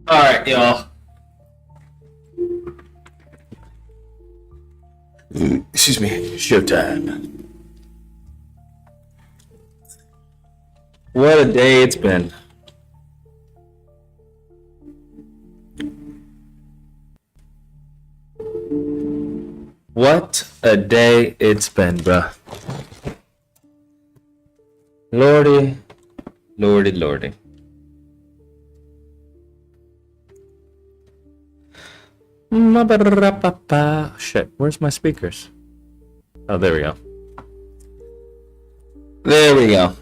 All right, y'all. Excuse me. Showtime. What a day it's been. What a day it's been, bruh. Lordy, lordy, lordy. Shit, where's my speakers? Oh, there we go. There we go.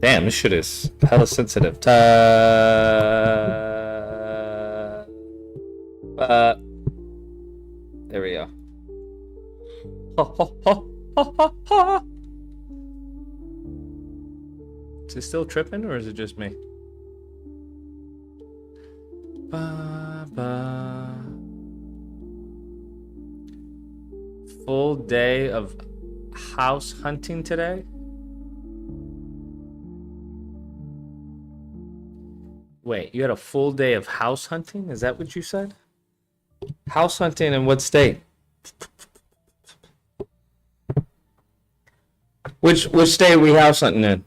Damn, this shit is hella sensitive. There we go. Is it still tripping or is it just me? Full day of house hunting today? Wait, you had a full day of house hunting? Is that what you said? House hunting in what state? Which state are we house hunting in?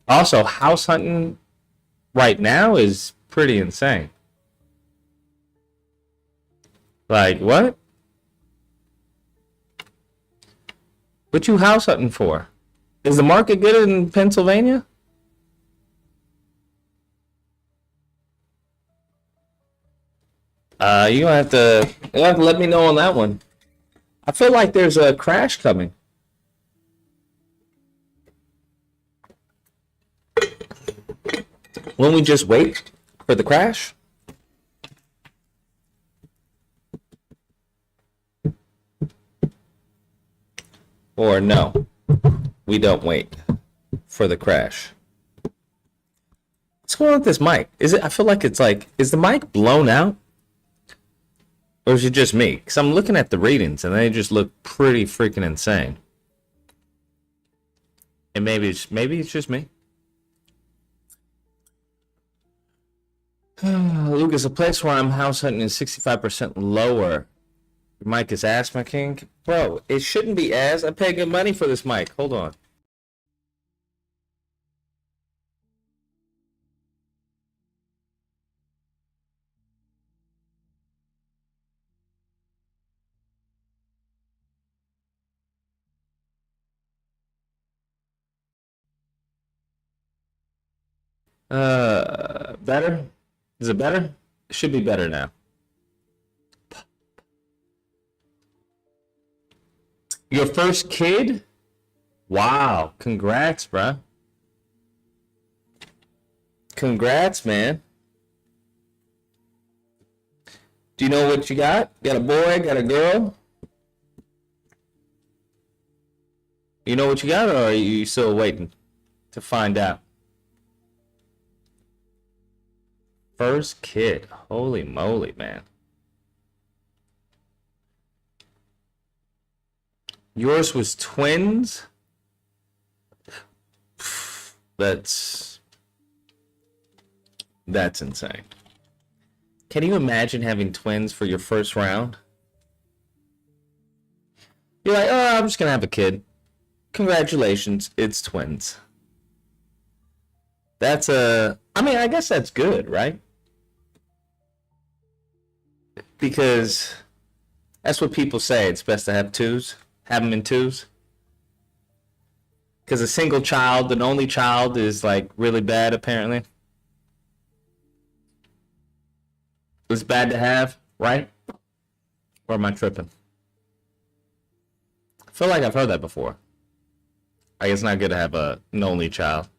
Also, house hunting right now is pretty insane. Like, what? What you house hunting for? Is the market good in Pennsylvania? You're gonna have to let me know on that one. I feel like there's a crash coming. Won't we just wait for the crash? Or no, we don't wait for the crash. What's going on with this mic? I feel like it's like, is the mic blown out? Or is it just me? Because I'm looking at the readings and they just look pretty freaking insane. And maybe it's just me. Lucas, a place where I'm house hunting is 65% lower. Your mic is ass, my king. Bro, it shouldn't be ass. I pay good money for this mic. Hold on. Better? Is it better? It should be better now. Your first kid? Wow. Congrats, bruh. Congrats, man. Do you know what you got? Got a boy? Got a girl? You know what you got, or are you still waiting to find out? First kid. Holy moly, man. Yours was twins? That's insane. Can you imagine having twins for your first round? You're like, oh, I'm just gonna have a kid. Congratulations, it's twins. I mean, I guess that's good, right? Because that's what people say. It's best to have twos. Have them in twos. Because a single child, an only child, is like really bad, apparently. It's bad to have, right? Or am I tripping? I feel like I've heard that before. I guess it's not good to have an only child.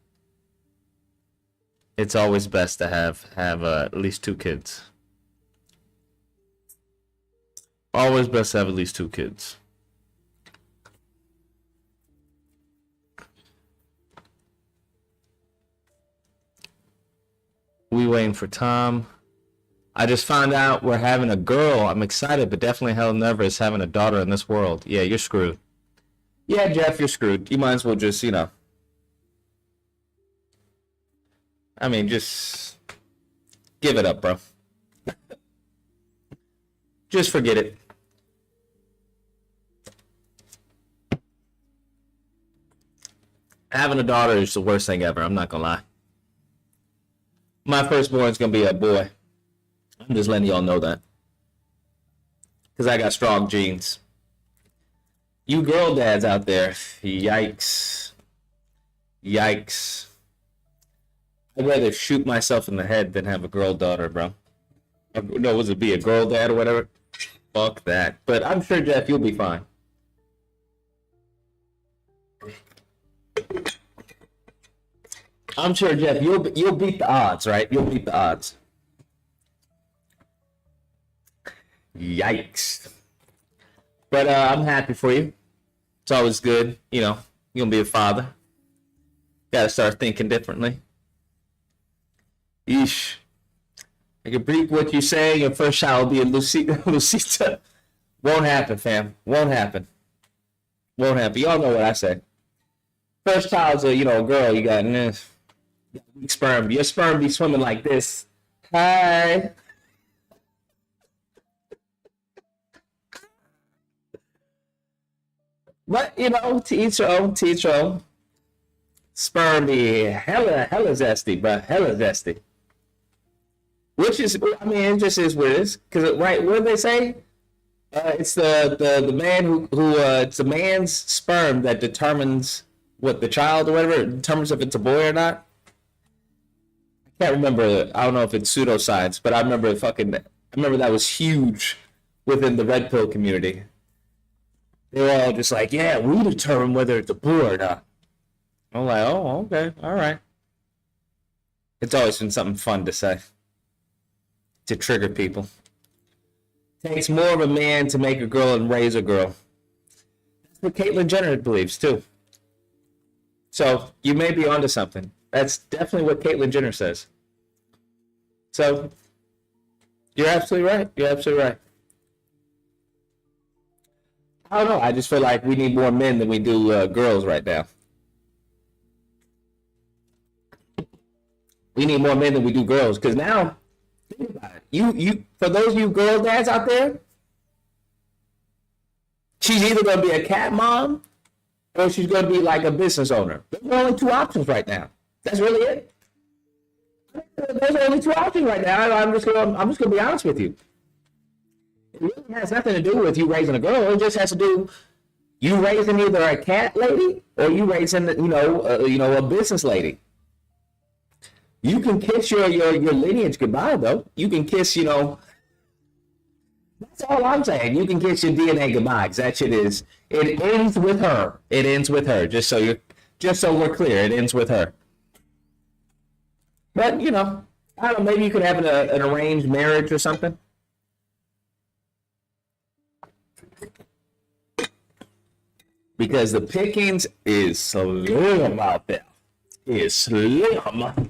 It's always best to have at least two kids. Always best to have at least two kids. We waiting for Tom. I just found out we're having a girl. I'm excited, but definitely hell nervous having a daughter in this world. Yeah, you're screwed. Yeah, Jeff, you're screwed. You might as well just, I mean, just give it up, bro. Just forget it. Having a daughter is the worst thing ever. I'm not gonna lie. My firstborn's gonna be a boy. I'm just letting y'all know that. Because I got strong genes. You girl dads out there, yikes. Yikes. I'd rather shoot myself in the head than have a girl daughter, bro. No, was it be a girl dad or whatever? Fuck that. But I'm sure, Jeff, you'll be fine. I'm sure, Jeff, you'll beat the odds, right? You'll beat the odds. Yikes. But I'm happy for you. It's always good, you know, you're gonna be a father. Gotta start thinking differently. Yeesh. I can repeat what you say. Your first child will be a Lucita. Won't happen, fam. Won't happen. Won't happen. Y'all know what I say. First child's a girl. You got weak sperm. Your sperm be swimming like this. Hi. But to each your own. To each your own. Sperm be hella zesty, bro. Hella zesty. Which is, I mean, it just is what it is. Because, right, what do they say? It's the man who it's the man's sperm that determines what the child or whatever, determines if it's a boy or not. I can't remember. I don't know if it's pseudoscience, but I remember that was huge within the red pill community. They were all just like, yeah, we determine whether it's a boy or not. I'm like, oh, okay, all right. It's always been something fun to say. To trigger people. Takes more of a man to make a girl and raise a girl. That's what Caitlyn Jenner believes too. So you may be onto something. That's definitely what Caitlyn Jenner says. So you're absolutely right. You're absolutely right. I don't know. I just feel like we need more men than we do girls right now. We need more men than we do girls because now. Think about it. You for those of you girl dads out there, she's either gonna be a cat mom or she's gonna be like a business owner. Those are only two options right now. That's really it. Those are only two options right now. I'm just gonna be honest with you. It really has nothing to do with you raising a girl. It just has to do you raising either a cat lady or you raising a business lady. You can kiss your lineage goodbye, though. You can kiss, that's all I'm saying. You can kiss your DNA goodbye, because that shit is, it ends with her. It ends with her, just so we're clear, it ends with her. But, I don't know, maybe you could have an arranged marriage or something. Because the pickings is slim out there. It's slim.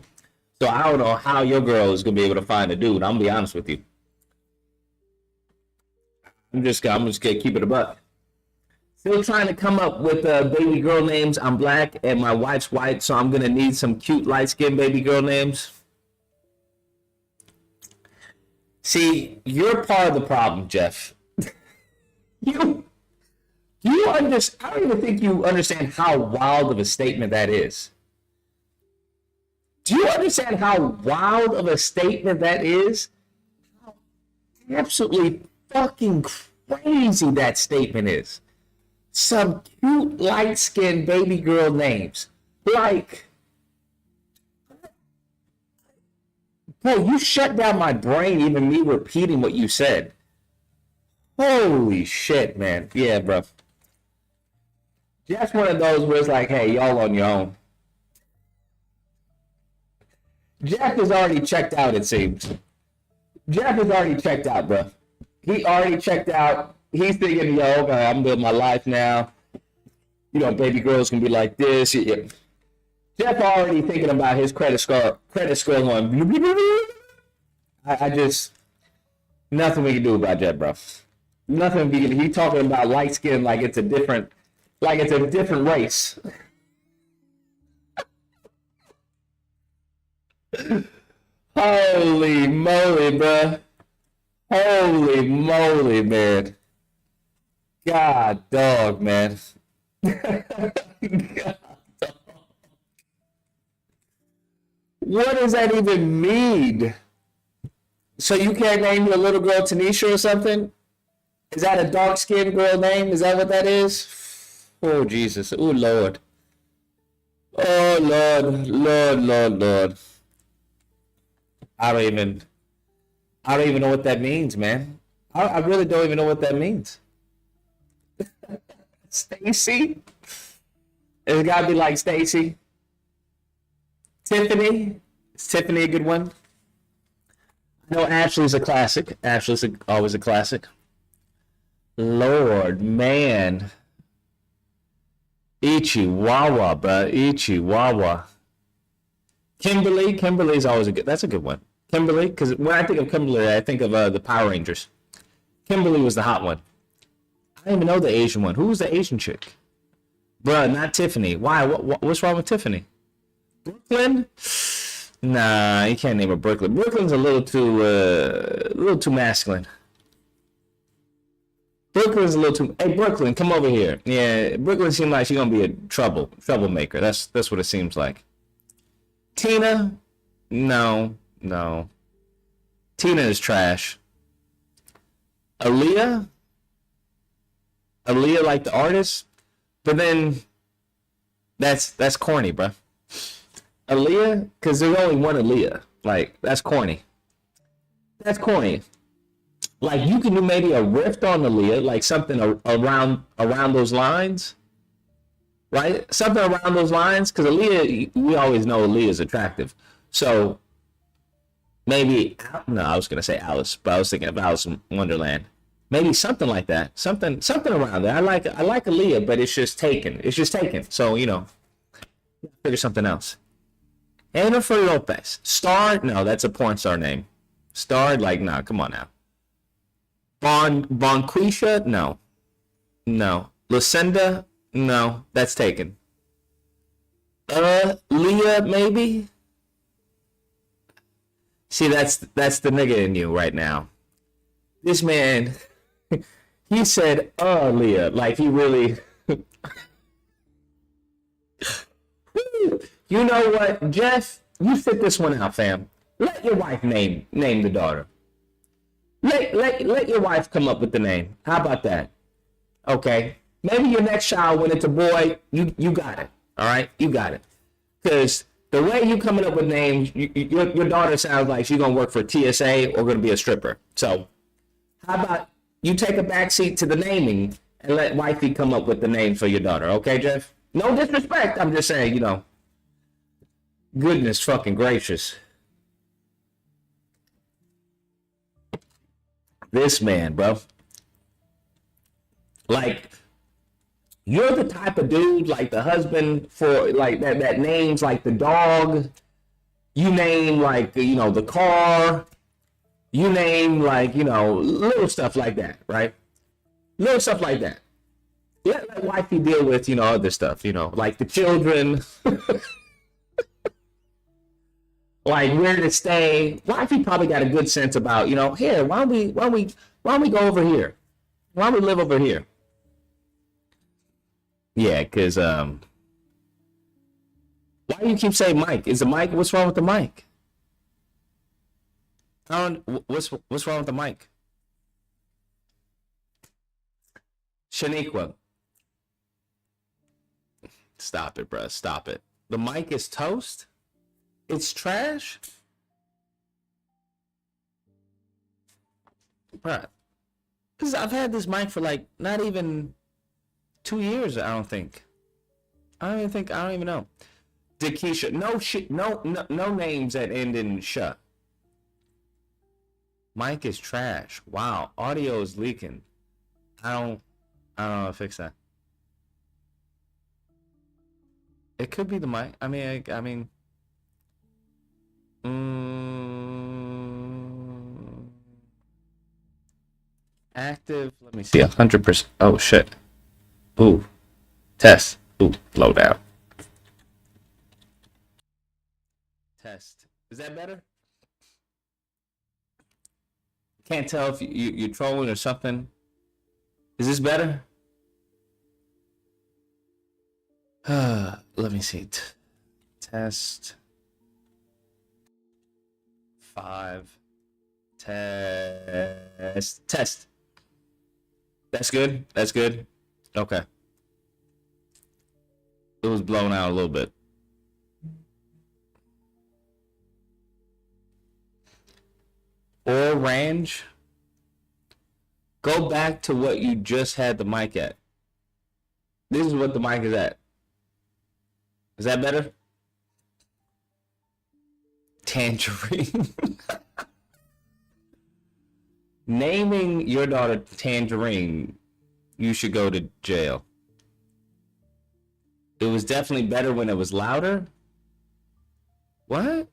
So I don't know how your girl is gonna be able to find a dude. I'm gonna be honest with you. I'm just gonna keep it a buck. Still trying to come up with baby girl names. I'm black and my wife's white, so I'm gonna need some cute light skinned baby girl names. See, you're part of the problem, Jeff. I don't even think you understand how wild of a statement that is. Do you understand how wild of a statement that is? How absolutely fucking crazy that statement is. Some cute, light-skinned baby girl names. Like, bro, you shut down my brain, even me repeating what you said. Holy shit, man. Yeah, bro. Jeff's one of those where it's like, hey, y'all on your own. Jeff is already checked out, it seems. Jeff is already checked out, bro. He already checked out. He's thinking, yo, okay, I'm living my life now. Baby girls can be like this. Yeah. Jeff already thinking about his credit score going. I just, nothing we can do about Jeff, bro. Nothing we can. He talking about light skin like it's a different race. Holy moly, bruh. Holy moly, man. God dog, man. God. What does that even mean? So you can't name your little girl Tanisha or something? Is that a dark skinned girl name? Is that what that is? Oh Jesus. Oh Lord. Oh Lord. Lord, Lord, Lord. I don't even I don't even know what that means, man. I really don't even know what that means. Stacy? It's gotta be like Stacy. Tiffany? Is Tiffany a good one? No, Ashley's a classic. Always a classic. Lord, man. Ichiwawa, bruh. Ichiwawa. Kimberly's always a good. That's a good one. Kimberly, because when I think of Kimberly, I think of the Power Rangers. Kimberly was the hot one. I don't even know the Asian one. Who was the Asian chick? Bruh, not Tiffany. Why? What's wrong with Tiffany? Brooklyn? Nah, you can't name her Brooklyn. Brooklyn's a little too masculine. Brooklyn's a little too. Hey, Brooklyn, come over here. Yeah, Brooklyn seems like she's gonna be a troublemaker. That's what it seems like. Tina? No. Tina is trash. Aaliyah like the artist, but then that's corny, bruh. Aaliyah, because there's only one Aaliyah. Like, that's corny. That's corny. Like, you can do maybe a riff on Aaliyah, like something around those lines, right? Something around those lines, because Aaliyah, we always know Aaliyah is attractive. So maybe, no, I was gonna say Alice, but I was thinking of Alice in Wonderland. Maybe something like that, something around there. I like Aaliyah, but it's just taken. So figure something else. Jennifer Lopez, Star? No, that's a porn star name. Star? Like, nah, come on now. Bonquisha? No. Lucinda? No, that's taken. Leah, maybe? See, that's the nigga in you right now. This man, he said, Leah, like he really. You know what, Jeff? You sit this one out, fam. Let your wife name the daughter. Let your wife come up with the name. How about that? Okay. Maybe your next child, when it's a boy, you got it. All right, you got it. Because the way you coming up with names, your daughter sounds like she's gonna work for TSA or gonna be a stripper. So, how about you take a backseat to the naming and let wifey come up with the name for your daughter? Okay, Jeff? No disrespect. I'm just saying, Goodness fucking gracious. This man, bro. Like, you're the type of dude, like the husband for, like, that names, like, the dog. You name, like, the car. You name, like, little stuff like that, right? Little stuff like that. Let wifey deal with, other stuff, like the children. Like where to stay. Wifey probably got a good sense about, here, why don't we go over here? Why don't we live over here? Yeah, because why do you keep saying Mike? Is the mic? What's wrong with the mic? What's wrong with the mic? Shaniqua. Stop it, bruh. Stop it. The mic is toast? It's trash? Bruh. I've had this mic for like not even 2 years, I don't think. I don't even know. Dakisha. No names that end in sh. Mic is trash. Wow. Audio is leaking. I don't know how to fix that. It could be the mic. I mean, active. Let me see. 100%. Oh shit. Ooh. Test. Ooh. Low down. Test. Is that better? Can't tell if you're trolling or something. Is this better? Let me see. Test 5. Test. That's good. That's good. Okay. It was blown out a little bit. Or range. Go back to what you just had the mic at. This is what the mic is at. Is that better? Tangerine. Naming your daughter Tangerine, you should go to jail. It was definitely better when it was louder. What?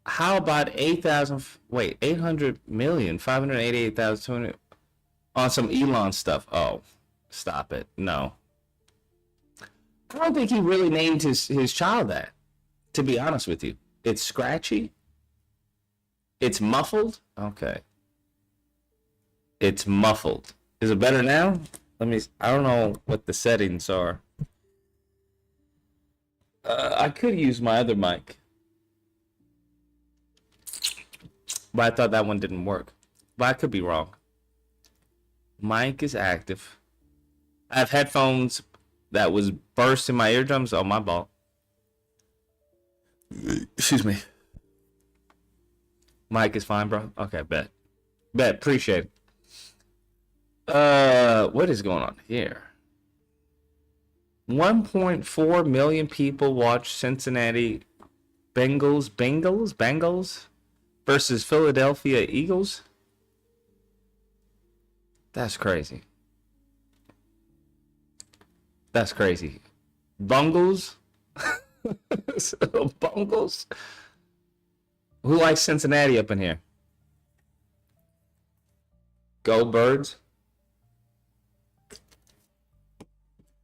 How about 8,000? Wait, 800 million, 588,200 on some Elon stuff. Oh, stop it. No. I don't think he really named his child that, to be honest with you. It's scratchy. It's muffled. Okay. It's muffled. Is it better now? I don't know what the settings are. I could use my other mic, but I thought that one didn't work. But I could be wrong. Mic is active. I have headphones that was burst in my eardrums. Oh, my fault. Excuse me. Mic is fine, bro. Okay, bet. Appreciate it. What is going on here? 1.4 million people watch Cincinnati Bengals versus Philadelphia Eagles. That's crazy. That's crazy. Bungles? Bungles? Who likes Cincinnati up in here? Go Birds.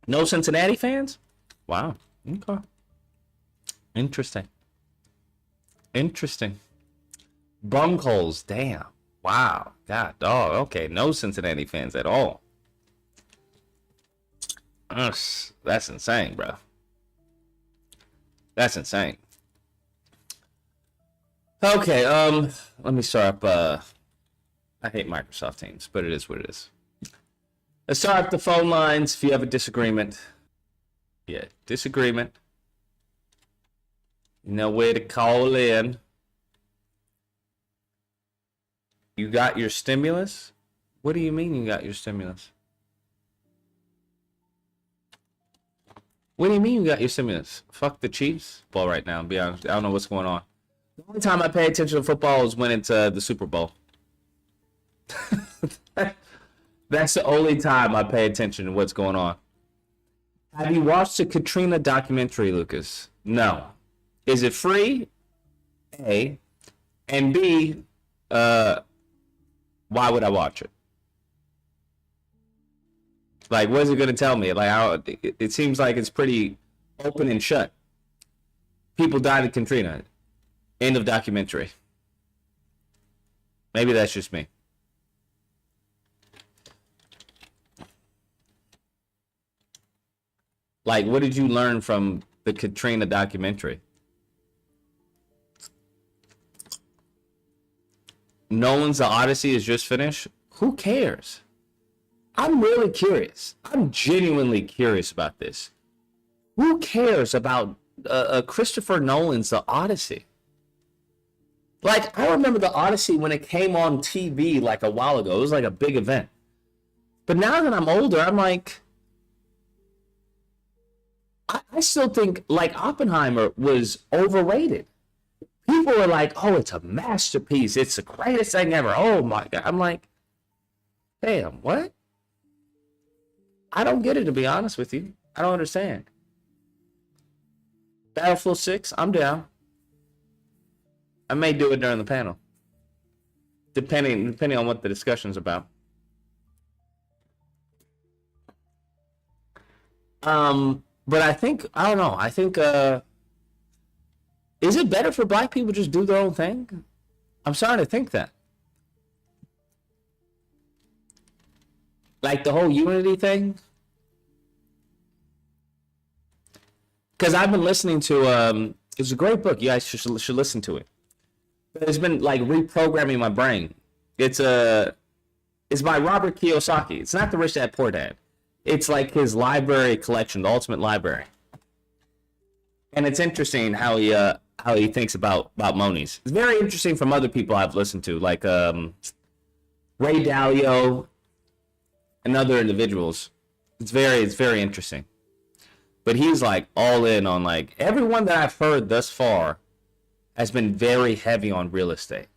No Cincinnati fans? Wow. Okay. Interesting. Bungholes. Damn. Wow. God dog. Okay. No Cincinnati fans at all. That's insane, bro. That's insane. Okay, let me start up, I hate Microsoft Teams, but it is what it is. Let's start up the phone lines if you have a disagreement. Yeah, disagreement. You know where to call in. You got your stimulus? What do you mean you got your stimulus? What do you mean you got your stimulus? Fuck the Chiefs. Well, right now, to be honest, I don't know what's going on. The only time I pay attention to football is when it's the Super Bowl. That's the only time I pay attention to what's going on. Have you watched the Katrina documentary, Lucas? No. Is it free? A. And B, why would I watch it? Like, what is it going to tell me? Like, it seems like it's pretty open and shut. People died in Katrina. End of documentary. Maybe that's just me. Like, what did you learn from the Katrina documentary? Nolan's The Odyssey is just finished. Who cares? I'm really curious. I'm genuinely curious about this. Who cares about Christopher Nolan's The Odyssey? Like, I remember The Odyssey when it came on TV like a while ago. It was like a big event. But now that I'm older, I'm like, I still think, like, Oppenheimer was overrated. People were like, oh, it's a masterpiece. It's the greatest thing ever. Oh, my God. I'm like, damn, what? I don't get it, to be honest with you. I don't understand. Battlefield 6, I'm down. I may do it during the panel. Depending on what the discussion's about. But I think, I don't know. I think Is it better for black people to just do their own thing? I'm starting to think that. Like the whole unity thing. Because I've been listening to it's a great book. You guys should listen to it. It's been like reprogramming my brain. It's by Robert Kiyosaki. It's not the Rich Dad Poor Dad. It's like his library collection, the Ultimate Library. And it's interesting how he thinks about monies. It's very interesting from other people I've listened to, like Ray Dalio and other individuals. It's very interesting. But he's like all in on like everyone that I've heard thus far has been very heavy on real estate.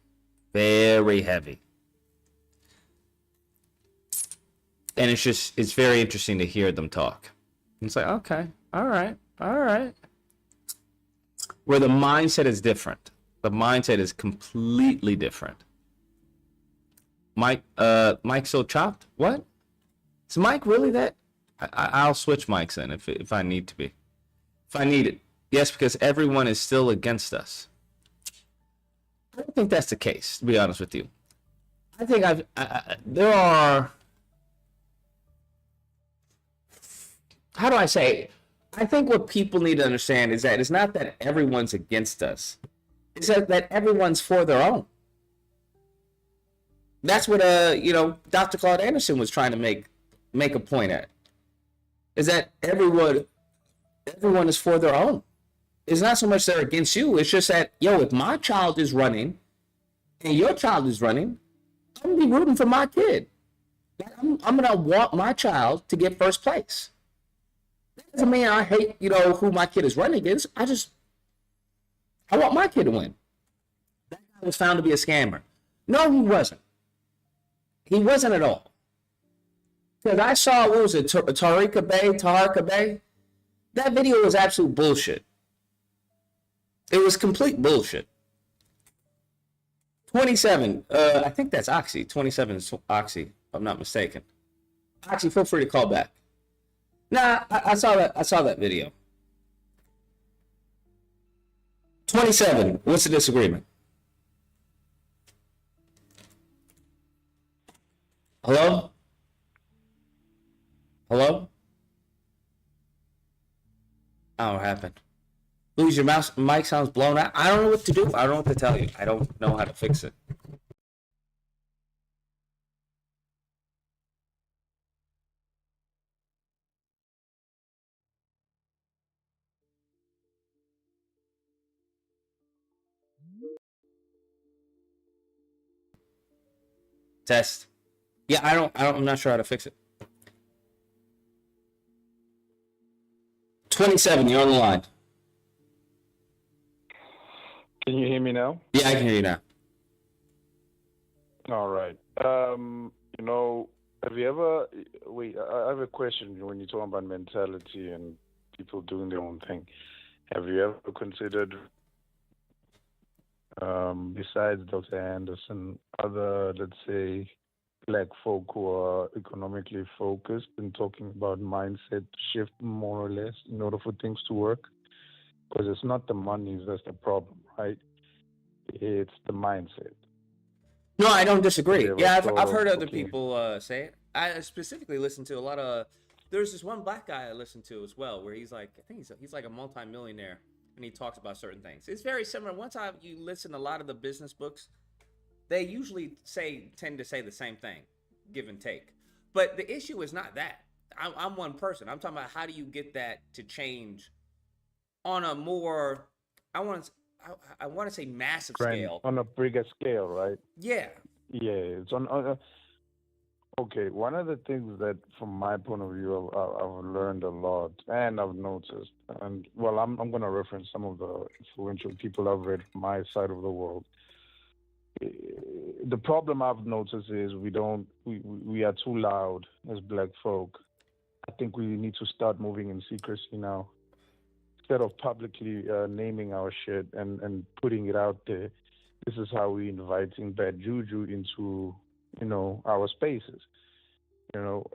Very heavy. And it's very interesting to hear them talk. It's like, okay, all right. Where the mindset is different. The mindset is completely different. Mike still chopped? What? Is Mike really that? I'll switch mics in if I need to be. If I need it. Yes, because everyone is still against us. I don't think that's the case, to be honest with you. I think there are... How do I say? I think what people need to understand is that it's not that everyone's against us. It's that everyone's for their own. That's what Dr. Claude Anderson was trying to make a point at. Is that everyone is for their own. It's not so much they're against you. It's just that, if my child is running and your child is running, I'm going to be rooting for my kid. I'm going to want my child to get first place. That doesn't mean I hate, who my kid is running against. I want my kid to win. That guy was found to be a scammer. No, he wasn't. He wasn't at all. Because I saw, what was it, Tarika Bay? That video was absolute bullshit. It was complete bullshit. 27, I think that's Oxy. 27 is Oxy, if I'm not mistaken. Oxy, feel free to call back. Nah, I saw that video. 27, what's the disagreement? Hello? I don't know what happened. Louise, your mic sounds blown out. I don't know what to do. I don't know what to tell you. I don't know how to fix it. Test. Yeah, I'm not sure how to fix it. 27, you're on the line. Can you hear me now? Yeah, I can hear you now. All right. Have you ever... Wait, I have a question when you're talking about mentality and people doing their own thing. Have you ever considered, besides Dr. Anderson, other, let's say, black folk who are economically focused and talking about mindset shift more or less in order for things to work? Because it's not the money that's the problem, right? It's the mindset. No, I don't disagree. Yeah, I've heard other people say it. I specifically listened to a lot of... There's this one black guy I listened to as well, where he's like, I think he's like a multi-millionaire, and he talks about certain things. It's very similar. Once you listen to a lot of the business books, they usually tend to say the same thing, give and take. But the issue is not that. I'm one person. I'm talking about how do you get that to change on a more, I want to say massive scale. On a bigger scale, right? Yeah. Yeah, it's on okay, one of the things that, from my point of view, I've learned a lot, and I've noticed, and well, I'm going to reference some of the influential people I've read from my side of the world. The problem I've noticed is we are too loud as black folk. I think we need to start moving in secrecy now. Instead of publicly naming our shit and putting it out there, this is how we're inviting bad juju into, our spaces.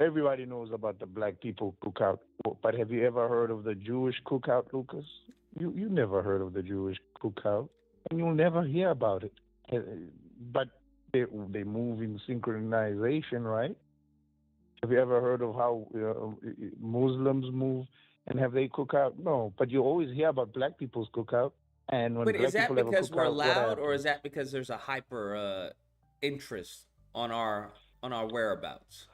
Everybody knows about the black people cookout, but have you ever heard of the Jewish cookout, Lucas? You never heard of the Jewish cookout, and you'll never hear about it. Uh, But they move in synchronization, right? Have you ever heard of how Muslims move and have they cookout? No, but you always hear about black people's cookout. And when But is black that people have a because we're cookout, what loud, or happens? is that because there's a hyper interest on our whereabouts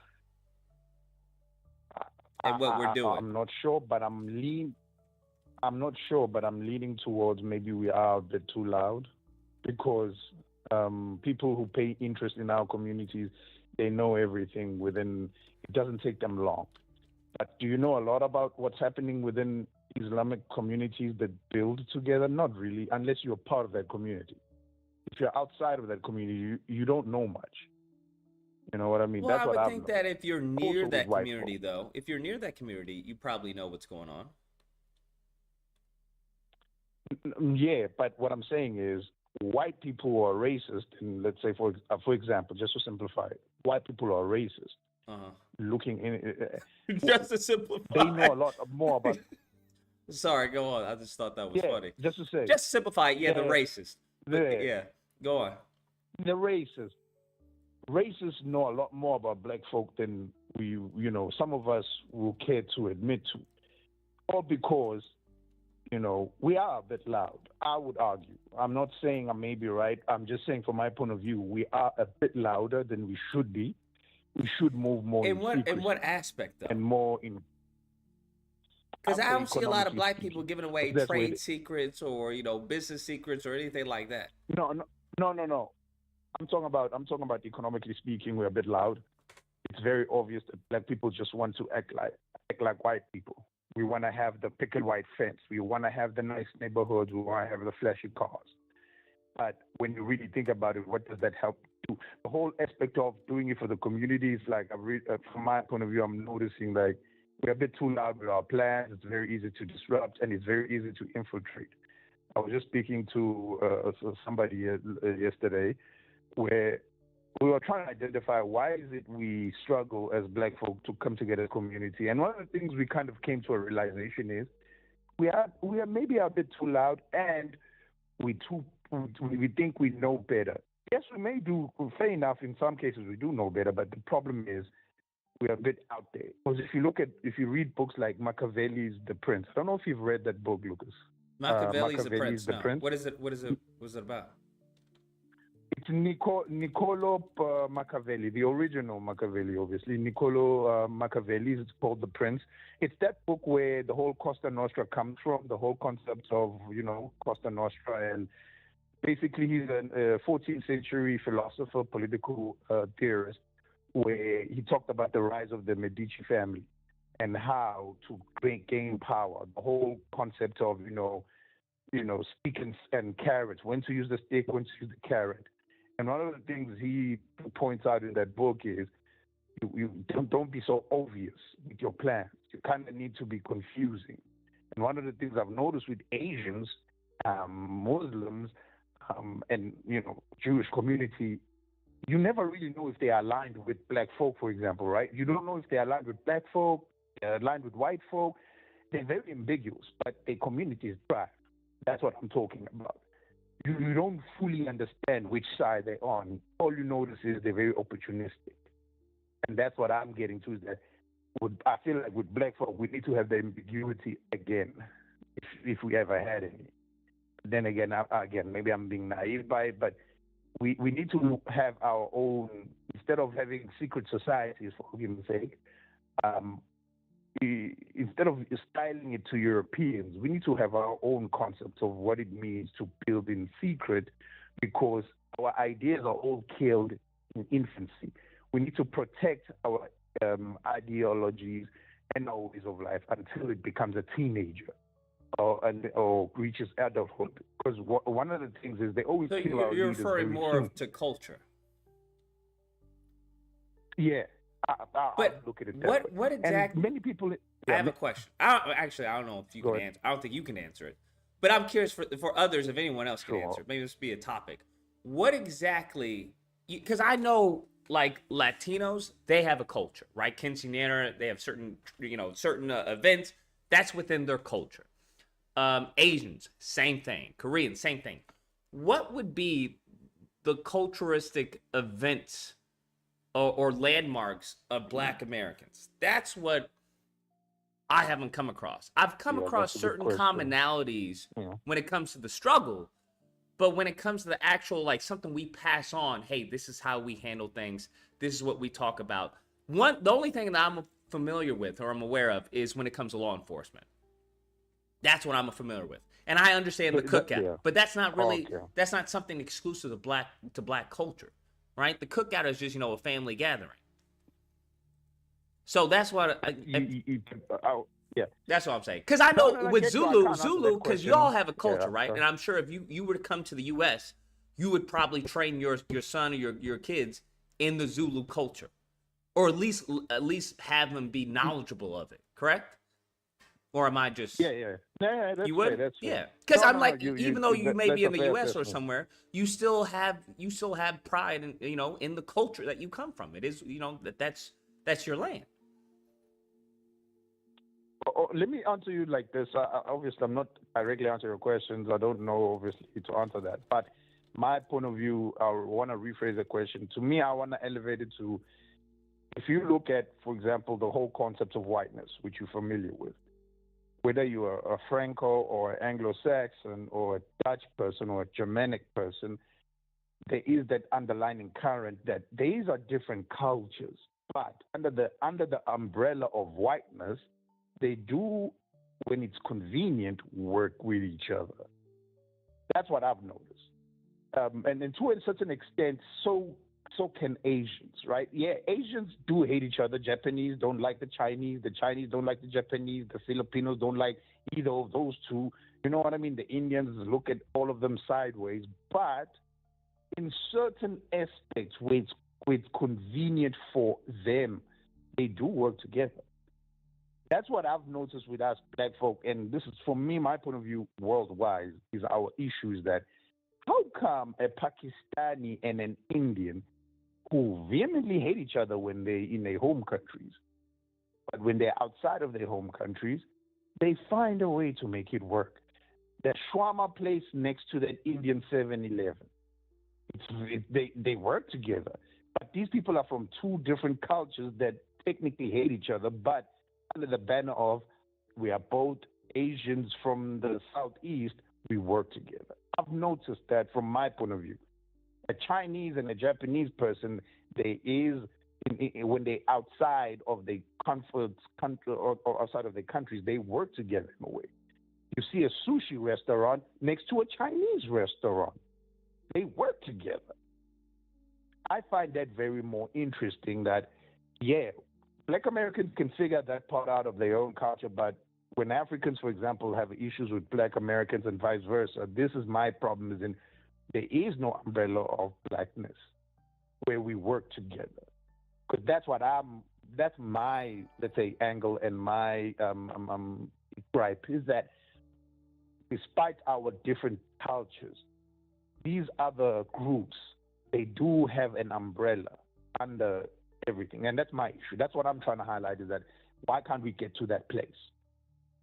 and what we're doing? I'm not sure, but I'm not sure, but I'm leaning towards maybe we are a bit too loud because people who pay interest in our communities, they know everything within. It doesn't take them long. But do you know a lot about what's happening within Islamic communities that build together? Not really, unless you're part of that community. If you're outside of that community, you don't know much. You know what I mean? Well, I That's what would I've think that noticed. if you're near Also with that white community, folk. though, if you're near that community, you probably know what's going on. Yeah, but what I'm saying is white people who are racist, and let's say for example, just to simplify it, white people are racist. Uh-huh. Looking in, Just to they simplify. know a lot more about. Sorry, go on. I just thought that was Yeah, funny. just to say, Just to simplify, yeah, the yeah, racist. But the yeah, go on. the racists, racists know a lot more about black folk than some of us will care to admit to, all because we are a bit loud. I would argue. I'm not saying I may be right. I'm just saying, from my point of view, we are a bit louder than we should be. We should move more in In what secrecy aspect though? and more in, I Because would I say, don't see a lot of economically black people speaking. giving away 'Cause that's where trade secrets or business secrets or anything like that. no, no, no, no, no. I'm talking about economically speaking. We're a bit loud. It's very obvious that black people just want to act like white people. We want to have the picket white fence. We want to have the nice neighborhoods. We want to have the flashy cars. But when you really think about it, what does that help do? The whole aspect of doing it for the community is like, from my point of view, I'm noticing like we're a bit too loud with our plans. It's very easy to disrupt and it's very easy to infiltrate. I was just speaking to somebody yesterday where we were trying to identify why is it we struggle as black folk to come together as a community. And one of the things we kind of came to a realization is we are maybe a bit too loud and we think we know better. Yes, we may do. Fair enough. In some cases, we do know better. But the problem is we're a bit out there. Because if you read books like Machiavelli's The Prince, I don't know if you've read that book, Lucas. Machiavelli's the Machiavelli's prince. The No, Prince. what is it? What is it? What's it about? It's Niccolo Machiavelli, the original Machiavelli, obviously. Niccolo Machiavelli is called The Prince. It's that book where the whole Costa Nostra comes from, the whole concept of, Costa Nostra. And basically, he's a 14th century philosopher, political theorist, where he talked about the rise of the Medici family and how to gain power. The whole concept of, stick and carrots, when to use the stick, when to use the carrot. And one of the things he points out in that book is you don't be so obvious with your plans. You kind of need to be confusing. And one of the things I've noticed with Asians, Muslims, and Jewish community, you never really know if they are aligned with black folk, for example, right? You don't know if they're aligned with black folk, they're aligned with white folk. They're very ambiguous, but their communities thrive. That's what I'm talking about. You don't fully understand which side they're on. All you notice is they're very opportunistic. And that's what I'm getting to, is that I feel like with black folk, we need to have the ambiguity again, if we ever had any. Then again, maybe I'm being naive by it, but we need to have our own, instead of having secret societies, for goodness sake, instead of styling it to Europeans, we need to have our own concepts of what it means to build in secret, because our ideas are all killed in infancy. We need to protect our ideologies and our ways of life until it becomes a teenager or reaches adulthood. Because one of the things is they always So kill our you're leaders referring very more soon. to culture. Yeah, I But look at it that way. what And exactly? many people. I Yeah, have a question. Actually, I don't know if you go can ahead. answer. I don't think you can answer it. But I'm curious for others if anyone else can Sure. answer. Maybe this be a topic. What exactly? Because I know like Latinos, they have a culture, right? Quinceañera, they have certain certain events that's within their culture. Asians, same thing. Koreans, same thing. What would be the culturistic events or landmarks of Black Americans? That's what I haven't come across. I've come across certain commonalities when it comes to the struggle, but when it comes to the actual, like, something we pass on, hey, this is how we handle things. This is what we talk about. The only thing that I'm familiar with or I'm aware of is when it comes to law enforcement. That's what I'm familiar with. And I understand the cookout, but that's not really, that's not something exclusive to black culture, right? The cookout is just, a family gathering. So that's what that's what I'm saying. Because I know with Zulu, because y'all have a culture, right? And I'm sure if you were to come to the U.S., you would probably train your son or your kids in the Zulu culture, or at least have them be knowledgeable of it. Correct? Or am I just that's you would? That's because I'm like, even though you may be in the U.S. or somewhere, you still have pride in in the culture that you come from. It is that's your land. Let me answer you like this. Obviously, I'm not directly answering your questions. I don't know, obviously, to answer that. But my point of view, I want to rephrase the question. To me, I want to elevate it to, if you look at, for example, the whole concept of whiteness, which you're familiar with, whether you are a Franco or Anglo-Saxon or a Dutch person or a Germanic person, there is that underlying current that these are different cultures. But under the umbrella of whiteness, they do, when it's convenient, work with each other. That's what I've noticed. And to a certain extent, so can Asians, right? Yeah, Asians do hate each other. Japanese don't like the Chinese don't like the Japanese, the Filipinos don't like either of those two. You know what I mean? The Indians look at all of them sideways. But in certain aspects where it's convenient for them, they do work together. That's what I've noticed with us black folk, and this is, for me, my point of view worldwide, is our issue is that how come a Pakistani and an Indian who vehemently hate each other when they're in their home countries, but when they're outside of their home countries, they find a way to make it work. The shawarma place next to that Indian 7-Eleven, they work together. But these people are from two different cultures that technically hate each other, but under the banner of we are both Asians from the Southeast, we work together. I've noticed that from my point of view. A Chinese and a Japanese person, when they're outside of the comfort country or outside of their countries, they work together in a way. You see a sushi restaurant next to a Chinese restaurant. They work together. I find that very more interesting that, Black Americans can figure that part out of their own culture, but when Africans, for example, have issues with Black Americans and vice versa, this is my problem, is in there is no umbrella of blackness where we work together. Because that's my, let's say, angle and my gripe is that despite our different cultures, these other groups, they do have an umbrella under everything. And that's my issue. That's what I'm trying to highlight, is that why can't we get to that place?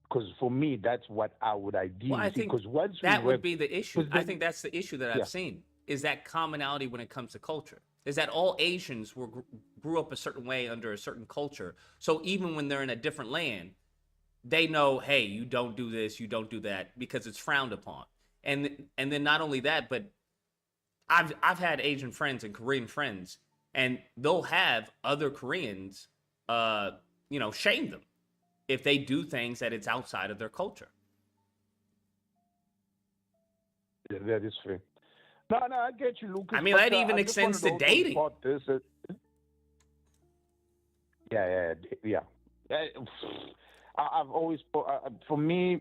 Because for me, that's what I would ideally I think because once that would be the issue. I think that's the issue that I've Yeah. seen, is that commonality when it comes to culture. Is that all Asians grew up a certain way under a certain culture. So even when they're in a different land, they know, hey, you don't do this, you don't do that, because it's frowned upon. And then not only that, but I've had Asian friends and Korean friends, and they'll have other Koreans, shame them if they do things that it's outside of their culture. Yeah, that is fair. No, I get you, Lucas. I mean, that even extends to dating. Yeah. I've always, for me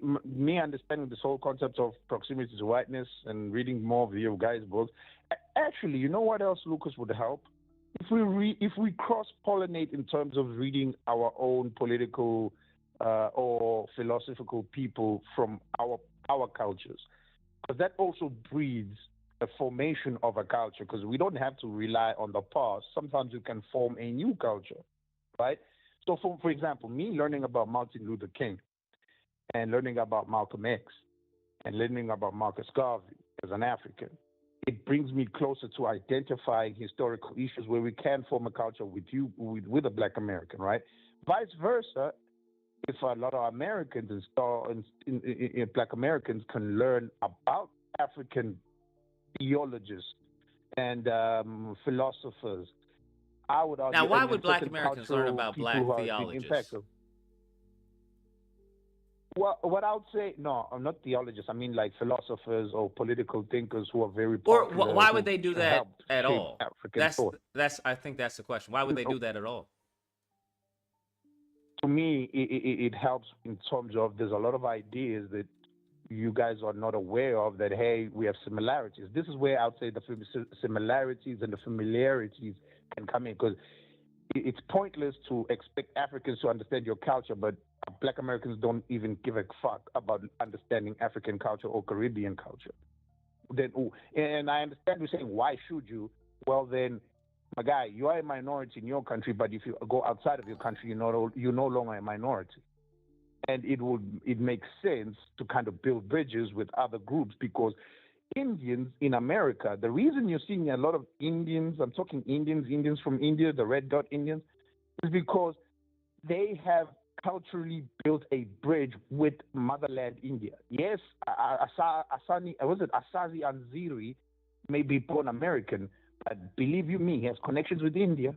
understanding this whole concept of proximity to whiteness and reading more of your guys' books. Actually, you know what else, Lucas, would help? If we cross-pollinate in terms of reading our own political or philosophical people from our cultures, because that also breeds the formation of a culture, because we don't have to rely on the past. Sometimes you can form a new culture, right? So, for example, me learning about Martin Luther King, and learning about Malcolm X and learning about Marcus Garvey as an African, it brings me closer to identifying historical issues where we can form a culture with a Black American, right? Vice versa, if a lot of Americans and Black Americans can learn about African theologists and philosophers, I would argue, Now, why and would Black certain Americans learn cultural about people Black who have been theologists? impacted. Well, what I would say, no, I'm not theologists. I mean, like philosophers or political thinkers who are very Or popular, why who would they do that helped at shape all? African thought. That's. I think that's the question. Why would they do that at all? To me, it helps in terms of there's a lot of ideas that you guys are not aware of that, hey, we have similarities. This is where I would say the similarities and the familiarities can come in, because it's pointless to expect Africans to understand your culture, but Black Americans don't even give a fuck about understanding African culture or Caribbean culture. Then, and I understand you saying, why should you? Well, then, my guy, you are a minority in your country, but if you go outside of your country, you're no longer a minority. And it makes sense to kind of build bridges with other groups, because Indians in America, the reason you're seeing a lot of Indians, I'm talking Indians from India, the red dot Indians, is because they have culturally built a bridge with motherland India. Yes, Asazi Anziri may be born American, but believe you me, he has connections with India.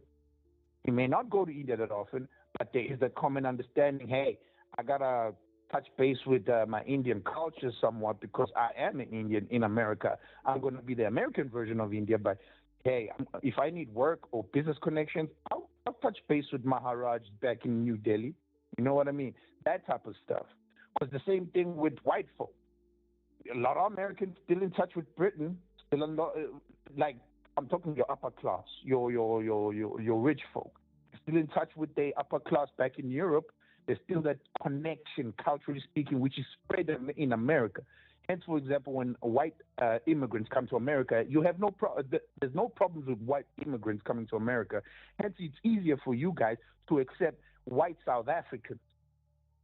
He may not go to India that often, but there is a common understanding, hey, I got to touch base with my Indian culture somewhat because I am an Indian in America. I'm going to be the American version of India, but hey, if I need work or business connections, I'll touch base with Maharaj back in New Delhi. You know what I mean? That type of stuff. Because the same thing with white folk. A lot of Americans still in touch with Britain. Still a lot, like I'm talking your upper class, your rich folk. Still in touch with the upper class back in Europe. There's still that connection, culturally speaking, which is spread in America. Hence, for example, when white immigrants come to America, you have there's no problems with white immigrants coming to America. Hence, it's easier for you guys to accept white South Africans.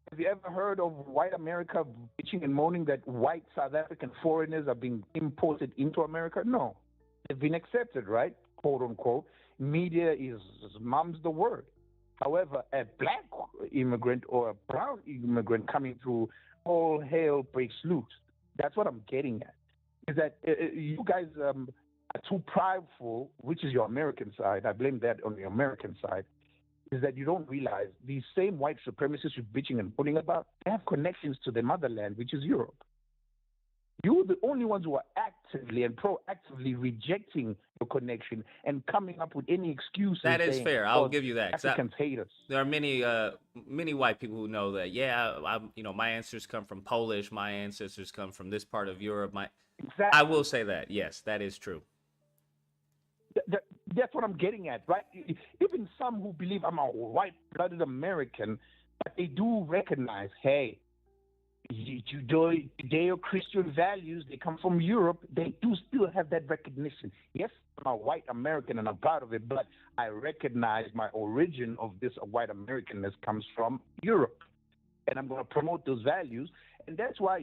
Have you ever heard of white America bitching and moaning that white South African foreigners are being imported into America? No. They've been accepted, right? Quote unquote. Media is mum's the word. However, a black immigrant or a brown immigrant coming through, all hell breaks loose. That's what I'm getting at. Is that you guys are too prideful, which is your American side. I blame that on the American side. Is that you don't realize these same white supremacists you're bitching and putting about, they have connections to the motherland, which is Europe. You're the only ones who are actively and proactively rejecting your connection and coming up with any excuses. That is saying, fair. I'll give you that. Africans hate us. There are many white people who know that. Yeah, my ancestors come from Polish. My ancestors come from this part of Europe. Exactly. I will say that. Yes, that is true. That's what I'm getting at, right? Even some who believe I'm a white-blooded American, but they do recognize, hey, Judeo-Christian values, they come from Europe, they do still have that recognition. Yes, I'm a white American and I'm proud of it, but I recognize my origin of this white Americanness comes from Europe. And I'm going to promote those values. And that's why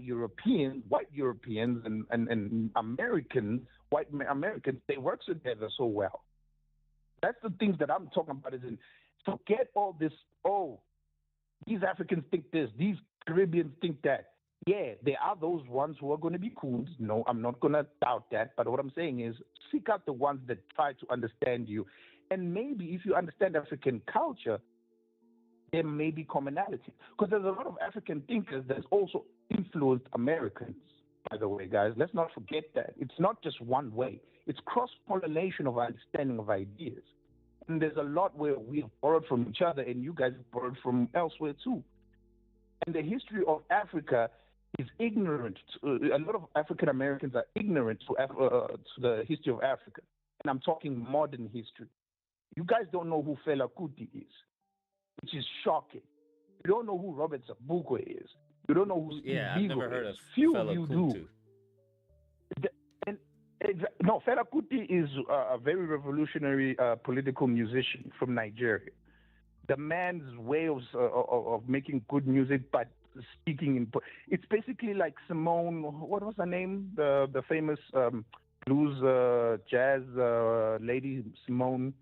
white Europeans and Americans, white Americans, they work together so well. That's the things that I'm talking about, is forget all this, these Africans think this, these Caribbeans think that. Yeah, there are those ones who are going to be coons. No, I'm not going to doubt that. But what I'm saying is seek out the ones that try to understand you. And maybe if you understand African culture, there may be commonality. Because there's a lot of African thinkers that's also influenced Americans, by the way, guys. Let's not forget that. It's not just one way. It's cross-pollination of understanding of ideas. And there's a lot where we've borrowed from each other and you guys have borrowed from elsewhere too. And the history of Africa is ignorant. A lot of African Americans are ignorant to the history of Africa. And I'm talking modern history. You guys don't know who Fela Kuti is, which is shocking. You don't know who Robert Zabukwe is. You don't know who Steve I've never heard of Few Fela of you Kuti. do. No, Fela Kuti is a very revolutionary political musician from Nigeria. The man's way of making good music, but speaking in. It's basically like Simone. What was her name? The famous blues jazz lady Simone.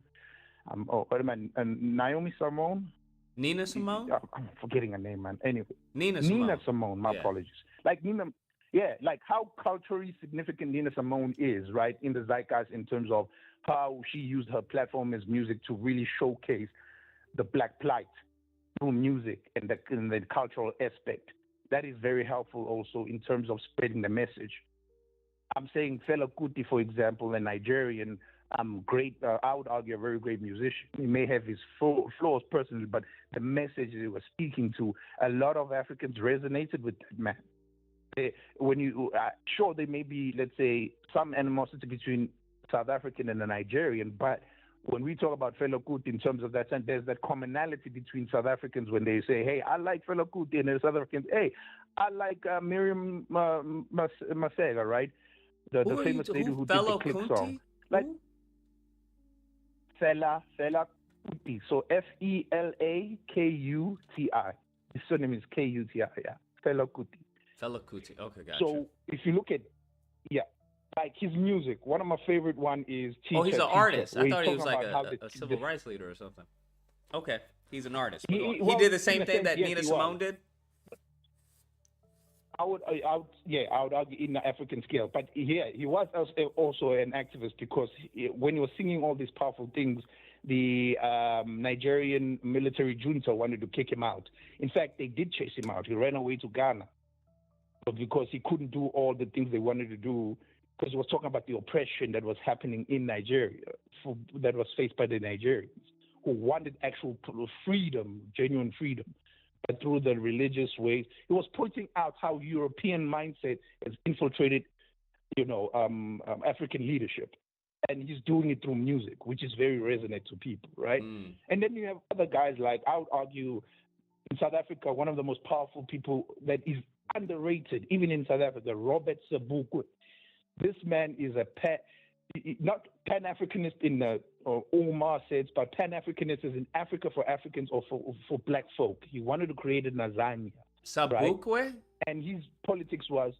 What am I? Naomi Simone. Nina Simone? I'm forgetting her name, man. Anyway, Nina Nina Simone. Simone. My Yeah. apologies. Like Nina. Yeah, like how culturally significant Nina Simone is, right, in the zeitgeist in terms of how she used her platform as music to really showcase the black plight through music and the cultural aspect. That is very helpful also in terms of spreading the message. I'm saying Fela Kuti, for example, a Nigerian, great, I would argue a very great musician. He may have his flaws personally, but the message he was speaking to, a lot of Africans resonated with that man. When you sure there may be, let's say, some animosity between South African and a Nigerian, but when we talk about Fela Kuti in terms of that sense, there's that commonality between South Africans when they say, "Hey, I like Fela Kuti," and the South Africans, "Hey, I like Miriam Masega," right? The famous lady who did the click song, like Fela Kuti. So Felakuti. His surname is Kuti. Yeah, Fela Kuti. Fela Kuti. Okay, gotcha. So if you look at, like his music, one of my favorite one is Teacher. Oh, he's an artist. I thought he was like a civil rights leader or something. Okay, he's an artist. He did the same thing sense, that yes, Nina he Simone was. did? I would argue in the African scale. But he was also an activist because when he was singing all these powerful things, the Nigerian military junta wanted to kick him out. In fact, they did chase him out. He ran away to Ghana because he couldn't do all the things they wanted to do, because he was talking about the oppression that was happening in Nigeria, that was faced by the Nigerians, who wanted actual freedom, genuine freedom, but through the religious ways. He was pointing out how European mindset has infiltrated, African leadership. And he's doing it through music, which is very resonant to people, right? Mm. And then you have other guys like, I would argue, in South Africa, one of the most powerful people that is underrated, even in South Africa, Robert Sobukwe. This man is not Pan-Africanist in the Omar sense, but Pan-Africanist is in Africa for Africans or for black folk. He wanted to create a Nazania. Sabukwe? Right? And his politics was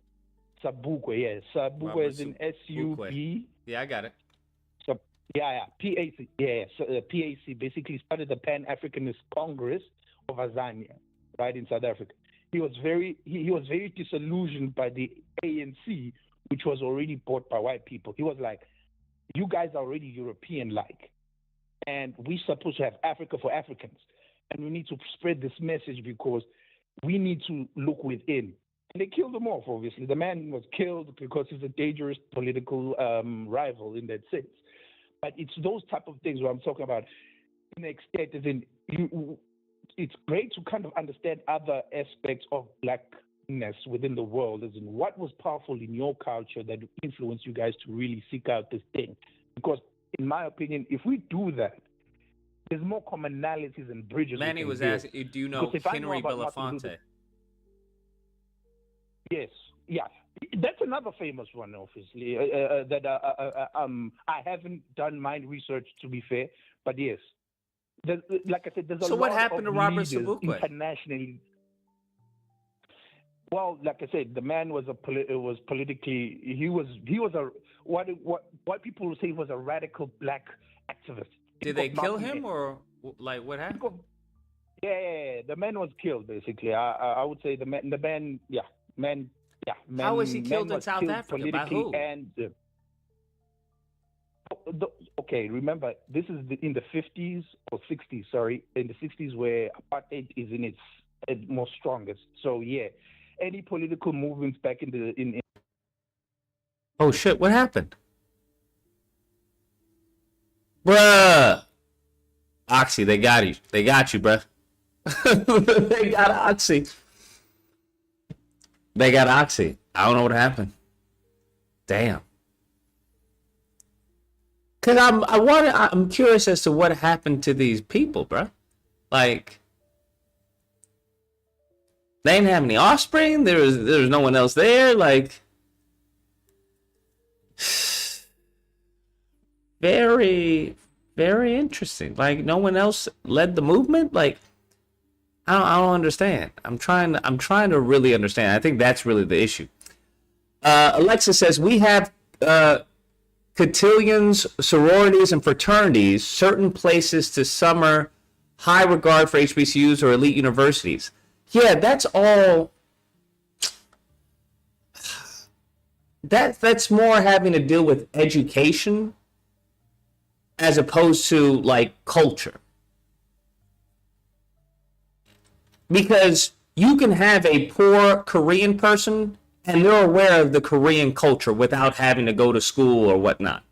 Sabukwe, yes. Sabukwe is in S-U-B. Yeah, I got it. PAC. Yeah, so, PAC basically started the Pan-Africanist Congress of Azania, right, in South Africa. He was very disillusioned by the ANC, which was already bought by white people. He was like, "You guys are already European-like, and we're supposed to have Africa for Africans, and we need to spread this message because we need to look within." And they killed him off, obviously. The man was killed because he's a dangerous political rival in that sense. But it's those type of things where I'm talking about. In the extent, as in, it's great to kind of understand other aspects of blackness within the world, as in what was powerful in your culture that influenced you guys to really seek out this thing. Because, in my opinion, if we do that, there's more commonalities and bridges. Manny was asking, do you know Henry Belafonte? Yes, yeah, that's another famous one, obviously. That I haven't done my research, to be fair, but yes, like I said, there's a lot. So what happened to Robert Sobukwe internationally? Well, like I said, the man was politically. He was a what white people would say he was a radical black activist. Did they kill him or like what happened? Yeah, the man was killed basically. I would say the man. How was he killed in South Africa? By who? And okay, remember this is in the 50s or 60s. Sorry, in the 60s where apartheid is in its most strongest. So yeah, any political movements back in. Oh shit! What happened, bruh? Oxy, they got you. They got you, bruh. They got Oxy. They got Oxy. I don't know what happened. Damn. Cause I'm curious as to what happened to these people, bro. Like, they didn't have any offspring. There was no one else there. Like, very, very interesting. Like, no one else led the movement. Like, I don't understand. I'm trying to really understand. I think that's really the issue. Alexa says we have cotillions, sororities, and fraternities, certain places to summer, high regard for HBCUs or elite universities. Yeah, that's all. That's more having to deal with education as opposed to like culture. Because you can have a poor Korean person and they're aware of the Korean culture without having to go to school or whatnot.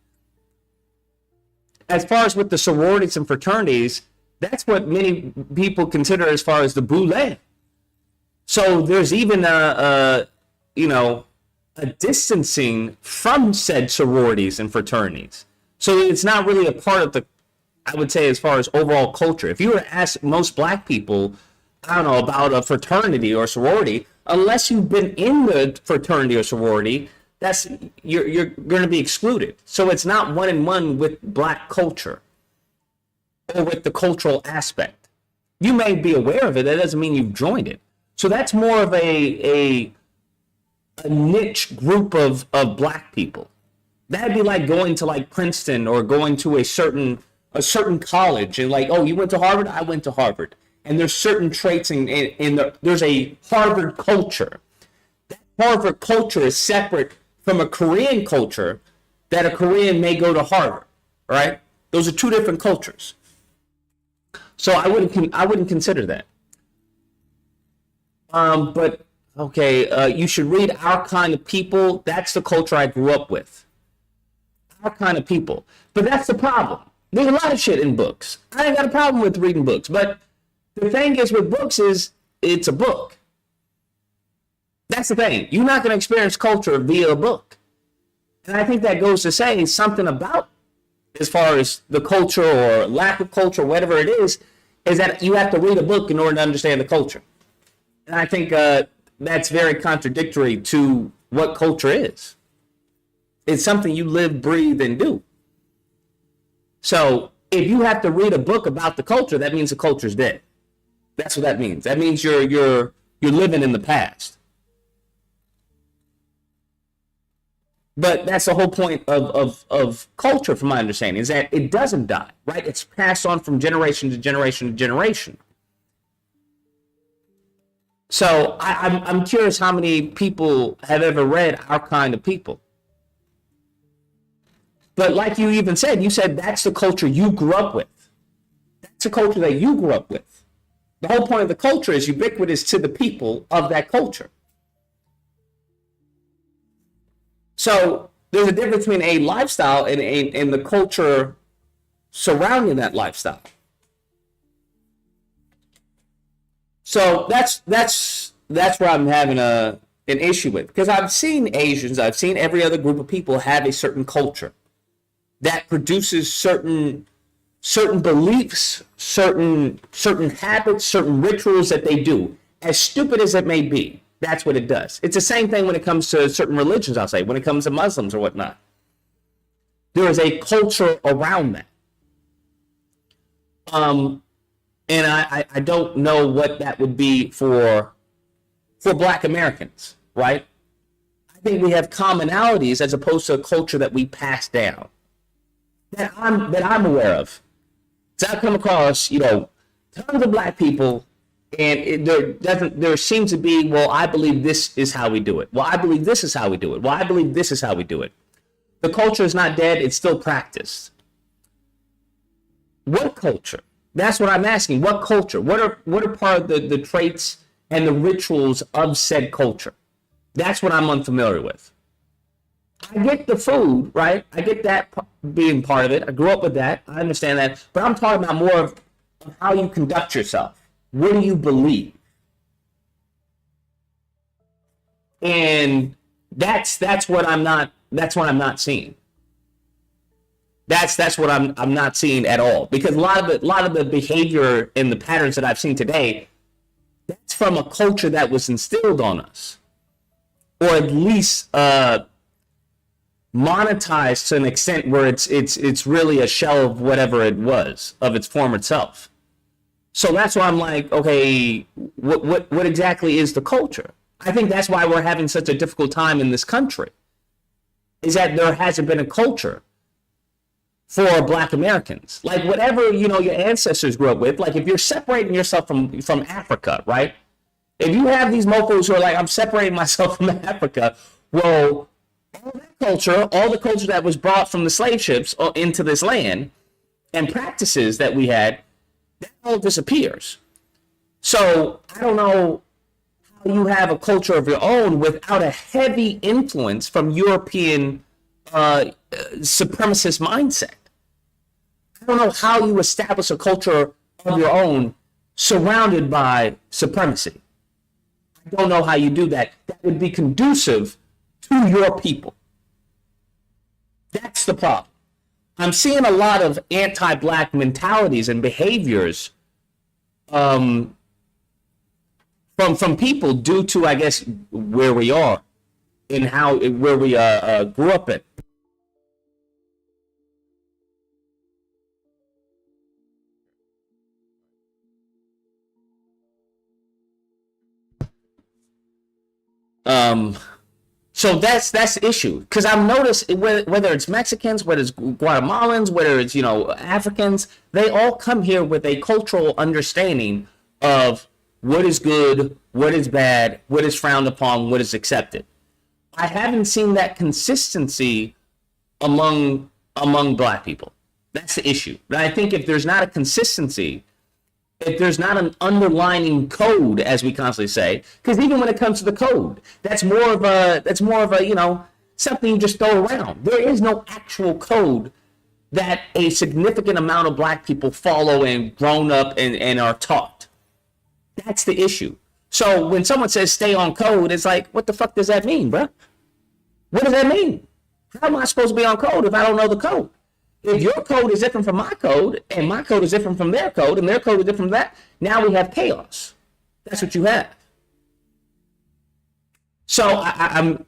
As far as with the sororities and fraternities, that's what many people consider as far as the boule. So there's even a distancing from said sororities and fraternities. So it's not really a part of the, I would say, as far as overall culture. If you were to ask most black people, I don't know, about a fraternity or sorority, unless you've been in the fraternity or sorority, you're going to be excluded. So it's not one in one with black culture or with the cultural aspect. You may be aware of it. That doesn't mean you've joined it. So that's more of a niche group of black people. That'd be like going to like Princeton or going to a certain college and like, oh, you went to Harvard? I went to Harvard. And there's certain traits there's a Harvard culture. That Harvard culture is separate from a Korean culture that a Korean may go to Harvard, right? Those are two different cultures. So I wouldn't consider that. But okay, you should read Our Kind of People. That's the culture I grew up with. Our Kind of People. But that's the problem. There's a lot of shit in books. I ain't got a problem with reading books, but the thing is with books is it's a book. That's the thing. You're not going to experience culture via a book. And I think that goes to say something about, as far as the culture or lack of culture, whatever it is that you have to read a book in order to understand the culture. And I think that's very contradictory to what culture is. It's something you live, breathe, and do. So if you have to read a book about the culture, that means the culture's dead. That's what that means. That means you're living in the past. But that's the whole point of culture, from my understanding, is that it doesn't die, right? It's passed on from generation to generation to generation. So I'm curious how many people have ever read Our Kind of People. But like you even said, that's the culture you grew up with. That's the culture that you grew up with. The whole point of the culture is ubiquitous to the people of that culture. So there's a difference between a lifestyle and the culture surrounding that lifestyle. So that's where I'm having an issue with, because I've seen Asians, I've seen every other group of people have a certain culture that produces certain beliefs, certain habits, certain rituals that they do. As stupid as it may be, that's what it does. It's the same thing when it comes to certain religions, I'll say, when it comes to Muslims or whatnot. There is a culture around that. And I don't know what that would be for Black Americans, right? I think we have commonalities as opposed to a culture that we pass down that I'm aware of. So I come across, tons of Black people, and there seems to be, well, I believe this is how we do it. Well, I believe this is how we do it. Well, I believe this is how we do it. The culture is not dead; it's still practiced. What culture? That's what I'm asking. What culture? What are part of the traits and the rituals of said culture? That's what I'm unfamiliar with. I get the food, right? I get that being part of it. I grew up with that. I understand that. But I'm talking about more of how you conduct yourself. What do you believe? And that's what I'm not seeing. That's what I'm not seeing at all. Because a lot of the behavior and the patterns that I've seen today, that's from a culture that was instilled on us. Or at least monetized to an extent where it's really a shell of whatever it was, of its former self. So that's why I'm like, okay, what exactly is the culture? I think that's why we're having such a difficult time in this country, is that there hasn't been a culture for Black Americans. Like whatever, your ancestors grew up with, like if you're separating yourself from Africa, right? If you have these mofos who are like, I'm separating myself from Africa, well, all that culture, all the culture that was brought from the slave ships into this land and practices that we had, that all disappears. So I don't know how you have a culture of your own without a heavy influence from European supremacist mindset. I don't know how you establish a culture of your own surrounded by supremacy. I don't know how you do that. That would be conducive to your people. That's the problem. I'm seeing a lot of anti-Black mentalities and behaviors from people due to, I guess, where we are and where we grew up in. So that's the issue, because I've noticed whether it's Mexicans, whether it's Guatemalans, whether it's Africans, they all come here with a cultural understanding of what is good, what is bad, what is frowned upon, what is accepted. I haven't seen that consistency among Black people. That's the issue. But I think if there's not a consistency, if there's not an underlining code, as we constantly say, because even when it comes to the code, that's more of a something you just throw around. There is no actual code that a significant amount of Black people follow and grown up and are taught. That's the issue. So when someone says stay on code, it's like, what the fuck does that mean, bro? What does that mean? How am I supposed to be on code if I don't know the code? If your code is different from my code, and my code is different from their code, and their code is different from that, now we have chaos. That's what you have. So I'm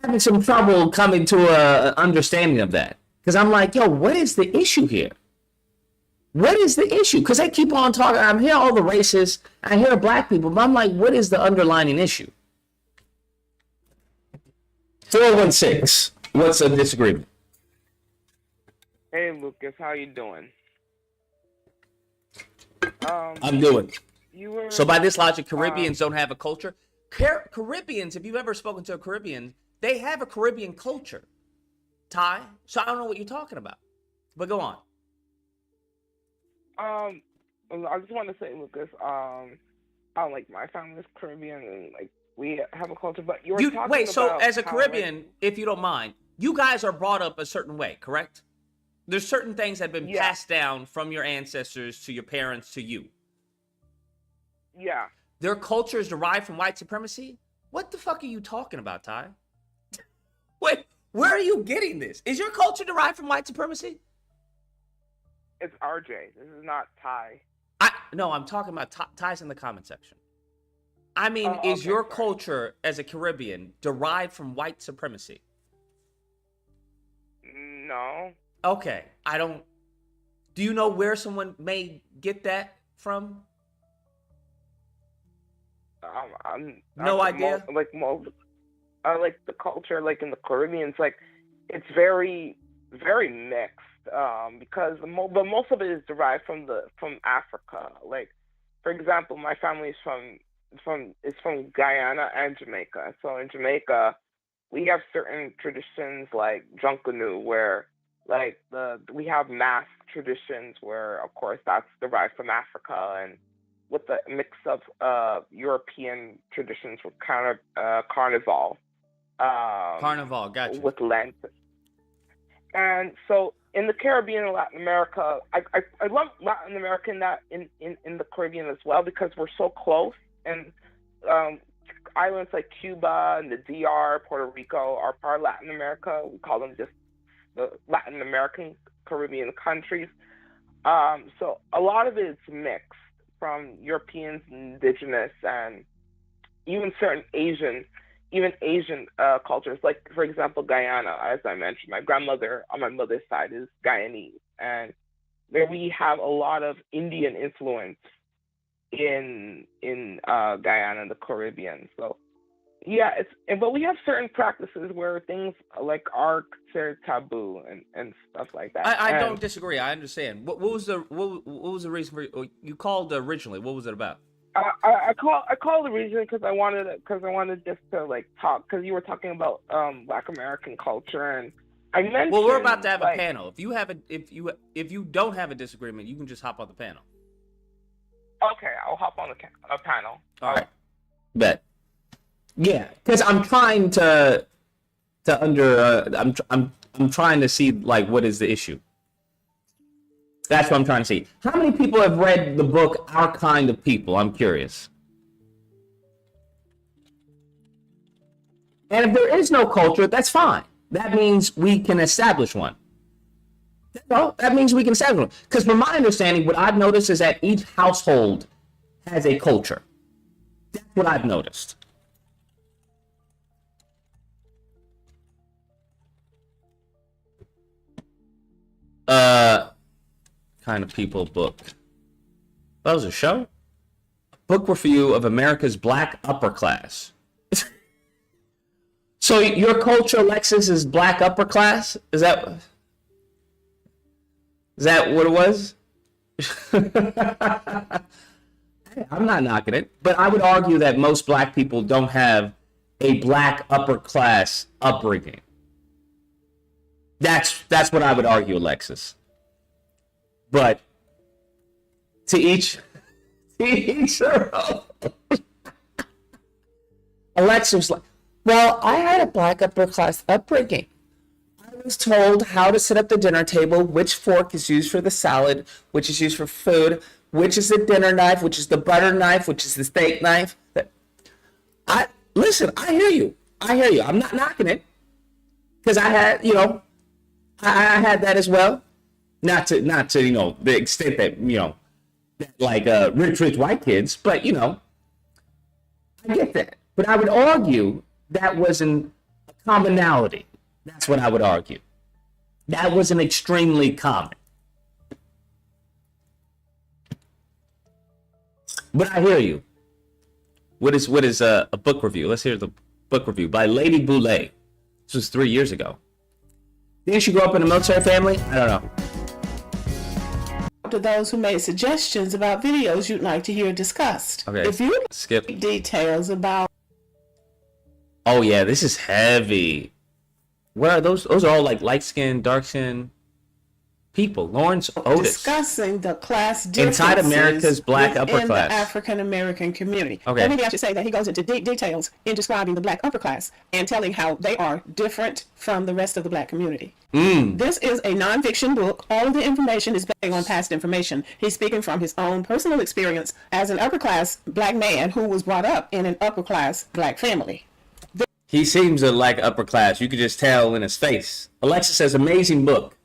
having some trouble coming to a understanding of that, because I'm like, yo, what is the issue here? What is the issue? Because they keep on talking. I'm hearing all the racists. I hear Black people, but I'm like, what is the underlying issue? 416. What's a disagreement? Hey Lucas, how you doing? I'm doing. You So by this logic, Caribbeans don't have a culture. Caribbeans, if you've ever spoken to a Caribbean, they have a Caribbean culture. Ty, so I don't know what you're talking about, but go on. I just want to say, Lucas, like my family's Caribbean and like we have a culture, but you were talking wait. So about as a how, Caribbean, like, if you don't mind, you guys are brought up a certain way, correct? There's certain things that have been passed down from your ancestors to your parents to you. Yeah. Their culture is derived from white supremacy? What the fuck are you talking about, Ty? Wait, where are you getting this? Is your culture derived from white supremacy? It's RJ. This is not Ty. No, I'm talking about Ty's in the comment section. I mean, is okay, your sorry. culture as a Caribbean derived from white supremacy? No. Okay, do you know where someone may get that from? No idea? Like the culture, like in the Caribbean, it's like it's very, very mixed. Because but most of it is derived from Africa. Like, for example, my family is from Guyana and Jamaica. So in Jamaica, we have certain traditions like Junkanoo, where like we have mask traditions, where of course that's derived from Africa, and with the mix of European traditions with kind of Carnival. Carnival, gotcha. With Lent. And so in the Caribbean and Latin America, I love Latin America in the Caribbean as well, because we're so close. And islands like Cuba and the DR, Puerto Rico are part of Latin America. We call them just the Latin American Caribbean countries. So a lot of it is mixed from Europeans, indigenous, and even certain Asian even Asian cultures, like for example Guyana, as I mentioned. My grandmother on my mother's side is Guyanese, and there we have a lot of Indian influence in Guyana and the Caribbean. So yeah, but we have certain practices where things like are considered taboo and stuff like that. I don't disagree. I understand. What was the reason for you called originally? What was it about? I called the reason because I wanted just to like talk, because you were talking about Black American culture, and I mentioned. Well, we're about to have a panel. If you don't have a disagreement, you can just hop on the panel. Okay, I'll hop on a panel. All right. Bet. Yeah, because I'm trying I'm trying to see like what is the issue. That's what I'm trying to see. How many people have read the book Our Kind of People? I'm curious. And if there is no culture, that's fine. That means we can establish one. No, that means we can establish one. Because from my understanding, what I've noticed is that each household has a culture. That's what I've noticed. Kind of People book. That was a show? Book review of America's Black Upper Class. So your culture, Alexis, is Black upper class? Is that what it was? I'm not knocking it, but I would argue that most Black people don't have a Black upper class upbringing. That's what I would argue, Alexis. But to each their own. Alexis was like, well, I had a Black upper class upbringing. I was told how to set up the dinner table, which fork is used for the salad, which is used for food, which is the dinner knife, which is the butter knife, which is the steak knife. Listen, I hear you. I'm not knocking it. Because I had, I had that as well. Not to the extent that, like rich white kids, but I get that. But I would argue that wasn't a commonality. That's what I would argue. That wasn't extremely common. But I hear you. What is a book review? Let's hear the book review by Lady Boulay. This was 3 years ago. Didn't she grow up in a military family? I don't know. To those who made suggestions about videos you'd like to hear discussed. Okay. If you skip details about. Oh yeah, this is heavy. What are those? Those are all like light-skinned, dark-skinned people. Lawrence Otis. Discussing the class differences inside America's Black upper in class. the African American community. Okay. Or maybe I should say that he goes into deep details in describing the Black upper class and telling how they are different from the rest of the Black community. This is a nonfiction book. All of the information is based on past information. He's speaking from his own personal experience as an upper class Black man who was brought up in an upper class Black family. He seems like upper class. You could just tell in his face. Alexis says, amazing book.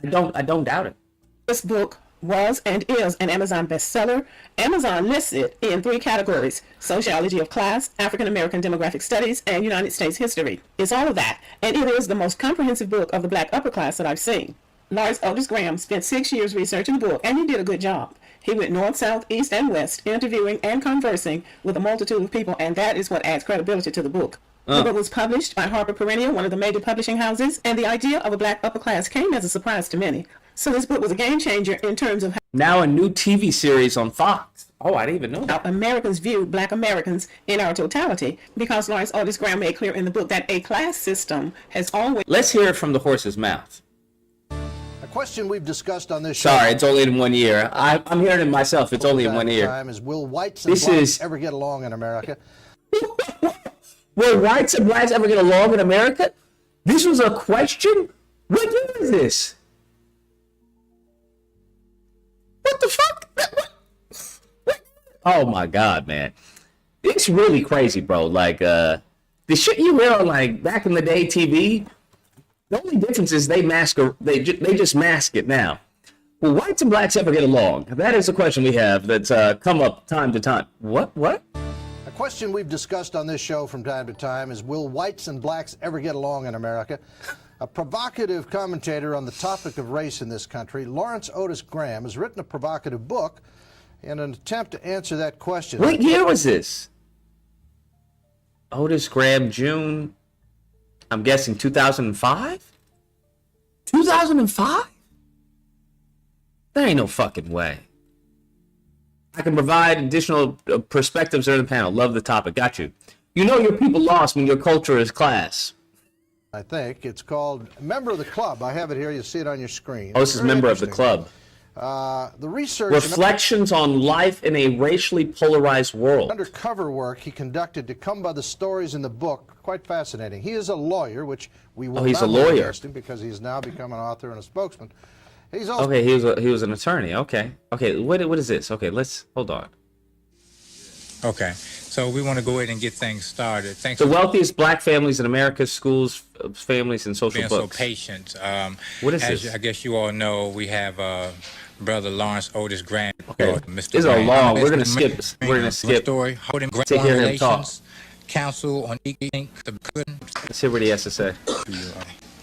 I don't doubt it. This book was and is an Amazon bestseller. Amazon lists it in 3 categories: sociology of class, African American demographic studies, and United States history. It's all of that, and it is the most comprehensive book of the Black upper class that I've seen. Lawrence Otis Graham spent 6 years researching the book, and he did a good job. He went north, south, east, and west, interviewing and conversing with a multitude of people, and that is what adds credibility to the book. The book was published by Harper Perennial, one of the major publishing houses, and the idea of a Black upper class came as a surprise to many. So this book was a game changer in terms of now a new TV series on Fox. Oh, I didn't even know that. how Americans view Black Americans in our totality, because Lawrence Otis Graham made clear in the book that a class system has always... Let's hear it from the horse's mouth. A question we've discussed on this show. Sorry, it's only in 1 year. I'm hearing it myself. It's only in 1 year. Time is, will whites and blacks ever get along in America? Will whites and blacks ever get along in America? This was a question? What year is this? What the fuck? What? Oh my God, man. It's really crazy, bro. Like, the shit you hear on, like, back in the day TV, the only difference is they just mask it now. Will whites and blacks ever get along? That is a question we have that's come up time to time. What? A A question we've discussed on this show from time to time is, will whites and blacks ever get along in America? A provocative commentator on the topic of race in this country, Lawrence Otis Graham, has written a provocative book in an attempt to answer that question. What year was this? Otis Graham, June, I'm guessing 2005? 2005? There ain't no fucking way. I can provide additional perspectives during the panel. Love the topic. Got you. You know your people lost when your culture is class. I think it's called Member of the Club. I have it here. You see it on your screen. Oh, this is Member of the Club. The research... Reflections on life in a racially polarized world. Undercover work he conducted to come by the stories in the book, quite fascinating. He is a lawyer, which we will he's not a lawyer. against him because he's now become an author and a spokesman. He's also... Okay, he was an attorney. Okay. What is this? Okay, let's hold on. Okay, so we want to go ahead and get things started. Thanks The for wealthiest black families in America, schools, families, and social being books. so patient. What is as this? I guess you all know, we have Brother Lawrence Otis Grant. Okay. Mr. This is a Grant. long. I'm We're gonna basically skip. bringing We're gonna a skip. story. Holding Grant to hear him talk. Relations Council on the Let's hear what he has to say.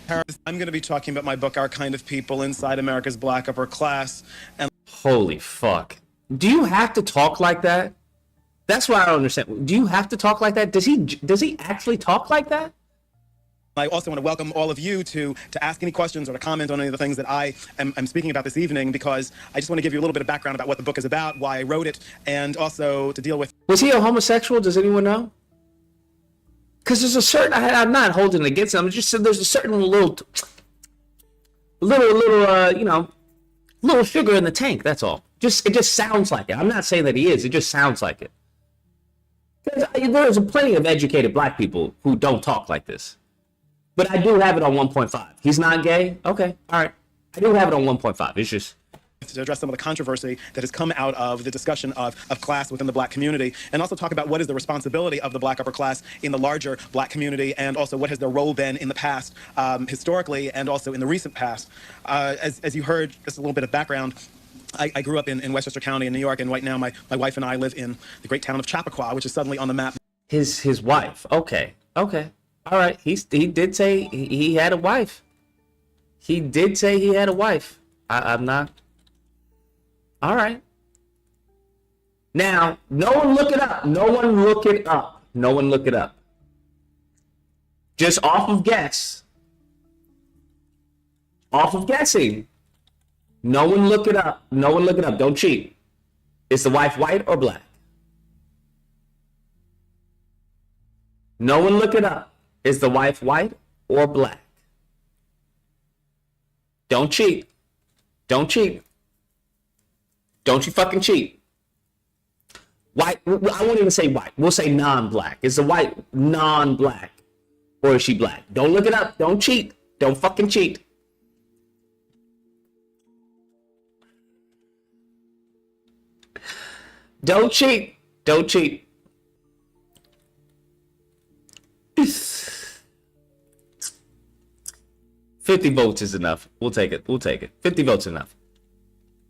I'm going to be talking about my book, Our Kind of People Inside America's Black Upper Class. And Holy fuck! Do you have to talk like that? That's why I don't understand. Do you have to talk like that? Does he actually talk like that? I also want to welcome all of you to ask any questions or to comment on any of the things that I'm speaking about this evening, because I just want to give you a little bit of background about what the book is about, why I wrote it, and also to deal with... Was he a homosexual? Does anyone know? Because there's a certain, I'm not holding it against him. I'm just saying there's a certain little sugar in the tank. That's all. It just sounds like it. I'm not saying that he is. It just sounds like it. There's plenty of educated black people who don't talk like this. But I do have it on 1.5. He's not gay? Okay, all right. I do have it on 1.5. It's just... to address some of the controversy that has come out of the discussion of class within the black community, and also talk about what is the responsibility of the black upper class in the larger black community, and also what has their role been in the past, historically, and also in the recent past. As you heard, just a little bit of background, I grew up in Westchester County in New York, and right now my wife and I live in the great town of Chappaqua, which is suddenly on the map. His wife. Okay. All right. He did say he had a wife. He did say he had a wife. I'm not... All right. Now, no one look it up. No one look it up. No one look it up. Just off of guess. Off of guessing. No one look it up. No one look it up. Don't cheat. Is the wife white or black? No one look it up. Is the wife white or black? Don't cheat. Don't cheat. Don't you fucking cheat. White, I won't even say white. We'll say non-black. Is the white non-black? Or is she black? Don't look it up. Don't cheat. Don't fucking cheat. Don't cheat. Don't cheat. 50 votes is enough. We'll take it. 50 votes is enough.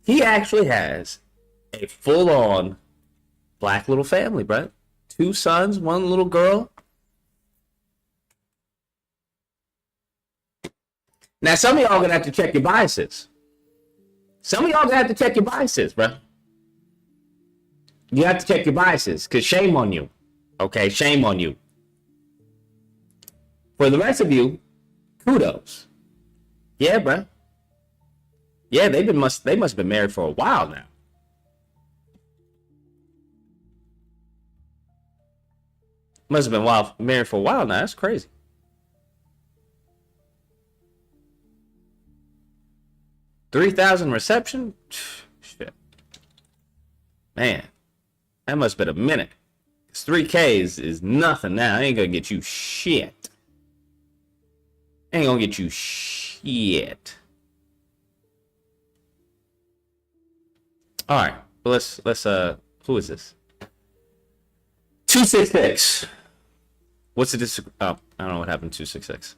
He actually has a full-on black little family, bro. 2 sons, 1 little girl. Now, some of y'all gonna have to check your biases. Bro. You have to check your biases, because shame on you. Okay, shame on you. For the rest of you, kudos. Yeah, bro. Yeah, they must have been married for a while now. Must have been married for a while now. That's crazy. $3,000 reception? Shit. Man, that must have been a minute. 3K is nothing now. Ain't gonna get you shit. All right, let's who is this? 266. What's the I don't know what happened to 266.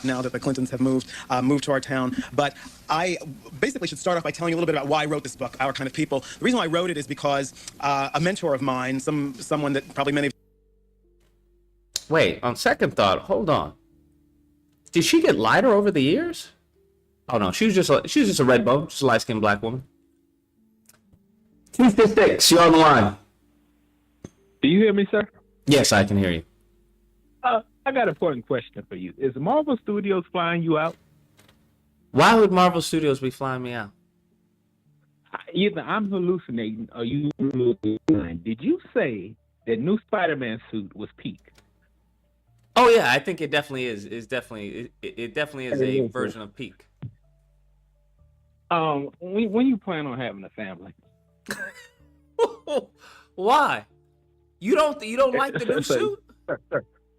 now that the Clintons have moved to our town. But I basically should start off by telling you a little bit about why I wrote this book, Our Kind of People. The reason why I wrote it is because a mentor of mine, someone that probably many of Wait, on second thought, hold on. Did she get lighter over the years? Oh no, she was just a red bone, just a light-skinned black woman. 256, you're on the line. Do you hear me, sir? Yes, I can hear you. I got an important question for you. Is Marvel Studios flying you out? Why would Marvel Studios be flying me out? Either I'm hallucinating or you lying. Did you say that new Spider-Man suit was peak? Oh yeah, I think it definitely is. It definitely is a version of peak. When you plan on having a family? Why? You don't like the new suit?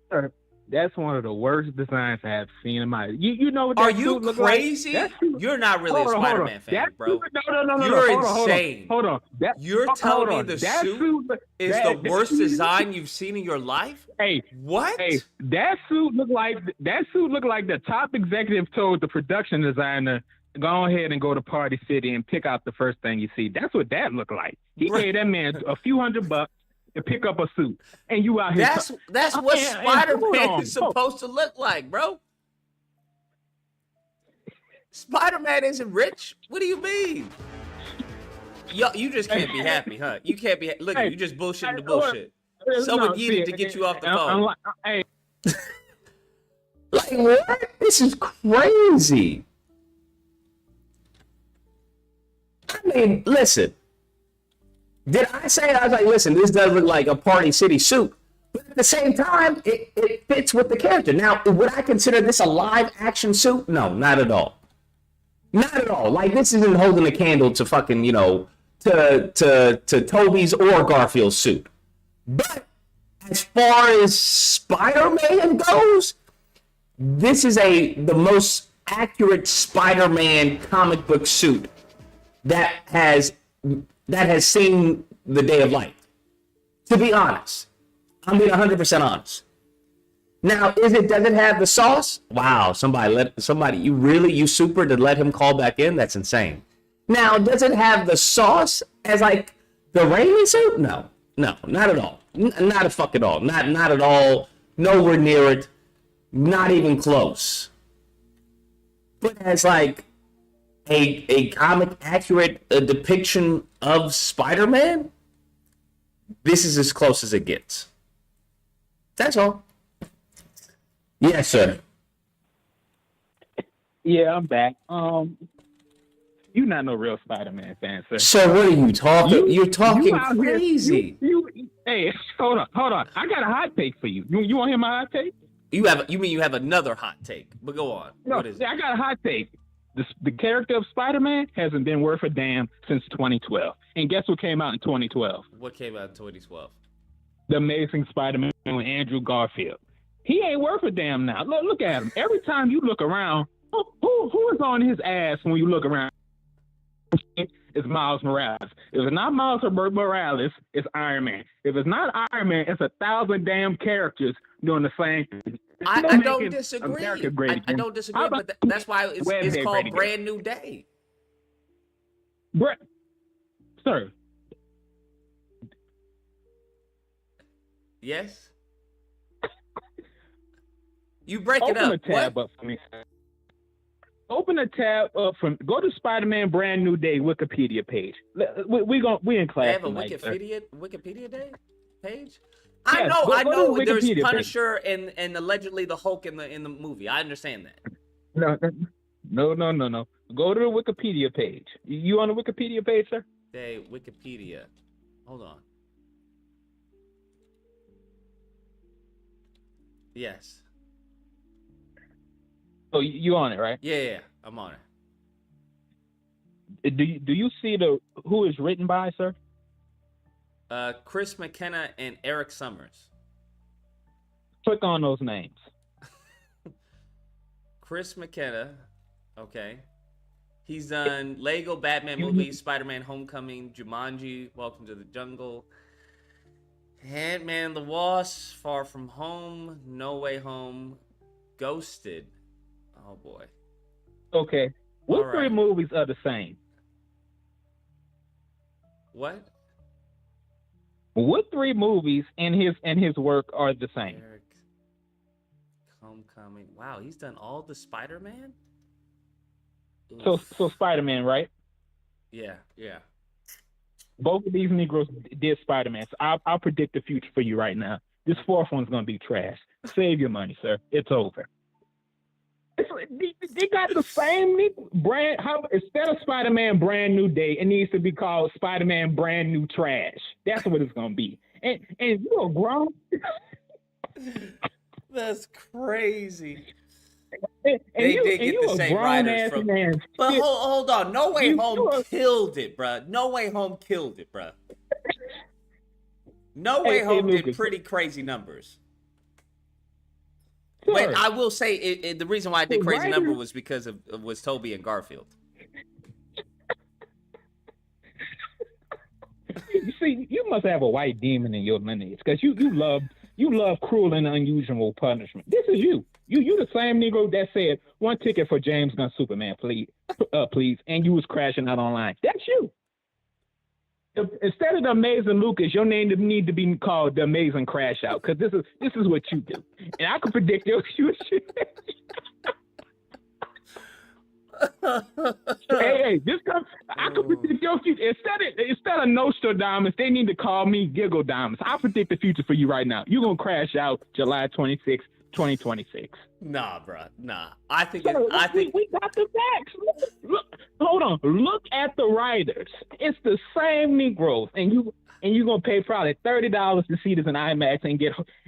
Sir, that's one of the worst designs I have seen in my. You know what that Are you suit look crazy? Like? You're not really a Spider-Man fan, that bro. Suit, no. You're hold insane. Hold on. You're telling me the suit is the worst design you've seen in your life? Hey, what? Hey, that suit looked like the top executive told the production designer, go ahead and go to Party City and pick out the first thing you see. That's what that looked like. He paid that man a few $100 to pick up a suit, and you out here. That's what Spider-Man is supposed to look like, bro. Spider-Man isn't rich. What do you mean? You just can't be happy, huh? You can't be. Look, you just bullshitting the bullshit. Someone needed to get you off the phone. Like what? This is crazy. I mean, listen. Did I say, I was like, listen, this does look like a Party City suit, but at the same time, it fits with the character. Now, would I consider this a live action suit? No, not at all. Not at all. Like, this isn't holding a candle to fucking, to Toby's or Garfield's suit. But as far as Spider-Man goes, this is the most accurate Spider-Man comic book suit that has seen the day of light. To be honest, I'm being 100% honest. Now, does it have the sauce? Wow, you super to let him call back in? That's insane. Now, does it have the sauce as like the Raimi suit? No, not at all. Not a fuck at all. Not at all. Nowhere near it. Not even close. But as like a comic accurate depiction of Spider-Man, this is as close as it gets. That's all. Yes, sir. Yeah, I'm back. You're not no real Spider-Man fan, sir. So what are you talking? You're talking crazy. Hey, hold on. I got a hot take for you. You want to hear my hot take? You mean you have another hot take? But go on. No, what is it? I got a hot take. The character of Spider-Man hasn't been worth a damn since 2012. And guess what came out in 2012? What came out in 2012? The Amazing Spider-Man with Andrew Garfield. He ain't worth a damn now. Look at him. Every time you look around, who is on his ass when you look around? It's Miles Morales. If it's not Miles Morales, it's Iron Man. If it's not Iron Man, it's 1,000 damn characters doing the same thing. I don't disagree. I don't disagree, but that's why it's called Brand New Day. Sir. Yes? You break it up. Open a tab what? Up for me. Open a tab up go to Spider-Man Brand New Day Wikipedia page. We in class. They have a tonight, Wikipedia Day page? Yes, I know go there's Wikipedia Punisher and allegedly the Hulk in the movie. I understand that. No. Go to the Wikipedia page. You on the Wikipedia page, sir? Day Wikipedia. Hold on. Yes. Oh, you on it, right? Yeah, I'm on it. Do you see who is written by, sir? Chris McKenna and Eric Summers. Click on those names. Chris McKenna, okay. He's done Lego Batman movies, Spider-Man Homecoming, Jumanji, Welcome to the Jungle, Ant-Man and the Wasp, Far From Home, No Way Home, Ghosted. Oh boy. Okay. What All three right. movies are the same? What? What three movies in his work are the same? Eric Homecoming. Wow, he's done all the Spider-Man? So Oof. Spider-Man, right? Yeah, yeah. Both of these Negroes did Spider-Man. So I'll predict the future for you right now. This fourth one's gonna be trash. Save your money, sir. It's over. They got the same brand. How instead of Spider-Man Brand New Day, it needs to be called Spider-Man Brand New Trash. That's what it's gonna be. And you're grown. That's crazy. And They you, did and get you the a same grown writers ass from. man. But hold on. No Way You- Home you a- killed it, bruh. No Way Home killed it, bruh. No Way Hey, Home did Lucas. pretty crazy numbers. Sir, But I will say the reason why I did The crazy number writer- was because of was Toby and Garfield. you see, you must have a white demon in your lineage because you love cruel and unusual punishment. This is you. You the same Negro that said one ticket for James Gunn Superman, please, and you was crashing out online. That's you. Instead of the Amazing Lucas, your name need to be called the Amazing Crash Out because this is what you do, and I can predict your future. hey, this comes. I can predict your future. Instead of Nostradamus, they need to call me Giggle Diamonds. I predict the future for you right now. You're gonna crash out July 26, 2026. Nah, bro. Nah. I think Sir, it, we got the facts. Look, hold on. Look at the writers. It's the same Negroes, and you're gonna pay probably $30 to see this in IMAX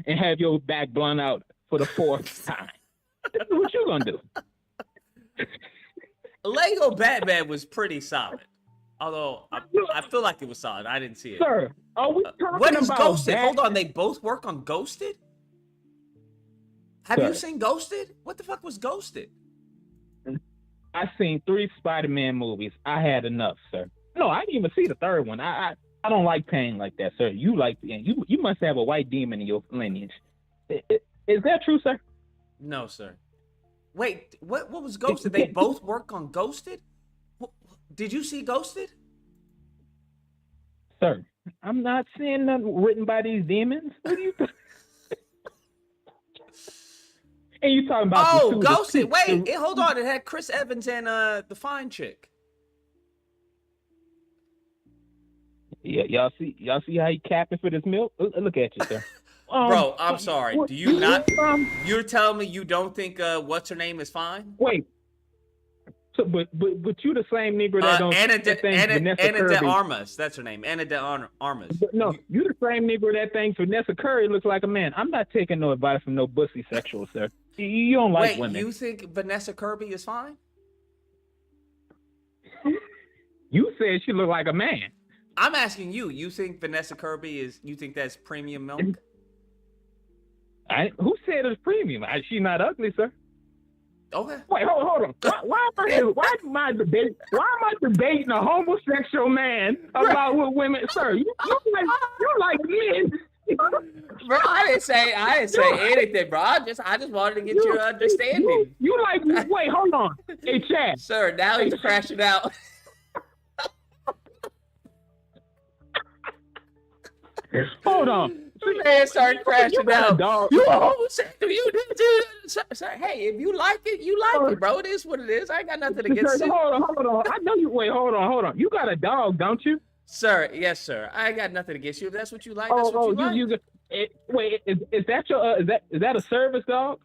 and have your back blown out for the fourth time. This is what you gonna do. Lego Batman was pretty solid. Although I feel like it was solid. I didn't see it. Sir, are we talking What is about Ghosted? that? Hold on, they both work on Ghosted? Have you Sir. seen Ghosted? What the fuck was Ghosted? I've seen 3 Spider-Man movies. I had enough, sir. No, I didn't even see the third one. I don't like pain like that, sir. You like you must have a white demon in your lineage. Is that true, sir? No, sir. Wait, what was Ghosted? They both work on Ghosted? Did you see Ghosted? Sir, I'm not seeing nothing written by these demons. What are you And you talking about Oh, the two- Ghosted. the- Wait, hold on. It had Chris Evans and the fine chick. Yeah, y'all see how he capping for this milk? Look at you, sir. Bro, I'm sorry. Do you not? Um, You're telling me you don't think what's her name is fine? wait. So, but you the same Negro that don't Anna that thinks Vanessa de Kirby. Armas. That's her name. Anna de Armas. But no, you the same Negro that thinks Vanessa Curry looks like a man. I'm not taking no advice from no bussy sexual, sir. You don't like Wait, women. you think Vanessa Kirby is fine? You said she looked like a man. I'm asking you. You think Vanessa Kirby is? You think that's premium milk? Who said it's premium? She's not ugly, sir. Okay. Wait, hold on. Why am I debating a homosexual man about what women? Sir, you like men. Bro, I didn't say anything, bro. I just wanted to get your understanding. You like? Wait, hold on. Hey, Chad. Sir, now he's crashing out. Hold on. Man started crashing out. Dog. You a homosexual? Sir, hey, if you like it, you like it, bro. It is what it is. I ain't got nothing against it. Hold on. I know you. Wait, hold on. You got a dog, don't you? Sir, yes, sir. I ain't got nothing against you. If that's what you like, that's what you like. Wait, is that your is that a service dog?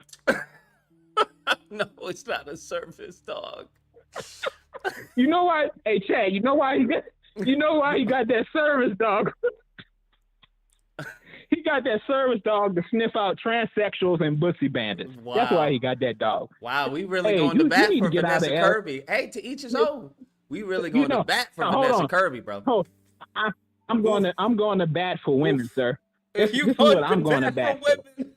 No, it's not a service dog. You know why? Hey, Chad. You know why he got that service dog? He got that service dog to sniff out transsexuals and bussy bandits. Wow. That's why he got that dog. Wow, we really Hey, going to you bat need for to get out Vanessa of Kirby. Hey, to each his own. We really going to bat for hold Vanessa on. Kirby, bro. I'm going to bat for women, sir. If you this is going what I'm going to bat bat for for. women.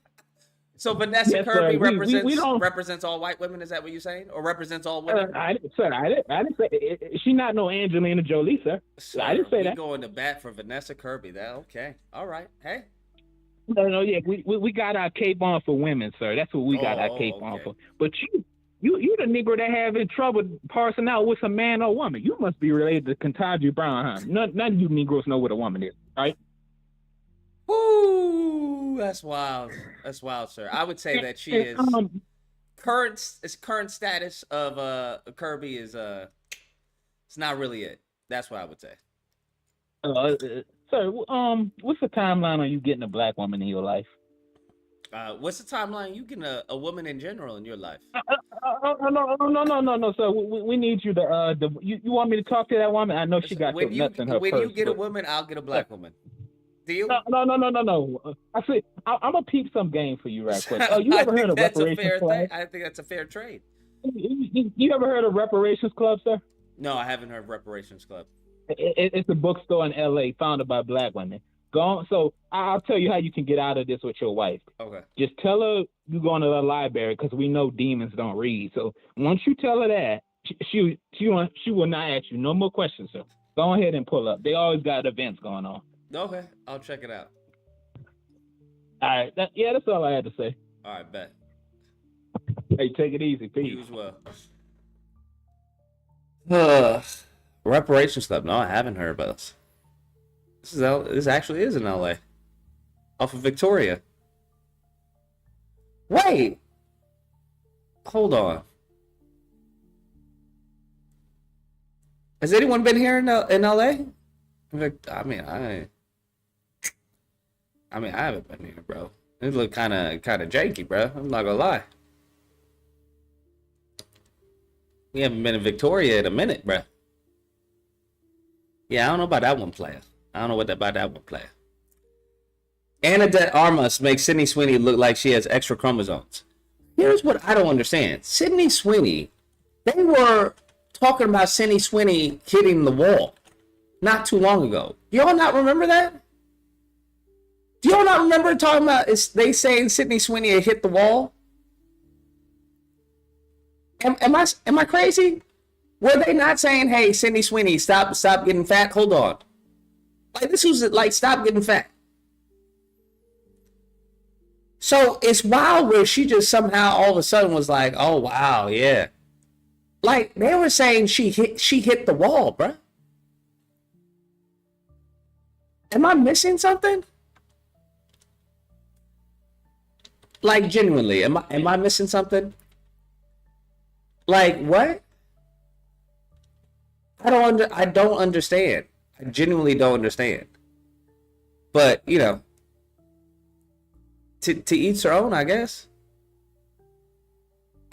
So Vanessa Yes, Kirby sir. We don't- represents all white women. Is that what you're saying, or represents all women? I didn't say she not no Angelina Jolie, sir. I didn't say we that. going to bat for Vanessa Kirby. That okay? All right. Hey. No, yeah, we got our cape on for women, sir. That's what we got our cape on okay. for. But You the Negro that having trouble parsing out what's a man or woman. You must be related to Ketanji Brown, huh? None of you Negroes know what a woman is, right? Ooh, that's wild. That's wild, sir. I would say that she is current status of Kirby is it's not really it. That's what I would say. Sir, what's the timeline on you getting a black woman in your life? What's the timeline you getting a woman in general in your life? No, sir. We need you to you want me to talk to that woman? I know she got some nuts in her purse. When you get a woman, I'll get a black woman. Deal? No. I see. I'm gonna peep some game for you right quick. Oh, you ever heard of reparations club? I think that's a fair trade. You ever heard of reparations club, sir? No, I haven't heard of reparations club. It's a bookstore in L.A. founded by black women. Go on. So I'll tell you how you can get out of this with your wife. Okay. Just tell her you're going to the library because we know demons don't read. So once you tell her that, she will not ask you no more questions, sir. Go ahead and pull up. They always got events going on. Okay, I'll check it out. All right. That's all I had to say. All right, bet. Hey, take it easy. Peace. You as well. Reparations Club. No, I haven't heard about this. This actually is in LA. Off of Victoria. Wait. Hold on. Has anyone been here in LA? I mean, I haven't been here, bro. It look kind of janky, bro. I'm not gonna lie. We haven't been in Victoria in a minute, bro. Yeah, I don't know about that one, player. I don't know about that one, player. Annadette Armas makes Sydney Sweeney look like she has extra chromosomes. Here's what I don't understand. Sydney Sweeney, they were talking about Sydney Sweeney hitting the wall not too long ago. Do y'all not remember that? Do y'all not remember talking about they saying Sydney Sweeney had hit the wall? Am I crazy? Were they not saying, hey, Sydney Sweeney, stop getting fat? Hold on. Like, this was like, stop getting fat. So it's wild where she just somehow all of a sudden was like, oh, wow, yeah. Like, they were saying she hit the wall, bruh. Am I missing something? Like, genuinely, am I missing something? Like, what? I don't understand. I genuinely don't understand. But, you know, to each their own, I guess.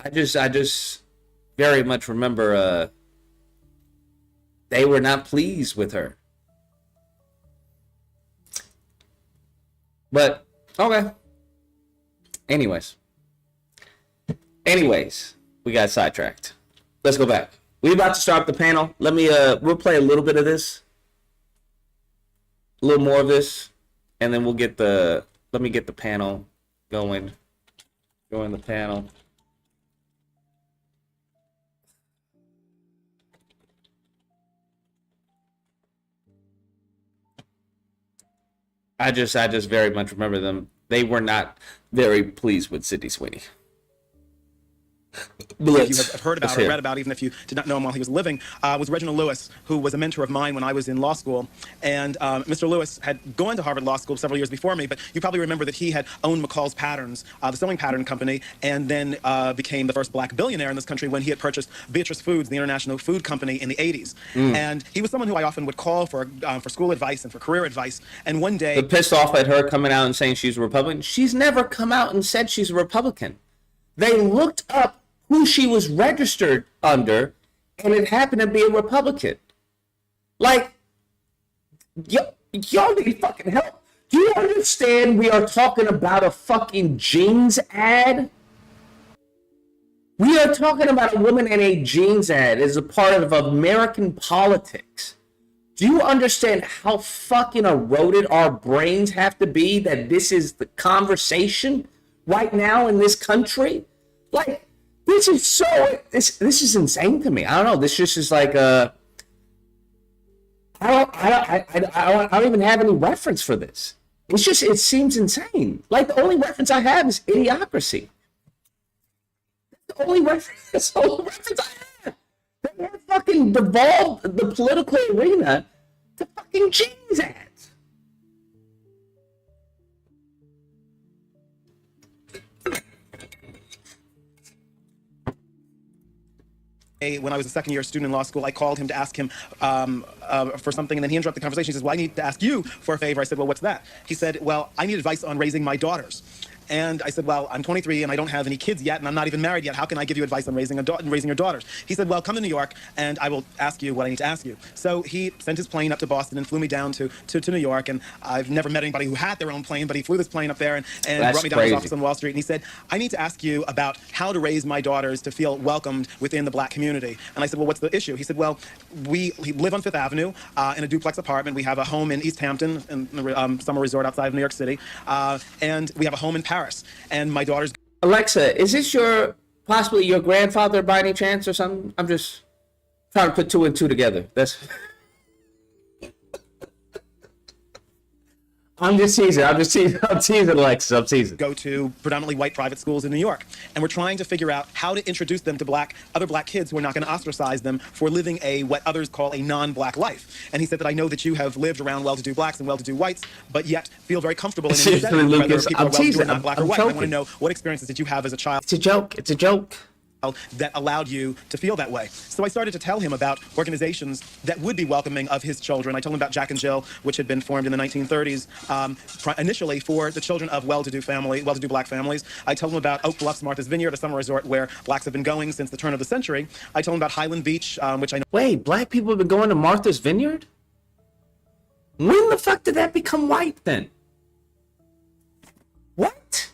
I just very much remember they were not pleased with her. But okay. Anyways, we got sidetracked. Let's go back. We're about to start the panel. Let me we'll play a little bit of this. A little more of this, and then let me get the panel going. Join the panel. I just very much remember them. They were not very pleased with Sydney Sweeney. You have heard about or read about, even if you did not know him while he was living, was Reginald Lewis, who was a mentor of mine when I was in law school. And Mr. Lewis had gone to Harvard Law School several years before me, but you probably remember that he had owned McCall's Patterns, the sewing pattern company, and then became the first black billionaire in this country when he had purchased Beatrice Foods, the international food company, in the 80s. And he was someone who I often would call for school advice and for career advice. And one day... Pissed off at her coming out and saying she's a Republican. She's never come out and said she's a Republican. They looked up who she was registered under, and it happened to be a Republican. Like, y'all need fucking help. Do you understand we are talking about a fucking jeans ad? We are talking about a woman in a jeans ad as a part of American politics. Do you understand how fucking eroded our brains have to be that this is the conversation right now in this country? Like, this is insane to me. I don't know. This just is like I don't even have any reference for this. It seems insane. Like, the only reference I have is Idiocracy. That's the only reference. That's the only reference I have. They have fucking devolved the political arena to fucking jeans ads. When I was a second year student in law school, I called him to ask him for something, and then he interrupted the conversation. He says, well, I need to ask you for a favor. I said, well, what's that? He said, well, I need advice on raising my daughters. And I said, well, I'm 23 and I don't have any kids yet, and I'm not even married yet. How can I give you advice on raising your daughters? He said, well, come to New York and I will ask you what I need to ask you. So he sent his plane up to Boston and flew me down to New York. And I've never met anybody who had their own plane, but he flew this plane up there and brought me down to his office on Wall Street. And he said, I need to ask you about how to raise my daughters to feel welcomed within the black community. And I said, well, what's the issue? He said, well, we live on Fifth Avenue in a duplex apartment. We have a home in East Hampton, in the summer resort outside of New York City. And we have a home in Paris. And my daughter's... Alexa, is this possibly your grandfather by any chance or something? I'm just trying to put two and two together. I'm just teasing, Alexis. I'm teasing. Go to predominantly white private schools in New York. And we're trying to figure out how to introduce them to other black kids who are not going to ostracize them for living what others call a non-black life. And he said that I know that you have lived around well-to-do blacks and well-to-do whites, but yet feel very comfortable in any setting, whether people are well-to-do or not black or white. I want to know what experiences did you have as a child. It's a joke. That allowed you to feel that way. So I started to tell him about organizations that would be welcoming of his children. I told him about Jack and Jill, which had been formed in the 1930s, initially for the children of well-to-do black families. I told him about Oak Bluffs, Martha's Vineyard, a summer resort where blacks have been going since the turn of the century. I told him about Highland Beach, which I know... Wait, black people have been going to Martha's Vineyard? When the fuck did that become white then? What?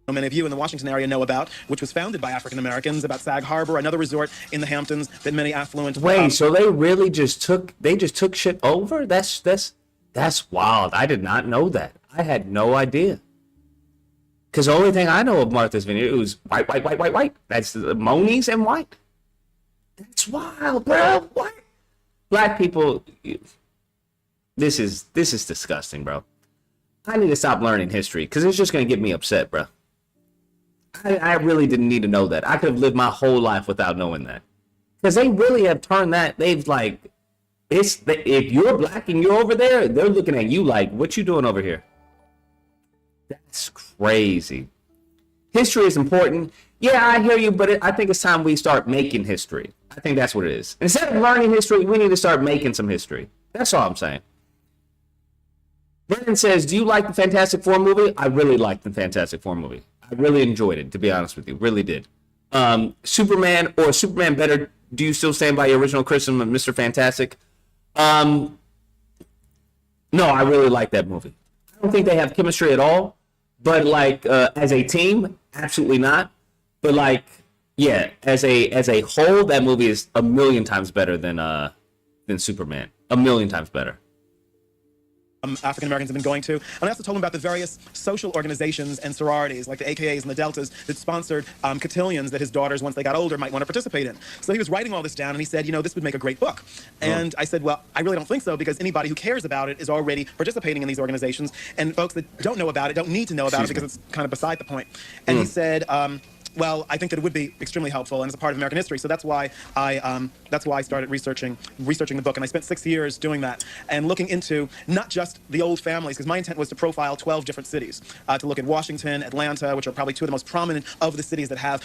Many of you in the Washington area know about, which was founded by African Americans, about Sag Harbor, another resort in the Hamptons that many affluent... Wait, so they really just took shit over? That's wild. I did not know that. I had no idea. Because the only thing I know of Martha's Vineyard, it was white. That's the Monies and white. That's wild, bro. What? Black people, this is disgusting, bro. I need to stop learning history because it's just going to get me upset, bro. I really didn't need to know that. I could have lived my whole life without knowing that. Because they really have turned that. They've like, if you're black and you're over there, they're looking at you like, what you doing over here? That's crazy. History is important. Yeah, I hear you, but I think it's time we start making history. I think that's what it is. Instead of learning history, we need to start making some history. That's all I'm saying. Brennan says, do you like the Fantastic Four movie? I really liked the Fantastic Four movie. I really enjoyed it, to be honest with you. Really did. Superman or Superman better, do you still stand by your original criticism of Mr. Fantastic? No, I really like that movie. I don't think they have chemistry at all, but like as a team, absolutely not. But like, yeah, as a whole, that movie is a million times better than Superman. A million times better. African Americans have been going to. And I also told him about the various social organizations and sororities, like the AKAs and the Deltas, that sponsored cotillions that his daughters, once they got older, might want to participate in. So he was writing all this down, and he said, this would make a great book. And I said, well, I really don't think so, because anybody who cares about it is already participating in these organizations, and folks that don't know about it don't need to know about it because it's kind of beside the point. And he said, well, I think that it would be extremely helpful, and it's a part of American history. So that's why I started researching the book, and I spent 6 years doing that and looking into not just the old families, because my intent was to profile 12 different cities, to look at Washington, Atlanta, which are probably two of the most prominent of the cities that have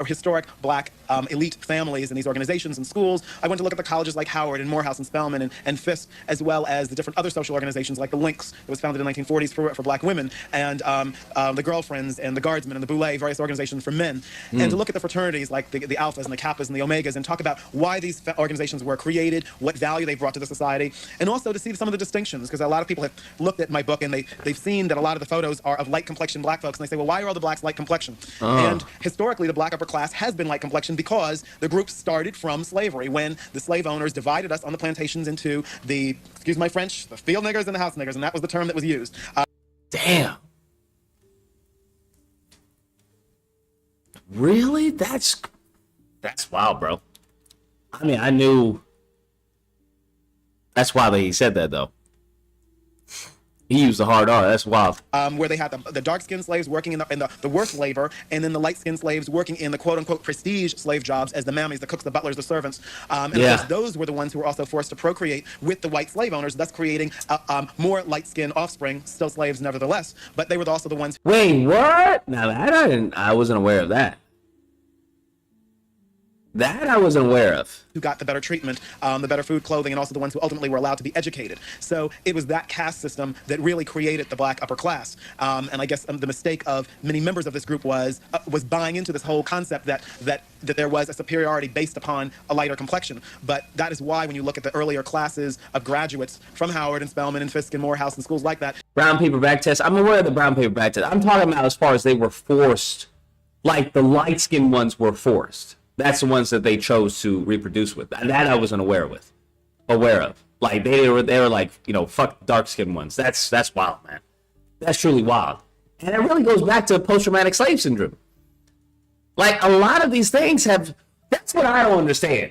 historic black elite families in these organizations and schools. I went to look at the colleges like Howard and Morehouse and Spelman and Fisk, as well as the different other social organizations like the Lynx, that was founded in the 1940s for black women, and the Girlfriends and the Guardsmen and the Boulay, various organizations for men, and to look at the fraternities like the Alphas and the Kappas and the Omegas, and talk about why these organizations were created, what value they brought to the society, and also to see some of the distinctions, because a lot of people have looked at my book and they've seen that a lot of the photos are of light complexion black folks, and they say, well, why are all the blacks light complexion? And historically, the black upper class has been light complexion because the group started from slavery, when the slave owners divided us on the plantations into the, excuse my French, the field niggers and the house niggers, and that was the term that was used. Damn. Really? That's wild, bro. I mean, I knew. That's why he said that, though. He used the hard R. That's wild. Where they had the dark-skinned slaves working in the worst labor, and then the light-skinned slaves working in the quote-unquote prestige slave jobs as the mammies, the cooks, the butlers, the servants. And of course, those were the ones who were also forced to procreate with the white slave owners, thus creating more light-skinned offspring, still slaves nevertheless. But they were also the ones. Wait, what? Now that I wasn't aware of that. That I wasn't aware of. Who got the better treatment, the better food, clothing, and also the ones who ultimately were allowed to be educated. So it was that caste system that really created the black upper class. And I guess the mistake of many members of this group was buying into this whole concept that there was a superiority based upon a lighter complexion. But that is why when you look at the earlier classes of graduates from Howard and Spelman and Fisk and Morehouse and schools like that. Brown paper bag test. I'm aware of the brown paper bag test. I'm talking about as far as they were forced, like the light-skinned ones were forced. That's the ones that they chose to reproduce with. That I wasn't aware of. Like they were like, you know, fuck dark-skinned ones. That's wild, man. That's truly wild. And it really goes back to post-traumatic slave syndrome. Like a lot of these things have. That's what I don't understand.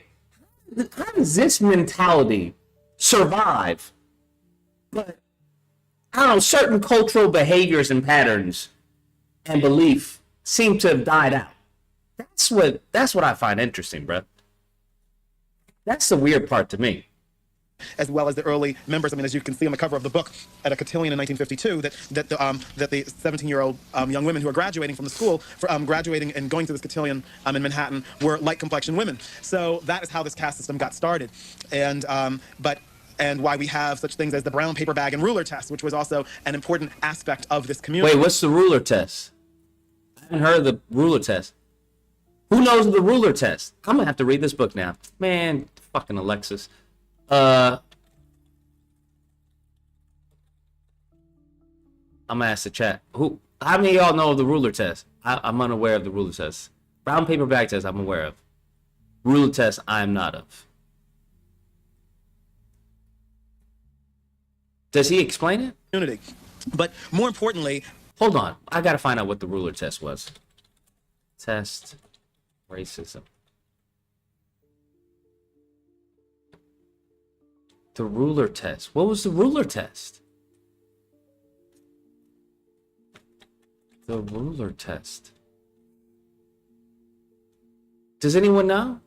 How does this mentality survive? But I don't know. Certain cultural behaviors and patterns and belief seem to have died out. That's what I find interesting, bro. That's the weird part to me. As well as the early members. I mean, as you can see on the cover of the book, at a cotillion in 1952, that the 17-year-old young women who are graduating from the school, graduating and going to this cotillion in Manhattan, were light-complexion women. So that is how this caste system got started. And why we have such things as the brown paper bag and ruler test, which was also an important aspect of this community. Wait, what's the ruler test? I haven't heard of the ruler test. Who knows the ruler test? I'm gonna have to read this book now. Man, fucking Alexis. I'm gonna ask the chat. How many of y'all know of the ruler test? I'm unaware of the ruler test. Brown paper bag test, I'm aware of. Ruler test, I'm not of. Does he explain it? Community. But more importantly, hold on. I gotta find out what the ruler test was. Test. Racism. The ruler test. What was the ruler test? The ruler test. Does anyone know?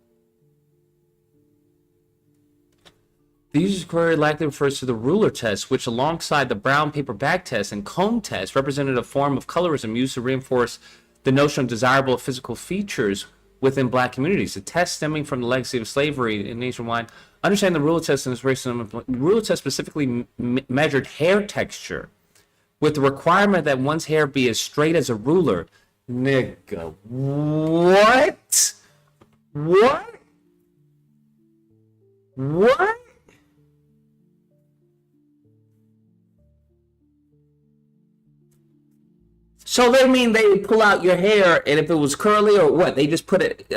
The user's query likely refers to the ruler test, which alongside the brown paper bag test and comb test represented a form of colorism used to reinforce the notion of desirable physical features within black communities. The test stemming from the legacy of slavery in nationwide. Understand the ruler test and its racism. The ruler test specifically measured hair texture with the requirement that one's hair be as straight as a ruler. Nigga, what? What? What? So they mean they pull out your hair, and if it was curly or what, they just put it.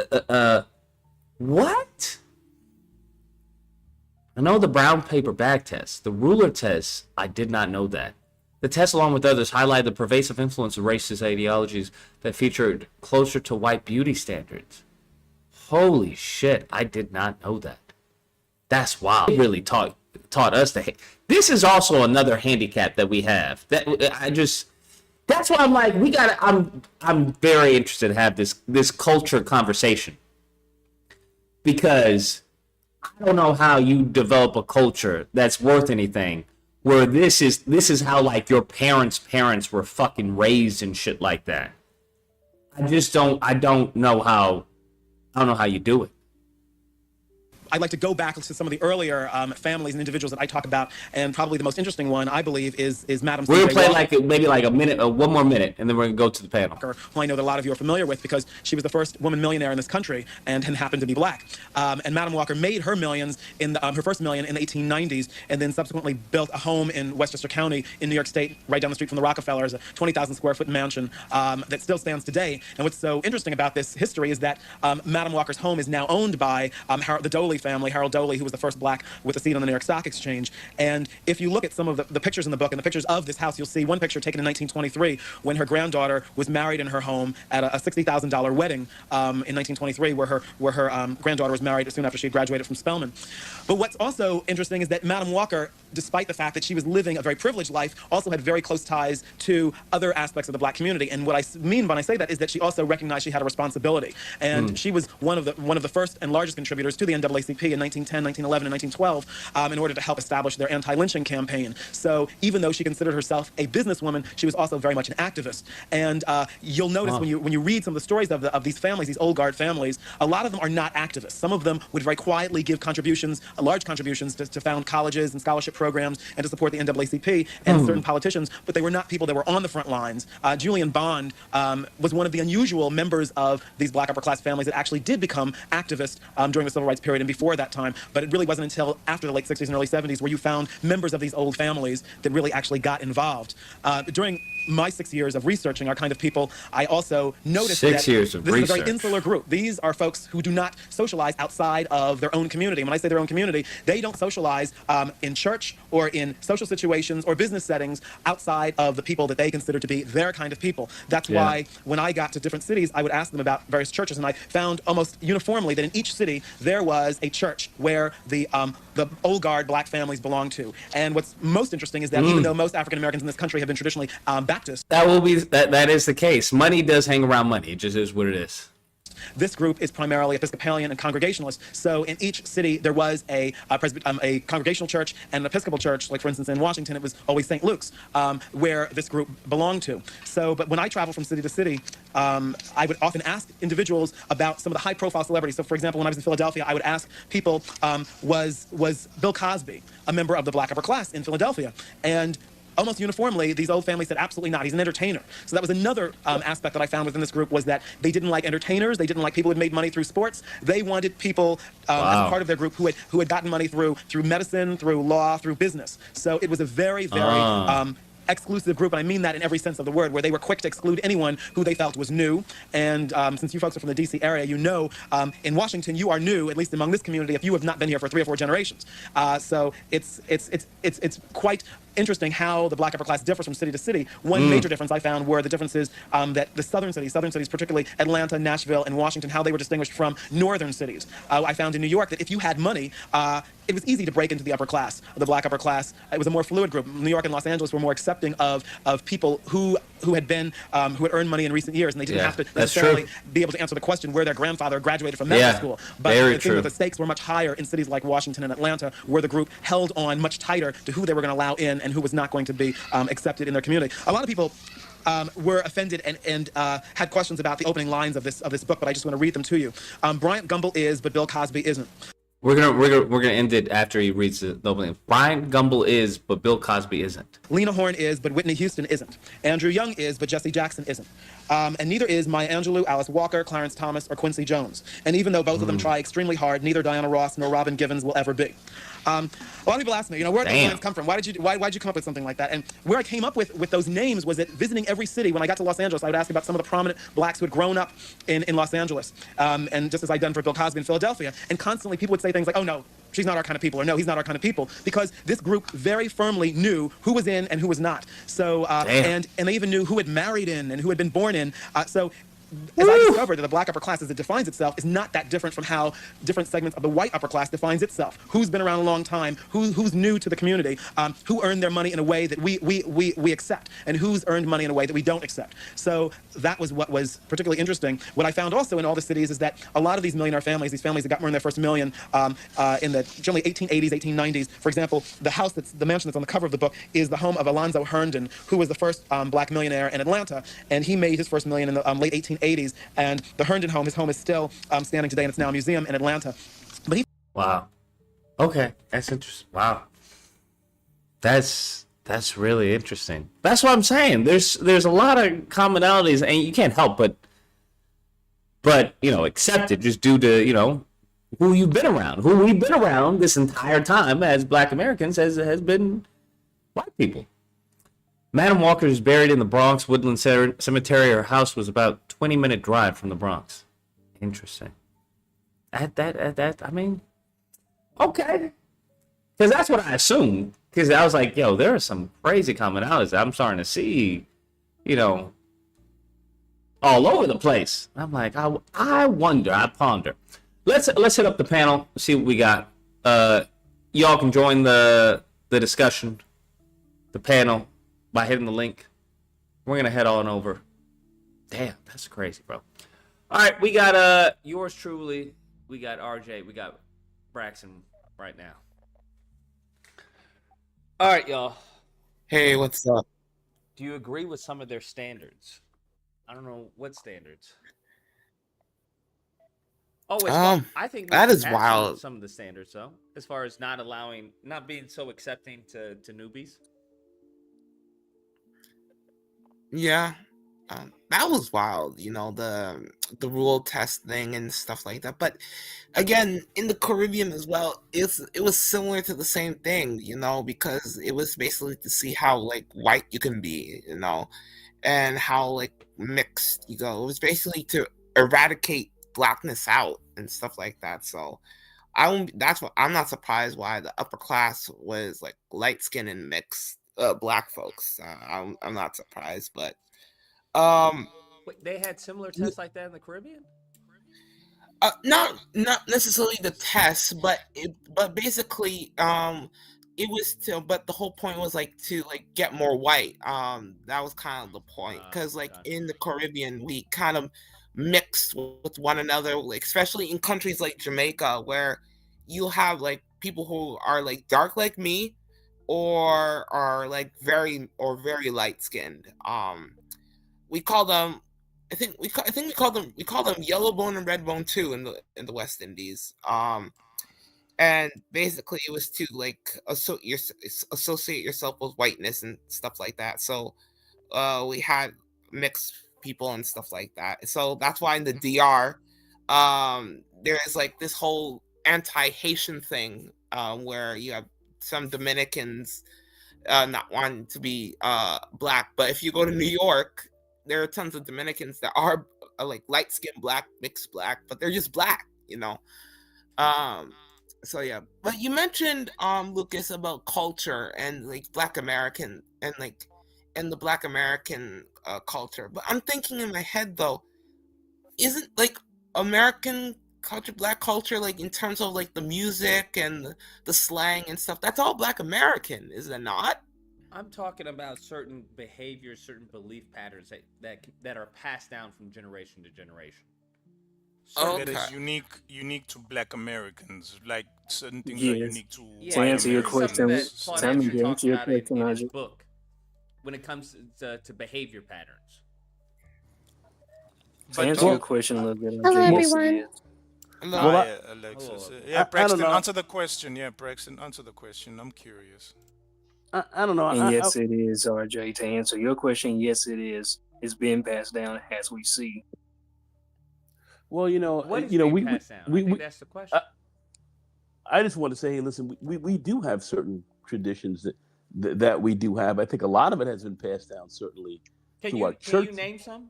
What? I know the brown paper bag test. The ruler test, I did not know that. The test, along with others, highlighted the pervasive influence of racist ideologies that featured closer to white beauty standards. Holy shit, I did not know that. That's wild. It really taught us to hate. This is also another handicap that we have. That's why I'm like, I'm very interested to have this culture conversation. Because I don't know how you develop a culture that's worth anything where this is how like your parents' parents were fucking raised and shit like that. I don't know how you do it. I'd like to go back to some of the earlier families and individuals that I talk about, and probably the most interesting one, I believe, is Madam. We're gonna play maybe a minute, one more minute, and then we're gonna go to the panel. Who I know that a lot of you are familiar with because she was the first woman millionaire in this country and happened to be black. And Madam Walker made her millions in her first million in the 1890s, and then subsequently built a home in Westchester County in New York State, right down the street from the Rockefellers, a 20,000 square foot mansion that still stands today. And what's so interesting about this history is that Madam Walker's home is now owned by the Doley family, Harold Doley, who was the first black with a seat on the New York Stock Exchange. And if you look at some of the pictures in the book and the pictures of this house, you'll see one picture taken in 1923 when her granddaughter was married in her home at a $60,000 wedding in 1923, where her granddaughter was married soon after she had graduated from Spelman. But what's also interesting is that Madam Walker despite the fact that she was living a very privileged life, also had very close ties to other aspects of the black community. And what I mean when I say that is that she also recognized she had a responsibility. And she was one of the first and largest contributors to the NAACP in 1910, 1911, and 1912 in order to help establish their anti-lynching campaign. So even though she considered herself a businesswoman, she was also very much an activist. And you'll notice when you read some of the stories of these families, these old guard families, a lot of them are not activists. Some of them would very quietly give contributions, large contributions to found colleges and scholarship programs and to support the NAACP and certain politicians, but they were not people that were on the front lines. Julian Bond was one of the unusual members of these black upper class families that actually did become activists during the civil rights period and before that time, but it really wasn't until after the late 60s and early 70s where you found members of these old families that really actually got involved. During my 6 years of researching our kind of people, I also noticed that this is a very insular group. These are folks who do not socialize outside of their own community. And when I say their own community, they don't socialize in church or in social situations or business settings outside of the people that they consider to be their kind of people. That's why when I got to different cities, I would ask them about various churches, and I found almost uniformly that in each city there was a church where the old guard black families belonged to. And what's most interesting is that even though most African Americans in this country have been traditionally Baptist, that is the case. Money does hang around money. It just is what it is. This group is primarily Episcopalian and Congregationalist. So in each city, there was a Congregational church and an Episcopal church. Like, for instance, in Washington, it was always St. Luke's, where this group belonged to. So, but when I travel from city to city, I would often ask individuals about some of the high-profile celebrities. So, for example, when I was in Philadelphia, I would ask people, was Bill Cosby a member of the black upper class in Philadelphia? And almost uniformly, these old families said absolutely not. He's an entertainer. So that was another aspect that I found within this group, was that they didn't like entertainers. They didn't like people who had made money through sports. They wanted people as a part of their group who had gotten money through medicine, through law, through business. So it was a very, very exclusive group, and I mean that in every sense of the word, where they were quick to exclude anyone who they felt was new. And since you folks are from the D.C. area, you know in Washington you are new, at least among this community, if you have not been here for 3 or 4 generations. So it's quite interesting how the black upper class differs from city to city. One major difference I found were the differences that the southern cities, particularly Atlanta, Nashville, and Washington, how they were distinguished from northern cities. I found in New York that if you had money, it was easy to break into the upper class, the black upper class. It was a more fluid group. New York and Los Angeles were more accepting of people who had earned money in recent years, and they didn't have to necessarily be able to answer the question where their grandfather graduated from medical school. But I think that the stakes were much higher in cities like Washington and Atlanta, where the group held on much tighter to who they were going to allow in and who was not going to be accepted in their community. A lot of people were offended and had questions about the opening lines of this book, but I just want to read them to you. Bryant Gumbel is, but Bill Cosby isn't. We're gonna end it after he reads the opening. Bryant Gumbel is, but Bill Cosby isn't. Lena Horne is, but Whitney Houston isn't. Andrew Young is, but Jesse Jackson isn't. And neither is Maya Angelou, Alice Walker, Clarence Thomas, or Quincy Jones. And even though both of them try extremely hard, neither Diana Ross nor Robin Givens will ever be. A lot of people ask me, where did those names come from? Why'd you come up with something like that? And where I came up with those names was that visiting every city, when I got to Los Angeles, I would ask about some of the prominent blacks who had grown up in Los Angeles. And just as I'd done for Bill Cosby in Philadelphia. And constantly people would say things like, oh no, she's not our kind of people, or no, he's not our kind of people, because this group very firmly knew who was in and who was not. So, and they even knew who had married in and who had been born in. So as I discovered that the black upper class as it defines itself is not that different from how different segments of the white upper class defines itself. Who's been around a long time, who's new to the community, who earned their money in a way that we accept, and who's earned money in a way that we don't accept. So that was what was particularly interesting. What I found also in all the cities is that a lot of these millionaire families, these families that got more in their first million in the generally 1880s, 1890s, for example, the mansion that's on the cover of the book is the home of Alonzo Herndon, who was the first black millionaire in Atlanta, and he made his first million in the late 1880s. And the Herndon home, his home is still standing today, and it's now a museum in Atlanta. But wow. Okay, that's interesting. Wow. That's really interesting. That's what I'm saying. There's a lot of commonalities, and you can't help but accept it just due to who you've been around, who we've been around this entire time as Black Americans has been white people. Madam Walker is buried in the Bronx Woodland Cemetery. Her house was about 20-minute drive from the Bronx. Interesting. I mean, okay. Because that's what I assumed. Because I was like, there are some crazy commonalities that I'm starting to see, all over the place. I'm like, I wonder, I ponder. Let's hit up the panel, see what we got. Y'all can join the the discussion, the panel, by hitting the link. We're going to head on over. Damn, that's crazy, bro. All right, we got yours truly. We got RJ. We got Braxton right now. All right, y'all. Hey, what's up? Do you agree with some of their standards? I don't know what standards. Oh, I think that is wild. Some of the standards, though, as far as not being so accepting to newbies. Yeah, that was wild. You know, the rule test thing and stuff like that. But again, in the Caribbean as well, it was similar to the same thing. You know, because it was basically to see how like white you can be. You know, and how like mixed you go. It was basically to eradicate blackness out and stuff like that. So I'm not surprised why the upper class was like light skinned and mixed black folks. I'm not surprised, but Wait, they had similar tests like that in the Caribbean? not necessarily the test, but basically it was to, but the whole point was like to like get more white. That was kind of the point, because like in the Caribbean we kind of mixed with one another, like, especially in countries like Jamaica, where you have like people who are like dark like me, or are like very light skinned. We call them, I think we call them yellow bone and red bone too in the West Indies. And basically it was to like associate yourself with whiteness and stuff like that. So we had mixed people and stuff like that. So that's why in the DR, there is like this whole anti-Haitian thing, where you have some Dominicans not wanting to be black. But if you go to New York, there are tons of Dominicans that are like light-skinned black, mixed black, but they're just black, you know. So yeah. But you mentioned Lucas, about culture and like Black American and the Black American culture. But I'm thinking in my head though, isn't like American culture, black culture, like in terms of like the music and the slang and stuff, that's all Black American, is it not? I'm talking about certain behaviors, certain belief patterns that are passed down from generation to generation. Okay. That is unique to Black Americans, like certain things are Yes. unique to Yeah, To answer your question, Tell me to answer your question, in his Ajay. book when it comes to behavior patterns. To answer your question a little bit, Hello, Ajay, yes, it everyone. is. Hello, Well, yeah, Alexis. Hello. Yeah, I Braxton, don't know. answer the question. Yeah, Braxton, answer the question. I'm curious. I don't know. And yes, it is, RJ. To answer your question, yes, it is. It's being passed down as we see. Well, What is being being passed down? I think that's the question. I just want to say, hey, listen, we do have certain traditions that we do have. I think a lot of it has been passed down, certainly, through our Can church, you name some?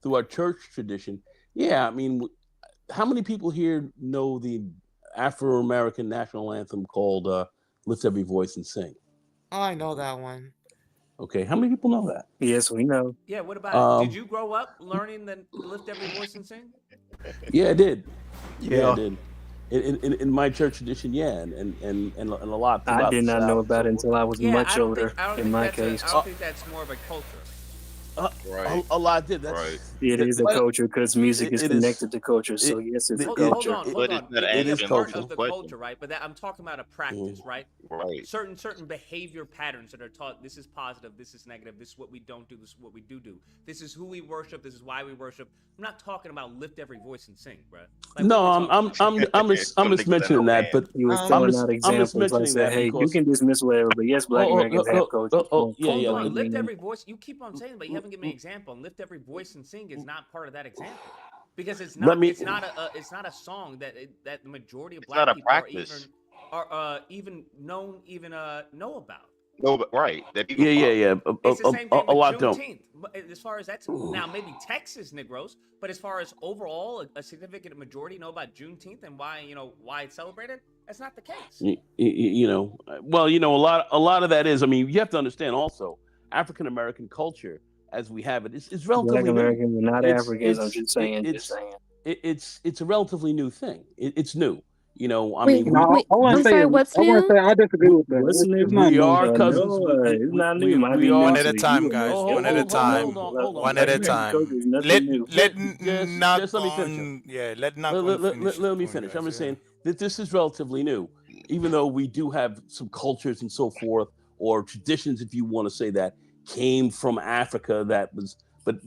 through our church tradition. Yeah, I mean, how many people here know the Afro-American national anthem called "Lift Every Voice and Sing"? Oh, I know that one. Okay, how many people know that? Yes, we know. Yeah, what about it? Did Um, you grow up learning the lift every voice and sing? Yeah, I did. Yeah, I Yeah. did. In my church tradition, yeah, and a lot I throughout did the not know South. about it until I was Yeah, much I don't older. think I don't In think my that's case, I don't think that's more of a culture. Right. A lot did. That's Right. it is a but culture because music is it is connected to culture. So yes, it's a Hold culture. on, hold But on. it's not It is is a part cultural. of the culture, right? But I'm talking about a practice, right? Right. Certain behavior patterns that are taught. This is positive. This is negative. This is what we don't do. This is what we do. This is who we worship. This is why we worship. I'm not talking about lift every voice and sing, bro. Like, no. what are we I'm talking about? I'm I'm just mentioning that, but He was Um, throwing I'm out just examples. I mentioning said, that hey, you because can dismiss whatever, but yes, Black Americans have culture. yeah, Hold yeah. on, Like, lift every voice. You keep on saying, but you haven't given me an example. And lift every voice and sing is not part of that example because it's Let not. me- It's not a song that the majority of It's black not a people practice. are even know about. No, but right. That people yeah. It's the same thing A with lot don't. Juneteenth. But as far as that's now, maybe Texas Negroes, but as far as overall, a significant majority know about Juneteenth and why it's celebrated. That's not the case. Well, a lot of that is. I mean, you have to understand also African American culture as we have it is Black relatively new. Americans are not It's Africans. I'm it's just it, saying. it's it's a relatively new thing. It's new. You know, I Wait, mean, No, wait. I want I'm to say, sorry. What's I want new? to say, I disagree with that. What's new? It's not we new. are cousins. No, it's not new. Might We be new are. One to at a you. time, guys. Oh, One at a time. hold on. One Black at a American culture time. is nothing new. Let Just knock let me finish. on. Yeah, let knock Let, on let, let, finish his let me point, finish. I'm guys. just Yeah. saying that this is relatively new, even though we do have some cultures and so forth, or traditions, if you want to say that, came from Africa. That was, but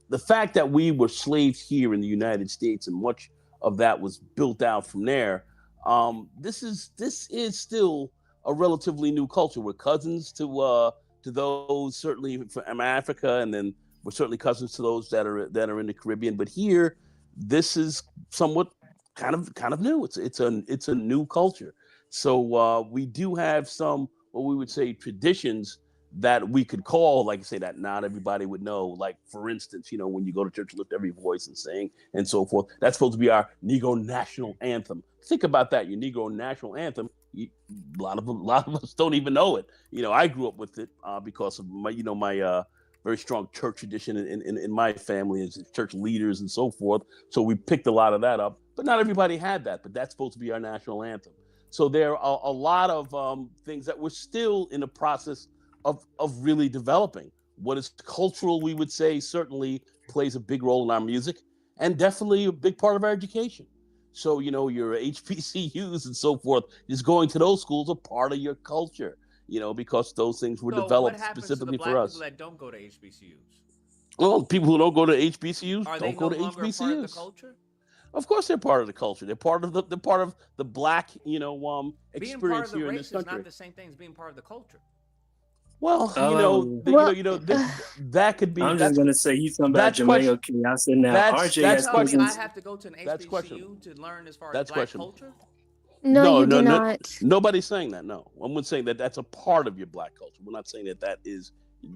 the fact that we were slaves here in the United States and much of that was built out from there. This is still a relatively new culture. We're cousins to those certainly from Africa, and then we're certainly cousins to those that are in the Caribbean. But here, this is somewhat kind of new. It's a new culture. So we do have some what we would say traditions that we could call, like I say, that not everybody would know. Like for instance, you know, when you go to church, lift every voice and sing and so forth. That's supposed to be our Negro national anthem. Think about that, your Negro national anthem. A lot of us don't even know it. You know, I grew up with it because of my very strong church tradition in my family as church leaders and so forth. So we picked a lot of that up, but not everybody had that. But that's supposed to be our national anthem. So there are a lot of things that we're still in the process of really developing. What is cultural, we would say, certainly plays a big role in our music and definitely a big part of our education. So, you know, your HBCUs and so forth, just going to those schools are part of your culture, you know, because those things were So developed what happens to the specifically black for people us. that don't go to HBCUs? Well, people who don't go to HBCUs Are they don't go no to longer a part of the HBCUs. culture? Of course, they're part of the culture. They're part of the black, Being part experience of the here in race this is country. not the same thing as being part of the culture. Well, Well, that could be. I'm just gonna say you talking about That's question. Jamaica. I said now RJ You has tell me I cousins. have to go to an That's questionable. HBCU to learn as far as That's black questionable. culture? no, No, you do no, not. nobody's saying that. No, I'm not saying that that's a part of your black culture. We're not saying that is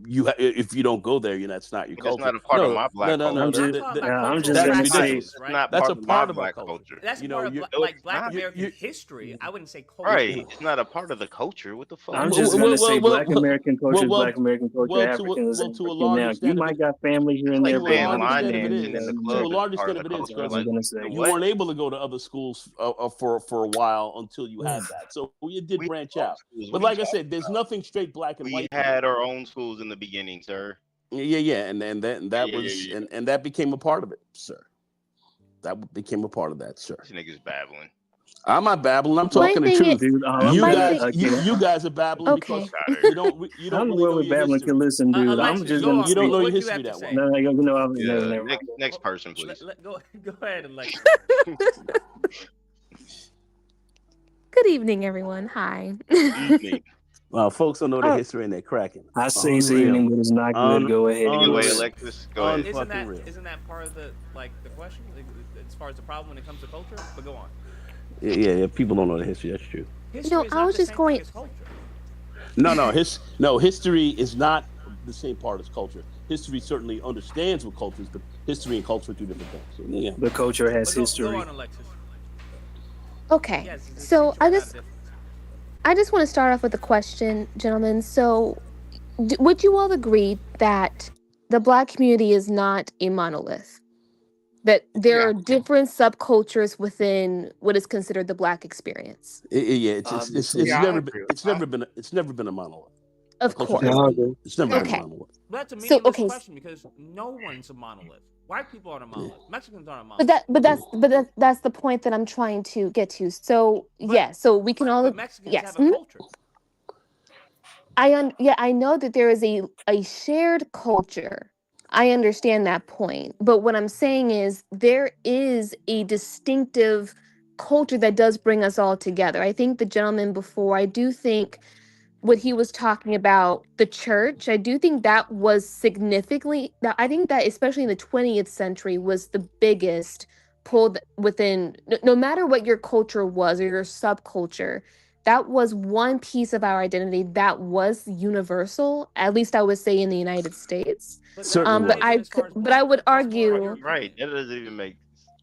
if you don't go there, that's not your That's culture. not a part of No, my black no. I'm culture. just, I'm talking about I'm cultural just That's gonna say, practices, It's right? not That's part a of my part of our black culture. culture. That's You part know, of you like black not. American history. I wouldn't say culture. Right. It's not a part of the culture. What the fuck? I'm just gonna say Black American culture is Black American culture. well, African is to a African. large Now you extent of might it, got family here and Like there, to a but saying large most of line extent of them, it dancing in is. the you To know, a club is large part extent of of the it is, that's what culture. I was cousin. gonna say. Like You what? weren't able to go to other schools for a while until you had that. So you did We branch had out. schools. But What are you like I talking said, there's about? nothing straight black and We white to had it. our own schools in the beginning, sir. Yeah, and that Yeah. was and that became a part of it, sir. That became a part of that, sir. This nigga's babbling. I'm not babbling. I'm My talking the thing is, truth. Dude, You my guys, thing. you guys are babbling Okay. because Out of here. you I don't don't know really where know we your babbling history. can listen, dude. I'm Alexis, just go gonna on. You don't say, know What your you history have to that say? well. no, never Yeah. mind. Next person, please. Go ahead, Alexis. Good evening, everyone. Hi. Evening. Folks don't know the Oh, history and they're cracking. I say it's Unreal. evening, but it's not good. Go ahead. Anyway, Unreal. Alexis, go ahead. Unfucking real. Isn't that part of the the question as far as the problem when it comes to culture? But go on. Yeah. People don't know the history. That's true. History is I not was the just same going. thing as culture. No. History is not the same part as culture. History certainly understands what culture is, but history and culture are two different things. So, yeah. The culture has But go history. on, Alexis. Okay. Yes, it So seems to not a difference. I just want to start off with a question, gentlemen. So, would you all agree that the Black community is not a monolith? That there Yeah. are different subcultures within what is considered the Black experience? It's Obviously. Yeah, I agree with that. never been a monolith. Of Culture's course. Yeah, never I been, agree. it's never been a Okay. monolith. But that's a So, meaningless okay. question because no one's a monolith. White people aren't a monolith. Mexicans aren't a But monolith. that's the point that I'm trying to get to. So, But so we can all but Mexicans yes. have a culture. I know that there is a shared culture. I understand that point. But what I'm saying is there is a distinctive culture that does bring us all together. I think the gentleman before, I do think what he was talking about, the church, I do think that was significantly, I think that especially in the 20th century was the biggest pull within, no matter what your culture was or your subculture, that was one piece of our identity that was universal, at least I would say in the United States. But Certainly not was. even as far as But I would that's more your argue, Right. That doesn't even make.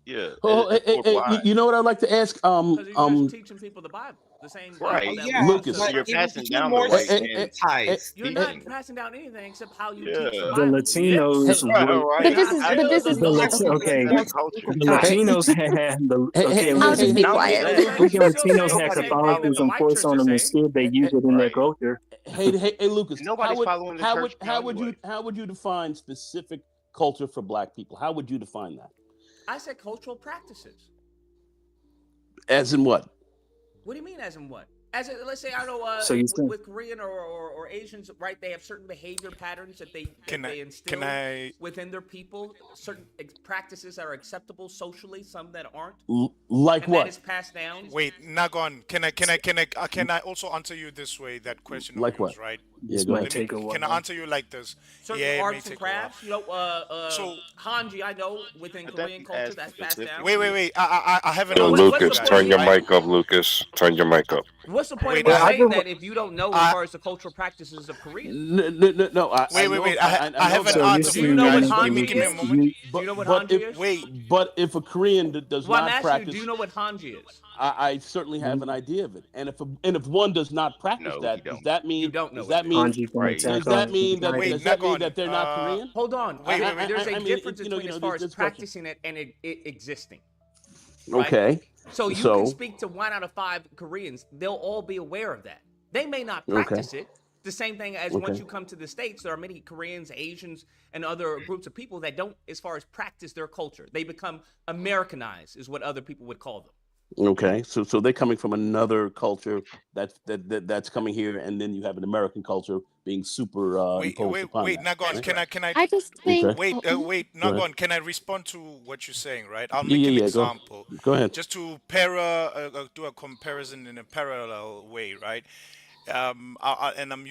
Yeah. Oh, It's more blind. you know what I'd like to ask? because you're just teaching people the Bible. the same Right. people that Yeah, we Lucas. used So to you're but it passing became down the more white man's stigmatized. You're not teaching. passing down anything except how you Yeah. teach The survival. Lip Latinos service. were Right. But this is Not but this the is the whole thing okay. is That's just culture. The not. Latinos had the okay. I'll just Listen, be Sounds the quiet. same. we can You're still Latinos saying had the same thing that the Catholicism white forced church on is them saying. instead. They use it in their Right. culture. Hey, Lucas. And nobody's following the church how anyway. would you define specific culture for Black people? How would you define that? I said cultural practices. As in what? What do you mean, as in what? As in, let's say I know So you said with Korean or Asians, right? They have certain behavior patterns that they instill I within their people. Certain practices that are acceptable socially, some that aren't, Like and what? that is passed down. wait, Nagon, can I also answer you this way? That question of Like yours, what? right? this go might ahead. take a Can I while. answer you like this? Certain Yeah, it may arts and take a while. crafts, you know, So Hanji, I know within But that's Korean culture that's passed specific. down. wait. I have an Yo, answer What's for you the Lucas, point guys, of turn your me? right? mic up, Lucas. Turn your mic up. What's the point Wait, of me I, saying that if you don't know as I far as the cultural practices of Korea? No. wait. I I have know an So that. you're answer Do for you you know what guys. saying, Hanji Give me a is? moment. Do you know what But Hanji is? Wait. But if a Korean does Well, I'm not asking you, practice, do you know what Hanji is? I certainly have an idea of it. And if one does not practice No, that, you don't. You don't know does what that it is. mean Hanji from Right. Attack on Titan. Wait, does that mean Nagon. that they're not Korean? Hold on. Wait. There's a I mean, difference you between as far as this question. practicing it and it existing. Right? Okay. So you can speak to 1 out of 5 Koreans. They'll all be aware of that. They may not practice it. The same thing as once you come to the States, there are many Koreans, Asians, and other groups of people that don't, as far as practice their culture. They become Americanized, is what other people would call them. Okay, so they're coming from another culture that's coming here, and then you have an American culture being super imposed upon Wait, that. Nagon, Right? can I I just think Okay. wait, Go ahead. Nagon, can I respond to what you're saying, right? I'll Yeah, make an yeah. example. Go ahead. Just to do a comparison in a parallel way, right? And I'm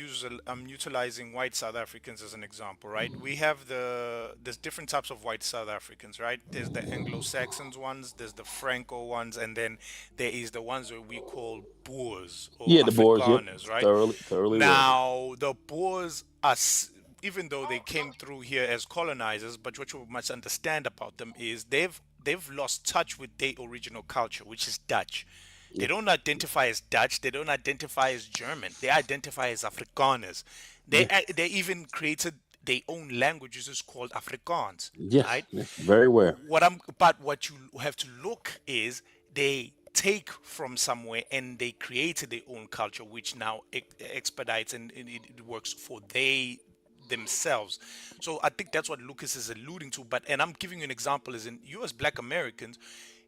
utilizing white South Africans as an example, right? We have there's different types of white South Africans, right? There's the Anglo-Saxons ones, there's the Franco ones, and then there is the ones that we call Boers or Yeah, the Boers. Yep. Afrikaners, right? Thoroughly. Now the Boers are, even though they came through here as colonizers, but what you must understand about them is they've lost touch with their original culture, which is Dutch. They don't identify as Dutch. They don't identify as German. They identify as Afrikaners. They even created their own languages, is called Afrikaans. Yes, right? very aware. But what you have to look is they take from somewhere and they created their own culture, which now expedites and it works for themselves. So I think that's what Lucas is alluding to. And I'm giving you an example, is in you as Black Americans,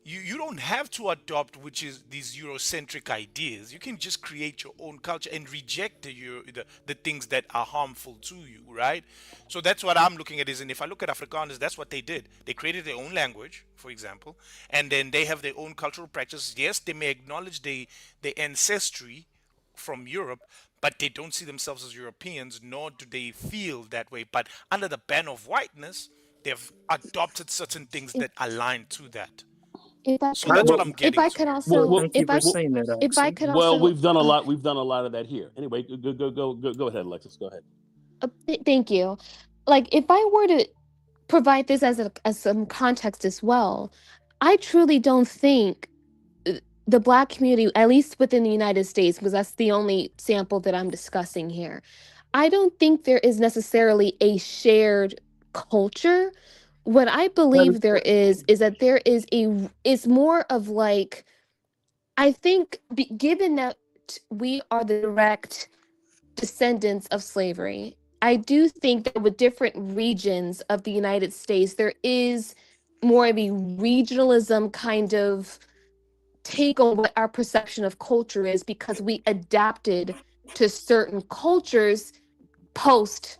you don't have to adopt which is these Eurocentric ideas. You can just create your own culture and reject the things that are harmful to you, right? So that's what I'm looking at, and if I look at Afrikaners, that's what they did. They created their own language, for example, and then they have their own cultural practices. Yes, they may acknowledge their ancestry from Europe, but they don't see themselves as Europeans, nor do they feel that way. But under the ban of whiteness, they've adopted certain things that align to that. So that's what I'm getting. If I could also, Thank you for saying that, if I Axel. could Well, also, we've done a lot. We've done a lot of that here. Anyway, go ahead, Alexis. Go ahead. thank you. Like, if I were to provide this as some context as well, I truly don't think the Black community, at least within the United States, because that's the only sample that I'm discussing here, I don't think there is necessarily a shared culture. What I believe there is that there is it's more of like, I think given that we are the direct descendants of slavery, I do think that with different regions of the United States, there is more of a regionalism kind of take on what our perception of culture is, because we adapted to certain cultures post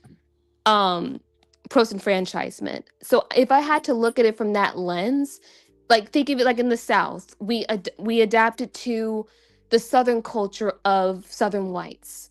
enfranchisement. So if I had to look at it from that lens, like think of it like in the South, we adapted to the Southern culture of Southern whites.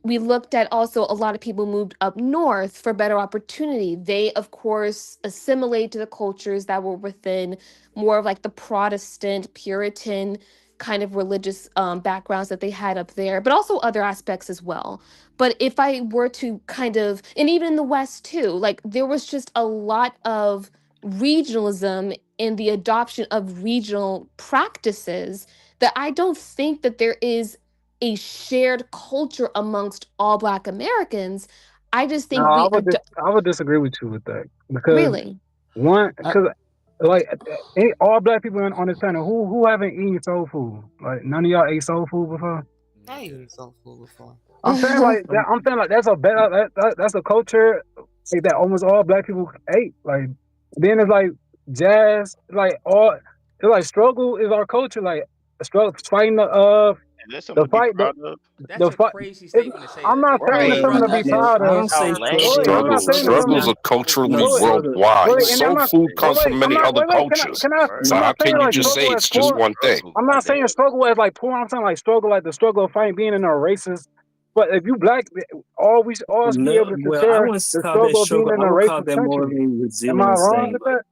We looked at also a lot of people moved up north for better opportunity. They, of course, assimilate to the cultures that were within more of like the Protestant, Puritan kind of religious backgrounds that they had up there, but also other aspects as well. But if I were to kind of, and even in the West too, like there was just a lot of regionalism in the adoption of regional practices that I don't think that there is a shared culture amongst all Black Americans. I just No, think I would disagree with you with that because really. like all Black people on this planet who haven't eaten soul food? Like none of y'all ate soul food before. I ate soul food before. I'm saying like that, that's a better that's a culture like, that almost all Black people ate. Like then it's like jazz, like all it's like struggle is our culture. Like struggle fighting the fight. That's a crazy statement to say. I'm not saying it's something to be proud of. Struggles are culturally worldwide. Soul food comes from many other cultures. So how can you just say it's just one thing? I'm not saying struggle as like poor. I'm saying like struggle, like the struggle of fighting, being in a racist. But if you Black, all should be able to share the struggle of being in a racist country. Am I wrong with that?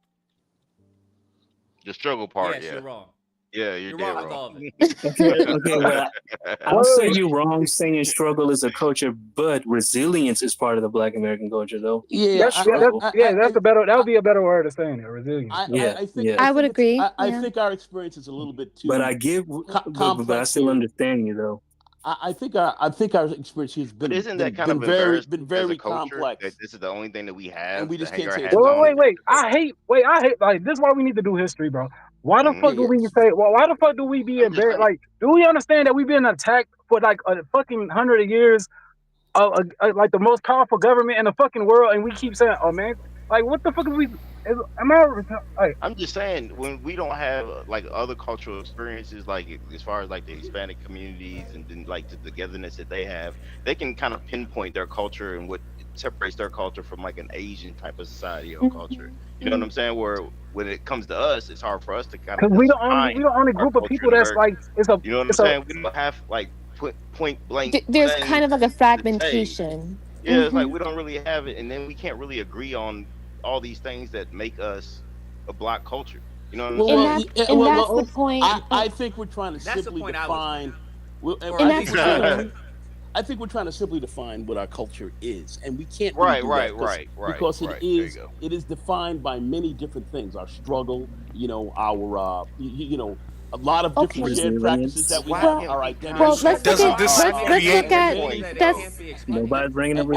The struggle part, yes, yeah. You're wrong. Yeah, you're dead wrong with all wrong. of it. Okay, well, I don't say you're wrong saying struggle is a culture, but resilience is part of the Black American culture, though. That's a better. That would be a better word of saying it. Resilience. I would agree. I think our experience is a little bit too. But I give, but I still understand you though. I think our experience has been. But isn't that kind of very as a culture, complex? That this is the only thing that we have. And we just to hang can't our say hats on? Wait. I hate like this is why we need to do history, bro. Why the fuck do we say? Well, why the fuck do we be embarrassed? Like, do we understand that we've been attacked for like a fucking 100 years, like the most powerful government in the fucking world, and we keep saying, "Oh man, like what the fuck is we?" I'm just saying when we don't have like other cultural experiences, like as far as like the Hispanic communities and then like the togetherness that they have, they can kind of pinpoint their culture and what separates their culture from like an Asian type of society or culture. You know what I'm saying? Where when it comes to us, it's hard for us to kind of because we the only group of people that's like it's a. You know what I'm saying? We don't have like point blank. There's kind of like a fragmentation. Yeah, it's like we don't really have it, and then we can't really agree on all these things that make us a Black culture. You know what I'm saying? And that's the point. I think we're trying to simply define. I think we're trying to simply define what our culture is, and we can't really do that because it is defined by many different things. Our struggle, our a lot of different shared practices that we have. Our identity. Well, let's look at nobody's bringing up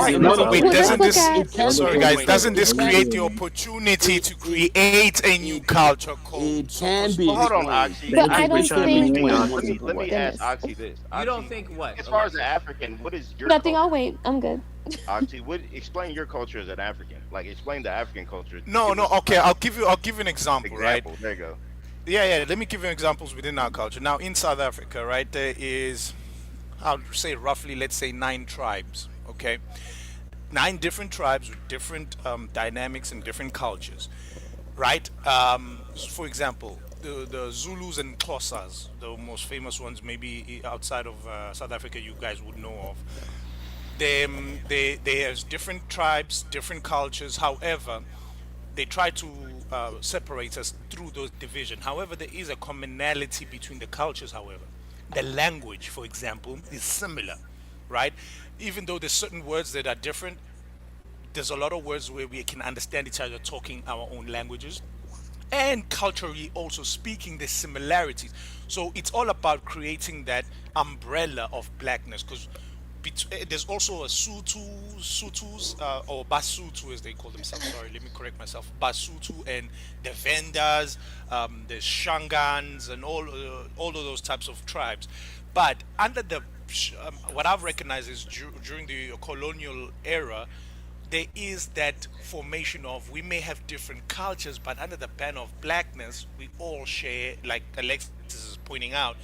doesn't this create the opportunity to create a new culture code? It can be. Hold on, Oxy. But I don't think. Let me ask Oxy this. You don't think what? As far as an African, what is your Nothing. culture? I'll wait. I'm good. Oxy, explain your culture as an African. Like, explain the African culture. No. Okay, I'll give you an example, right? There you go. Yeah. Let me give you examples within our culture. Now, in South Africa, right, there is, I'll say roughly, let's say 9 tribes. Okay, 9 different tribes with different dynamics and different cultures, right? For example, the Zulus and Xhosas, the most famous ones, maybe outside of South Africa, you guys would know of. They have different tribes, different cultures. However, they try to separate us through those division. However, there is a commonality between the cultures. However, the language, for example, is similar, right? Even though there's certain words that are different, there's a lot of words where we can understand each other talking our own languages, and culturally also speaking the similarities. So it's all about creating that umbrella of Blackness, because there's also a Sutus or Basutu as they call themselves. Sorry, let me correct myself. Basutu and the Vendas, the Shangans, and all of those types of tribes. But under the what I've recognized is during the colonial era, there is that formation of we may have different cultures, but under the banner of Blackness, we all share, like Alexis is pointing out,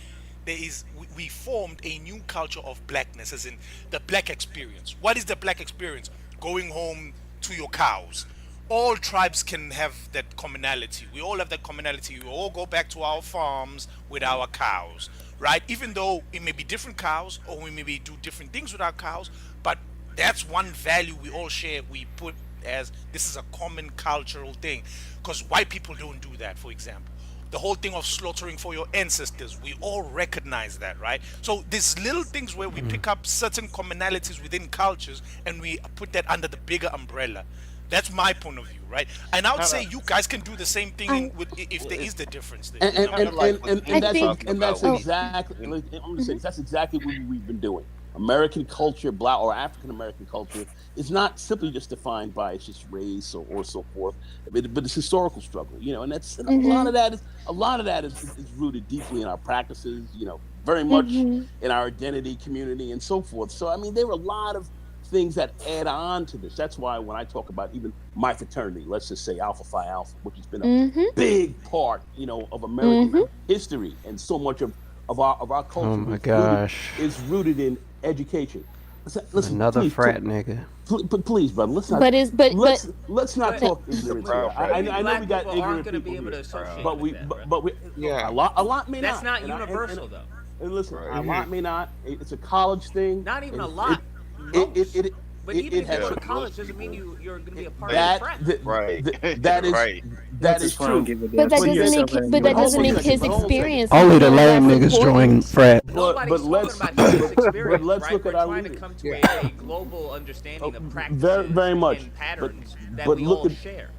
we formed a new culture of Blackness, as in the Black experience. What is the Black experience? Going home to your cows. All tribes can have that commonality. We all have that commonality. We all go back to our farms with our cows, right? Even though it may be different cows, or we maybe do different things with our cows, but that's one value we all share. We put as this is a common cultural thing, because white people don't do that. For example, the whole thing of slaughtering for your ancestors, we all recognize that, right? So there's little things where we pick up certain commonalities within cultures and we put that under the bigger umbrella. That's my point of view, right? And I would say Kinda, you guys can do the same thing I if there is the difference there. and You know? and and, and, I and that's think. and that's Oh. exactly. I'm going to say this, that's exactly what we've been doing. American culture, Black or African American culture, is not simply just defined by it's just race or so forth, but it's historical struggle, and that's a lot of that is rooted deeply in our practices, very much in our identity, community, and so forth. So I mean, there are a lot of things that add on to this. That's why when I talk about even my fraternity, let's just say Alpha Phi Alpha, which has been a big part, of American history, and so much of our culture Oh my gosh. is rooted in education. Listen, Another please, frat nigga. please, brother, let's not. Let's not talk ignorance here. I know we got ignorant people here, but we a lot may That's not. not universal though. And listen, a lot may not. It's a college thing. Not even a lot. But even if you go to college, doesn't mean you're going to be a part of the frat. That is true. But that doesn't make his experience. Only the lame niggas join frat. Nobody's let's talking about his experience, let's right? look We're at our trying to leaders. come to a global understanding of practices very much. and patterns that but we look all at, share.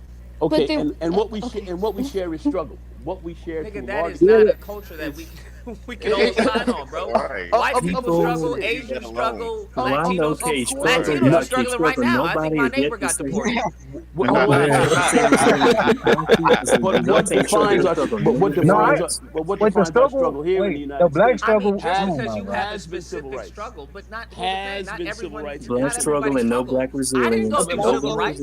Okay, and what we share is struggle. What we share Nigga, to that large is not a culture that we can all sign on, bro. White people struggle, Asians struggle, Latinos are struggling right now. I think my neighbor got deported. But what defines our struggle here in the United Black States? struggle Just because you have a specific struggle, but not Black not struggle and no black I resilience. didn't go through civil rights.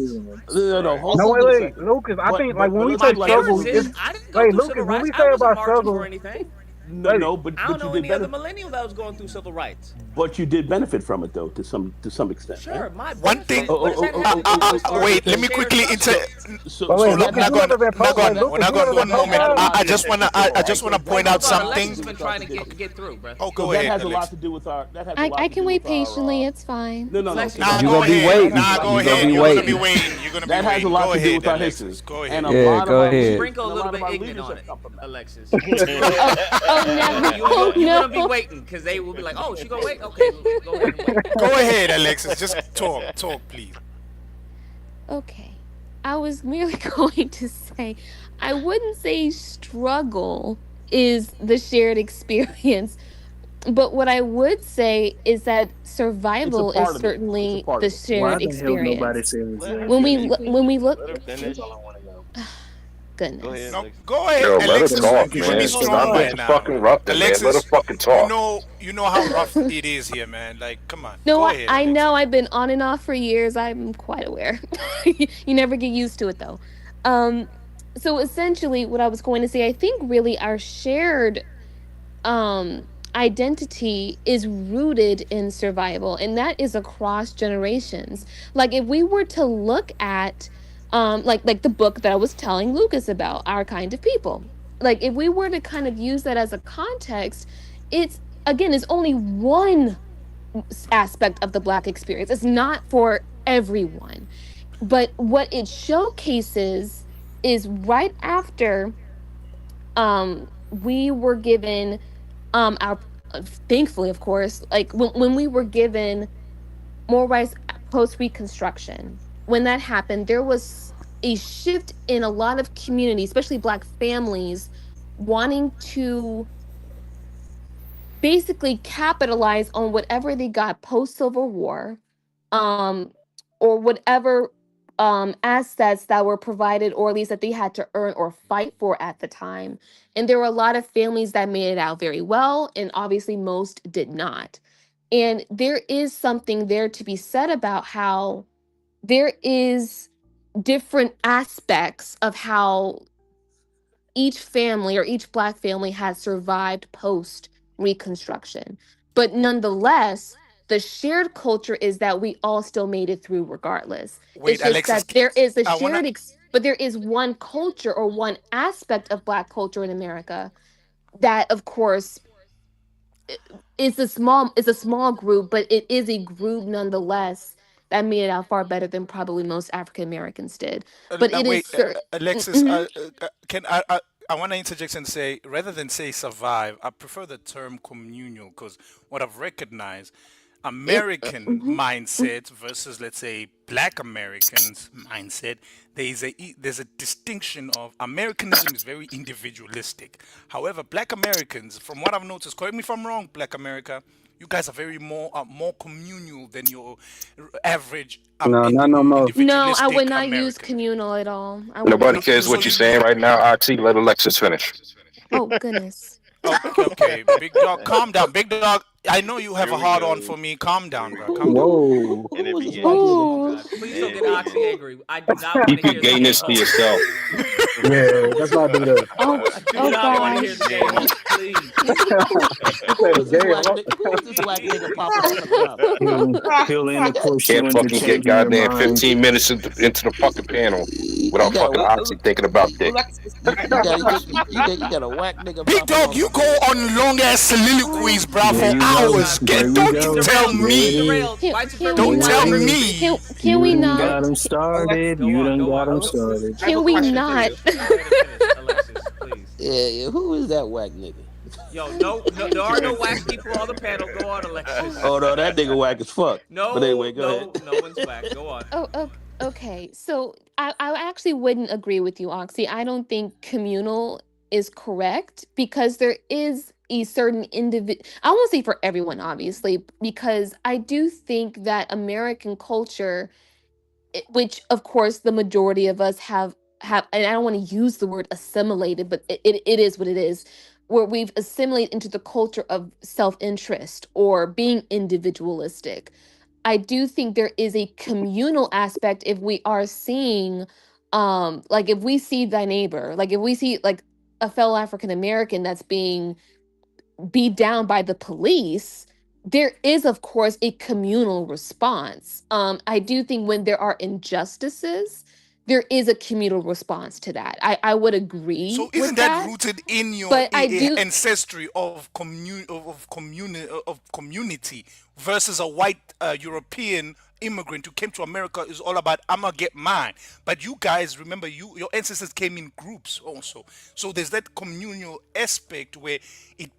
No, wait, Lucas. I think like when we say struggle, wait, Lucas, when we say about struggle, or anything. No, but I don't you know did any other benefit. millennial that was going through civil rights. But you did benefit from it, though, to some extent. Sure, right? my One thing. Wait, let me quickly So look, Nagon, one moment. I just wanna point out something. Alexis been trying to get through, bro. Oh, go that ahead. has a Alex. lot to do with our. I can wait patiently. It's fine. No. Nah, You're go gonna be ahead. waiting. Nah, go You're ahead. gonna be You're gonna be waiting. waiting. You're gonna be That has waiting. a lot Go to do ahead, with our Alexis. history. Go ahead. And a Yeah, lot go of ahead. Sprinkle a little lot of bit our ignorant on leaders it, have come from that. Alexis. Oh You're no. gonna be waiting because they will be like, "Oh, she gonna wait? Okay, go ahead and wait." Go ahead, Alexis. Just talk, please. Okay. I was merely going to say, I wouldn't say struggle is the shared experience, but what I would say is that survival is certainly the shared experience. When we look, goodness. No, go ahead, Yo, let her Alexis. talk, You should man. be Stop strong right disrespecting now. Ruffin, man. Let her Alexis, fucking talk. you know how rough it is here, man. Like, come on. No, Go ahead. I know I've been on and off for years. I'm quite aware. You never get used to it though. So essentially what I was going to say, I think really our shared identity is rooted in survival, and that is across generations. Like if we were to look at like the book that I was telling Lucas about, Our Kind of People. Like if we were to kind of use that as a context, it's only one aspect of the Black experience. It's not for everyone. But what it showcases is right after we were given our thankfully, of course, like when we were given more rights post Reconstruction, when that happened, there was a shift in a lot of communities, especially Black families, wanting to basically capitalize on whatever they got post Civil War, or whatever assets that were provided, or at least that they had to earn or fight for at the time. And there were a lot of families that made it out very well, and obviously most did not. And there is something there to be said about how there is different aspects of how each family or each Black family has survived post Reconstruction. But nonetheless, the shared culture is that we all still made it through regardless. Wait, It's just Alexis, that there is a I wanna- shared but there is one culture or one aspect of Black culture in America that, of course, it's a small group, but it is a group nonetheless that made it out far better than probably most African Americans did. But it wait, is Alexis, Mhm. can I want to interject and say, rather than say survive, I prefer the term communal because what I've recognized, American mindset versus, let's say, Black Americans mindset, there's a distinction of Americanism is very individualistic. However, Black Americans, from what I've noticed, correct me if I'm wrong, Black America, you guys are very more communal than your average No, not no more. No, I would individualistic not American. use communal at all. I would Nobody not. cares what you're saying right now. IT, let Alexis finish. Oh goodness. Okay, big dog, calm down. Big dog, I know you have Here a we hard go. on for me. Calm down, bro. Calm down. Whoa. And it Who was this begins. white Ooh. nigga? Please don't get Oxy angry. I do not want Keep to your hear the gayness game. to yourself. Yeah, let's not do that. Oh, I do oh not want to hear gosh. the game. Please. Who is this white nigga popping up in the mouth? He'll push you Can't into fucking get changing your goddamn mind. 15 minutes into the fucking panel without You got fucking a- Oxy thinking about dick. you got a whack nigga Big popping dog, up. you go on long ass soliloquies, bro, There for you go. hours. There we Don't go. tell There me. it is. Derailed. Can, White can supremacy. we Don't tell not? me. Can we You done not? got him started. Go You on, done go got on. him started. Can we not? Alexis, please. Yeah, who is that whack nigga? Yo, no, there are no whack people on the panel. Go on, Alexis. Oh no, that nigga whack as fuck. No, But anyway, go ahead. no one's whack. Go on. Oh, okay. So I actually wouldn't agree with you, Oxy. I don't think communal is correct because there is a certain individual. I won't say for everyone, obviously, because I do think that American culture, which of course the majority of us have, and I don't want to use the word assimilated, but it is what it is, where we've assimilated into the culture of self-interest or being individualistic. I do think there is a communal aspect if we are seeing, like if we see thy neighbor, like if we see like a fellow African American that's being beat down by the police, there is of course a communal response. I do think when there are injustices, there is a communal response to that. I would agree So with isn't that that, rooted in your but I do. ancestry of community versus a white European immigrant who came to America is all about I'm gonna get mine. But you guys remember your ancestors came in groups also. So there's that communal aspect where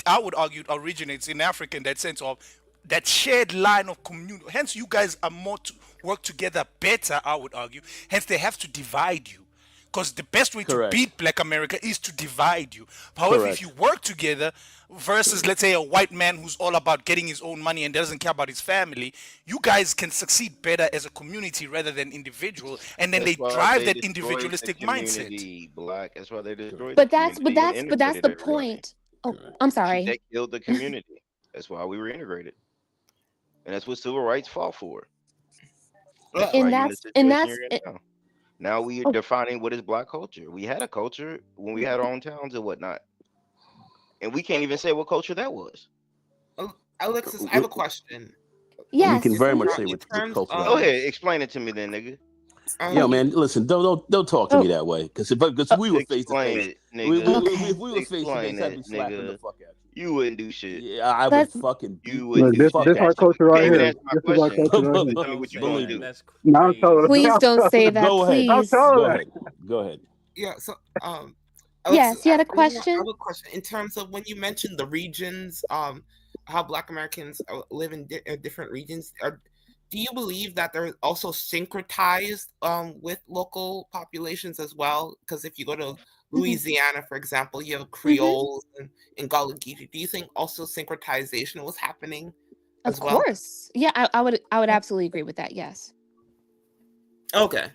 I would argue it originates in Africa in that sense of that shared line of communal. Hence, you guys are more to work together better, I would argue. Hence, they have to divide you. Because the best way Correct. to beat Black America is to divide you. However, Correct. if you work together versus, let's say, a white man who's all about getting his own money and doesn't care about his family, you guys can succeed better as a community rather than individual. And then That's they why drive they that destroyed the individualistic mindset. community, Black. That's why they destroyed But the that's community and but that's integrated the everybody. point. Oh, I'm sorry. That killed the community. That's why we were integrated. And that's what civil rights fought for. That's why And you're in the that's and situation that's you're in now. Now we are oh, defining what is Black culture. We had a culture when we had our own towns and whatnot. And we can't even say what culture that was. Alexis, I have a question. We yes. can very much In say what terms culture Go that of, ahead, was. explain it to me then, nigga. Yo, man, listen, don't talk to me Oh, that way. Because if we were face to Explain face, it, nigga. if we were face to Explain face, I'd be it, slapping the nigga. fuck out You wouldn't do shit. you. Yeah, I would let's fucking beat You the wouldn't do Look, fuck shit. this out our you. culture You right can't even here. answer my This is our question. culture right So here. tell me what you Don't gonna say that. do. That's No, I'm crazy. telling please don't say that, Go ahead. I'm please. telling Go her. ahead. Go ahead. yeah, so Yes, Alexis, you had a I question? have a question in terms of when you mentioned the regions, how Black Americans live in different regions. Do you believe that they're also syncretized with local populations as well? Because if you go to Mhm, Louisiana, for example, you have mhm. Creoles and Gullah Geechee. Do you think also syncretization was happening Of as well? course. Yeah, I would absolutely agree with that. Yes. Okay.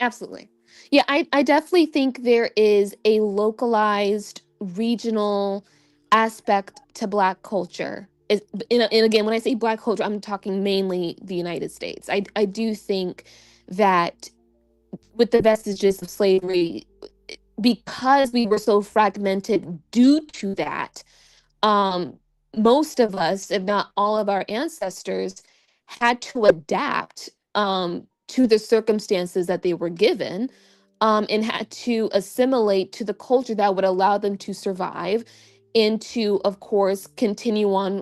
Absolutely. Yeah, I definitely think there is a localized regional aspect to Black culture. And again, when I say Black culture, I'm talking mainly the United States. I do think that with the vestiges of slavery, because we were so fragmented due to that, um, most of us, if not all of our ancestors, had to adapt to the circumstances that they were given, and had to assimilate to the culture that would allow them to survive and to, of course, continue on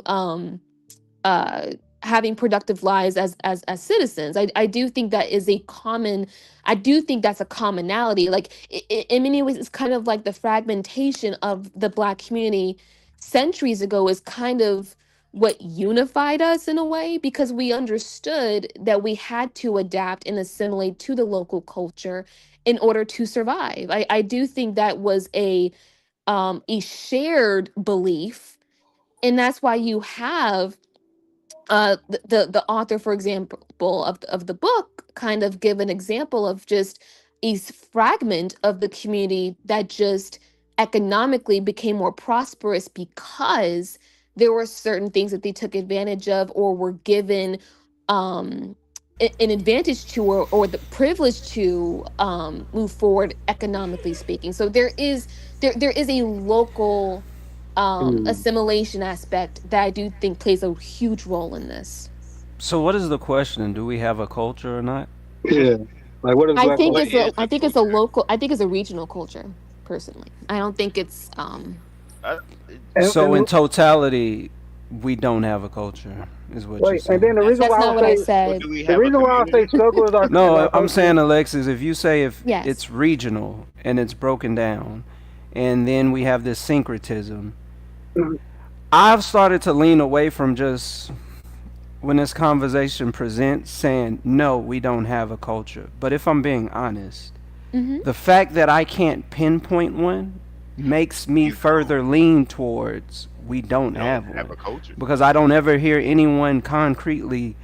uh, having productive lives as citizens. I do think that is a common. I do think that's a commonality. Like in many ways, it's kind of like the fragmentation of the Black community centuries ago is kind of what unified us in a way, because we understood that we had to adapt and assimilate to the local culture in order to survive. I do think that was a shared belief, and that's why you have the author, for example, of the book kind of give an example of just fragment of the community that just economically became more prosperous because there were certain things that they took advantage of or were given um an advantage to, or the privilege to move forward economically speaking. So there is a local assimilation aspect that I do think plays a huge role in this. So what is the question? Do we have a culture or not? Yeah. Like, what is I black? think it's a local. I think it's a regional culture. Personally, I don't think it's. So in totality, we don't have a culture, is what you're Wait, saying. and then the reason That's why not what I I said. say the reason why I say struggle is our No, I'm saying, Alexis, if you say if Yes. it's regional and it's broken down, and then we have this syncretism, I've started to lean away from just when this conversation presents saying, no, we don't have a culture. But if I'm being honest, the fact that I can't pinpoint one makes me further lean towards we don't have one. a culture. Because I don't ever hear anyone concretely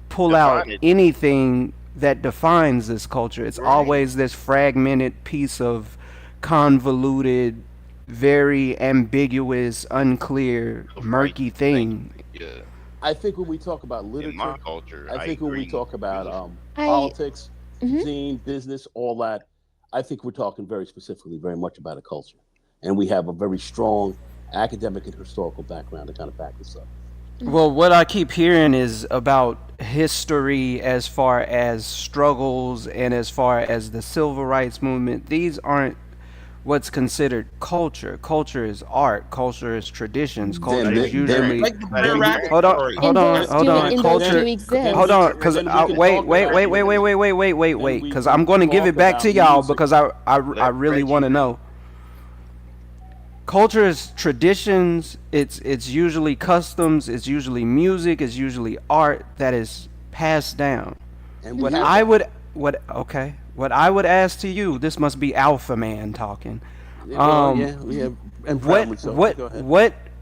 pull out anything that defines this culture. It's always this fragmented piece of convoluted, very ambiguous, unclear, murky thing. Yeah. I think when we talk about literature, In my culture, I think when we agree. talk about politics, cuisine, business, all that, I think we're talking very specifically, very much about a culture. And we have a very strong academic and historical background to kind of back this up. Well, what I keep hearing is about history as far as struggles and as far as the civil rights movement. These aren't what's considered culture. Culture is art. Culture is traditions. Culture is usually. Hold on. Culture. Hold on, because wait. Because I'm going to give it back to y'all because I really want to know. Culture is traditions. It's usually customs. It's usually music. It's usually art that is passed down. And What I would ask to you, this must be Alpha Man talking.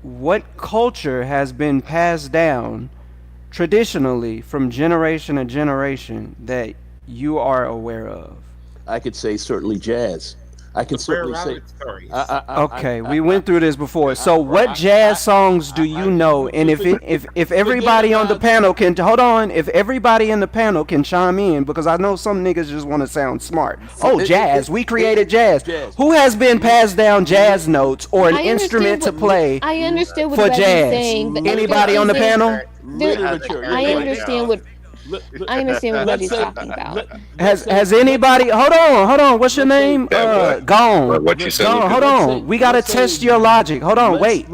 What culture has been passed down traditionally from generation to generation that you are aware of? I could say certainly jazz. I can certainly say. Okay, we went through this before. So, what jazz songs do you know? And if everybody on the panel can hold on, if everybody in the panel can chime in, because I know some niggas just want to sound smart. Oh, jazz! We created jazz. Who has been passed down jazz notes or an instrument to play? I understand what for Reggie's jazz. saying. But Anybody on the panel? I understand what. I understand what Reggie's talking about. Has anybody? Hold on. What's your name? Gone. What you said? Gone. Hold on. We gotta test your logic. Hold on. Wait.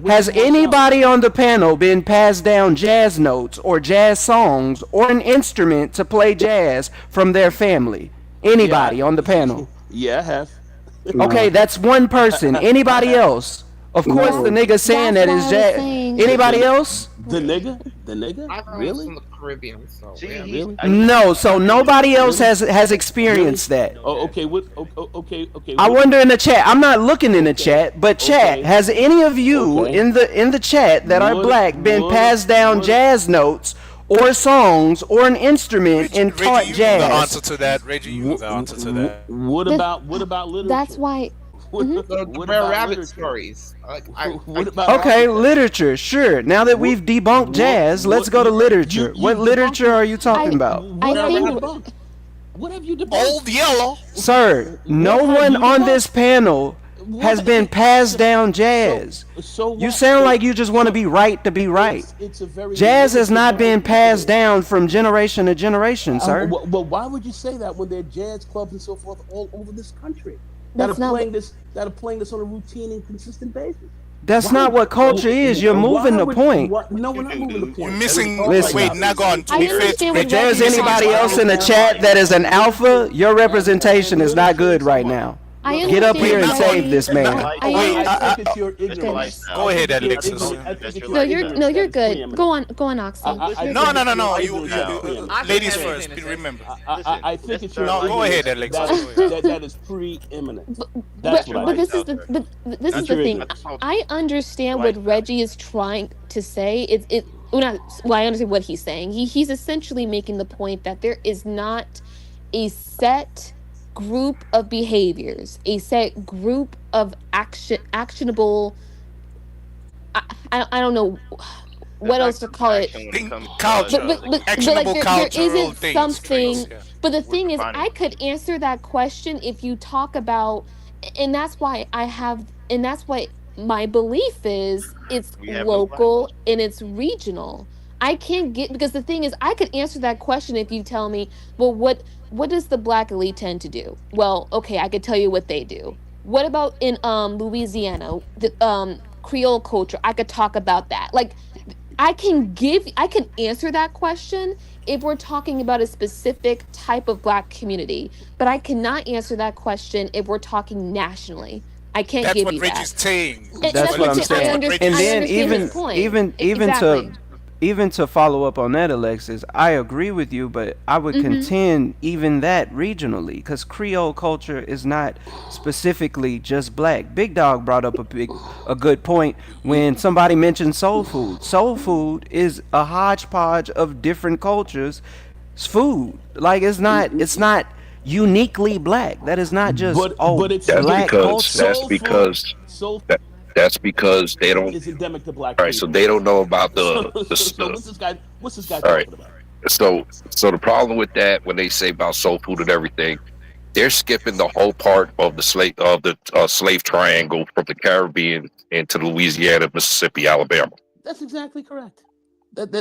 Has anybody on the panel been passed down jazz notes or jazz songs or an instrument to play jazz from their family? Anybody on the panel? Yeah, I have. Okay, that's one person. Anybody else? Of course, the nigga saying that is jazz. Anybody else? The nigga? Really? From the Caribbean, so Really? No, so nobody else has experienced that. Oh, okay. Okay. I wonder in the chat. I'm not looking in the chat, but chat, has any of you in the chat that are black been passed down jazz notes or songs or an instrument and taught jazz? The answer to that, Reggie. You know the answer to that. What about literature? That's why. The Brer Rabbit stories. Okay, literature, sure. Now that we've debunked jazz, let's go to literature. What literature are you talking about? I think. What have you debunked? Old Yellow. Sir, no one on this panel has been passed down jazz. You sound like you just want to be right to be right. Jazz has not been passed down from generation to generation, sir. Well, why would you say that when there are jazz clubs and so forth all over this country that That's are not playing this on a routine and consistent basis? That's not what culture is. You're moving the point. No, we're not moving the point. You're missing. Listen. Wait, not gone. To be fair, If there's anybody else in the chat that is an alpha, your representation is not good right now. I Get up understand here and Reggie. save this man. I think it's your ignorance. Go ahead, Alexis. No, you're good. Go on, Oxy. No. You ladies Oxy, first. Remember. I think it's your No, go ahead, ignorance Alexis. that is preeminent. That's what I But this think. is the thing. I understand what Reggie is trying to say. I understand what he's saying. He's essentially making the point that there is not a set group of behaviors, a set group of actionable. I don't know what else to call it. Culture, actionable there cultural isn't things, something. traits, yeah. But the thing is, I could answer that question if you talk about, and that's why my belief is it's local and it's regional. I can't get, because the thing is, I could answer that question if you tell me, well, what does the black elite tend to do? Well, okay, I could tell you what they do. What about in Louisiana, the Creole culture? I could talk about that. Like, I can answer that question if we're talking about a specific type of black community, but I cannot answer that question if we're talking nationally. I can't That's give what you Reggie's that. saying. That's what I'm saying. And then even to follow up on that, Alexis, I agree with you, but I would contend even that regionally, because Creole culture is not specifically just black. Big Dog brought up a good point when somebody mentioned soul food. Soul food is a hodgepodge of different cultures' food. Like it's not uniquely black. That is not just it's black culture. That's because they don't. It's endemic to black All right, so they don't know about the. So what's this guy all right, talking about? so the problem with that, when they say about soul food and everything, they're skipping the whole part of the slave triangle from the Caribbean into Louisiana, Mississippi, Alabama. That's exactly correct. And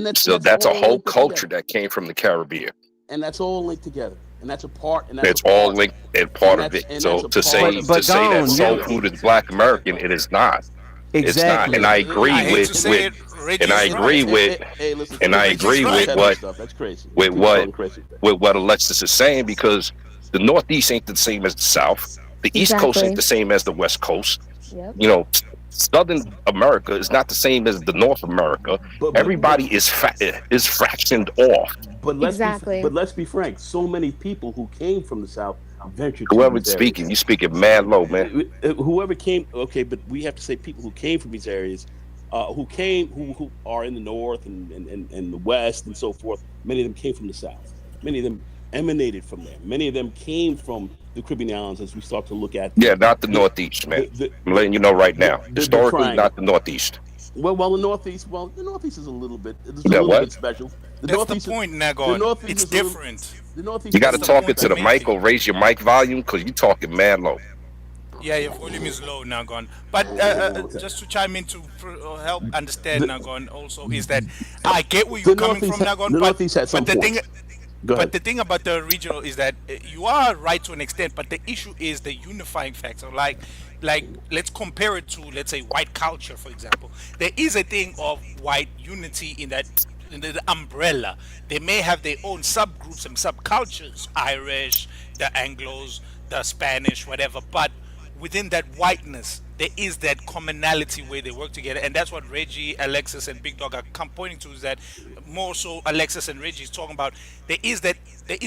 that's a whole culture that came from the Caribbean. And that's all linked together. And that's a part. And it's all linked and part of it. So to say that soul food is Black American, it is not. Exactly. It's not. And I agree with what Alexis is saying, because the Northeast ain't the same as the South. The East Coast ain't the same as the West Coast. Yep. You know, Southern America is not the same as the North America. Everybody is fractioned off. But let's be frank. So many people who came from the South ventured. Whoever's speaking, you speaking mad low, man. Whoever came, okay, but we have to say people who came from these areas, who are in the North and the West and so forth. Many of them came from the South. Many of them emanated from there. Many of them came from the Caribbean islands, as we start to look at. Yeah, not the Northeast, man. I'm letting you know right now. Historically, not the Northeast. Well, the Northeast is a little bit. It's a Yeah, little what? bit special. That's the point, Nagon. It's different. The Northeast. You got to talk into the mic or raise your mic volume, because you're talking mad low. Yeah, your volume is low, Nagon. But just to chime in to help understand, Nagon, also is that I get where you're coming from, Nagon. But the thing about the regional is that you are right to an extent, but the issue is the unifying factor. Like let's compare it to, let's say, white culture, for example. There is a thing of white unity in that. In the umbrella, they may have their own subgroups and subcultures, Irish, the Anglos, the Spanish, whatever, but within that whiteness there is that commonality where they work together, and that's what Reggie, Alexis, and Big Dog are pointing to, is that more so Alexis and Reggie is talking about there is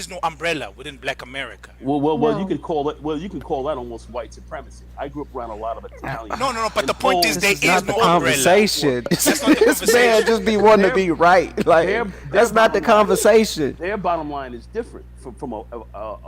no umbrella within Black America. Well, you can call it. Well, you can call that almost white supremacy. I grew up around a lot of Italians. No. But the point is there is not no the conversation. umbrella. That's not the This man just be wanting to be right. Like that's not the conversation. Their bottom line is different from a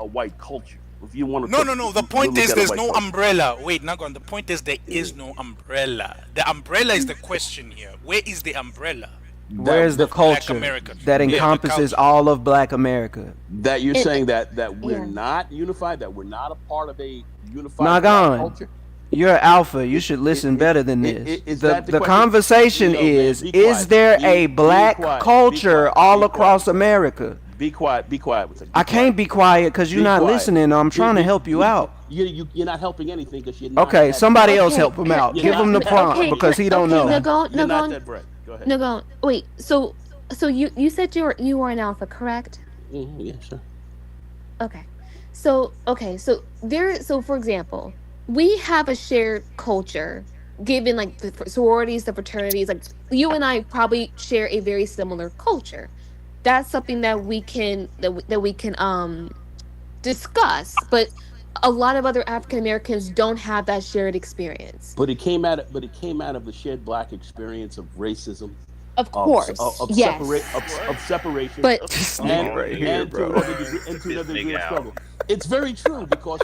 white culture. If you want to No. The point is there's no umbrella. Wait, Nagon. The point is there is no umbrella. The umbrella is the question here. Where is the umbrella? Where is the culture that encompasses all of Black America? That you're saying that we're not unified, that we're not a part of a unified Nagon, culture? you're alpha. You should listen better than this. The question? conversation is there a Black culture all across America? Be quiet. I can't be quiet because you're not listening. I'm trying to help you out. You're not helping anything because you're not. Okay, somebody else help him out. Give him the prompt because he don't know. You're not that bright. Go ahead. Nagon, wait. So you said you were an alpha, correct? Yeah, sure. Okay. So, okay, so for example, we have a shared culture given like the sororities, the fraternities, like you and I probably share a very similar culture. That's something that we can discuss, but a lot of other African Americans don't have that shared experience. But it came out of the shared black experience of racism, Of course, yes. of separation, But and to another degree of struggle. It's very true because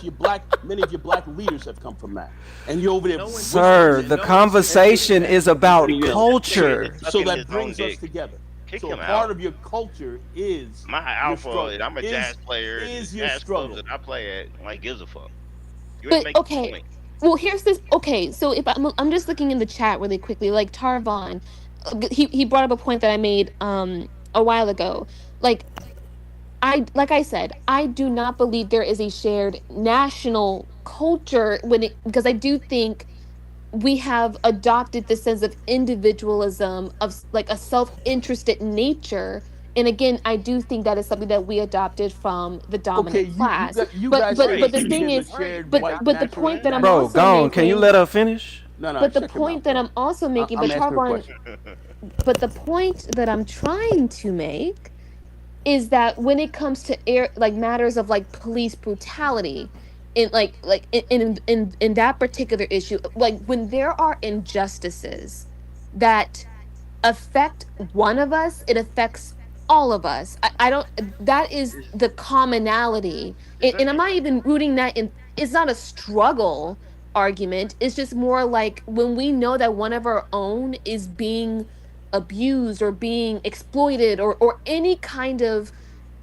many of your black leaders have come from that, and you're over there. Sir, the conversation is about culture. So that brings us together. So part of your culture is my alpha, and I'm a jazz player. Is the your jazz struggle clubs that I play at, like, gives a fuck. But okay, well here's this. Okay, so if I'm just looking in the chat really quickly, like Tarvon, he brought up a point that I made a while ago. Like I said, I do not believe there is a shared national culture because I do think we have adopted the sense of individualism of like a self-interested nature. And again, I do think that is something that we adopted from the dominant class. But the thing is, but the point that I'm Bro, also go on. making, Can you let her finish? but the point that I'm also making, but but the point that I'm trying to make is that when it comes to like matters of like police brutality in that particular issue, like when there are injustices that affect one of us, it affects all of us. I don't, that is the commonality, and I'm not even rooting that in. It's not a struggle argument. It's just more like when we know that one of our own is being abused or being exploited or any kind of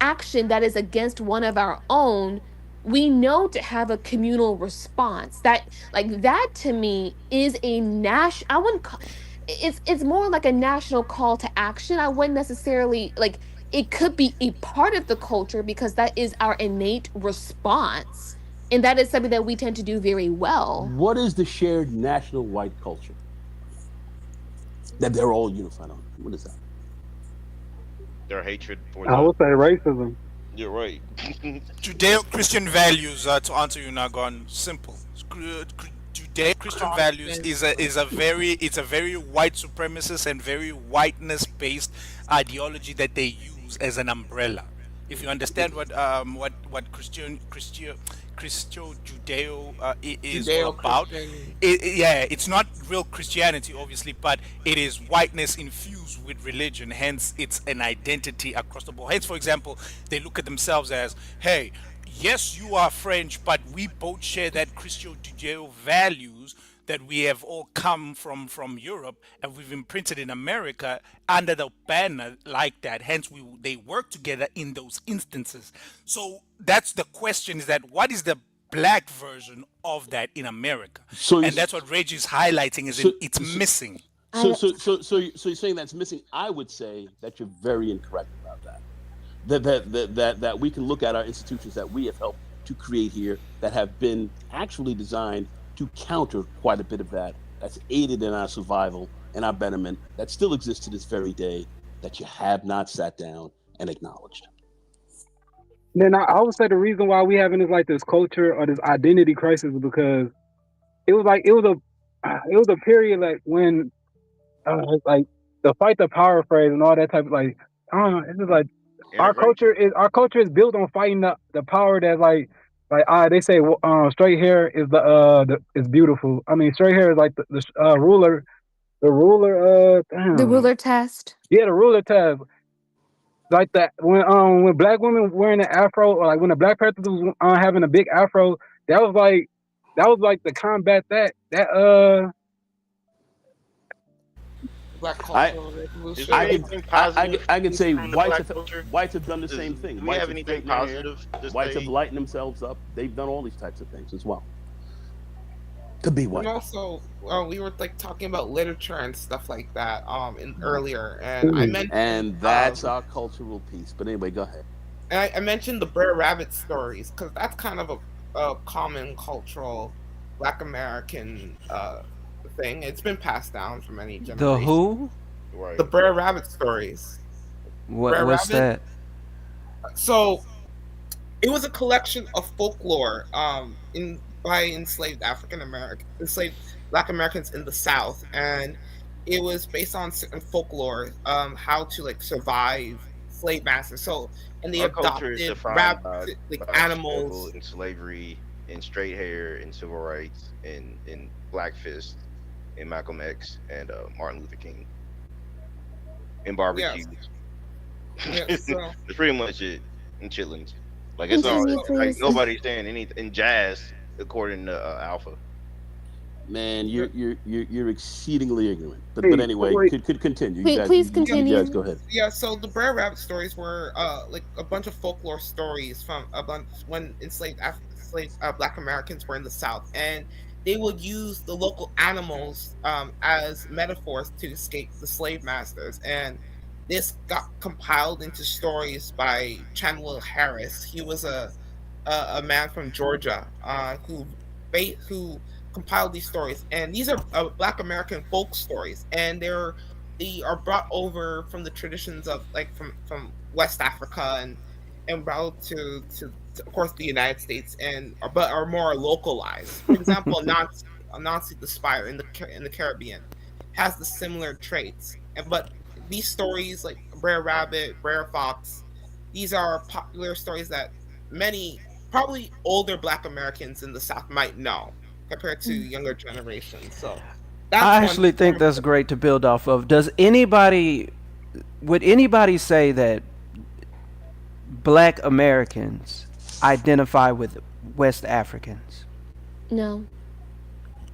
action that is against one of our own, we know to have a communal response. That, like, that to me is a national, I wouldn't call it's more like a national call to action. I wouldn't necessarily like, it could be a part of the culture because that is our innate response, and that is something that we tend to do very well. What is the shared national white culture that they're all unified on? What is that? Their hatred for I would say racism. You're right. Judeo-Christian values, to answer you, Nagon, simple. Judeo-Christian values is a very white supremacist and very whiteness-based ideology that they use as an umbrella. If you understand what Judeo is all about, it's not real Christianity, obviously, but it is whiteness infused with religion. Hence, it's an identity across the board. Hence, for example, they look at themselves as, hey, yes, you are French, but we both share that Christo-Judeo values that we have all come from Europe, and we've imprinted in America under the banner like that. Hence, they work together in those instances. So that's the question: is that what is the black version of that in America? And that's what Reg is highlighting: is it's missing. So you're saying that's missing? I would say that you're very incorrect about that. That we can look at our institutions that we have helped to create here that have been actually designed to counter quite a bit of that's aided in our survival and our betterment, that still exists to this very day, that you have not sat down and acknowledged. Then I would say the reason why we having this culture or this identity crisis is because it was a period like when like the fight the power phrase and all that type of, like, I don't know, it's just like our culture is built on fighting the power that's like they say straight hair is is beautiful. I mean, straight hair is like the ruler test. Yeah, the ruler test. Like that when black women wearing an afro, or like when the Black Panthers was having a big afro, that was like to combat that Black cultural revolution. I could say whites have done the same thing. Do we have anything positive? Whites have lightened themselves up. They've done all these types of things as well. To be white. And also, we were like talking about literature and stuff like that earlier, and I mentioned, and that's our cultural piece. But anyway, go ahead. And I mentioned the Brer Rabbit stories because that's kind of a common cultural Black American thing. It's been passed down for many generations. The who? The Brer Rabbit stories. What's that? So It was a collection of folklore by enslaved Black Americans in the South, and it was based on certain folklore, how to like survive slave masters. So, and they Our culture is adopted defined like by struggle animals. and slavery and straight hair and civil rights and Black Fist and Malcolm X and Martin Luther King and barbecues. Yes, so That's pretty much it. And chitlins. Like it's all Continue, like please. nobody's saying anything in jazz according to Alpha. Man, you're exceedingly ignorant. But Hey, anyway, wait. could continue. Please You continue. guys go ahead. yeah, so the Brer Rabbit stories were like a bunch of folklore stories from a bunch when enslaved Black Americans were in the South, and they would use the local animals as metaphors to escape the slave masters. And this got compiled into stories by Chanwell Harris. He was a man from Georgia who compiled these stories, and these are Black American folk stories, and they are brought over from the traditions of like from West Africa and brought to of course the United States, and but are more localized. For example, Nancy the Spire in the Caribbean has the similar traits, but these stories like Brer Rabbit, Brer Fox, these are popular stories that many probably older Black Americans in the South might know compared to younger generations. So that's I one actually think that's great to build off of. Would anybody say that Black Americans identify with West Africans? No.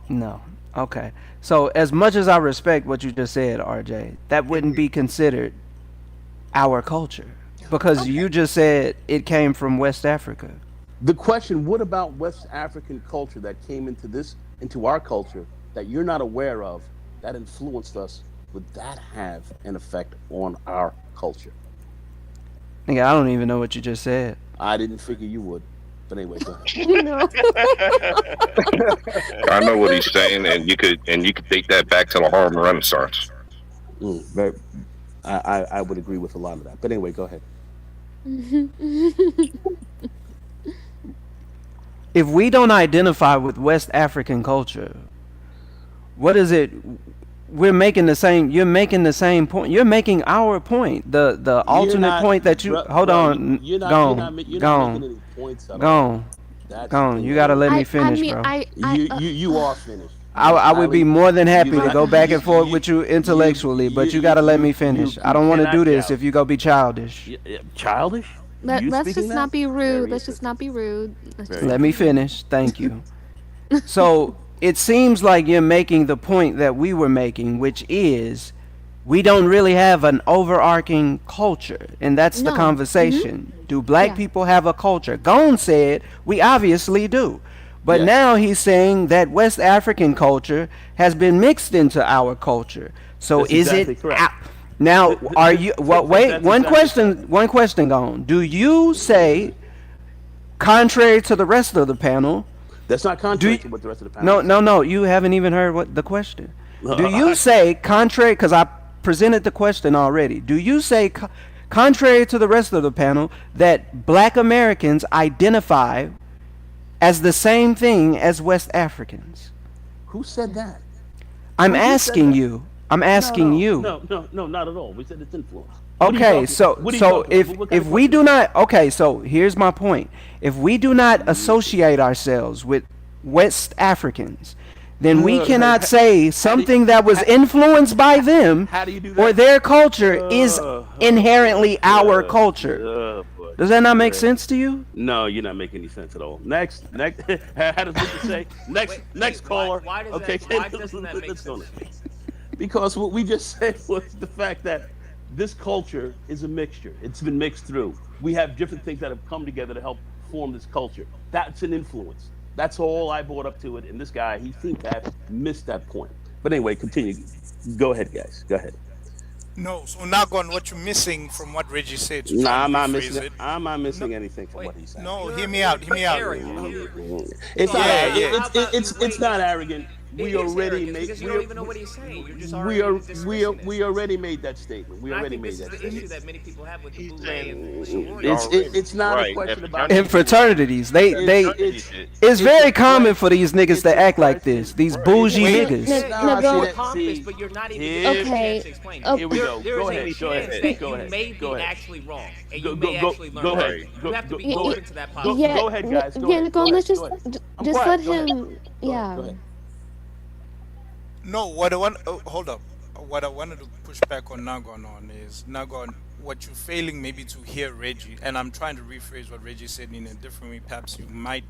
No. Okay. So as much as I respect what you just said, RJ, that wouldn't be considered our culture because you just said it came from West Africa. The question: what about West African culture that came into our culture that you're not aware of that influenced us? Would that have an effect on our culture? Nigga, I don't even know what you just said. I didn't figure you would. But anyway, go ahead. You know. I know what he's saying, and you could date that back to the Harlem Renaissance. I would agree with a lot of that. But anyway, go ahead. If we don't identify with West African culture, what is it? You're making the same point. You're making our point. The alternate point that you hold on. You're not Gone. making any points at all. Gone. That's Gone. You gotta let me I finish, mean, bro. You are finished. I would be more than happy to go back and forth with you intellectually, but you gotta let me finish. I don't want to do this if you go be childish. Childish? Let's just not be rude. Let's just not be rude. Let me finish. Thank you. So it seems like you're making the point that we were making, which is we don't really have an overarching culture, and that's the No. conversation. Do black Yeah. people have a culture? Gon said we obviously do. But now he's saying that West African culture has been mixed into our culture. So That's is exactly it correct. now? Are you? Well, wait. That's One exactly question. One question. Gone. Do you say, contrary to the rest of the panel? That's not contrary to what the rest of the panel. No. You haven't even heard what the question. Do you say contrary? Because I presented the question already. Do you say, contrary to the rest of the panel, that Black Americans identify as the same thing as West Africans? Who said that? I'm Who said asking that? you. I'm asking you. No, not at all. We said it's influence. Okay, so if we do not, okay, so here's my point. If we do not associate ourselves with West Africans, then we cannot say something that was influenced by them or their culture is inherently our culture. Does that not make sense to you? No, you're not making any sense at all. Next. How does Lucas say? Next caller. Why doesn't that make sense? Because what we just said was the fact that this culture is a mixture. It's been mixed through. We have different things that have come together to help form this culture. That's an influence. That's all I brought up to it. And this guy, he seemed to have missed that point. But anyway, continue. Go ahead, guys. Go ahead. No, so now on what you're missing from what Reggie said. To Nah, try I'm to not rephrase missing. it. I'm not missing anything from what he said. No, hear me out. It's not. It's not arrogant. we It is already arrogance made because you don't even know what he's saying. You're just we already are dismissing this. we already made that statement. We And I already think made this is that the issue statement. that many people have with the He's boule and the saying sorority. It's not a right. At question about In fraternities, fraternities, they fraternities, it's it's a very common question. for these niggas It's to a act like question. this. These bougie Wait, niggas. yeah, Nah, you're see so that. pompous, See, but you're not even here, giving me a Okay. chance to explain Oh, it. here we go. There is Go a ahead. Go chance ahead. that Go you ahead. may Go be ahead. actually wrong, and Go you go may go actually learn go from ahead. it. right. You have to be Go y- ahead. open to that Go possibility. yeah, go ahead, guys. Go yeah, ahead. Nicole, Go let's ahead. Go just ahead. I'm just quiet. let Go ahead. him. Go ahead. Yeah. Go ahead. No, what I want, hold up. What I wanted to push back on Nagon on is, Nagon, what you're failing maybe to hear Reggie, and I'm trying to rephrase what Reggie said in a different way, perhaps you might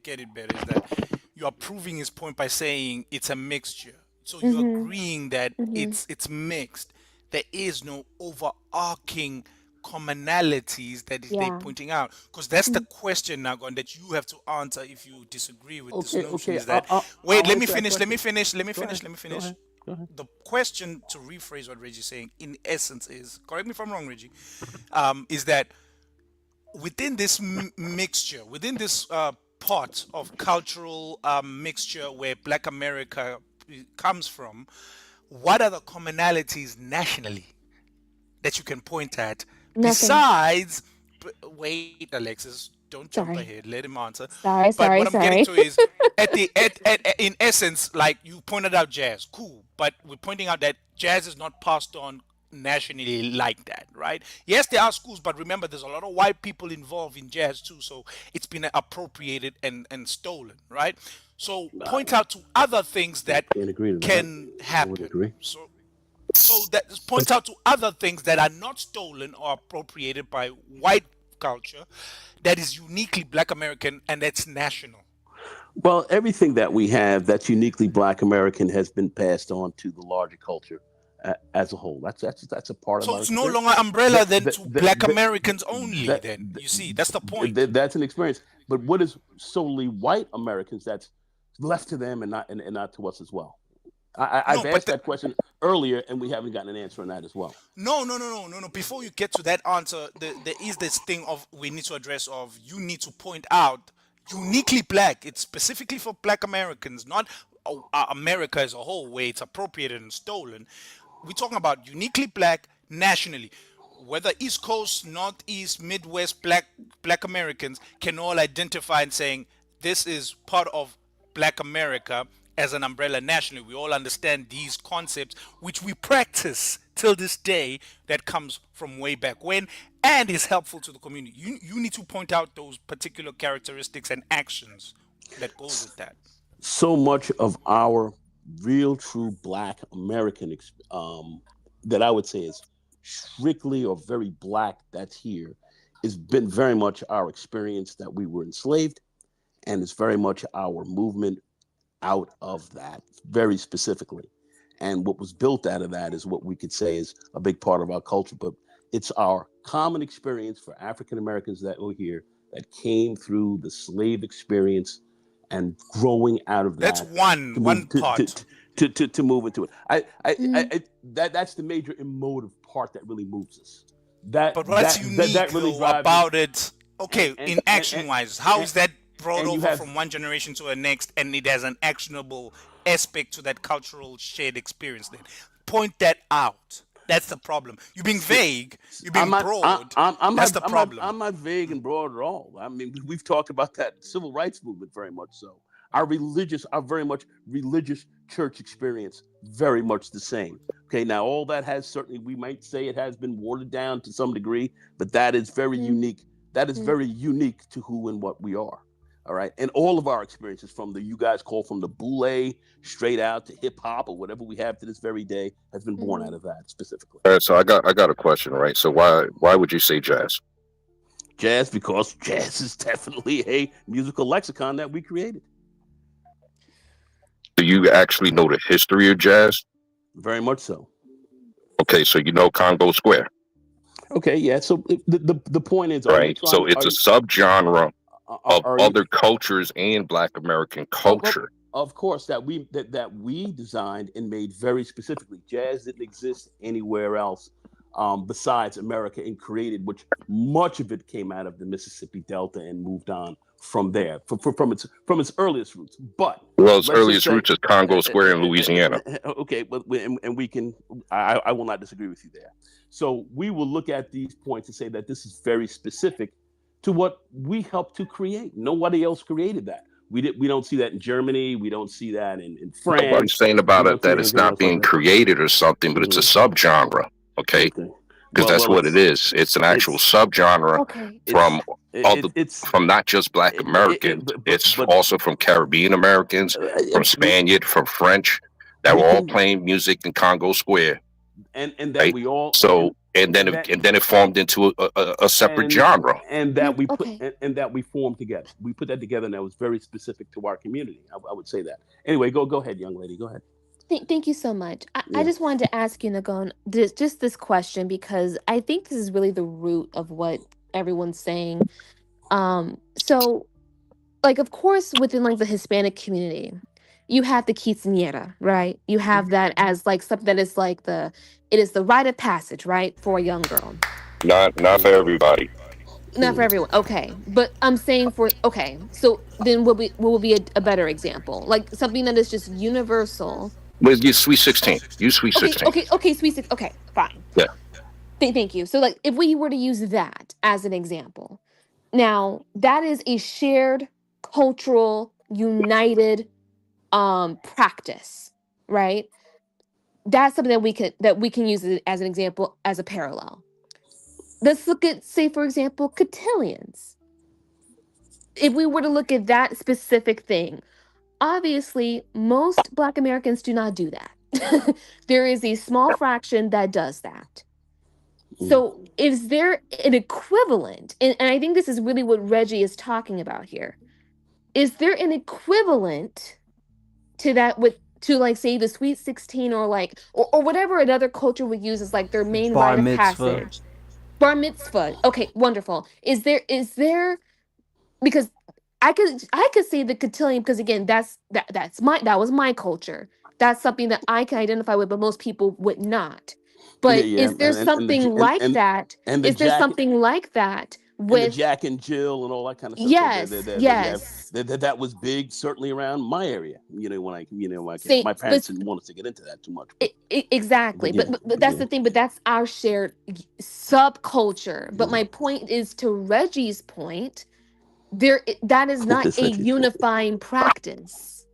get it better, is that you are proving his point by saying it's a mixture. So you're Mhm. agreeing that Mhm. it's mixed. There is no overarching commonalities that is they Yeah. pointing out, because that's the Mm. question, Nagon, that you have to answer if you disagree with this Okay. notion, Okay. is that wait, I'll let me answer that finish, let me question. finish, let me Go finish, ahead. let me Go finish. ahead. Go ahead. The question, to rephrase what Reggie's saying, in essence, is, correct me if I'm wrong, Reggie, is that within this mixture, within this pot of cultural mixture where Black America comes from, what are the commonalities nationally that you can point at Nothing. besides? Wait, Alexis, don't jump Sorry. ahead. Let him answer. Sorry. But Sorry. what I'm getting Sorry. to is, in essence, like you pointed out, jazz, cool. But we're pointing out that jazz is not passed on nationally like that, right? Yes, there are schools, but remember, there's a lot of white people involved in jazz too, so it's been appropriated and stolen, right? So point out to other things that Can't agree to that. can I would happen. agree. So that point out to other things that are not stolen or appropriated by white culture, that is uniquely Black American and that's national. Well, everything that we have that's uniquely Black American has been passed on to the larger culture as a whole. That's a part of So our it's no experience. longer umbrella That, than that, to that, Black that, Americans only. that, Then you see, that's the point. that's an experience. But what is solely white Americans that's left to them and not to us as well? No, I've but asked that question earlier, and we haven't gotten an answer on that as well. no. Before you get to that answer, there is this thing of we need to address of you need to point out uniquely Black. It's specifically for Black Americans, not America as a whole, where it's appropriated and stolen. We're talking about uniquely Black nationally. Whether East Coast, Northeast, Midwest, Black Americans can all identify and saying this is part of Black America as an umbrella nationally. We all understand these concepts, which we practice till this day, that comes from way back when and is helpful to the community. You need to point out those particular characteristics and actions that go with that. So much of our real, true Black American that I would say is strictly or very Black that's here has been very much our experience that we were enslaved, and it's very much our movement out of that very specifically. And what was built out of that is what we could say is a big part of our culture. But it's our common experience for African Americans that were here that came through the slave experience and growing out of That's that one part. to move into it. Mm. That's the major emotive part that really moves us. That But what's that unique that really though drives about it? Okay, and in action wise, how is that brought and you over have from one generation to the next, and it has an actionable aspect to that cultural shared experience? Then point that out. That's the problem. You're being vague. You're being broad. That's the problem. I'm not vague and broad at all. I mean, we've talked about that civil rights movement very much so. Our very much religious church experience, very much the same. Okay, now all that has certainly, we might say it has been watered down to some degree, but that is very Mm. unique. That is Mm. very unique to who and what we are. All right, and all of our experiences from the you guys call from the boule straight out to hip hop or whatever we have to this very day has been born out Mhm. of that specifically. All right, so I got a question, right? So why would you say jazz? Jazz, because jazz is definitely a musical lexicon that we created. Do you actually know the history of jazz? Very much so. Okay, so you know Congo Square, Okay, yeah. So the point is, are you right? trying So to it's a subgenre of are you other cultures and Black American of, culture. of course that we designed and made very specifically. Jazz didn't exist anywhere else besides America and created, which much of it came out of the Mississippi Delta and moved on from there, from its earliest roots. But Well, its let's just earliest say, roots is Congo Square in Louisiana. okay, but we can. I will not disagree with you there. So we will look at these points and say that this is very specific to what we helped to create. Nobody else created that. We don't see that in Germany. We don't see that in France. Nobody's saying about it that it's not being created or something, but it's a subgenre. Okay, because that's what it is. It's an actual subgenre from from not just Black Americans. It's also from Caribbean Americans, from Spaniard, from French, that were all playing music in Congo Square. And that we all and then it formed into a separate genre. And that we put and that we formed together. We put that together, and that was very specific to our community. I would say that. Anyway, go ahead, young lady. Go ahead. Thank you so much. I just wanted to ask you, Nagon, just this question, because I think this is really the root of what everyone's saying. So, like, of course, within like the Hispanic community, you have the quinceañera, right? You have that as like something that is like it is the rite of passage, right, for a young girl. Not for everybody. Not for everyone. Okay. But I'm saying so then what will be a better example? Like something that is just universal. But use Sweet 16. Use Sweet 16. Okay, Sweet 16. Okay, fine. Yeah. Thank you. So like if we were to use that as an example. Now, that is a shared cultural united practice, right? That's something that we can use it as an example, as a parallel. Let's look at, say, for example, cotillions. If we were to look at that specific thing, obviously, most Black Americans do not do that. There is a small fraction that does that. So is there an equivalent? And I think this is really what Reggie is talking about here. Is there an equivalent to that to like say the Sweet 16 or like or whatever another culture would use as like their main rite of passage? Bar mitzvah. Okay, wonderful. Is there because I could say the cotillion because again that was my culture. That's something that I can identify with, but most people would not. But is there something like that? Is there something like that with the Jack and Jill and all that kind of stuff? Yes. That was big, certainly around my area. My parents didn't want us to get into that too much. Exactly, but that's the thing. But that's our shared subculture. But my point is, to Reggie's point, that is not a unifying practice.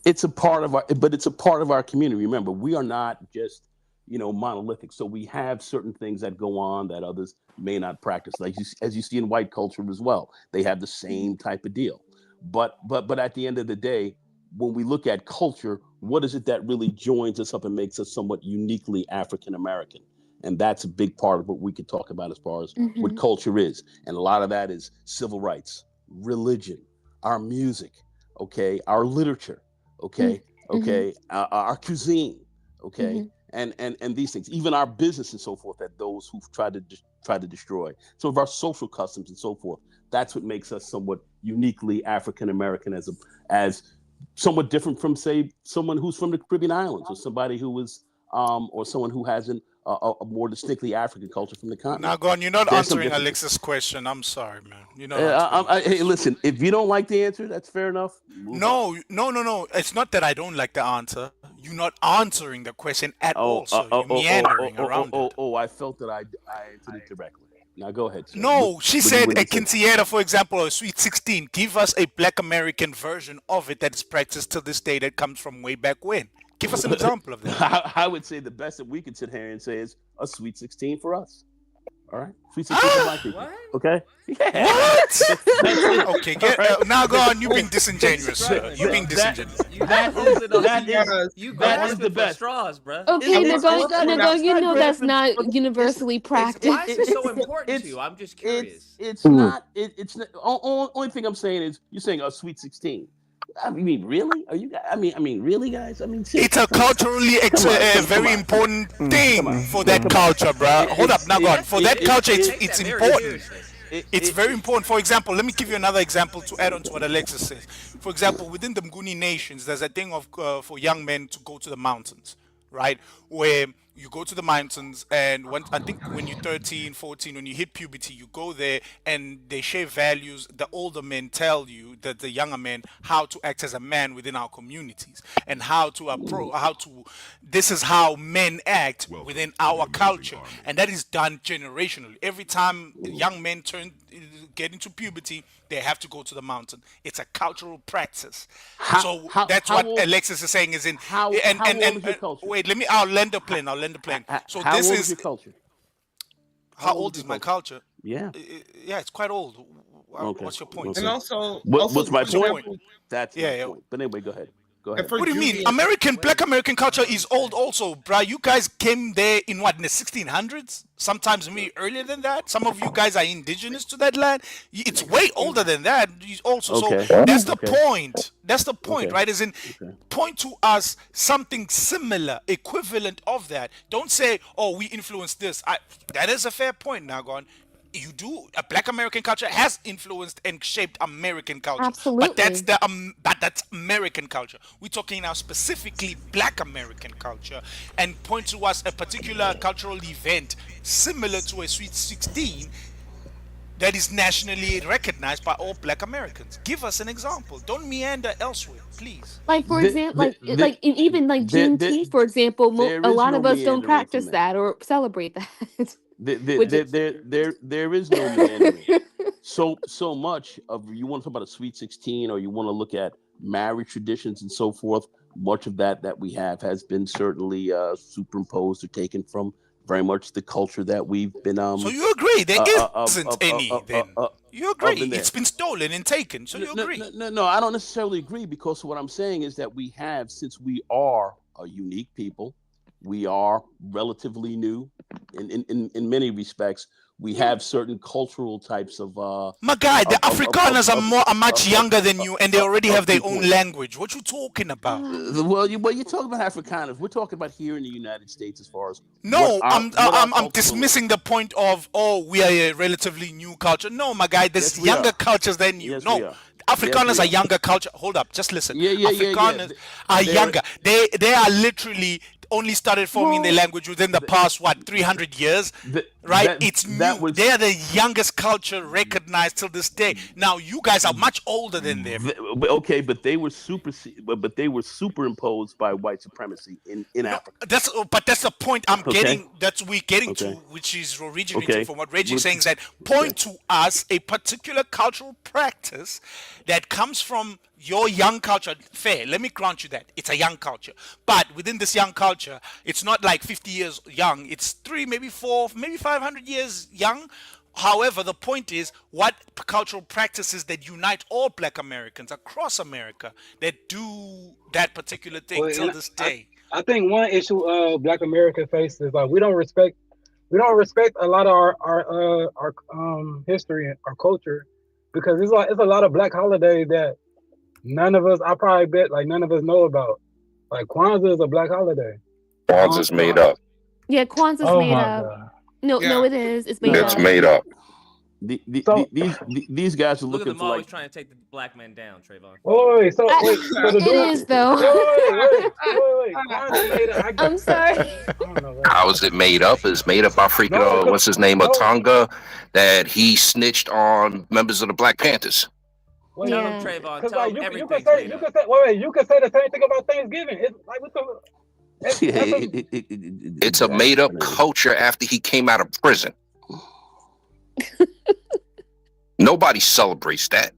It's a part of our community. Remember, we are not just monolithic. So we have certain things that go on that others may not practice, like as you see in white culture as well. They have the same type of deal. But at the end of the day, when we look at culture, what is it that really joins us up and makes us somewhat uniquely African American? And that's a big part of what we could talk about as far as what culture is. And a lot of that is civil rights, religion, our music, okay, our literature, okay, our cuisine, okay. And these things, even our business and so forth, that those who've tried to destroy. Some of our social customs and so forth. That's what makes us somewhat uniquely African American, as somewhat different from, say, someone who's from the Caribbean islands, or somebody who is, or someone who has a more distinctly African culture from the continent. Now, Gon, you're not answering Alexa's question. I'm sorry, man. You're not. Hey, listen. If you don't like the answer, that's fair enough. No. It's not that I don't like the answer. You're not answering the question at all. So you're meandering around it. I felt that I answered it directly. Now go ahead. Sir. No, she said a quinceañera, for example, or a Sweet 16. Give us a Black American version of it that is practiced to this day that comes from way back when. Give us an example of that. I would say the best that we could sit here and say is a Sweet 16 for us. All right, Sweet 16 for Black people. Okay. Yeah. What? Okay. Now go on. You being disingenuous. You being disingenuous. That is the best. Straws, bro. Okay, Nagon, that's not universally practiced. Why is it so important to you? I'm just curious. It's not. It's not. Only thing I'm saying is you're saying a Sweet 16. I mean, really? Are you guys? I mean, really, guys? I mean, it's a culturally very important thing for that culture, bro. Hold up, now, God. For that culture, it's important. It's very important. For example, let me give you another example to add on to what Alexa says. For example, within the Mguni nations, there's a thing of for young men to go to the mountains, right? Where you go to the mountains, and when I think when you're 13, 14, when you hit puberty, you go there and they share values. The older men tell you that the younger men how to act as a man within our communities and how to this is how men act within our culture, and that is done generationally. Every time young men get into puberty, they have to go to the mountain. It's a cultural practice. So that's what Alexis is saying is in how old is your culture? wait, I'll lend a plane. So how this old is your culture? How old is my culture? Yeah. Yeah, it's quite old. Okay. What's your point? Okay. And also, what's my what's your point? That's my point. But anyway, go ahead. Go ahead. What do you mean? Black American culture is old also, bruh. You guys came there in what, in the 1600s? Sometimes maybe earlier than that. Some of you guys are indigenous to that land. It's way older than that. Also, Okay. so that's the Okay. point. That's the point, Okay. right? Is in point to us something similar, equivalent of that. Don't say, "Oh, we influenced this." That is a fair point, Nagon. You do. Black American culture has influenced and shaped American culture. Absolutely. But that's American culture. We're talking now specifically Black American culture, and point to us a particular cultural event similar to a Sweet 16 that is nationally recognized by all Black Americans. Give us an example. Don't meander elsewhere, please. Like for example, even like Juneteenth, for example, a lot of us don't practice that or celebrate that. There is no meandering. So much of, you want to talk about a Sweet 16, or you want to look at marriage traditions and so forth. Much of that we have has been certainly superimposed or taken from very much the culture that we've been. So you agree there isn't any then? You agree it's been stolen and taken. So you agree? No, I don't necessarily agree, because what I'm saying is that we have, since we are a unique people, we are relatively new in many respects. We have certain cultural types of. My guy, the Afrikaners are much younger than you, and they already have their own language. What you talking about? Well, you're talking about Afrikaners. We're talking about here in the United States, as far as. No, I'm dismissing the point of, we are a relatively new culture. No, my guy, there's younger cultures than you. No. Afrikaners are younger culture. Hold up, just listen. Afrikaners are younger. They are literally only started forming their language within the past 300 years, right? It's new. They are the youngest culture recognized till this day. Now you guys are much older than them. Okay, but they were superimposed by white supremacy in Africa. That's the point I'm getting. That's we're getting to, which is originating from what Reggie is saying. Is that point to us a particular cultural practice that comes from your young culture. Fair, let me grant you that it's a young culture, but within this young culture, it's not like 50 years young. It's 3, maybe 4, maybe 500 years young. However, the point is, what cultural practices that unite all Black Americans across America that do that particular thing till this day? I think one issue Black America faces is like we don't respect a lot of our history and our culture, because it's a lot of Black holidays that none of us know about. Like Kwanzaa is a Black holiday. Kwanzaa's made up. Yeah, Kwanzaa's made up. No, it is. It's made up. It's made up. These guys are Look at looking them for always trying to take the Black man down, Trayvon. It is though. Wait. I'm sorry. How is it made up? It's made up by freaking what's his name, Tonga, that he snitched on members of the Black Panthers. Tell them, Trayvon. Tell them you can say the same thing about Thanksgiving. It's like what the. It's a made up culture after he came out of prison. Nobody celebrates that.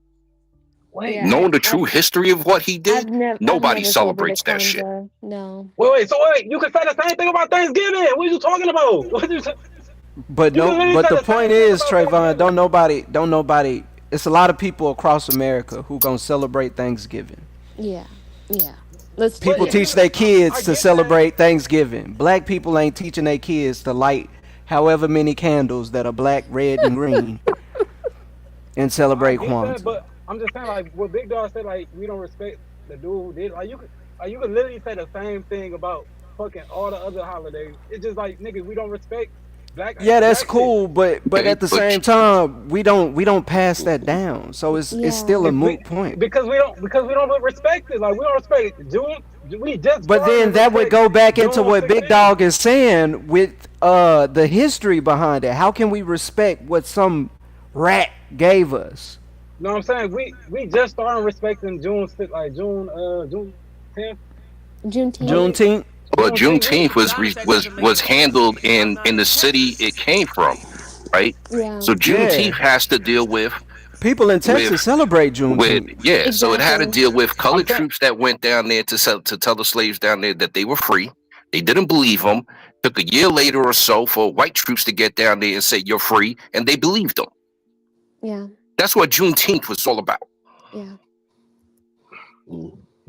Knowing the true history of what he did, nobody celebrates that shit. No. Wait, you can say the same thing about Thanksgiving. What are you talking about? But the point is, Trayvon, don't nobody. It's a lot of people across America who gonna celebrate Thanksgiving. Yeah. People teach their kids to celebrate Thanksgiving. Black people ain't teaching their kids to light however many candles that are black, red, and green and celebrate Kwanzaa. But I'm just saying, like what Big Dog said, like we don't respect the dude who did. Like you could literally say the same thing about fucking all the other holidays. It's just like niggas, we don't respect Black. Yeah, that's cool, but at the same time, we don't pass that down. So it's still a moot point. Because we don't respect it. Like we don't respect We just. But then that would go back into what Big Dog is saying with the history behind it. How can we respect what some rat gave us? No, I'm saying we just started respecting June 6th, like June 10th. Juneteenth. Well, Juneteenth was handled in the city it came from, right? Yeah. So Juneteenth has to deal with people in Texas celebrate Juneteenth. So it had to deal with colored troops that went down there to tell the slaves down there that they were free. They didn't believe them. Took a year later or so for white troops to get down there and say you're free, and they believed them. Yeah. That's what Juneteenth was all about. Yeah.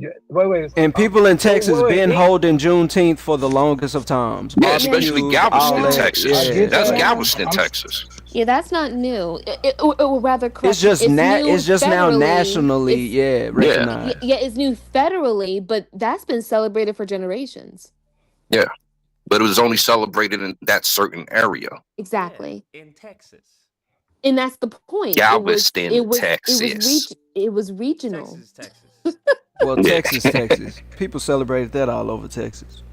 Yeah, wait. And people in Texas been holding Juneteenth for the longest of times. Yeah, especially Galveston, Texas. Yeah. That's Galveston, Texas. Yeah, that's not new. Or rather, correct. It's just it's just now federally. nationally, recognized. Yeah, it's new federally, but that's been celebrated for generations. Yeah, but it was only celebrated in that certain area. Exactly. In Texas. And that's the point. Galveston, Texas. It was regional. Texas. Well, Texas. People celebrated that all over Texas.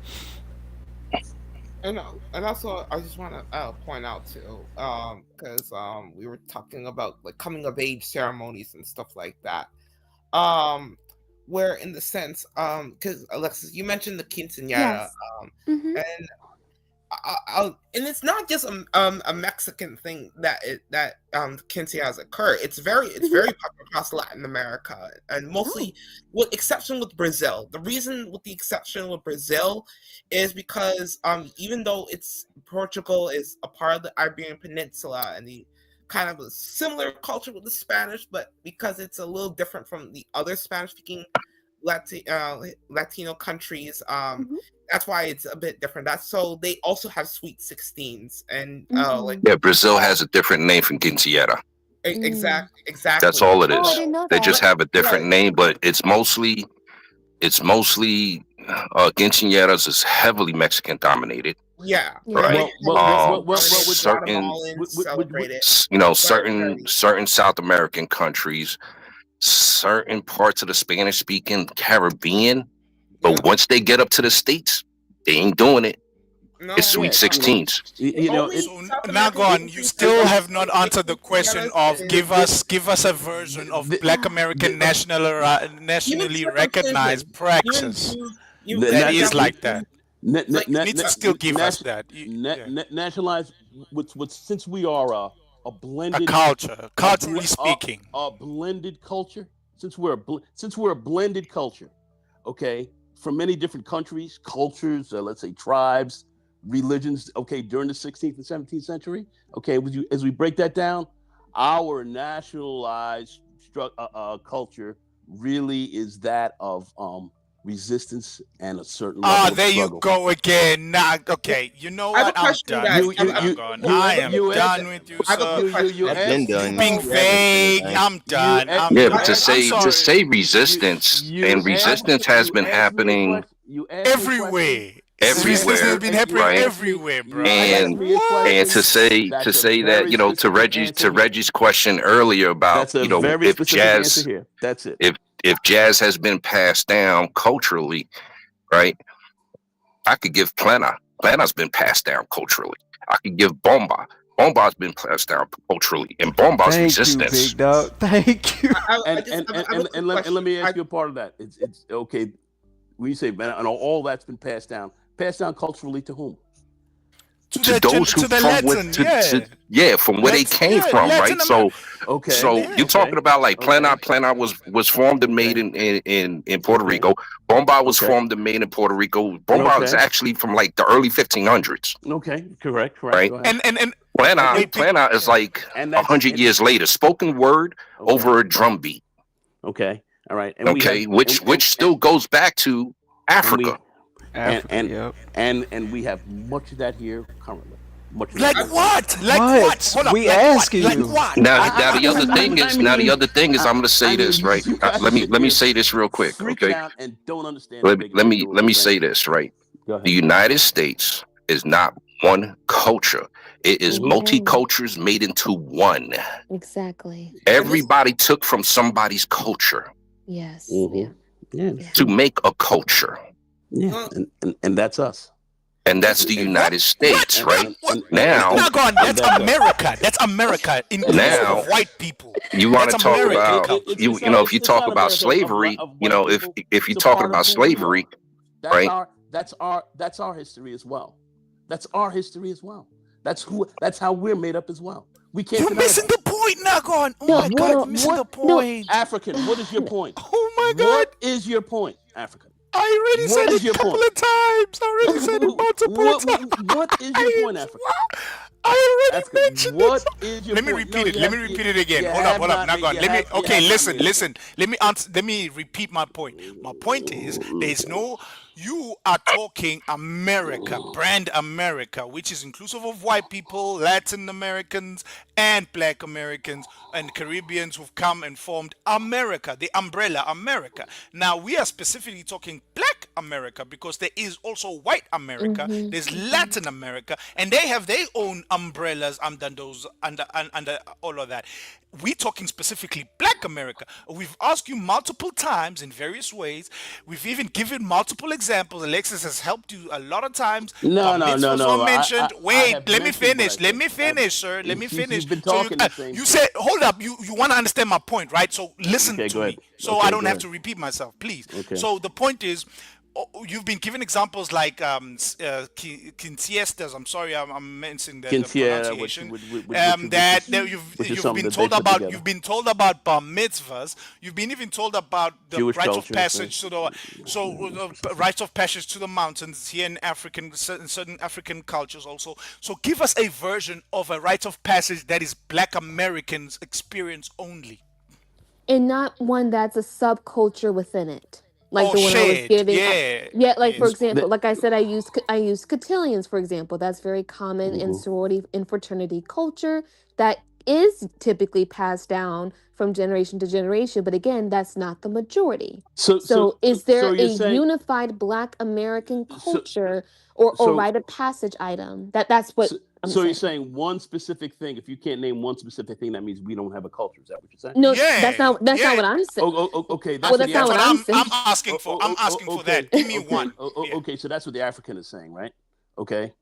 And also, I just want to point out too, because we were talking about like coming of age ceremonies and stuff like that. Where in the sense, because Alexis, you mentioned the quinceañera, Yes. and and it's not just a Mexican thing that quinceañeras occur. It's very popular across Latin America, and mostly with exception with Brazil. The reason with the exception with Brazil is because even though Portugal is a part of the Iberian Peninsula and the kind of a similar culture with the Spanish, but because it's a little different from the other Spanish-speaking Latino countries, that's why it's a bit different. So they also have sweet 16s, and Brazil has a different name from quinceañera. Exactly. That's all it Oh, I is. didn't know They that. just have a different name, but it's mostly quinceañeras is heavily Mexican dominated. Yeah. Right. Certain South American countries, certain parts of the Spanish-speaking Caribbean, but once they get up to the States, they ain't doing it. It's sweet 16s. So now go on. You still have not answered the question of give us a version of Black American nationally recognized practice that is like that. You need to still give us that. Nationalized since we are a blended culturally speaking, a blended culture. Since we're a blended culture, okay, from many different countries, cultures, let's say tribes, religions, okay, during the 16th and 17th century, okay, as we break that down, our nationalized culture really is that of resistance and a certain level of there struggle. You go again. Nah, okay, you know what? I'm done. I am done with you, sir. You're being vague. I'm done. But to say resistance, and resistance has been happening everywhere. Resistance has been happening everywhere, bro. And to say that, to Reggie's question earlier about if jazz, that's it. If jazz has been passed down culturally, right? I could give plena. Plena's been passed down culturally. I could give bomba. Bomba's been passed down culturally, and bomba's resistance. Thank you, big dog. Thank you. And let me ask you a part of that. It's okay. When you say and all that's been passed down culturally to whom? To those who from where they came from, right? So you're talking about like Plena was formed and made in Puerto Rico. Bomba was formed and made in Puerto Rico. Bomba is actually from like the early 1500s. Okay, correct. Right. And Plena is like 100 years later. Spoken word over a drum beat. Okay. All right. Which still goes back to Africa. And we have much of that here currently. Like what? Like what? Hold up, we ask you. Like what? Now the other thing is I'm going to say this, right? Let me say this real quick, okay? And don't understand. Let me say this, right? The United States is not one culture. It is multi-cultures made into one. Exactly. Everybody took from somebody's culture. Yes. To make a culture. Yeah, and that's us. And that's the United States, right? Now, Now, go on. That's America. That's America, inclusive now of white people. you want to That's talk American about culture. if you talk about slavery, if you're talking about slavery, right? That's our history as well. That's our history as well. That's how we're made up as well. We can't. You're missing the point now, Gon. Oh my God, you're missing the point. African, what is your point? Oh my God. What is your point, African? I already said it a couple of times. I already said it multiple times. What is your point, African? I already mentioned what is your Let me point? repeat it. Let me repeat it again. Hold up. Now, Gon. Listen. Let me repeat my point. My point is there's no. You are talking America, brand America, which is inclusive of white people, Latin Americans, and Black Americans, and Caribbeans who've come and formed America, the umbrella America. Now, we are specifically talking Black America because there is also white America, there's Latin America, and they have their own umbrellas under all of that. We're talking specifically Black America. We've asked you multiple times in various ways. We've even given multiple examples. Alexis has helped you a lot of times. No. Mentioned. Wait, let me finish. Let me finish, sir. Let me finish. You've been talking you said, hold up. You want to understand my point, right? So listen to me. So I don't have to repeat myself, please. Okay. So the point is, you've been given examples like quinceestas. I'm sorry, I'm mentioning the pronunciation. You've been told about bar mitzvahs. You've been even told about the Jewish rites culture, of passage to the rites of passage to the mountains here in certain African cultures also. So give us a version of a rite of passage that is Black Americans' experience only, and not one that's a subculture within it. Like the one shared. I was giving. For example, like I said, I use cotillions, for example. That's very common in sorority and fraternity culture. That is typically passed down from generation to generation. But again, that's not the majority. So is there a unified Black American culture or rite of passage item? That's what I'm saying. You're saying one specific thing. If you can't name one specific thing, that means we don't have a culture. Is that what you're saying? No, that's not what I'm saying. Okay. That's not what I'm saying. I'm asking for. I'm asking for that. Give me one. Okay, so that's what the African is saying, right? Okay.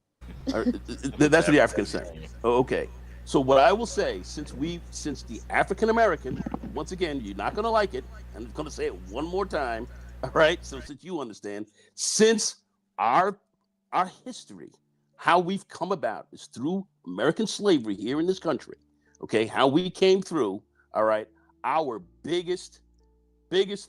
That's what the African is saying. Okay. So what I will say, since the African American, once again, you're not going to like it. I'm going to say it one more time. All right. So since you understand, since our history, how we've come about is through American slavery here in this country. Okay. How we came through. All right. Our biggest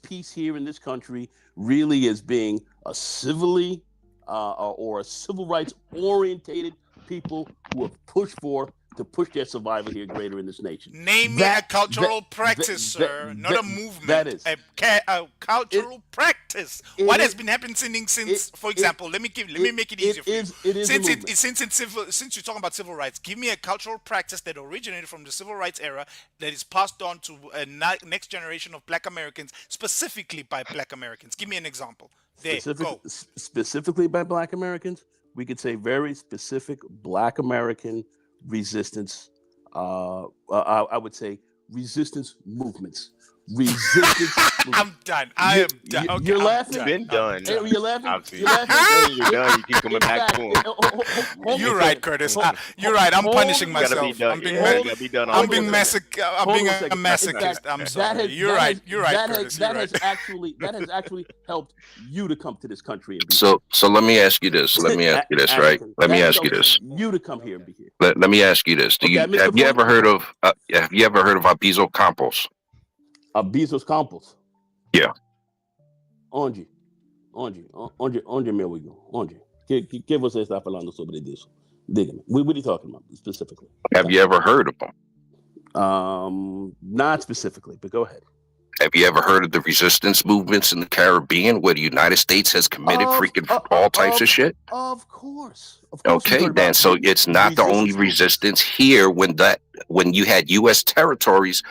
piece here in this country really is being a civilly or a civil rights orientated people who have pushed for to push their survival here greater in this nation. Name me a cultural practice, sir, not a movement. That is a cultural practice. What has been happening since, for example, let me make it easier for you. Since you're talking about civil rights, give me a cultural practice that originated from the civil rights era that is passed on to a next generation of Black Americans, specifically by Black Americans. Give me an example. Specifically by Black Americans, we could say very specific Black American resistance. I would say resistance movements. I'm done. I am done. Okay, you're laughing. You've been done. Hey, you're laughing. You're laughing. You're done. You keep coming back to him. You're right, Curtis. You're right. I'm punishing myself. I'm being a masochist. I'm sorry. You're right. You're right, Curtis. That has actually helped you to come to this country. And be So let me ask you this. Right? Let me ask you this. You to come here and be here. Let me ask you this. Have you ever heard of Abizo Campos? Abizo Campos. Yeah. Onde meu amigo? Onde? Que você está falando sobre isso? Diga-me. What are you talking about specifically? Have you ever heard of them? Not specifically, but go ahead. Have you ever heard of the resistance movements in the Caribbean where the United States has committed all types of shit? Of course. Okay, then. So it's not the only resistance here when you had U.S. territories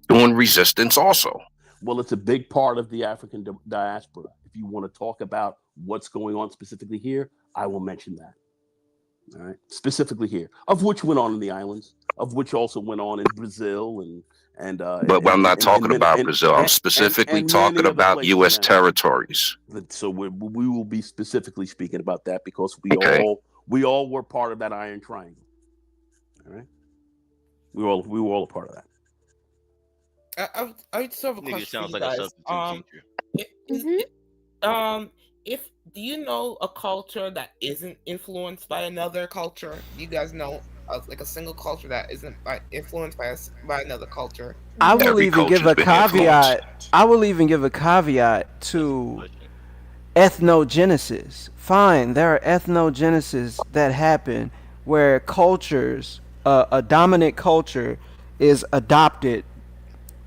doing resistance also. Well, it's a big part of the African diaspora. If you want to talk about what's going on specifically here, I will mention that. All right, specifically here, of which went on in the islands, of which also went on in Brazil and But I'm not talking about and, Brazil. I'm and, specifically and talking many other about places, U.S. man. territories. So we will be specifically speaking about that because Okay. we all were part of that Iron Triangle. All right, we were all a part of that. I just have a Nigga question sounds for you like a guys. substitute teacher. If do you know a culture that isn't influenced by another culture? Do you guys know like a single culture that isn't influenced by another culture? I will Every even give culture's a been influenced. caveat. I will even give a caveat to ethnogenesis. Fine, there are ethnogenesis that happen where cultures, a dominant culture, is adopted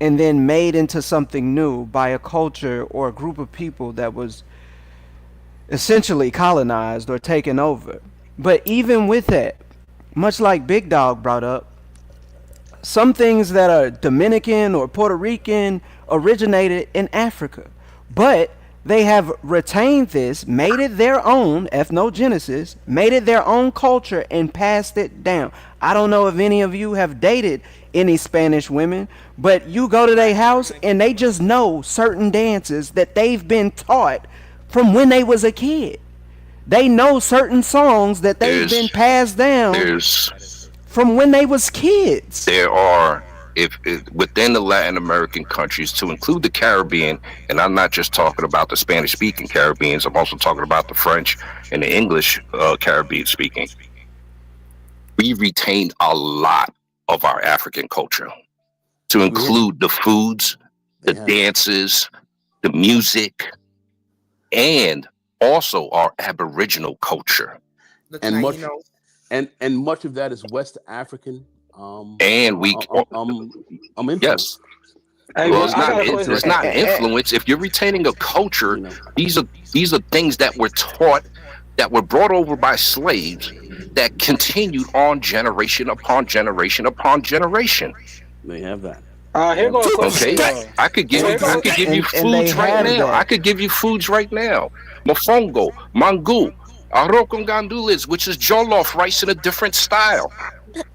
and then made into something new by a culture or a group of people that was essentially colonized or taken over. But even with that, much like Big Dog brought up, some things that are Dominican or Puerto Rican originated in Africa, but they have retained this, made it their own ethnogenesis, made it their own culture, and passed it down. I don't know if any of you have dated any Spanish women, but you go to their house and they just know certain dances that they've been taught from when they was a kid. They know certain songs that they've been passed down from when they was kids. There are, if within the Latin American countries, to include the Caribbean, and I'm not just talking about the Spanish-speaking Caribbeans, I'm also talking about the French and the English Caribbean-speaking. We retain a lot of our African culture, to include the foods, the dances, the music, and also our Aboriginal culture. And much of that is West African. And we, yes. Well, it's not influence. If you're retaining a culture, these are things that were taught, that were brought over by slaves, that continued on generation upon generation upon generation. They have that. Here goes a question. Okay, I could give you foods right now. I could give you foods right now. Mofongo, mangu, arroz con gandules, which is jollof rice in a different style.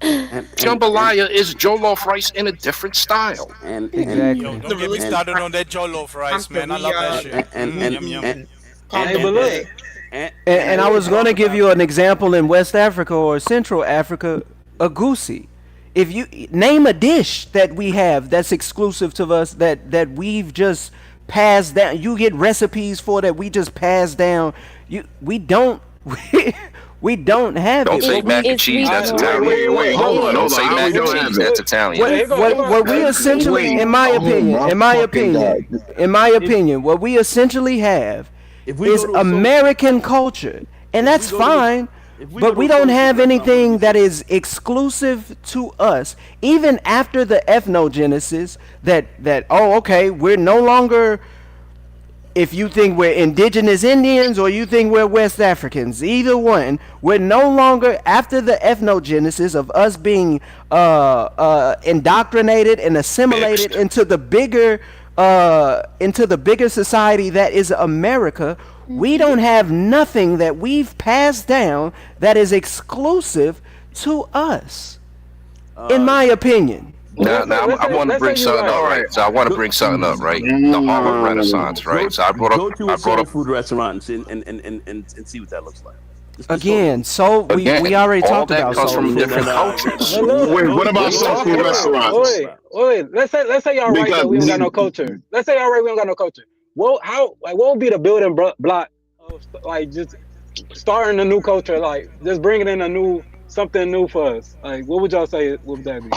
Jambalaya is jollof rice in a different style. Yo, don't get me started on that jollof rice, man. I love that shit. Yum, yum. And I was going to give you an example in West Africa or Central Africa, a goosey. If you name a dish that we have that's exclusive to us, that we've just passed down, you get recipes for that we just passed down. We don't have Don't it. say mac and cheese, that's Italian. Wait, hold on. Don't say mac and cheese, that's Italian. What we essentially, in my opinion, what we essentially have is American culture, and that's fine. But we don't have anything that is exclusive to us, even after the ethnogenesis. We're no longer. If you think we're indigenous Indians or you think we're West Africans, either one, we're no longer, after the ethnogenesis of us being indoctrinated and assimilated into the bigger society that is America. We don't have nothing that we've passed down that is exclusive to us, in my opinion. Now I want to bring something up, right? So I want to bring something up, right? The Harlem Renaissance, right? So I brought up food restaurants and see what that looks like. Again, we already talked about comes from different cultures. Wait, what about soul food restaurants? Wait. Let's say y'all right that we don't got no culture. Let's say y'all right we don't got no culture. What would be the building block of like just starting a new culture, like just bringing in something new for us? Like, what would y'all say? What would that be?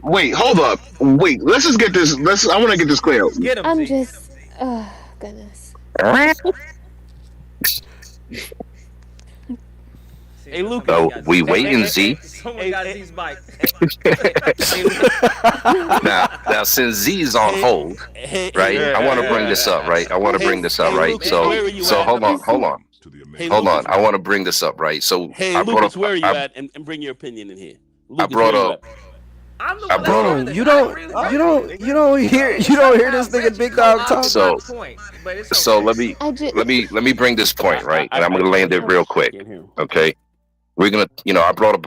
Wait, hold up. Wait, let's just get this. I want to get this clear. I'm just, oh goodness. Hey, Luke. So we waiting, Z. Someone got Z's mic. Now, since Z's on hold, right? I want to bring this up, right? So hold on. I want to bring this up, right? So hey, I Lucas, where are you at? And bring your opinion in here. I brought up. You don't hear this nigga Big Dog talk. So let me bring this point, right? And I'm gonna land it real quick. Okay, we're gonna, I brought up,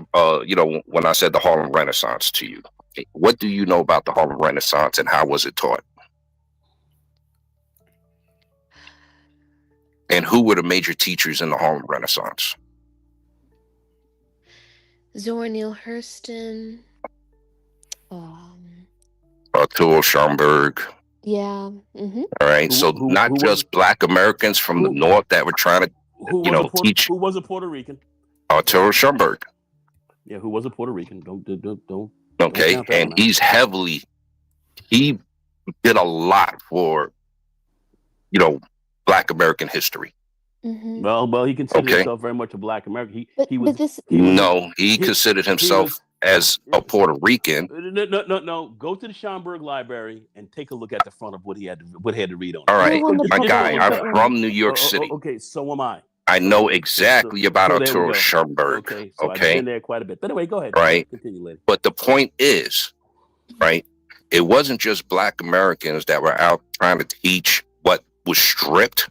when I said the Harlem Renaissance to you, What do you know about the Harlem Renaissance and how was it taught? And who were the major teachers in the Harlem Renaissance? Zora Neale Hurston. Arturo Schomburg. Yeah. Mm-hmm. All right. So not just Black Americans from the North that were trying to, teach. Who was a Puerto Rican? Arturo Schomburg. Yeah, who was a Puerto Rican? Don't. Okay, and he did a lot for, Black American history. Mm-hmm. Well, he considered himself very much a Black American. He considered himself as a Puerto Rican. No. Go to the Schomburg Library and take a look at the front of what he had to read on. All right, my guy, I'm from New York City. Okay, so am I. I know exactly about Arturo Schomburg. Okay, so I've been there quite a bit. But anyway, go ahead. Right. Continue later. But the point is, right, it wasn't just Black Americans that were out trying to teach what was stripped.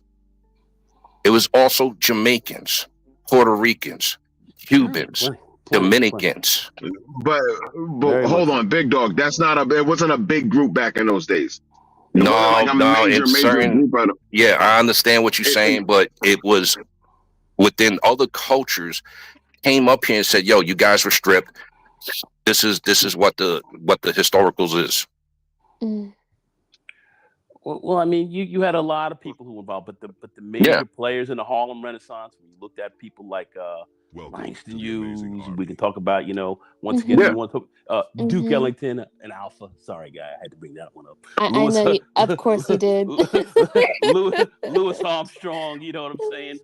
It was also Jamaicans, Puerto Ricans, Cubans, Dominicans. But hold on, Big Dog. It wasn't a big group back in those days. Major group. Yeah, I understand what you're saying, but it was within other cultures came up here and said, "Yo, you guys were stripped. This is what the historicals is." Mm. Well, I mean, you had a lot of people who were involved, but the major players in the Harlem Renaissance, when you looked at people like Langston Hughes, we can talk about, once again, we want to talk, Duke Ellington and Alpha. Sorry, guy, I had to bring that one up. I know, of course you did. Louis Armstrong, you know what I'm saying?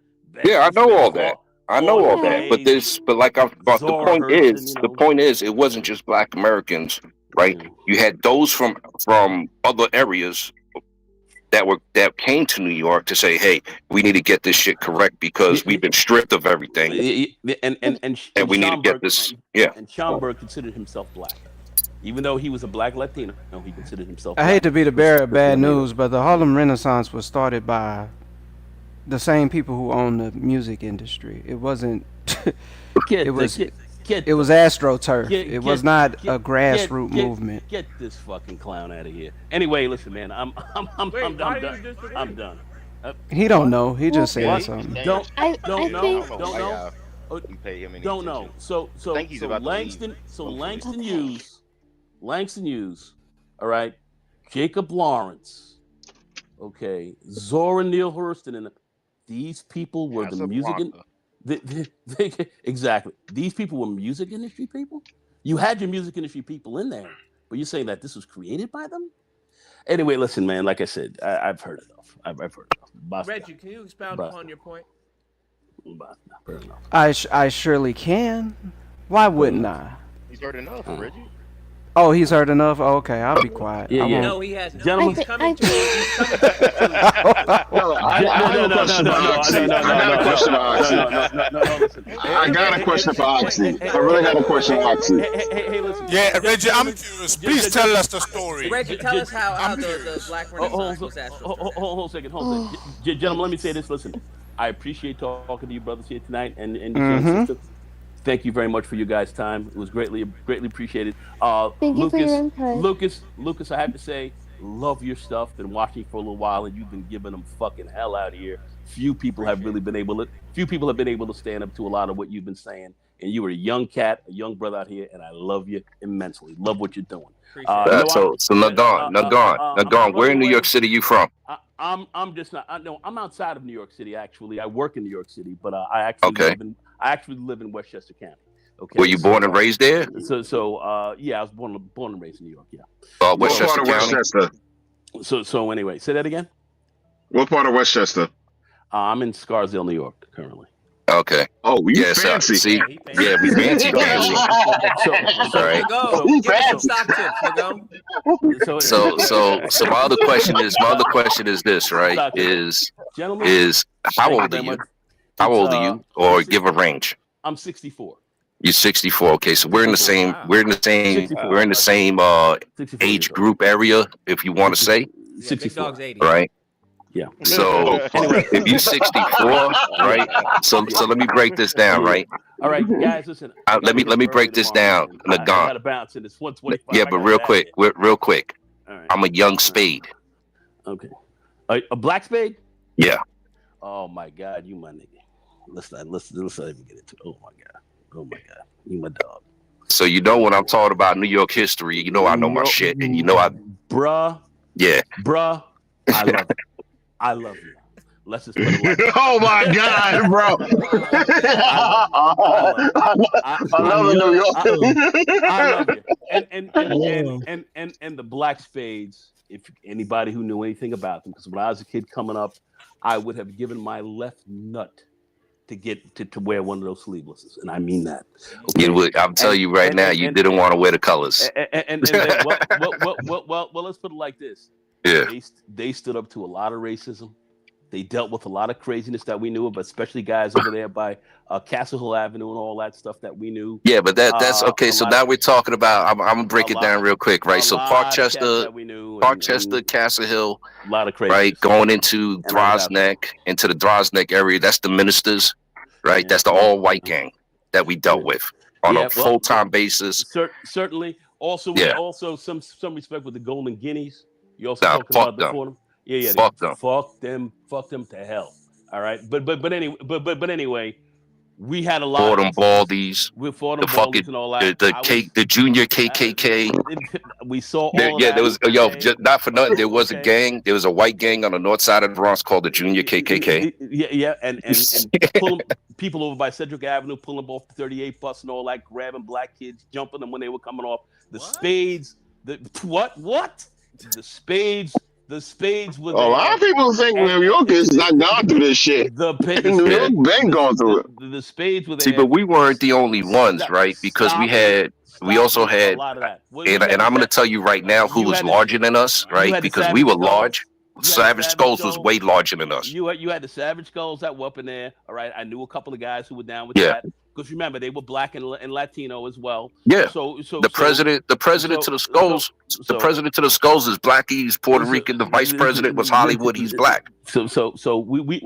Yeah, I know all that. I know all that, but the point is, it wasn't just Black Americans, right? You had those from other areas that came to New York to say, "Hey, we need to get this shit correct because we've been stripped of everything, and we need to get this." Yeah. And Schomburg considered himself Black, even though he was a Black Latino. No, he considered himself. I hate to be the bearer of bad news, but the Harlem Renaissance was started by the same people who own the music industry. It wasn't. It was AstroTurf. It was not a grassroots movement. Get this fucking clown out of here. Anyway, listen, man, I'm done. I'm done. He don't know. He just said something. Don't know. So Langston Hughes. All right, Jacob Lawrence. Okay, Zora Neale Hurston, and these people were the music. Exactly. These people were music industry people. You had your music industry people in there, but you're saying that this was created by them? Anyway, listen, man. Like I said, I've heard enough. I've heard enough. Basta. Reggie, can you expound upon your point? I surely can. Why wouldn't I? He's heard enough, Reggie. Oh, he's heard enough? Oh, okay, I'll be quiet. Yeah. No, he has. Gentlemen, he's coming to I got a question for Oxy. I really got a question for Oxy. Hey, listen. Yeah, Reggie, I'm curious. Please tell us the story. Reggie, tell us how the Black Renaissance was astroturf. Hold on a second. Gentlemen, let me say this. Listen, I appreciate talking to you brothers here tonight and sisters. Thank you very much for your guys' time. It was greatly appreciated. Thank you for your input. Lucas, I have to say, love your stuff. Been watching for a little while, and you've been giving them fucking hell out here. Few people have been able to stand up to a lot of what you've been saying. And you were a young cat, a young brother out here, and I love you immensely. Love what you're doing. So Nagon, where in New York City you from? I'm just not. I'm outside of New York City. Actually, I work in New York City, but I actually live in Westchester County. Okay. Were you born and raised there? Yeah, I was born and raised in New York. Yeah. Westchester County. So anyway, say that again. What part of Westchester? I'm in Scarsdale, New York, currently. Okay. Oh, we fancy. See, yeah, we fancy. All right. So my other question is this, right? Is how old are you? How old are you? Or give a range. I'm 64. You're 64. Okay, so we're in the same. We're in the same age group area, if you want to say. 64. Right. Yeah. So Anyway. if you 64, right? So let me break this down, right? All right, guys, listen. Let me break this down, I Nagan. got to bounce in. It's 125. Yeah, but real quick. All right. I'm a young spade. Okay. A black spade? Yeah. Oh my God, you my nigga. Let's not even get into it. Oh my God, you my dog. So you know when I'm talking about New York history, you know I know my shit, and you know bruh. Yeah. Bruh, I love it. I love you. Let's just put it like that. Oh my God, bro! I love the New York. I love you. And the black spades. If anybody who knew anything about them, because when I was a kid coming up, I would have given my left nut to get to wear one of those sleevelesses, and I mean that. Okay? You would. I'm telling you right now, you didn't want to wear the colors. And then, well, let's put it like this. Yeah. They stood up to a lot of racism. They dealt with a lot of craziness that we knew of, but especially guys over there by Castle Hill Avenue and all that stuff that we knew. Yeah, but that's okay. So now we're talking about. I'm gonna break it down real quick, right? So Parkchester, Castle Hill, a lot of crazy, right? Going into Drosneck, into the Drosneck area. That's the ministers, right? That's the all-white gang that we dealt with on a full-time basis. Certainly. Also, also some respect with the Golden Guineas. You also talking about the Fordham. Yeah. Fuck them to hell. All right, but anyway, we had a lot. Fordham Baldies, the fucking and all that. The junior KKK. We saw all. There was just not for nothing. There was a gang. There was a white gang on the north side of the Bronx called the Junior KKK. Yeah, and pulling people over by Cedric Avenue, pulling them off the 38 bus and all that, grabbing black kids, jumping them when they were coming off. The spades. What? The spades. The spades with a lot of people think New York is not gone through this shit. New York been gone through it. The spades with. See, but we weren't the only ones, right? Because we also had, and I'm going to tell you right now who was larger than us, right? Because we were large. Savage Skulls was way larger than us. You had the Savage Skulls that were up in there. All right, I knew a couple of guys who were down with that. Because remember, they were black and Latino as well. Yeah. So the president to the Skulls, the president to the Skulls is black. He's Puerto Rican. The vice president was Hollywood. He's black. So we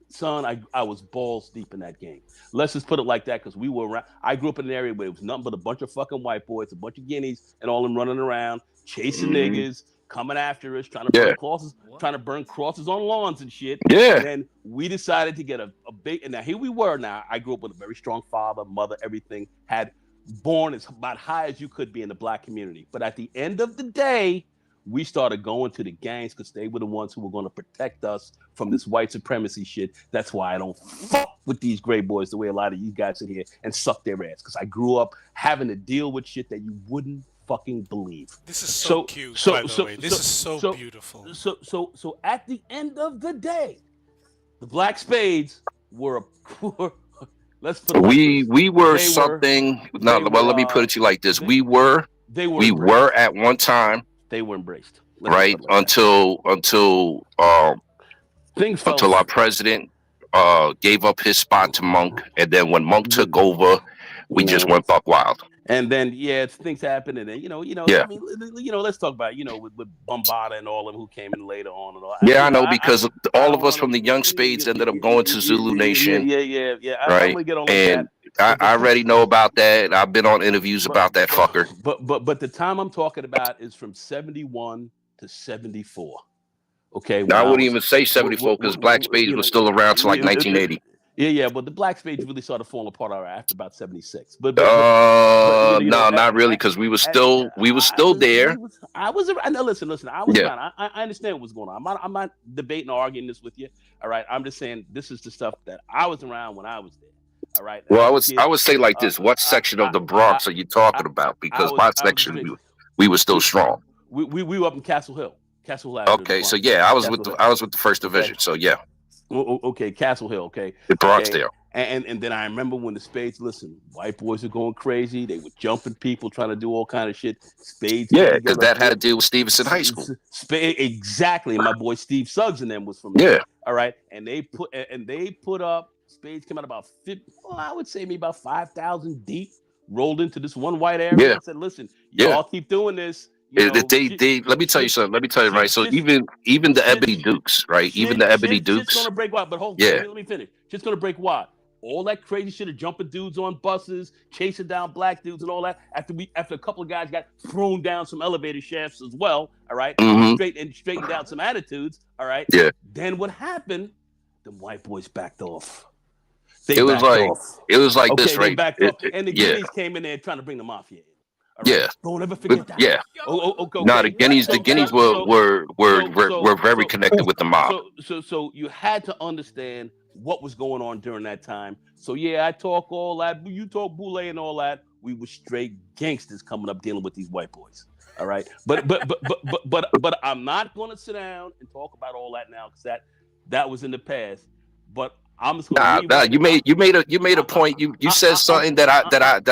son, I was balls deep in that game. Let's just put it like that, because we were around. I grew up in an area where it was nothing but a bunch of fucking white boys, a bunch of guineas, and all them running around chasing niggas, coming after us, trying to burn crosses on lawns and shit. Yeah. And then we decided to get a big, and now here we were. Now I grew up with a very strong father, mother, everything. Had born as about high as you could be in the black community. But at the end of the day, we started going to the gangs because they were the ones who were going to protect us from this white supremacy shit. That's why I don't fuck with these gray boys the way a lot of you guys sit here and suck their ass. Because I grew up having to deal with shit that you wouldn't fucking believe. This is so cute, by the way. This is so beautiful. So at the end of the day, the black spades were let's put it we were something. No, well, let me put it to you like this: we were at one time. They were embraced, right? Until our president gave up his spot to Monk, and then when Monk took over, we just went buck wild. And then things happened, and then I mean, let's talk about with Bombada and all of them who came in later on and all. I know because all of us from the Young Spades ended up going to Zulu Nation. Yeah. Right, and I already know about that. I've been on interviews about that fucker. But the time I'm talking about is from 71 to 74. Okay, now, I wouldn't even say 74 because Black Spades was still around till like 1980. Yeah, but the black spades really started falling apart after about 76. But no, not really, because we were still there. I was around. Listen, I was around. I understand what's going on. I'm not debating or arguing this with you. All right, I'm just saying this is the stuff that I was around when I was there. All right. Well, I would say like this: what section of the Bronx are you talking about? Because my section, we were still strong. We were up in Castle Hill. Okay, so yeah, I was with the first division. So yeah. Okay, Castle Hill. Okay, the Bronx there. And then I remember when the spades. Listen, white boys were going crazy. They were jumping people, trying to do all kind of shit. Spades. Yeah, because that had to do with Stevenson High School. Exactly. My boy Steve Suggs and them was from there. All right, and they put up. Spades came out about 50. Well, I would say maybe about 5,000 deep. Rolled into this one white area and said, "Listen, y'all keep doing this. Let me tell you something. Let me tell you, right? So even the Ebony Dukes, right? Even the Ebony Dukes. Shit's gonna break wide, but hold on. Yeah. Let me finish. Shit's gonna break wide. All that crazy shit of jumping dudes on buses, chasing down black dudes and all that. After a couple of guys got thrown down some elevator shafts as well, all right? Straightened out some attitudes, all right? Yeah. Then what happened? The white boys backed off. It was like this, right? They backed off. And the Guineas came in there trying to bring the mafia in. Yeah. Don't ever forget that. Yeah. No, the Guineas were very connected with the mob. So you had to understand what was going on during that time. So yeah, I talk all that. You talk boule and all that. We were straight gangsters coming up dealing with these white boys. All right. But I'm not gonna sit down and talk about all that now because that was in the past. But I'm just gonna you made a point. You said something that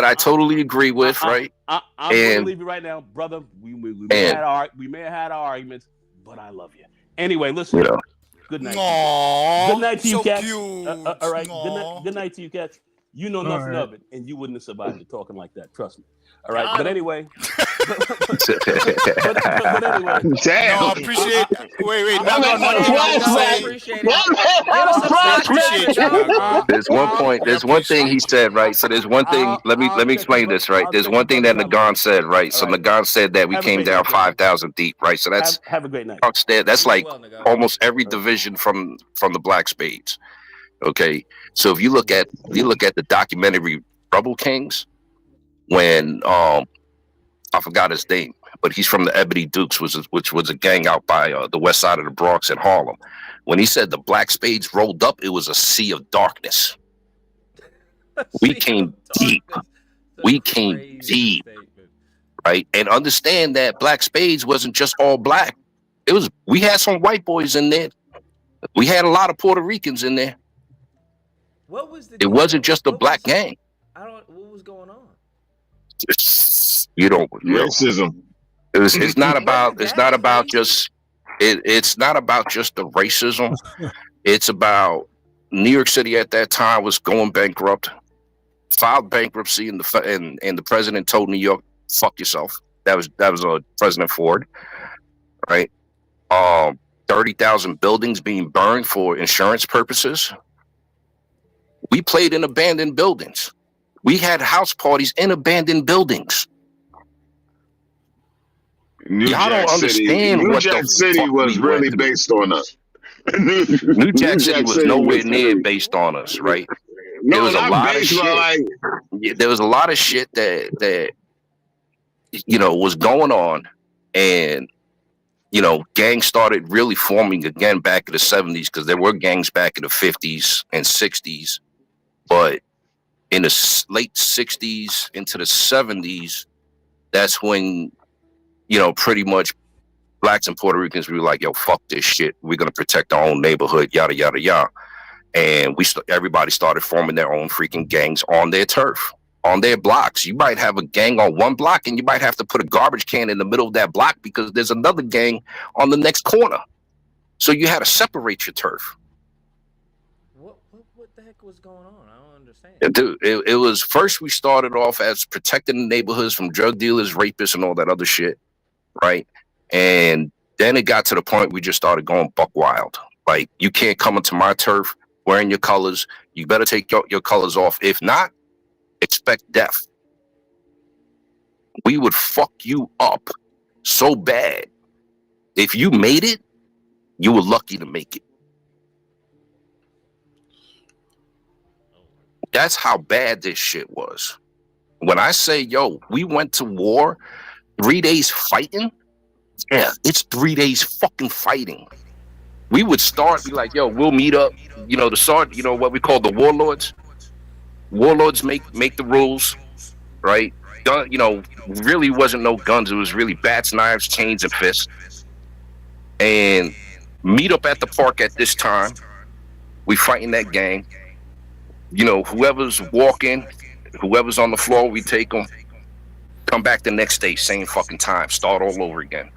I totally agree with, right? I'm gonna leave you right now, brother. We may have had our arguments, but I love you. Anyway, listen. Good night. Aww, good night to you, so cats. cute. All right. Good night to you, cats. You know nothing of it, and you wouldn't have survived it talking like that. Trust me. All right. But anyway. but anyway. Damn. No, appreciate. Wait. There's one thing he said, right? So there's one thing. Let me explain this, right? There's one thing that Nagan said, right? So Nagan said that we came down 5,000 deep, right? So that's have a great night. That's like almost every division from the Black Spades. Okay, so if you look at the documentary Rebel Kings, when I forgot his name, but he's from the Ebony Dukes, which was a gang out by the west side of the Bronx in Harlem. When he said the Black Spades rolled up, it was a sea of darkness. We came deep. We came deep, right? And understand that Black Spades wasn't just all black. We had some white boys in there. We had a lot of Puerto Ricans in there. What was the? It wasn't just a black gang. What was going on? Racism. It's not about just it's not about just the racism. It's about New York City at that time was going bankrupt, filed bankruptcy, and the president told New York, "Fuck yourself." That was President Ford, right? 30,000 buildings being burned for insurance purposes. We played in abandoned buildings. We had house parties in abandoned buildings. New Jack City was really based on us. New Jack City was nowhere near based on us, right? No, there was a lot of shit. There was a lot of shit that was going on, and gangs started really forming again back in the 70s because there were gangs back in the 50s and 60s, but in the late 60s into the 70s, that's when pretty much blacks and Puerto Ricans were like, yo, fuck this shit. We're going to protect our own neighborhood, yada, yada, yada. And everybody started forming their own freaking gangs on their turf, on their blocks. You might have a gang on one block and you might have to put a garbage can in the middle of that block because there's another gang on the next corner. So you had to separate your turf. What the heck was going on? I don't understand. Dude, it was first we started off as protecting the neighborhoods from drug dealers, rapists, and all that other shit. Right. And then it got to the point we just started going buck wild. Like, you can't come into my turf wearing your colors. You better take your colors off. If not, expect death. We would fuck you up so bad. If you made it, you were lucky to make it. That's how bad this shit was. When I say, yo, we went to war, 3 days fighting. Yeah, it's 3 days fucking fighting. We would be like, yo, we'll meet up. The sergeant, what we call the warlords. Warlords make the rules, right? Really wasn't no guns. It was really bats, knives, chains, and fists. And meet up at the park at this time. We fighting that gang. Whoever's walking, whoever's on the floor, we take them. Come back the next day, same fucking time, start all over again.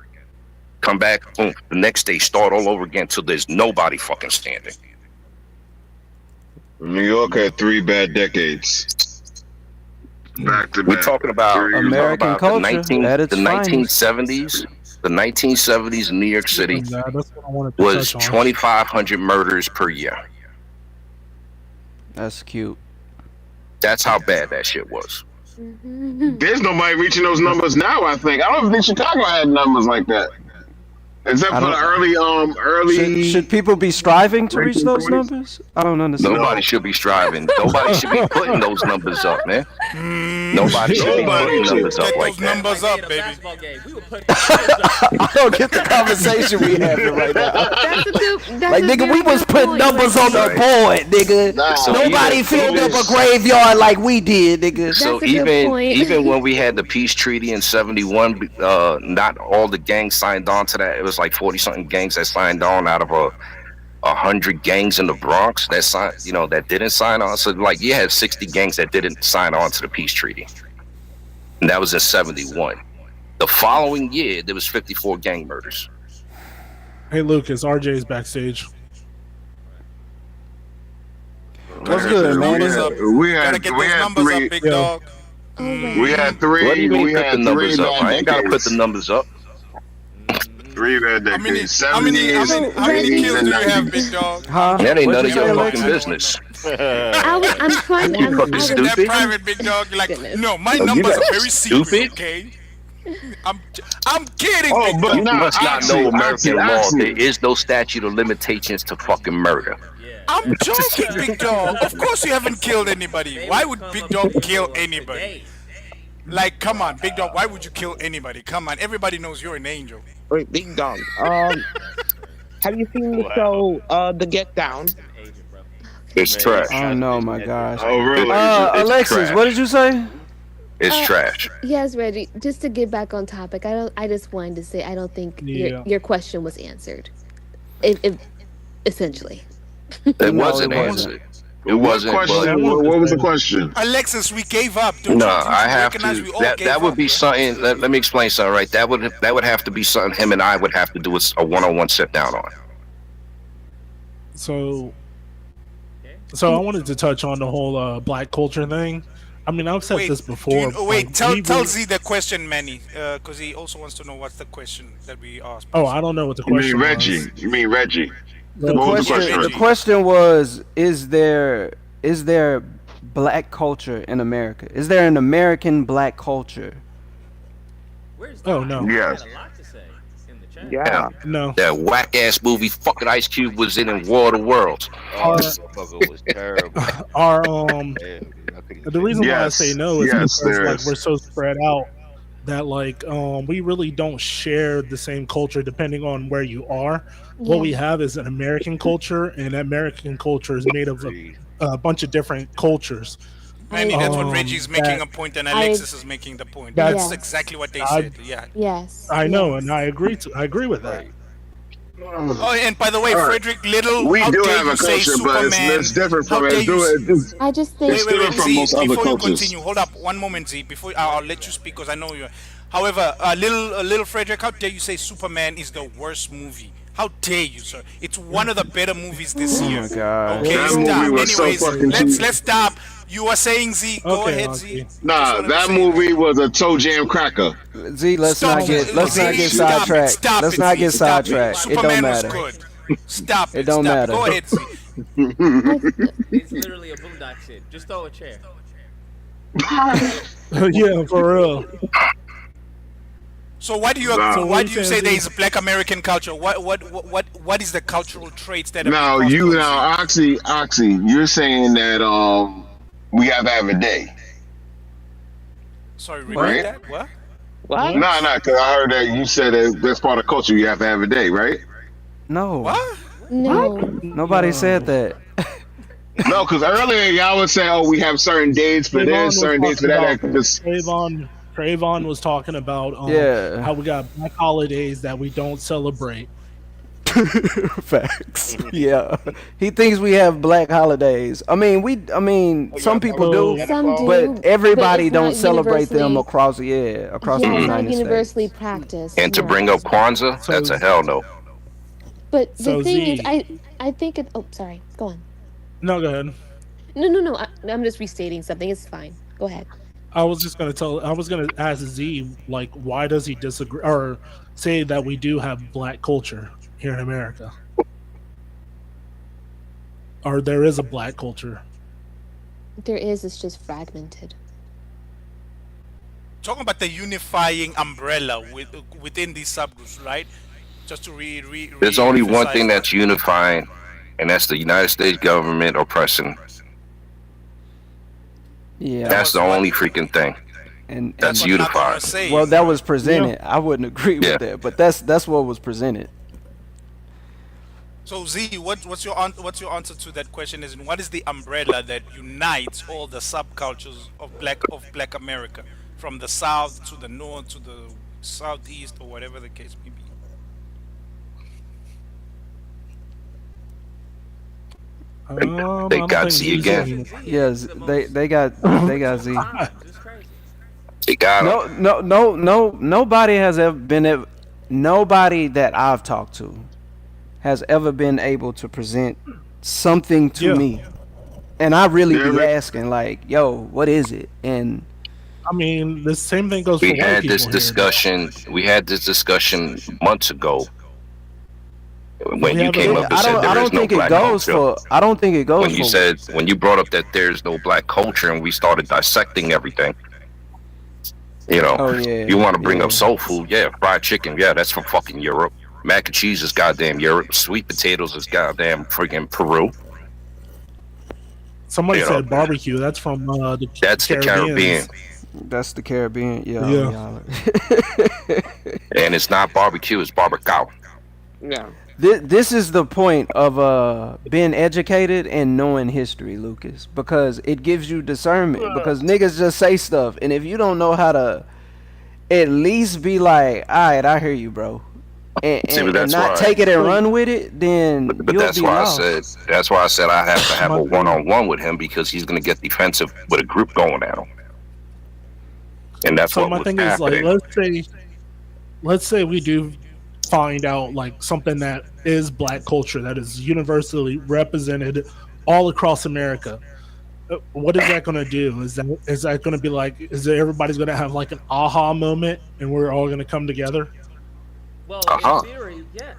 Come back, boom, the next day, start all over again till there's nobody fucking standing. New York had 3 bad decades. Back to We're back. talking about American culture at its the finest. 1970s. The 1970s in New York City That's what I wanted to was touch on. 2,500 murders per year. That's cute. That's how bad that shit was. There's nobody reaching those numbers now. I don't think Chicago had numbers like that, except I for the don't- early. Should people be striving to reach those 1920s? numbers? I don't understand. Nobody should be striving. Nobody should be putting those numbers up, man. Nobody should be putting numbers up like that. Numbers up, baby. I don't get the conversation we having right now. That's a good. That's Like, a nigga, very we was good putting point. numbers on the Right. board, nigga. So Nobody even- filled even- up a graveyard like we did, nigga. So That's a good even point. even when we had the peace treaty in '71, not all the gangs signed on to that. It was like 40 something gangs that signed on out of 100 gangs in the Bronx that signed, that didn't sign on. So like you had 60 gangs that didn't sign on to the peace treaty, and that was in '71. The following year, there was 54 gang murders. Hey, Lucas, RJ's backstage. What's good, man? We had three. Big dog. We had three. What do you mean We put had the numbers three up? I ain't gotta put the decades. numbers up. 3 bad decades. 70s, How many 80s, kills and do you have, 90s. Big Dog? Huh? That ain't What'd none you of your say, fucking Alexis? business. I'm trying. You fucking That stupid. private, Big Dog. You're like, Goodness. no, my No, numbers you're are not very secret, stupid. okay? I'm kidding, Oh, Big but Dog. You nah, must not know American law. actually. There is no statute of limitations to fucking murder. I'm joking, Big Dog. Of course you haven't killed anybody. Why would Big Dog kill anybody? Like, come on, Big Dog, why would you kill anybody? Come on, everybody knows you're an angel. Wait, Big Dog. Have you seen the show The Get Down? It's trash. Oh no, my gosh. Oh, really? It's Alexis, trash. what did you say? It's trash. Yes, Reggie. Just to get back on topic, I just wanted to say I don't think Yeah. your question was answered. Essentially. It wasn't it wasn't. answered. It wasn't. Question, but- what was the question? Alexis, we gave up. Don't No, you I have recognize to. we all That gave would up? be something. Let me explain something. Right, that would have to be something him and I would have to do a one-on-one sit down on. So I wanted to touch on the whole black culture thing. I mean, I've said this before. Wait, tell Z the question, Manny, because he also wants to know what's the question that we asked. Oh, I don't know what the You question mean Reggie? was. You mean Reggie? The What was the question, question? the question was: Is there black culture in America? Is there an American black culture? Oh no. Yes. Yeah. No. That whack ass movie fucking Ice Cube was in War of the Worlds. Our- That motherfucker was terrible. Our Man, I think the reason why I Yes. say no is Yes, because there like is. we're so spread out that like we really don't share the same culture depending on where you are. What we have is an American culture, and that American culture is made of a bunch of different cultures. Manny, that's what Reggie's making that- a point, and Alexis is making the point. That's- That's exactly what they I- said. Yeah. Yes. I know, and I agree with that. Oh, and by the way, All right. Frederick Little, We how do dare have you a say culture, but Superman? it's different How from dare it. you I just think It's different from Z, most other before you cultures. continue, hold up one moment, Z. Before I'll let you speak because I know you. However, little Frederick, how dare you say Superman is the worst movie? How dare you, sir? It's one of the better movies this Oh year. my god. Okay, That stop. movie was so Anyways, fucking cheap. let's stop. You were saying Z. Go Okay, ahead, okay. Z. Nah, that movie was a toe jam cracker. Z, let's Stop not get it. let's not Z, get stop it. sidetracked. Stop Let's it, not Z. get Stop it. sidetracked. It Superman don't was matter. good. Stop it. It don't Stop matter. Go ahead, Z. It's literally a boondock shit. Just throw a chair. Yeah, for real. So why do you Nah. why do you say there is a Black American culture? What is the cultural traits that? Now Oxy, you're saying that we have to have a day. Sorry, Right? repeat that. What? What? No, because I heard that you said that that's part of culture. You have to have a day, right? No. What? no. Nobody said that. No, because earlier y'all would say, "Oh, we have certain dates for Trayvon this, was certain dates for talking that." about- Just Trayvon was talking about Yeah. how we got black holidays that we don't celebrate. Facts. Yeah. He thinks we have black holidays. I mean, some people do, Some do, but everybody it's not don't celebrate them universally- across the Yeah, it's not United States. universally practiced. And to no. bring up Kwanzaa, that's a hell no. But the So thing Z- is, I think it. Oh, sorry. Go on. No, go ahead. No. I'm just restating something. It's fine. Go ahead. I was just gonna tell. I was gonna ask Z, like, why does he disagree or say that we do have black culture here in America, or there is a black culture? There is. It's just fragmented. Talking about the unifying umbrella within these subgroups, right? Just to There's only one re-emphasize thing that. that's unifying, and that's the United States government oppressing. Yeah, That's the only freaking thing. and That's unifying. well, that was presented. I wouldn't agree Yeah. with that, but that's what was presented. So Z, what's your answer to that question? Is what is the umbrella that unites all the subcultures of Black America, from the south to the north to the southeast, or whatever the case may be? They got Z again. Yes, they got Z. They got him. Nobody has ever been nobody that I've talked to has ever been able to present something to me, and I really be asking like, "Yo, what is it?" And I mean, the same thing goes for We white had people this here. discussion. We had this discussion months ago when Yeah, you but came up and said I there don't is no think it black goes culture. for. I don't think it goes When you for. said when you brought up that there's no black culture and we started dissecting everything. You know, Oh, yeah, you want to bring yeah. up soul food, yeah, fried chicken, yeah, that's from fucking Europe. Mac and cheese is goddamn Europe. Sweet potatoes is goddamn freaking Peru. Somebody you know. said barbecue. That's from the That's the Caribbean, That's the Caribbean. Yeah. Yeah. and it's not barbecue, it's barbecue. Yeah. This is the point of being educated and knowing history, Lucas, because it gives you discernment. Because niggas just say stuff, and if you don't know how to at least be like, all right, I hear you, bro, and See, but and that's not why- take it and run with it, then But you'll that's be why lost. I said I have to have a one-on-one with him because he's gonna get defensive with a group going at him. And that's So what my was thing is, like, happening. let's say we do find out like something that is black culture that is universally represented all across America. What is that going to do? Is that going to be like? Is everybody's going to have like an aha moment, and we're all going to come together? Well, Uh-huh. in theory, yes,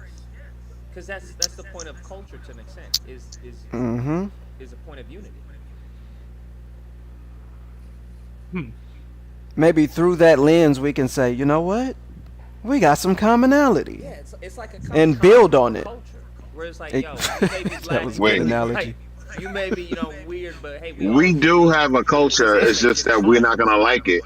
because that's the point of culture to an extent. Is Mm-hmm. is a point of unity. Maybe through that lens, we can say, you know what, we got some commonality, Yeah, it's like a and build on it. culture where it's like, It- yo, you may be black, That was a Wait. good you may be analogy. white, you may be, weird, but hey, We do have a culture. It's just that we're not gonna like it.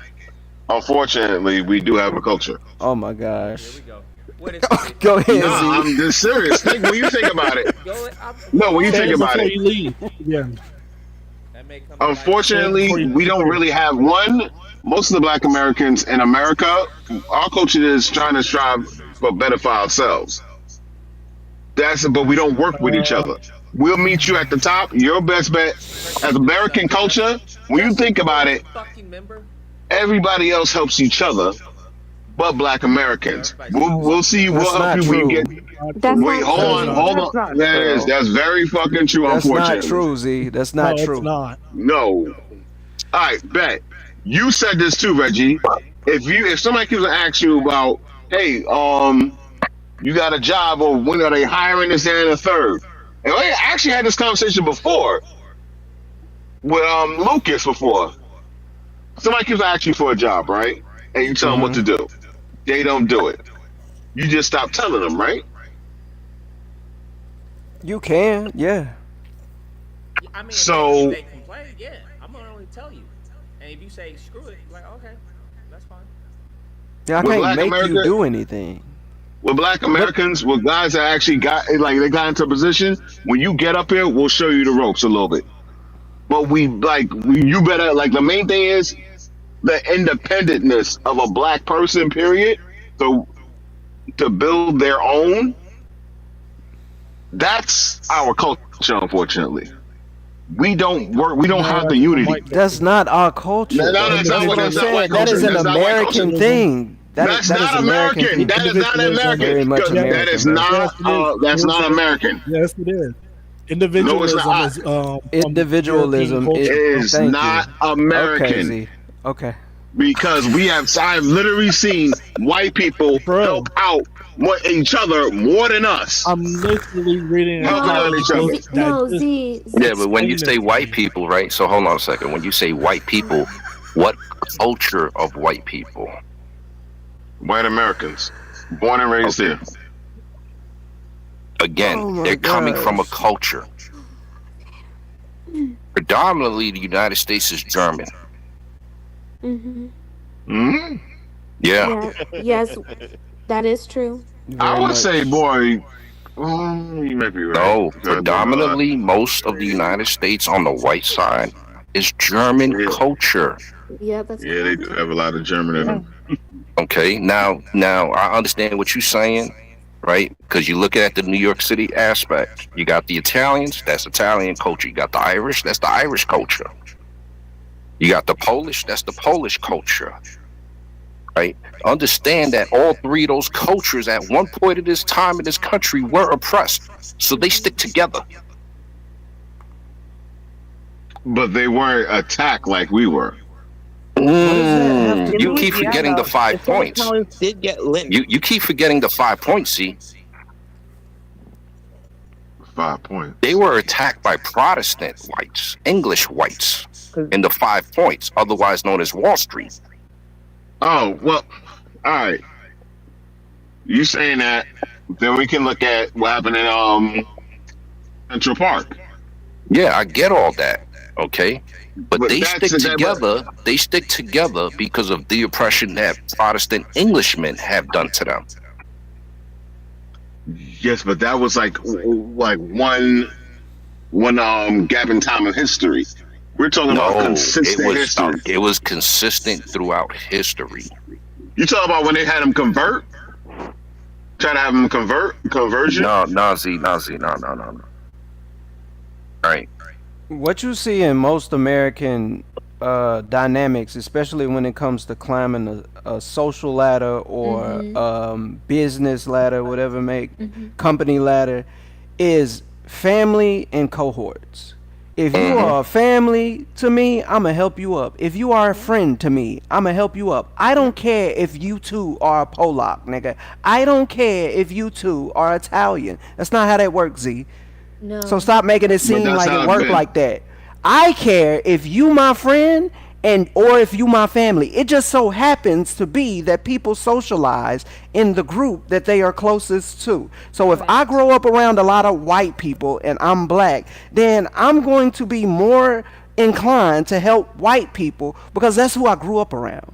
Unfortunately, we do have a culture. Oh my gosh. Here we go. What is Go ahead, No, Z. I'm just serious. When you think about it. Go, No, when you Say think it about before it. you leave. Yeah. that may come Unfortunately, we don't really have one. Most of the Black Americans in America, our culture is trying to strive for better for ourselves. But we don't work with each other. We'll meet you at the top. Your best bet as American culture. When you think about it, fucking member. everybody else helps each other, but Black Americans. We'll see. We'll That's help not you when you true. get. That's Wait, not hold true. on, hold That's on. not That true. is, that's very fucking true. That's Unfortunately, not true, Z. That's not No, true. it's not. No. All right, bet. You said this too, Reggie. If somebody comes and asks you about, hey, you got a job, or when are they hiring this, that, and the third? And I actually had this conversation before with Lucas before. Somebody comes and asks you for a job, right? And you tell them what to do. They don't do it. You just stop telling them, right? You can, yeah. I mean, So- if they complain, yeah, I'm gonna only tell you. And if you say screw it, like okay, that's fine. Yeah, I With can't Black make America- you do anything. With Black Americans, with guys that actually they got into a position, when you get up here, we'll show you the ropes a little bit. But you better, like, the main thing is the independentness of a Black person, period. So to build their own, that's our culture, unfortunately. We don't work, we don't have the unity. That's not our culture. No, that's not what- that's not white That is culture. an That's not white American culture. thing. That's that not is American. That is not Very American. much That American, is bro. not. That's not American. Yes, it is. Individualism not. is Individualism from European is thank not you. American. Okay, Z. Okay. Because I've literally seen white people help out each other more than us. I'm literally reading Help out each other. Yeah, but when you say white people, right? So hold on a second. When you say white people, what culture of white people? White Americans, born and raised here. Again, they're coming from a culture. Predominantly, the United States is German. Mm-hmm. Yeah. Yes, that is true. I would say, boy, you might be right. No, predominantly, most of the United States on the white side is German culture. Yeah, that's yeah, they do have a lot of German in them. Okay, now I understand what you're saying, right? Because you look at the New York City aspect. You got the Italians, that's Italian culture. You got the Irish, that's the Irish culture. You got the Polish, that's the Polish culture. Right? Understand that all three of those cultures at one point of this time in this country were oppressed. So they stick together. But they weren't attacked like we were. You keep forgetting the 5 points. Did get lit. You keep forgetting the 5 points, see? 5 points. They were attacked by Protestant whites, English whites, in the 5 points, otherwise known as Wall Street. Oh, well, all right. You saying that, then we can look at what happened in Central Park. Yeah, I get all that, okay? But they that's stick together. They stick together because of the oppression that Protestant Englishmen have done to them. Yes, but that was like one gap in time in history. We're talking about consistent history. It was consistent throughout history. You talking about when they had them convert? Trying to have them conversion? No. All right. What you see in most American dynamics, especially when it comes to climbing a social ladder or business ladder, whatever company ladder, is family and cohorts. If you are a family to me, I'ma help you up. If you are a friend to me, I'ma help you up. I don't care if you two are Polak, nigga. I don't care if you two are Italian. That's not how that works, Z. No. So stop making it seem like it worked like that. I care if you my friend or if you my family. It just so happens to be that people socialize in the group that they are closest to. So if I grow up around a lot of white people and I'm black, then I'm going to be more inclined to help white people because that's who I grew up around.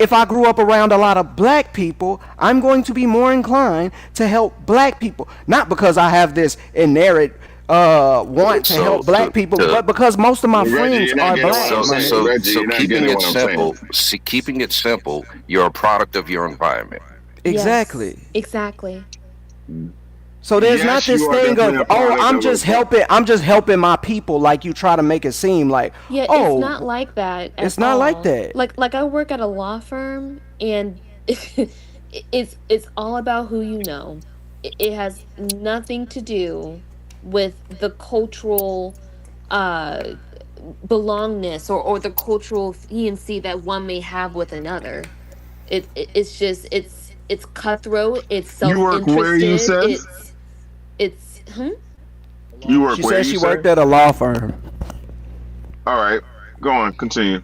If I grew up around a lot of black people, I'm going to be more inclined to help black people. Not because I have this inherent want to help black people, but because most of my friends are black. So keeping it simple, you're a product of your environment. Exactly. Yes, exactly. So there's not this thing of, I'm just helping my people, like you try to make it seem like, Yeah, it's not like that. It's not like that. Like I work at a law firm, and it's all about who you know. It has nothing to do with the cultural belongingness or the cultural fiancé that one may have with another. It's just it's cutthroat. It's self-interested. You work where, you said? It's You work she where? said she worked at a law firm. All right, go on, continue.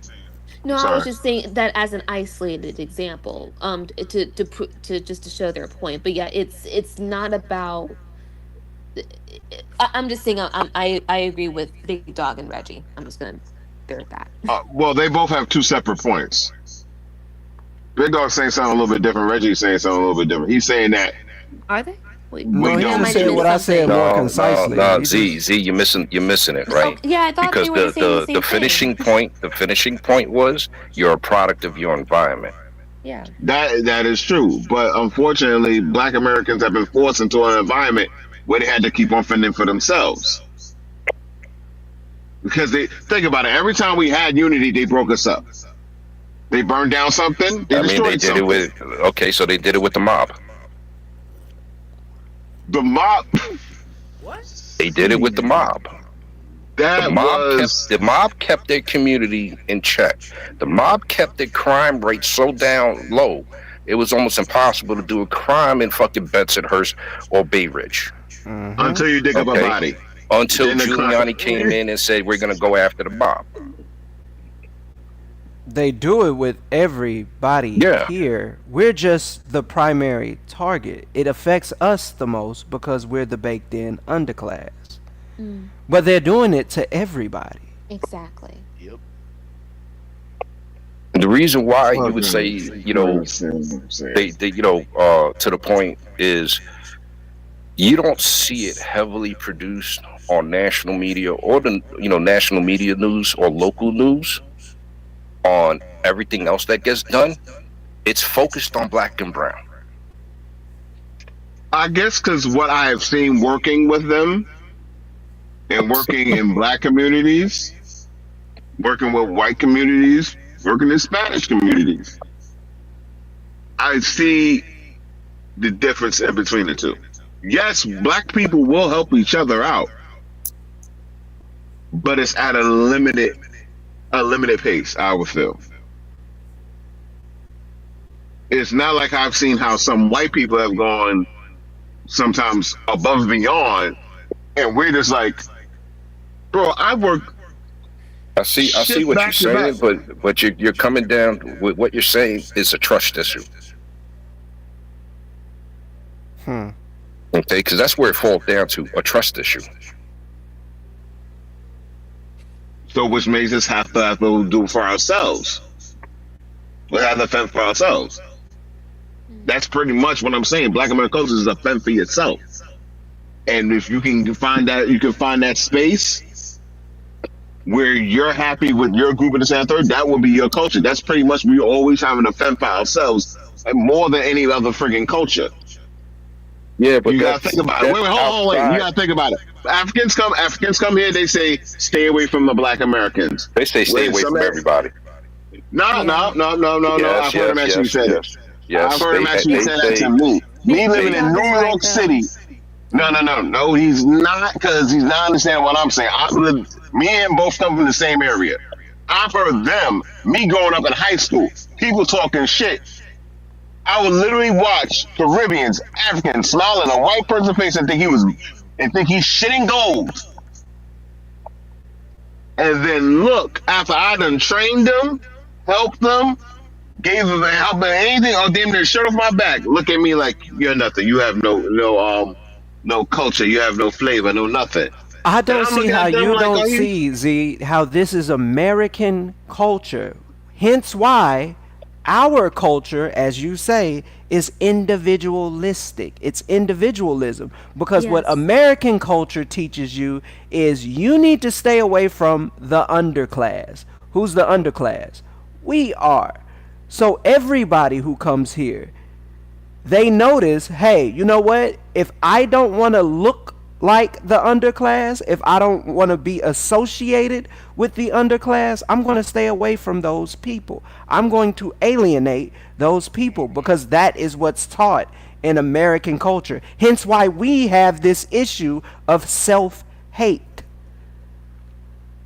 No, Sorry. I was just saying that as an isolated example, to just to show their point. But yeah, it's not about. I'm just saying I agree with Big Dog and Reggie. I'm just gonna bear that. Well, they both have two separate points. Big Dog's saying something a little bit different. Reggie's saying something a little bit different. He's saying that. Are they? Wait, No, he didn't say what I said more concisely. No, Z, you're missing it, right? Yeah, I thought because they were saying the same thing. the finishing point was you're a product of your environment. Yeah. That is true, but unfortunately, Black Americans have been forced into an environment where they had to keep on fending for themselves. Because they think about it, every time we had unity, they broke us up. They burned down something. They did it with so they did it with the mob. The mob. They did it with the mob. That The mob kept their community in check. The mob kept their crime rate so down low, it was almost impossible to do a crime in fucking Bensonhurst or Bay Ridge. Until you dig up a body. Until Then the Giuliani came in and said, we're going to go after the mob. They do it with everybody here. We're just the primary target. It affects us the most because we're the baked in underclass. But they're doing it to everybody. Exactly. Yep. The reason why you would say, you know, they you know, to the point is you don't see it heavily produced on national media or the, you know, national media news or local news on everything else that gets done. It's focused on black and brown. I guess because what I have seen working with them and working in black communities, working with white communities, working in Spanish communities, I see the difference in between the two. Yes, black people will help each other out, but it's at a limited pace, I would feel. It's not like I've seen how some white people have gone sometimes above and beyond, and we're just like, bro, I work. I see what you're saying, but you're coming down with what you're saying is a trust issue. Okay, because that's where it falls down to, a trust issue. So which makes us have to do for ourselves. We have to fend for ourselves. That's pretty much what I'm saying. Black American culture is a fend for yourself. And if you can find that space where you're happy with your group in the same third, that will be your culture. That's pretty much, we always having to fend for ourselves more than any other freaking culture. Yeah, but you gotta think about it. Wait, hold on. You gotta think about it. Africans come here. They say stay away from the black Americans. They say stay away from everybody. No. I've heard him actually say that. Yes, I've heard him actually say that to me. Me living in New York City. No. He's not, because he's not understanding what I'm saying. Me and both come from the same area. I've heard them. Me growing up in high school, people talking shit. I would literally watch Caribbeans, Africans, smile in a white person's face and think he's shitting gold. And then look, after I done trained them, helped them, gave them help anything, or gave them their shirt off my back, look at me like you're nothing. You have no culture. You have no flavor. No nothing. I don't see how you don't see, Z, how this is American culture. Hence why our culture, as you say, is individualistic. It's individualism. Because what American culture teaches you is you need to stay away from the underclass. Who's the underclass? We are. So everybody who comes here, they notice, hey, you know what? If I don't want to look like the underclass, if I don't want to be associated with the underclass, I'm going to stay away from those people. I'm going to alienate those people, because that is what's taught in American culture. Hence why we have this issue of self-hate.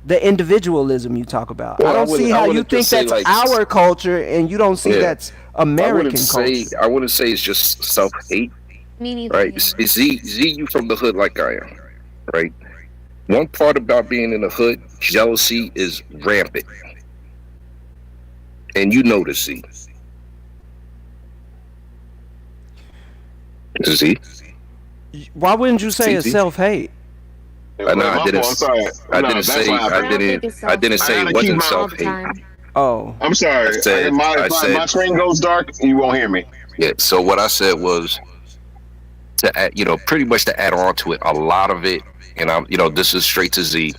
The individualism you talk about. Well, I don't see how you think that's our culture and you don't see that's American culture. I wouldn't say it's just self-hate. Me neither. Right? Z, you from the hood like I am, right? One part about being in the hood, jealousy is rampant. And you know this, Z. Z? Why wouldn't you say it's self-hate? I didn't say it wasn't self-hate. Oh. I'm sorry. My screen goes dark, you won't hear me. Yeah, so what I said was, to add, pretty much to add on to it, a lot of it, and I'm, this is straight to Z.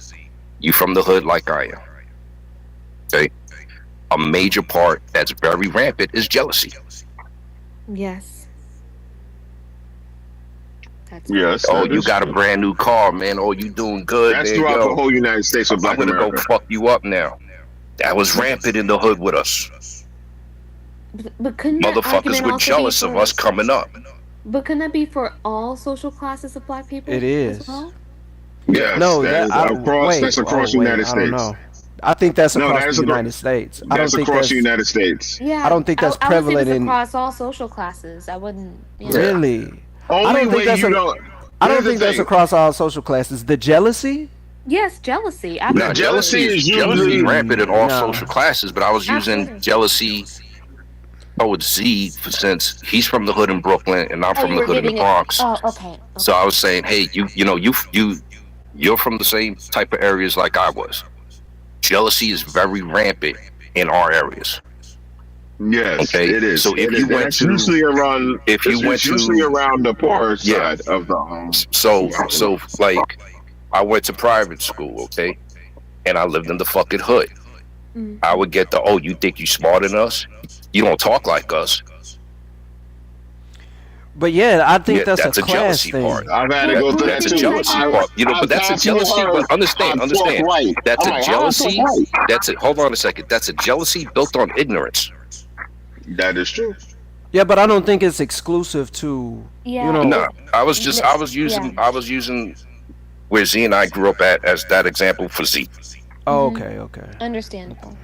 You from the hood like I am. Okay. A major part that's very rampant is jealousy. Yes. Yes. Oh, you got a brand new car, man. Oh, you doing good. That's man. throughout the whole United States of Black I'm gonna America. go fuck you up now. That was rampant in the hood with us. But couldn't that Motherfuckers argument were also jealous be of for- us coming up. But couldn't that be for all social classes of black people? It is. As well? Yes, No, that is across. That's across the United I don't States. know. I think that's No, across that is the United States. I don't That's think across that's. the United States. Yeah, I don't think that's I would say prevalent it's in. across all social classes. I wouldn't. Yeah. Really, I Only don't think way that's. you don't. I don't Here's the think that's thing. across all social classes. The jealousy. Yes, jealousy. No, Absolutely. jealousy is rampant in all social classes, but I was using Absolutely. jealousy towards Z since he's from the hood in Brooklyn and I'm Oh, from you the were hood in the giving it. Bronx. Oh, okay. So I was saying, hey, you're from the same type of areas like I was. Jealousy is very rampant in our areas. Yes, Okay, it is. so if you went That's to, usually around. if you went It's usually to, around the poorer yeah, side of the. so like, I went to private school, okay, and I lived in the fucking hood. I would get the, oh, you think you smarter than us? You don't talk like us. But yeah, I think Yeah, that's a class jealousy thing. part. I've had to go through That's that a too. jealousy part, but that's a jealousy. But understand. Right. That's I'm a like, how am I so jealousy. right? That's it. Hold on a second. That's a jealousy built on ignorance. That is true. Yeah, but I don't think it's exclusive to. Yeah. You know. No, I was using where Z and I grew up at as that example for Z. Oh, okay. Understandable.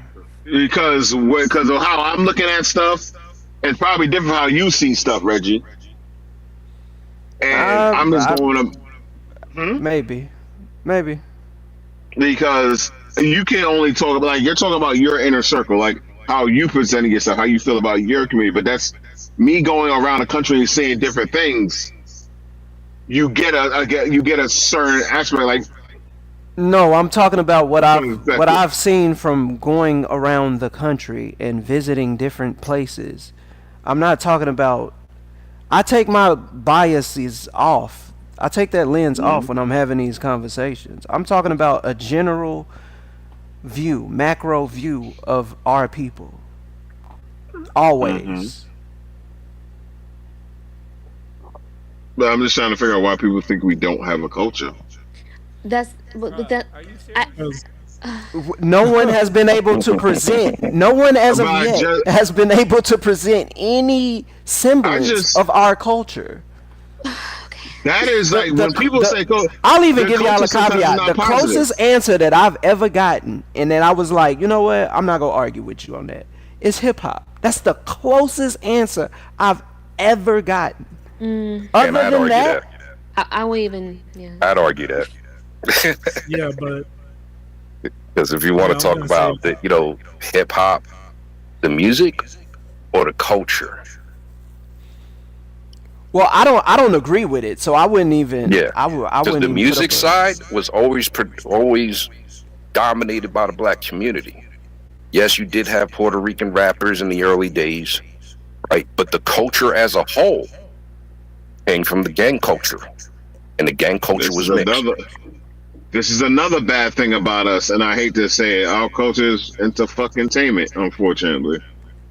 Because of how I'm looking at stuff, it's probably different how you see stuff, Reggie. And I'm just going to maybe, because you can only talk about, like, you're talking about your inner circle, like how you presenting yourself, how you feel about your community. But that's me going around the country and saying different things. You get a certain aspect, like. No, I'm talking about what I've seen from going around the country and visiting different places. I'm not talking about. I take my biases off. I take that lens off when I'm having these conversations. I'm talking about a general view, macro view of our people. Always. But I'm just trying to figure out why people think we don't have a culture. But that. No one has been able to present. No one as of yet has been able to present any semblance of our culture. That is like when people say, I'll even give y'all a caveat. The closest answer that I've ever gotten, and then I was like, you know what? I'm not gonna argue with you on that. It's hip hop. That's the closest answer I've ever gotten. Other than that, I will even. Yeah. I'd argue that. Yeah, but because if you want to talk about the, hip hop, the music, or the culture. Well, I don't agree with it, so I wouldn't even. Yeah, I wouldn't. The music side was always dominated by the black community. Yes, you did have Puerto Rican rappers in the early days, right? But the culture as a whole came from the gang culture, and the gang culture was mixed. This is another bad thing about us, and I hate to say it. Our culture is into fucking-tainment, unfortunately.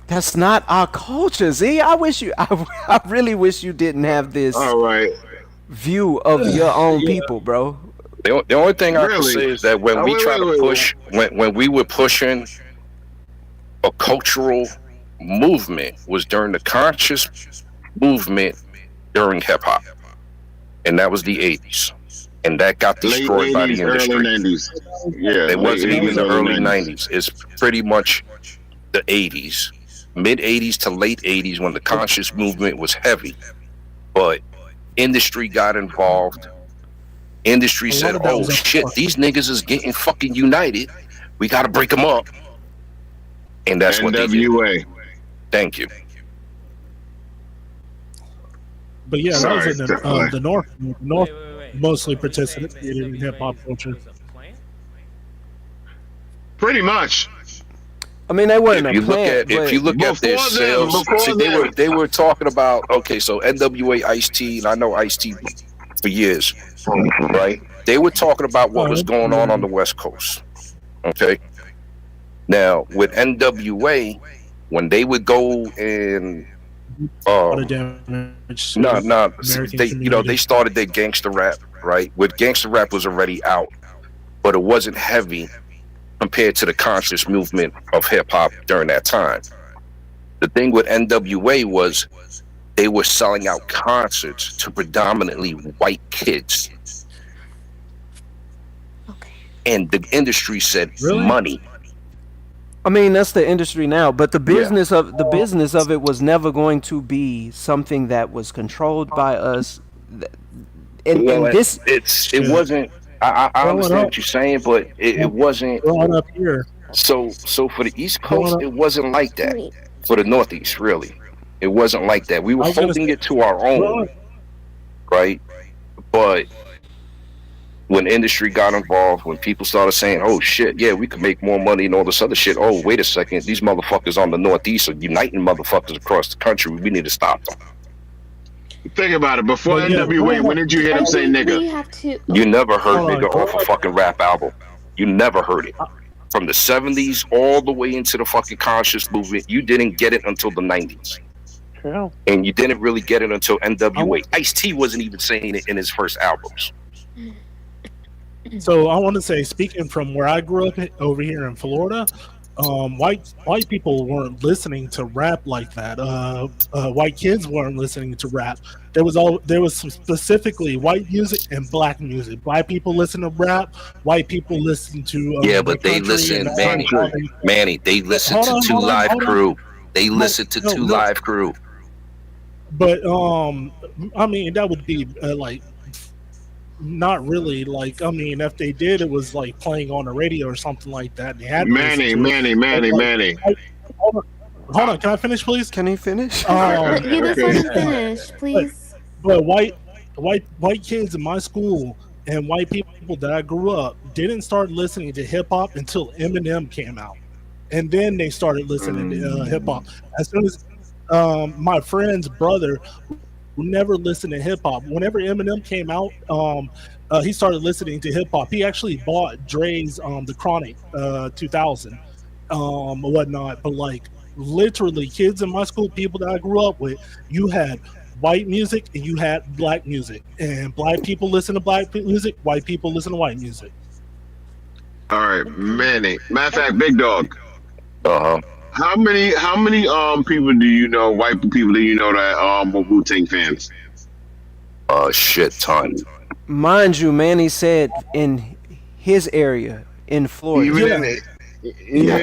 That's not our culture, Z. I really wish you didn't have this view of your own people, bro. The only thing I can say is that when we try to push, when we were pushing a cultural movement, was during the conscious movement during hip-hop, and that was the 80s. And that got destroyed by the industry. Early 90s. Yeah, it wasn't even the early 90s. 90s. It's pretty much the 80s, mid 80s to late 80s when the conscious movement was heavy. But industry got involved. Industry said, "Oh shit, these niggas is getting fucking united. We got to break them up." And that's what they did. Thank you. But yeah, that was in the North. The North mostly participated in hip hop culture. Pretty much. I mean, they weren't. If you look at their sales, they were talking about, okay, so NWA, Ice-T, and I know Ice-T for years, right? They were talking about what was going on the West Coast. Okay. Now with NWA, when they would go and they started their gangster rap, right? With gangster rap was already out, but it wasn't heavy compared to the conscious movement of hip hop during that time. The thing with NWA was they were selling out concerts to predominantly white kids. and the industry said Really? money. I mean, that's the industry now, but the business of it was never going to be something that was controlled by us. And Well, this, it wasn't. I understand what you're saying, but it wasn't. Growing up here. So for the East Coast, it wasn't like that. For the Northeast, really, it wasn't like that. We were holding it to our own, right? But when industry got involved, when people started saying, "Oh shit, yeah, we could make more money and all this other shit," oh wait a second, these motherfuckers on the Northeast are uniting motherfuckers across the country. We need to stop them. Think about it. Before NWA, when did you hear them say nigga? We have to. You never heard nigga off a fucking rap album. You never heard it. From the 70s all the way into the fucking conscious movement, you didn't get it until the 90s. True. And you didn't really get it until NWA. Ice-T wasn't even saying it in his first albums. So I want to say, speaking from where I grew up over here in Florida, white people weren't listening to rap like that. White kids weren't listening to rap. There was some specifically white music and black music. Black people listen to rap. White people listen to But they listen, Manny. They listen to Two Live Crew. They listen to Two Live Crew. But I mean, that would be like. Not really. Like, I mean, if they did, it was like playing on the radio or something like that. They had Manny. Hold on, can I finish, please? Can he finish? You just let him finish, please. But white kids in my school and white people that I grew up didn't start listening to hip hop until Eminem came out, and then they started listening to hip hop. As soon as my friend's brother, who never listened to hip hop, whenever Eminem came out, he started listening to hip hop. He actually bought Dre's The Chronic 2000 whatnot. But like literally, kids in my school, people that I grew up with, you had white music and you had black music, and black people listen to black music, white people listen to white music. All right, Manny. Matter of fact, Big Dog. How many people do you know, white people do you know that are Wu-Tang fans? Shit ton. Mind you, Manny said in his area in Florida.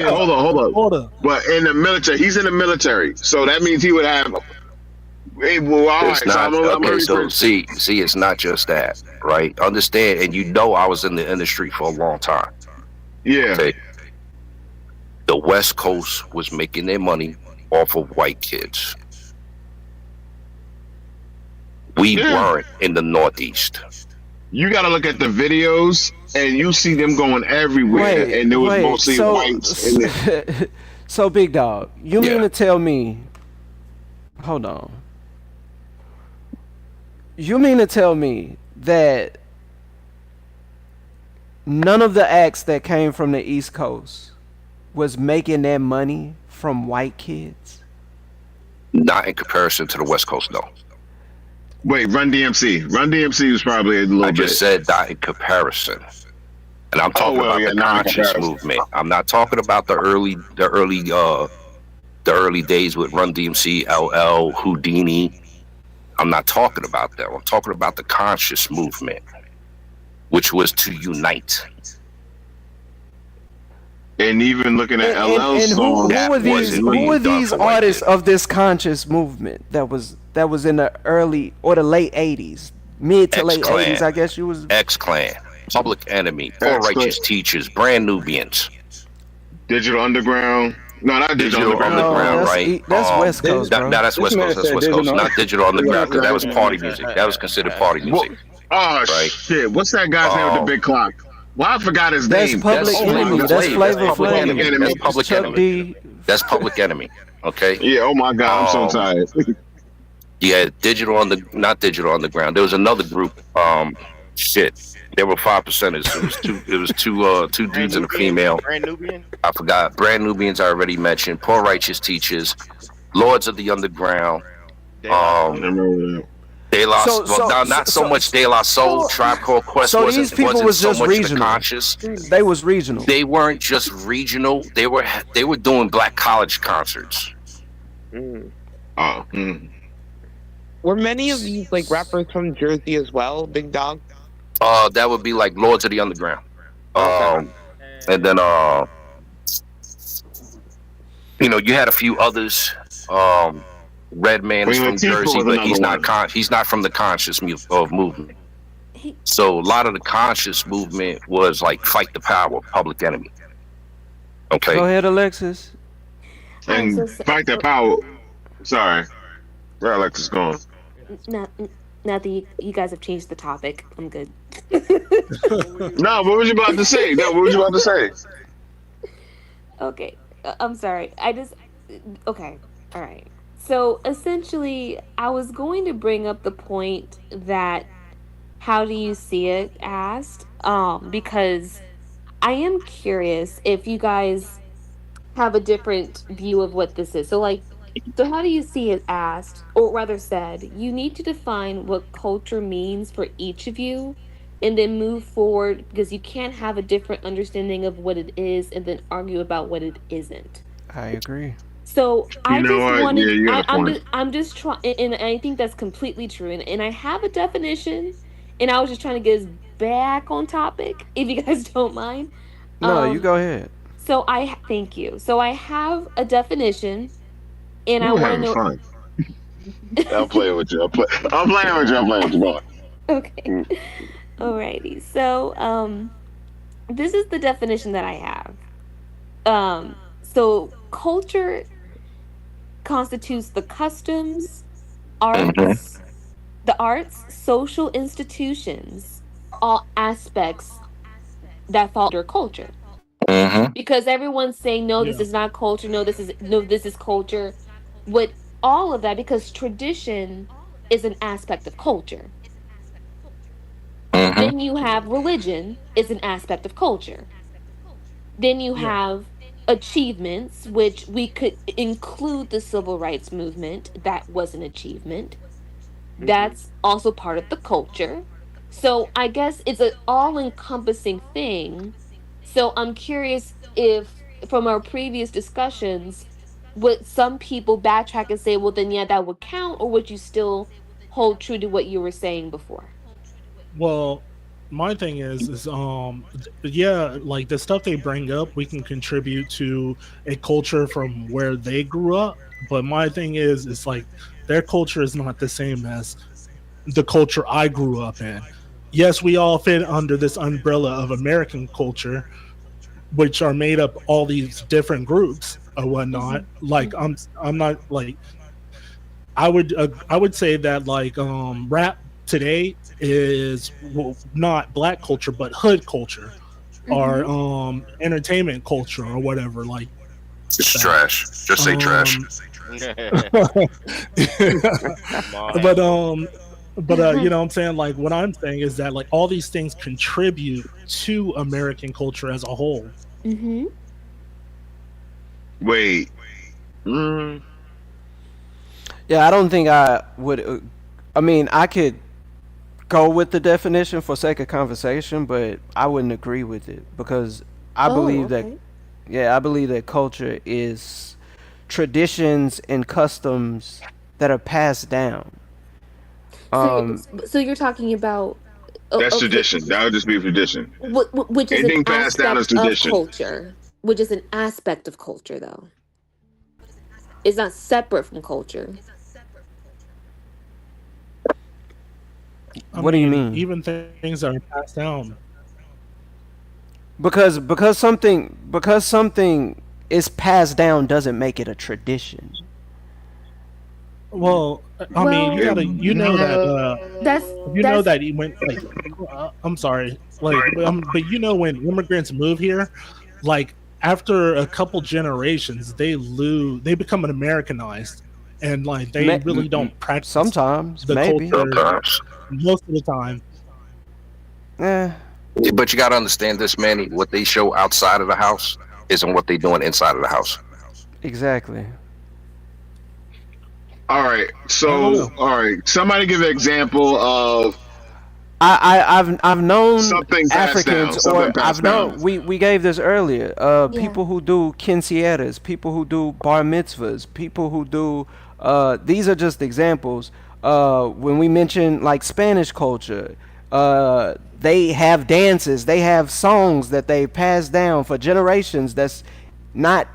Hold on. But in the military, he's in the military, so that means he would have. See, it's not just that, right? Understand, and you know, I was in the industry for a long time. Yeah. Okay. The West Coast was making their money off of white kids. We weren't in the Northeast. You got to look at the videos, and you see them going everywhere, and there was mostly whites. In it. So, Big Dog, you mean to tell me? Hold on. You mean to tell me that none of the acts that came from the East Coast was making their money from white kids? Not in comparison to the West Coast, no. Wait, Run DMC. Run DMC was probably a little bit. I just said not in comparison. And I'm talking about the conscious movement. I'm not talking about the early days with Run DMC, LL, Houdini. I'm not talking about that. I'm talking about the conscious movement, which was to unite. And even looking at LL's song, who were these artists of this conscious movement that was in the early or the late 80s, mid to late 80s? I guess you was X-Clan, Public Enemy, Poor Righteous Teachers, Brand Nubians, Digital Underground. No, not Digital Underground, right? That's West Coast, bro. No, that's West Coast. That's West Coast. Not Digital Underground, because that was party music. That was considered party music. Oh shit! What's that guy's name with the big clock? Well, I forgot his name. Public Enemy. That's Flavor Flav. That's Public Enemy. That's Public Enemy. Okay. Yeah. Oh my God, I'm so tired. Yeah, not Digital Underground. There was another group. There were 5%ers. It was two dudes and a female. Brand Nubian? I forgot. Brand Nubians I already mentioned. Poor Righteous Teachers, Lords of the Underground. De La not so much De La Soul, Tribe Called Quest. So these people was just regional. Conscious. They was regional. They weren't just regional. They were doing black college concerts. Were many of these like rappers from Jersey as well, Big Dog? That would be like Lords of the Underground. And then you had a few others. Redman is Queen from Latifah Jersey, was but another he's not from the conscious movement. So a lot of the conscious movement was like fight the power, Public Enemy. Okay. Go ahead, Alexis. And fight the power. Sorry, where Alexis going? Now that you guys have changed the topic, I'm good. No, what was you about to say? No, what was you about to say? Okay, I'm sorry. Okay, all right. So essentially, I was going to bring up the point that how do you see it asked, because I am curious if you guys have a different view of what this is. So how do you see it asked, or rather said, you need to define what culture means for each of you and then move forward, because you can't have a different understanding of what it is and then argue about what it isn't. I agree. So I just wanted, Yeah, you got a point. I'm just trying, and I think that's completely true. And I have a definition, and I was just trying to get us back on topic, if you guys don't mind. No, you go ahead. So thank you. So I have a definition, and I We're want to having know. fun. I'm playing with you. I'm playing with you. Come on. Okay. Alrighty. So this is the definition that I have. So culture constitutes the customs, the arts, social institutions, all aspects that fall under culture. Because everyone's saying no, this is not culture. No, this is culture. With all of that, because tradition is an aspect of culture. Then you have religion is an aspect of culture. Then you have achievements, which we could include the civil rights movement. That was an achievement. That's also part of the culture. So I guess it's an all-encompassing thing. So I'm curious if, from our previous discussions, would some people backtrack and say, well, then yeah, that would count, or would you still hold true to what you were saying before? Well, my thing is yeah, like the stuff they bring up, we can contribute to a culture from where they grew up. But my thing is, it's like their culture is not the same as the culture I grew up in. Yes, we all fit under this umbrella of American culture, which are made up all these different groups or whatnot. Like I'm not like I would say that like rap today is not black culture but hood culture or entertainment culture or whatever. Like it's trash. Just say trash. But you know what I'm saying? Like what I'm saying is that like all these things contribute to American culture as a whole. Wait. Yeah, I don't think I would. I mean, I could go with the definition for sake of conversation, but I wouldn't agree with it because I believe that. Yeah, I believe that culture is traditions and customs that are passed down. So you're talking about that's tradition. That would just be tradition. Which is anything an passed down as aspect of tradition. culture, which is an aspect of culture, though. It's not separate from culture. What do you mean? Even things that are passed down. Because something is passed down doesn't make it a tradition. Well, I mean, you gotta, you know that he went like, I'm sorry, like, but you know when immigrants move here, like after a couple generations, they become Americanized, and like they really don't practice sometimes the culture most of the time. Yeah. But you got to understand this, Manny. What they show outside of the house isn't what they doing inside of the house. Exactly. All right. So, all right. Somebody give an example of. I've known something Africans, down, or I've known we gave this earlier. People who do quinceañeras, people who do bar mitzvahs, people who do. These are just examples. When we mention like Spanish culture, They have dances, they have songs that they pass down for generations. That's not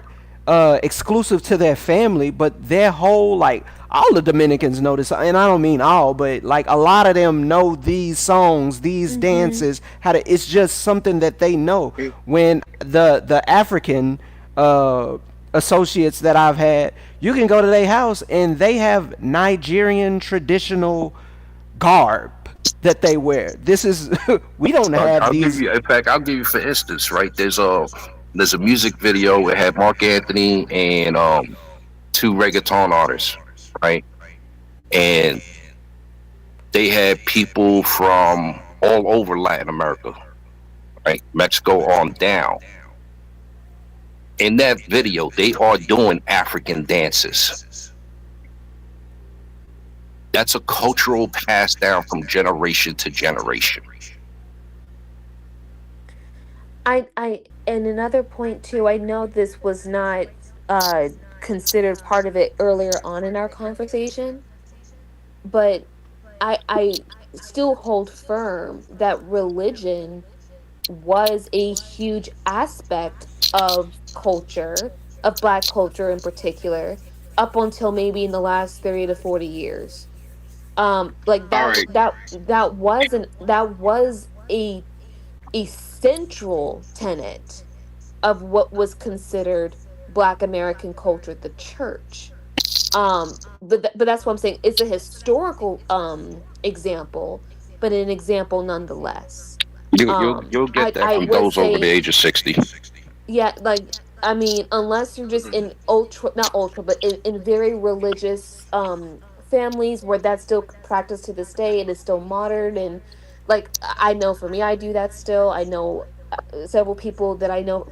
exclusive to their family, but their whole, like, all the Dominicans know this, and I don't mean all, but like a lot of them know these songs, these dances. It's just something that they know. When the African associates that I've had, you can go to their house and they have Nigerian traditional garb that they wear. This is we don't have I'll these. give you. In fact, I'll give you for instance. Right, there's a music video. It had Mark Anthony and two reggaeton artists. Right, and they had people from all over Latin America. Right, Mexico on down. In that video, they are doing African dances. That's a cultural pass down from generation to generation. And another point too, I know this was not considered part of it earlier on in our conversation, but I still hold firm that religion was a huge aspect of culture, of Black culture in particular, up until maybe in the last 30 to 40 years. Like that was a central tenet of what was considered Black American culture, the church. But that's what I'm saying. It's a historical example, but an example nonetheless. You'll get that from those over the age of 60. Yeah, like, I mean, unless you're just in not ultra, but in very religious families where that's still practiced to this day and is still modern. And like, I know for me, I do that still. I know several people that I know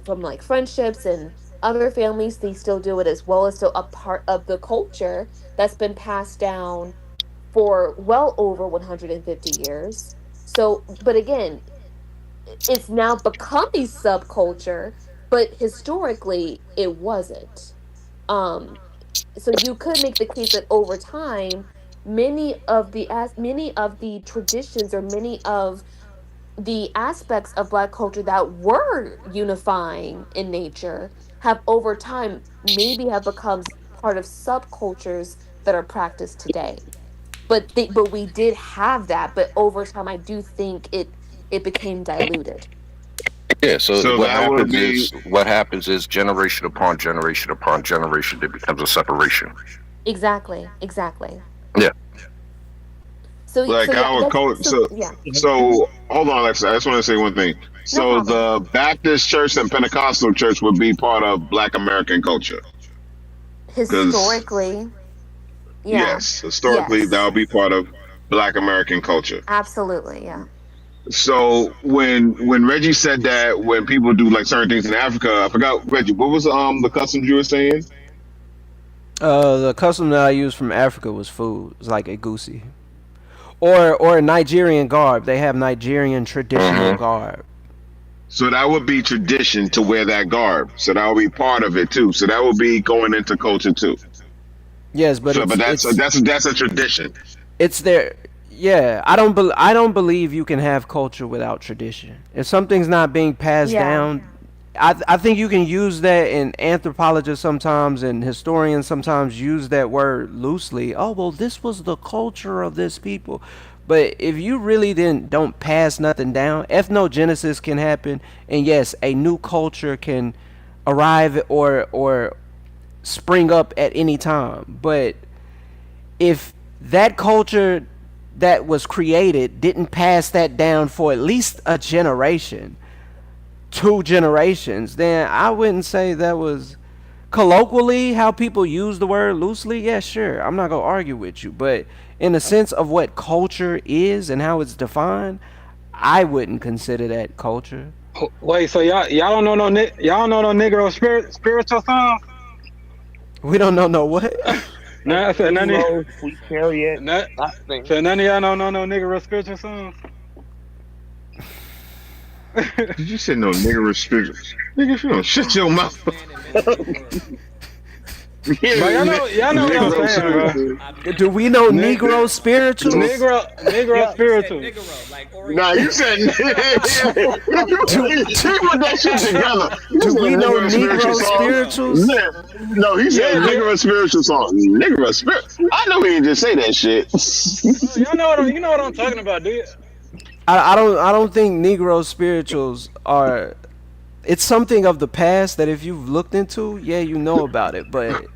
from like friendships and other families, they still do it as well. As still a part of the culture that's been passed down for well over 150 years. So, but again, it's now become a subculture, but historically it wasn't. So you could make the case that over time, many of the traditions or many of the aspects of Black culture that were unifying in nature have over time maybe have become part of subcultures that are practiced today. But we did have that, but over time I do think it became diluted. Yeah, so that what happens is generation upon generation upon generation, there becomes a separation. Exactly. Yeah. So our culture. So hold on, Alexa. I just want to say one thing. So the Baptist church and Pentecostal church would be part of Black American culture. Historically. Yes, historically that would be part of Black American culture. Absolutely, yeah. So when Reggie said that when people do like certain things in Africa, I forgot, Reggie, what was the customs you were saying? The custom that I used from Africa was food. It's like a goosey. Or a Nigerian garb. They have Nigerian traditional garb. So that would be tradition to wear that garb. So that would be part of it too. So that would be going into culture too. Yes, but that's a tradition. It's there. Yeah, I don't believe you can have culture without tradition. If something's not being passed down, I think you can use that, and anthropologists sometimes and historians sometimes use that word loosely. Oh, well, this was the culture of this people. But if you really don't pass nothing down, ethnogenesis can happen, and yes, a new culture can arrive or spring up at any time. But if that culture that was created didn't pass that down for at least a generation, 2 generations, then I wouldn't say that was colloquially how people use the word loosely. Yeah, sure, I'm not gonna argue with you, but in the sense of what culture is and how it's defined, I wouldn't consider that culture. Wait, so y'all don't know no Negro spiritual songs? We don't know no what? Nah, so none of Sweet Chariot. So none of y'all don't know no Negro spiritual songs? Did you say no nigger spiritual? Nigga, if you don't shut your mouth. But y'all know what I'm saying, bro. Do we know Negro spirituals? Negro spirituals. Nah, you said you put that shit together. Do we know Negro spirituals? No, he said Negro spiritual song. Negro spirit. I know he didn't just say that shit. You know what I'm talking about, dude. I don't think Negro spirituals are. It's something of the past that if you've looked into, yeah, you know about it. But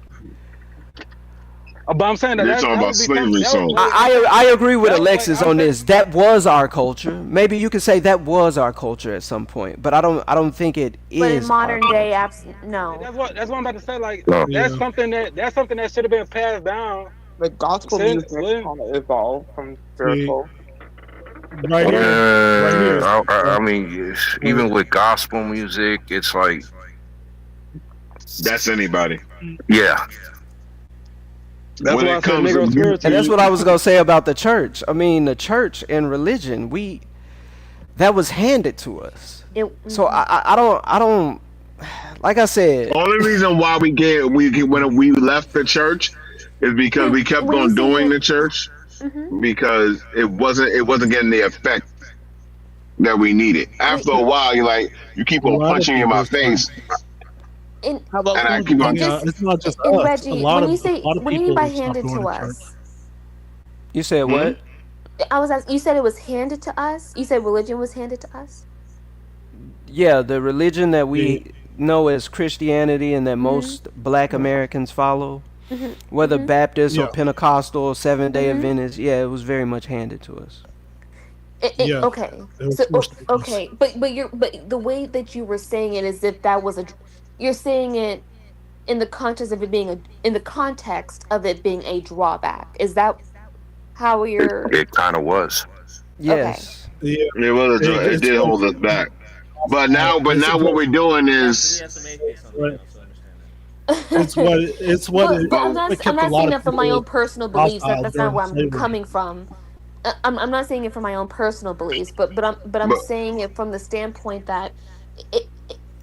I'm saying that you're talking about slavery songs. I agree with Alexis on this. That was our culture. Maybe you could say that was our culture at some point, but I don't think it is. But in modern day, no. That's what I'm about to say. Like that's something that should have been passed down. The gospel music kind of evolved from spiritual. Right here. I mean, even with gospel music, it's like that's anybody. Yeah. That's what I said, Negro spiritual. And that's what I was gonna say about the church. I mean, the church and religion, that was handed to us. So I don't. Like I said, the only reason why when we left the church is because we kept on doing the church. Because it wasn't getting the effect that we needed. After a while, you keep on punching in my face, and I keep on. It's not just and us. Reggie, when you mean by handed to us, you said what? I was asking. You said it was handed to us. You said religion was handed to us. Yeah, the religion that we know as Christianity and that most Black Americans follow. Whether Baptist or Pentecostal or Seventh-day Adventist, it was very much handed to us. Okay, okay, but the way that you were saying it is if that was you're saying it in the context of it being in the context of it being a drawback. Is that how you're? It kind of was. Yes. Okay. Yeah. It did hold us back. But now what we're doing is. It's what. I'm not saying that from my own personal beliefs. That's not where I'm coming from. I'm not saying it from my own personal beliefs, but I'm saying it from the standpoint that,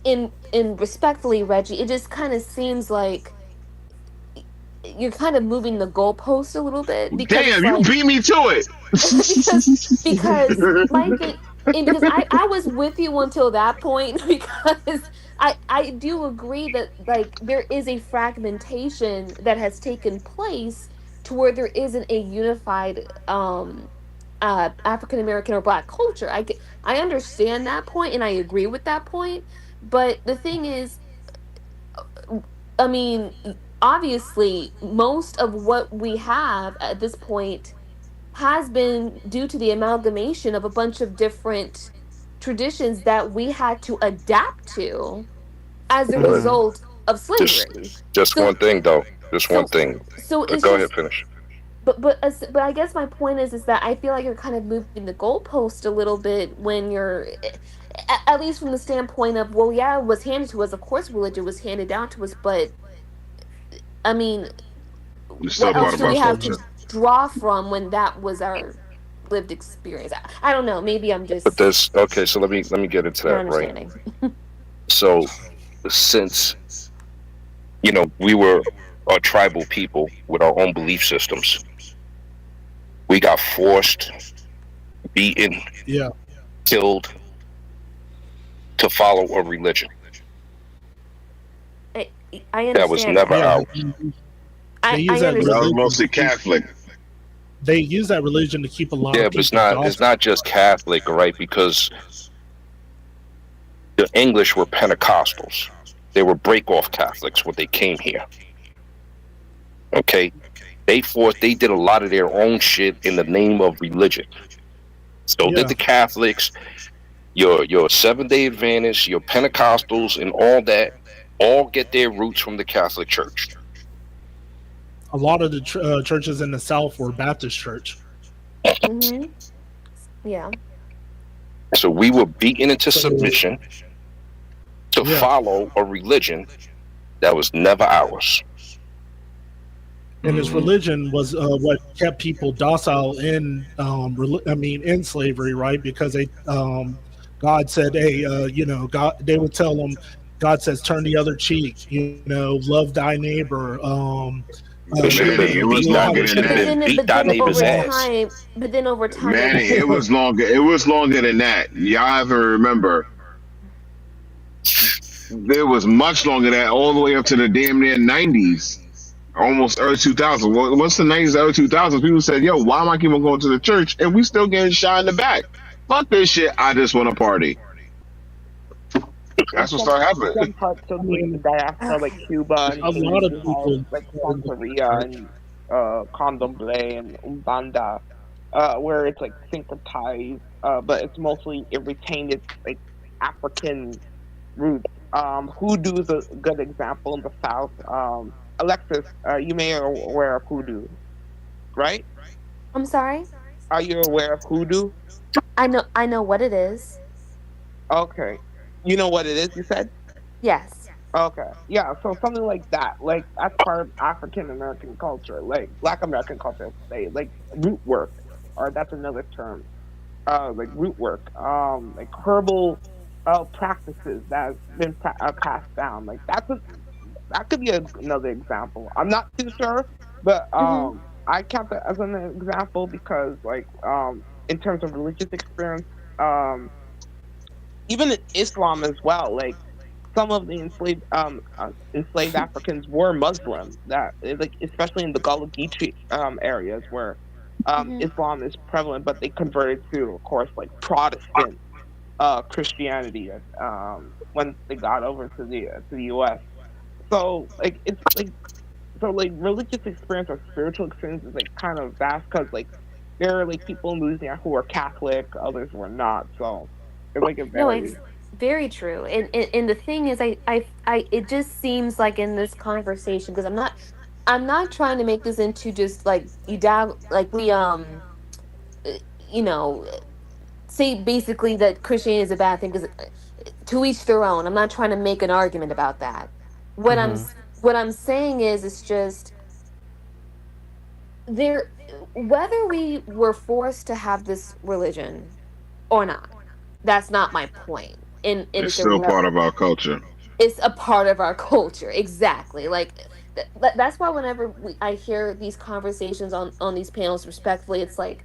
in respectfully, Reggie, it just kind of seems like you're kind of moving the goalpost a little bit. Because damn, you beat me to it. because my thing, because I was with you until that point because. I do agree that there is a fragmentation that has taken place to where there isn't a unified African American or Black culture. I understand that point and I agree with that point, but the thing is, I mean, obviously most of what we have at this point has been due to the amalgamation of a bunch of different traditions that we had to adapt to as a result of slavery. Just one thing, though. One thing. So go ahead, finish. But I guess my point is that I feel like you're kind of moving the goalpost a little bit when you're, at least from the standpoint of, well, yeah, it was handed to us. Of course, religion was handed down to us, but I mean, what else do we have to draw from when that was our lived experience? I don't know. Maybe I'm just. But there's okay. So let me get into that, right? So, since we were a tribal people with our own belief systems, we got forced, beaten, killed to follow a religion. I understand. That was never ours. That was mostly Catholic. They use that religion to keep a lot of people. But it's not just Catholic, right? Because the English were Pentecostals. They were break-off Catholics when they came here. Okay? They did a lot of their own shit in the name of religion. So did the Catholics, your Seventh-day Adventists, your Pentecostals, and all that, all get their roots from the Catholic Church. A lot of the churches in the South were Baptist church. Yeah. So we were beaten into submission to follow a religion that was never ours. And this religion was what kept people docile in slavery, right? Because they, God said, hey, God, they would tell them, God says, "Turn the other cheek." Love thy neighbor. Manny, it was longer than that. But then over time, Manny, it was longer. It was longer than that. Y'all have to remember. There was much longer than that, all the way up to the damn near 90s, almost early 2000s. Once the 90s, early 2000s, people said, "Yo, why am I keep on going to the church and we still getting shot in the back? Fuck this shit. I just want to party." That's what started happening. Some parts of the diaspora, like Cuba and A lot of Haiti, people, like Santeria and Candomblé and Umbanda, where it's like syncretized, but it's mostly it retained its like African roots. Hoodoo is a good example in the South. Alexis, you may are aware of hoodoo, right? I'm sorry. Are you aware of hoodoo? I know what it is. Okay, you know what it is. You said. Yes. Okay, yeah. So something like that, like that's part of African American culture, like Black American culture. Say like root work, or that's another term. Like root work, like herbal practices that's been passed down. Like that could be another example. I'm not too sure, but I count that as an example because like in terms of religious experience, even in Islam as well. Like some of the enslaved Africans were Muslim. That like especially in the Gullah Geechee areas where Islam is prevalent, but they converted to, of course, like Protestant Christianity when they got over to the U.S. So like it's like religious experience or spiritual experience is like kind of vast because like there are like people in Louisiana who are Catholic, others were not. So it's like it No, varies. it's very true. And the thing is, it just seems like in this conversation, because I'm not trying to make this into just like like we you know say basically that Christianity is a bad thing, because to each their own. I'm not trying to make an argument about that. What what I'm saying is it's just there, whether we were forced to have this religion or not, that's not my point. And It's still part of our culture. it's a part of our culture, exactly. Like that's why whenever I hear these conversations on these panels, respectfully, it's like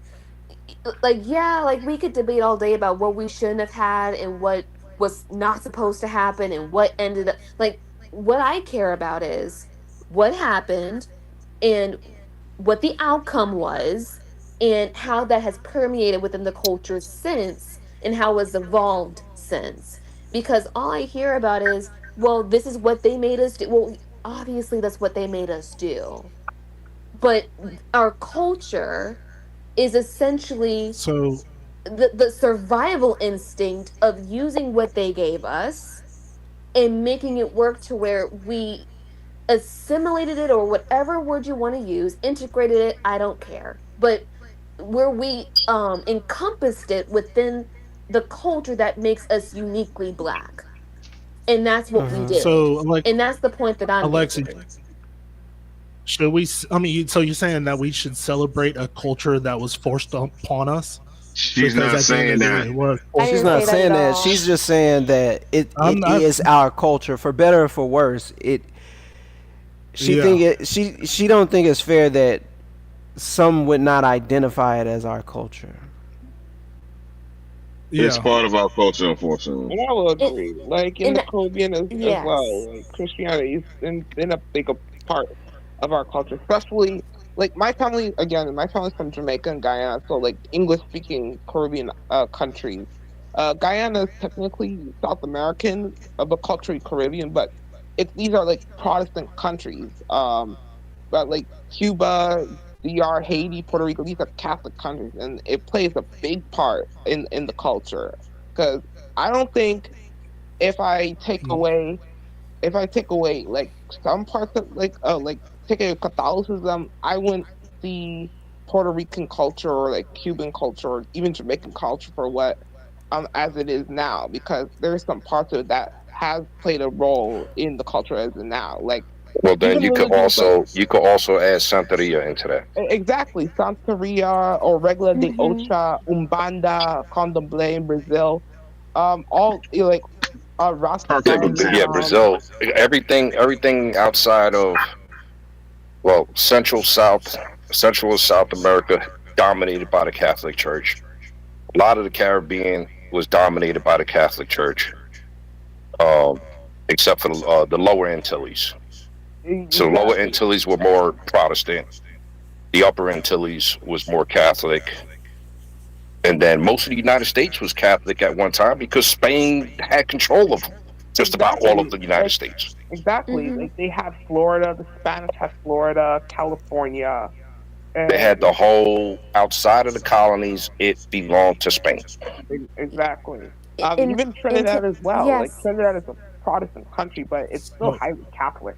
yeah, like we could debate all day about what we shouldn't have had and what was not supposed to happen and what ended up, like what I care about is what happened and what the outcome was and how that has permeated within the culture since and how it's evolved since. Because all I hear about is, well, this is what they made us do. Well, obviously that's what they made us do. But our culture is essentially so the survival instinct of using what they gave us and making it work to where we assimilated it, or whatever word you want to use, integrated it, I don't care, but where we encompassed it within the culture that makes us uniquely Black, and that's what we did. So, and that's the point that I'm Alexi, making. should we? I mean, so you're saying that we should celebrate a culture that was forced upon us? She's not saying that. She's not saying that. She's just saying that it is our culture, for better or for worse. She don't think it's fair that some would not identify it as our culture. It's part of our culture, unfortunately. And I will agree. Like in the Caribbean as well, like Christianity has been a big part of our culture, especially like my family. Again, my family's from Jamaica and Guyana, so like English-speaking Caribbean countries. Guyana is technically South American, but culturally Caribbean. But these are like Protestant countries. But like Cuba, DR, Haiti, Puerto Rico, these are Catholic countries, and it plays a big part in the culture. Because I don't think if I take away like some parts of like take away Catholicism, I wouldn't see Puerto Rican culture or like Cuban culture or even Jamaican culture for what as it is now, because there's some parts of it that has played a role in the culture as it now. Like, well, then you could also add Santeria into that. Exactly, Santeria or Regla de Ocha, Umbanda, Candomblé in Brazil, all like Rastafari. Yeah, Brazil. Everything outside of Central and South America dominated by the Catholic Church. A lot of the Caribbean was dominated by the Catholic Church, except for the Lower Antilles. So the Lower Antilles were more Protestant. The Upper Antilles was more Catholic. And then most of the United States was Catholic at one time because Spain had control of just about all of the United States. Exactly. Like they had Florida, the Spanish had Florida, California. They had the whole outside of the colonies. It belonged to Spain. Exactly. Even Trinidad as well. yes. Like Trinidad is a Protestant country, but it's still highly Catholic.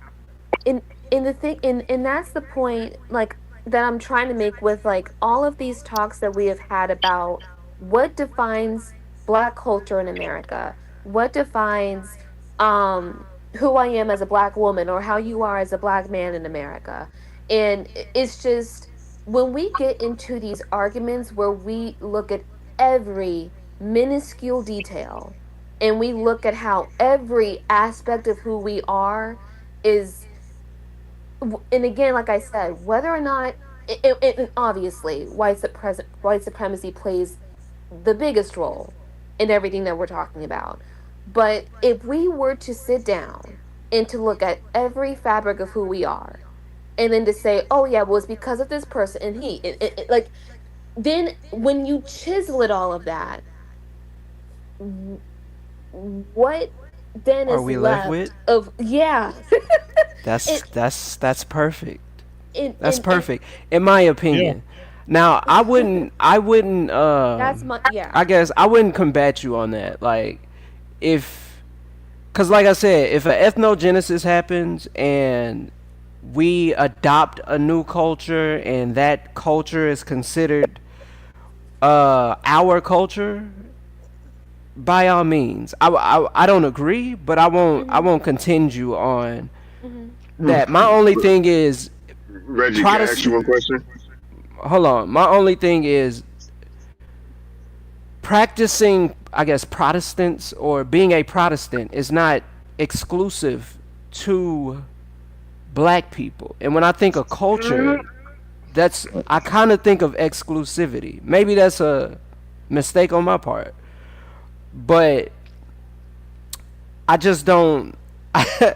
In the thing, and that's the point, like that I'm trying to make with like all of these talks that we have had about what defines Black culture in America, what defines who I am as a Black woman or how you are as a Black man in America, and it's just when we get into these arguments where we look at every minuscule detail and we look at how every aspect of who we are is, and again, like I said, whether or not obviously white supremacy plays the biggest role in everything that we're talking about, but if we were to sit down and to look at every fabric of who we are and then to say, oh yeah, well it's because of this person and he like, then when you chisel it all of that, what then Are is we left with? of That's perfect. That's perfect, in my opinion. Now, I wouldn't. That's my I guess I wouldn't combat you on that. Like, because like I said, if an ethnogenesis happens and we adopt a new culture and that culture is considered our culture, by all means, I don't agree, but I won't contend you on that. My only thing is, Reggie, can I ask you one question? hold on. My only thing is practicing, I guess, Protestants or being a Protestant is not exclusive to Black people. And when I think of culture, I kind of think of exclusivity. Maybe that's a mistake on my part, but I just don't. I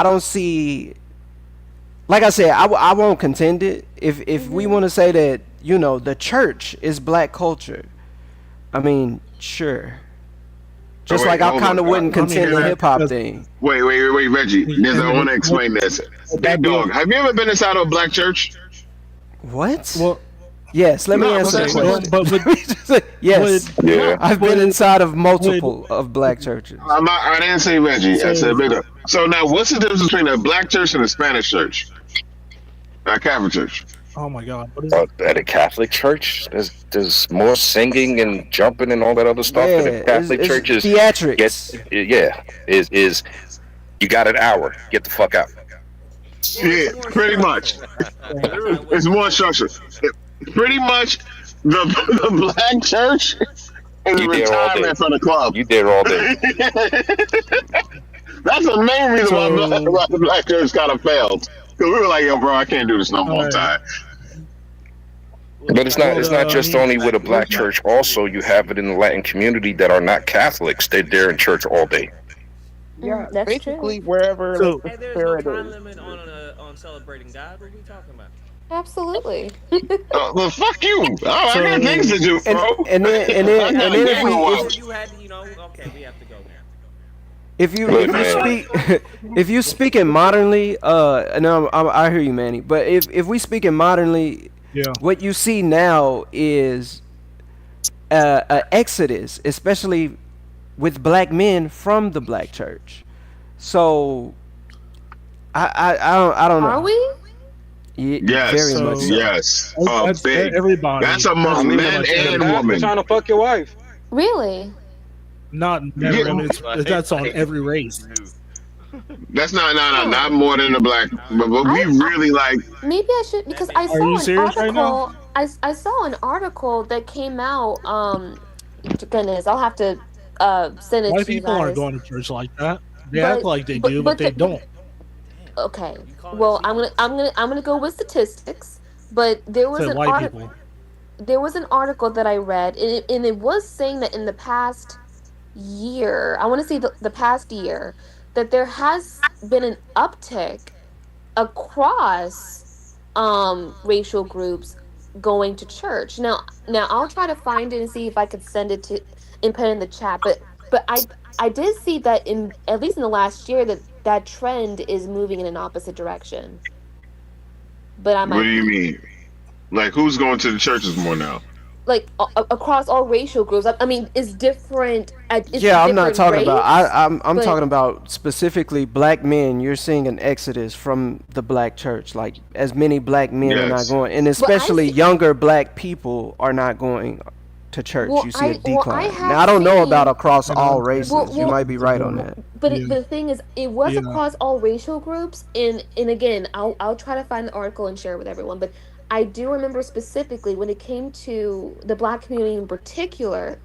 don't see. Like I said, I won't contend it. If we want to say that, the church is Black culture, I mean, sure. Just like I kind of wouldn't contend the hip hop thing. Wait, Reggie. I want to explain this. Big Dog, have you ever been inside of a Black church? What? Well, yes. Let me answer that question. Yes. Yeah. I've been inside of multiple of Black churches. I didn't say Reggie. I said Big Dog. So now, what's the difference between a Black church and a Spanish church? A Catholic church. Oh my God! At a Catholic church, there's more singing and jumping and all that other stuff. At a Catholic church is theatrics. Is you got an hour, get the fuck out. Yeah, pretty much. It's more structured. Pretty much, the Black church is a retirement for the club. You there all day. That's the main reason why the Black church kind of failed. Because we were like, yo, bro, I can't do this no more time. But it's not just only with a Black church. Also, you have it in the Latin community that are not Catholics. They're there in church all day. Yeah, that's basically true. wherever So, the hey, there's no spirit time is. limit on celebrating God. What are we talking about? Absolutely. Well, fuck you. I got things to do, bro. And then if You had, okay, we have to go now. if you speak it modernly, no, I hear you, Manny. But if we speak it modernly, what you see now is a exodus, especially with Black men from the Black church. So I don't know. Are we? Yes, very much so. yes. That's Big. everybody. That's among men and women. Trying to fuck your wife. Really? Not never. I mean, that's on every race. That's not more than the Black. But we really like. Maybe I should, because I Are you saw an serious right article. now? I saw an article that came out. Goodness, I'll have to White to you people aren't guys. going to church like that. They act like they do, but but they the, don't. okay. Well, I'm gonna go with statistics, but there was Say an white article. people. There was an article that I read, and it was saying that in the past year, I want to say the past year, that there has been an uptick across racial groups going to church. Now I'll try to find it and see if I could send it to and put it in the chat. But I did see that in at least in the last year that trend is moving in an opposite direction. But I What do might you be mean? Like, who's going to the churches more now? like across all racial groups. I mean, it's different. It's Yeah, a I'm not different talking about. race, I'm but talking about specifically black men. You're seeing an exodus from the black church. Like as many black men are not Yes. going, and I especially see. younger black people are not going to church. You see a I decline. have Now I don't know about seen. across I all don't think races. You Well, might be right on that. but Yeah, the thing is, it was yeah. across all racial groups, and again, I'll try to find the article and share it with everyone. But I do remember specifically when it came to the Black community in particular,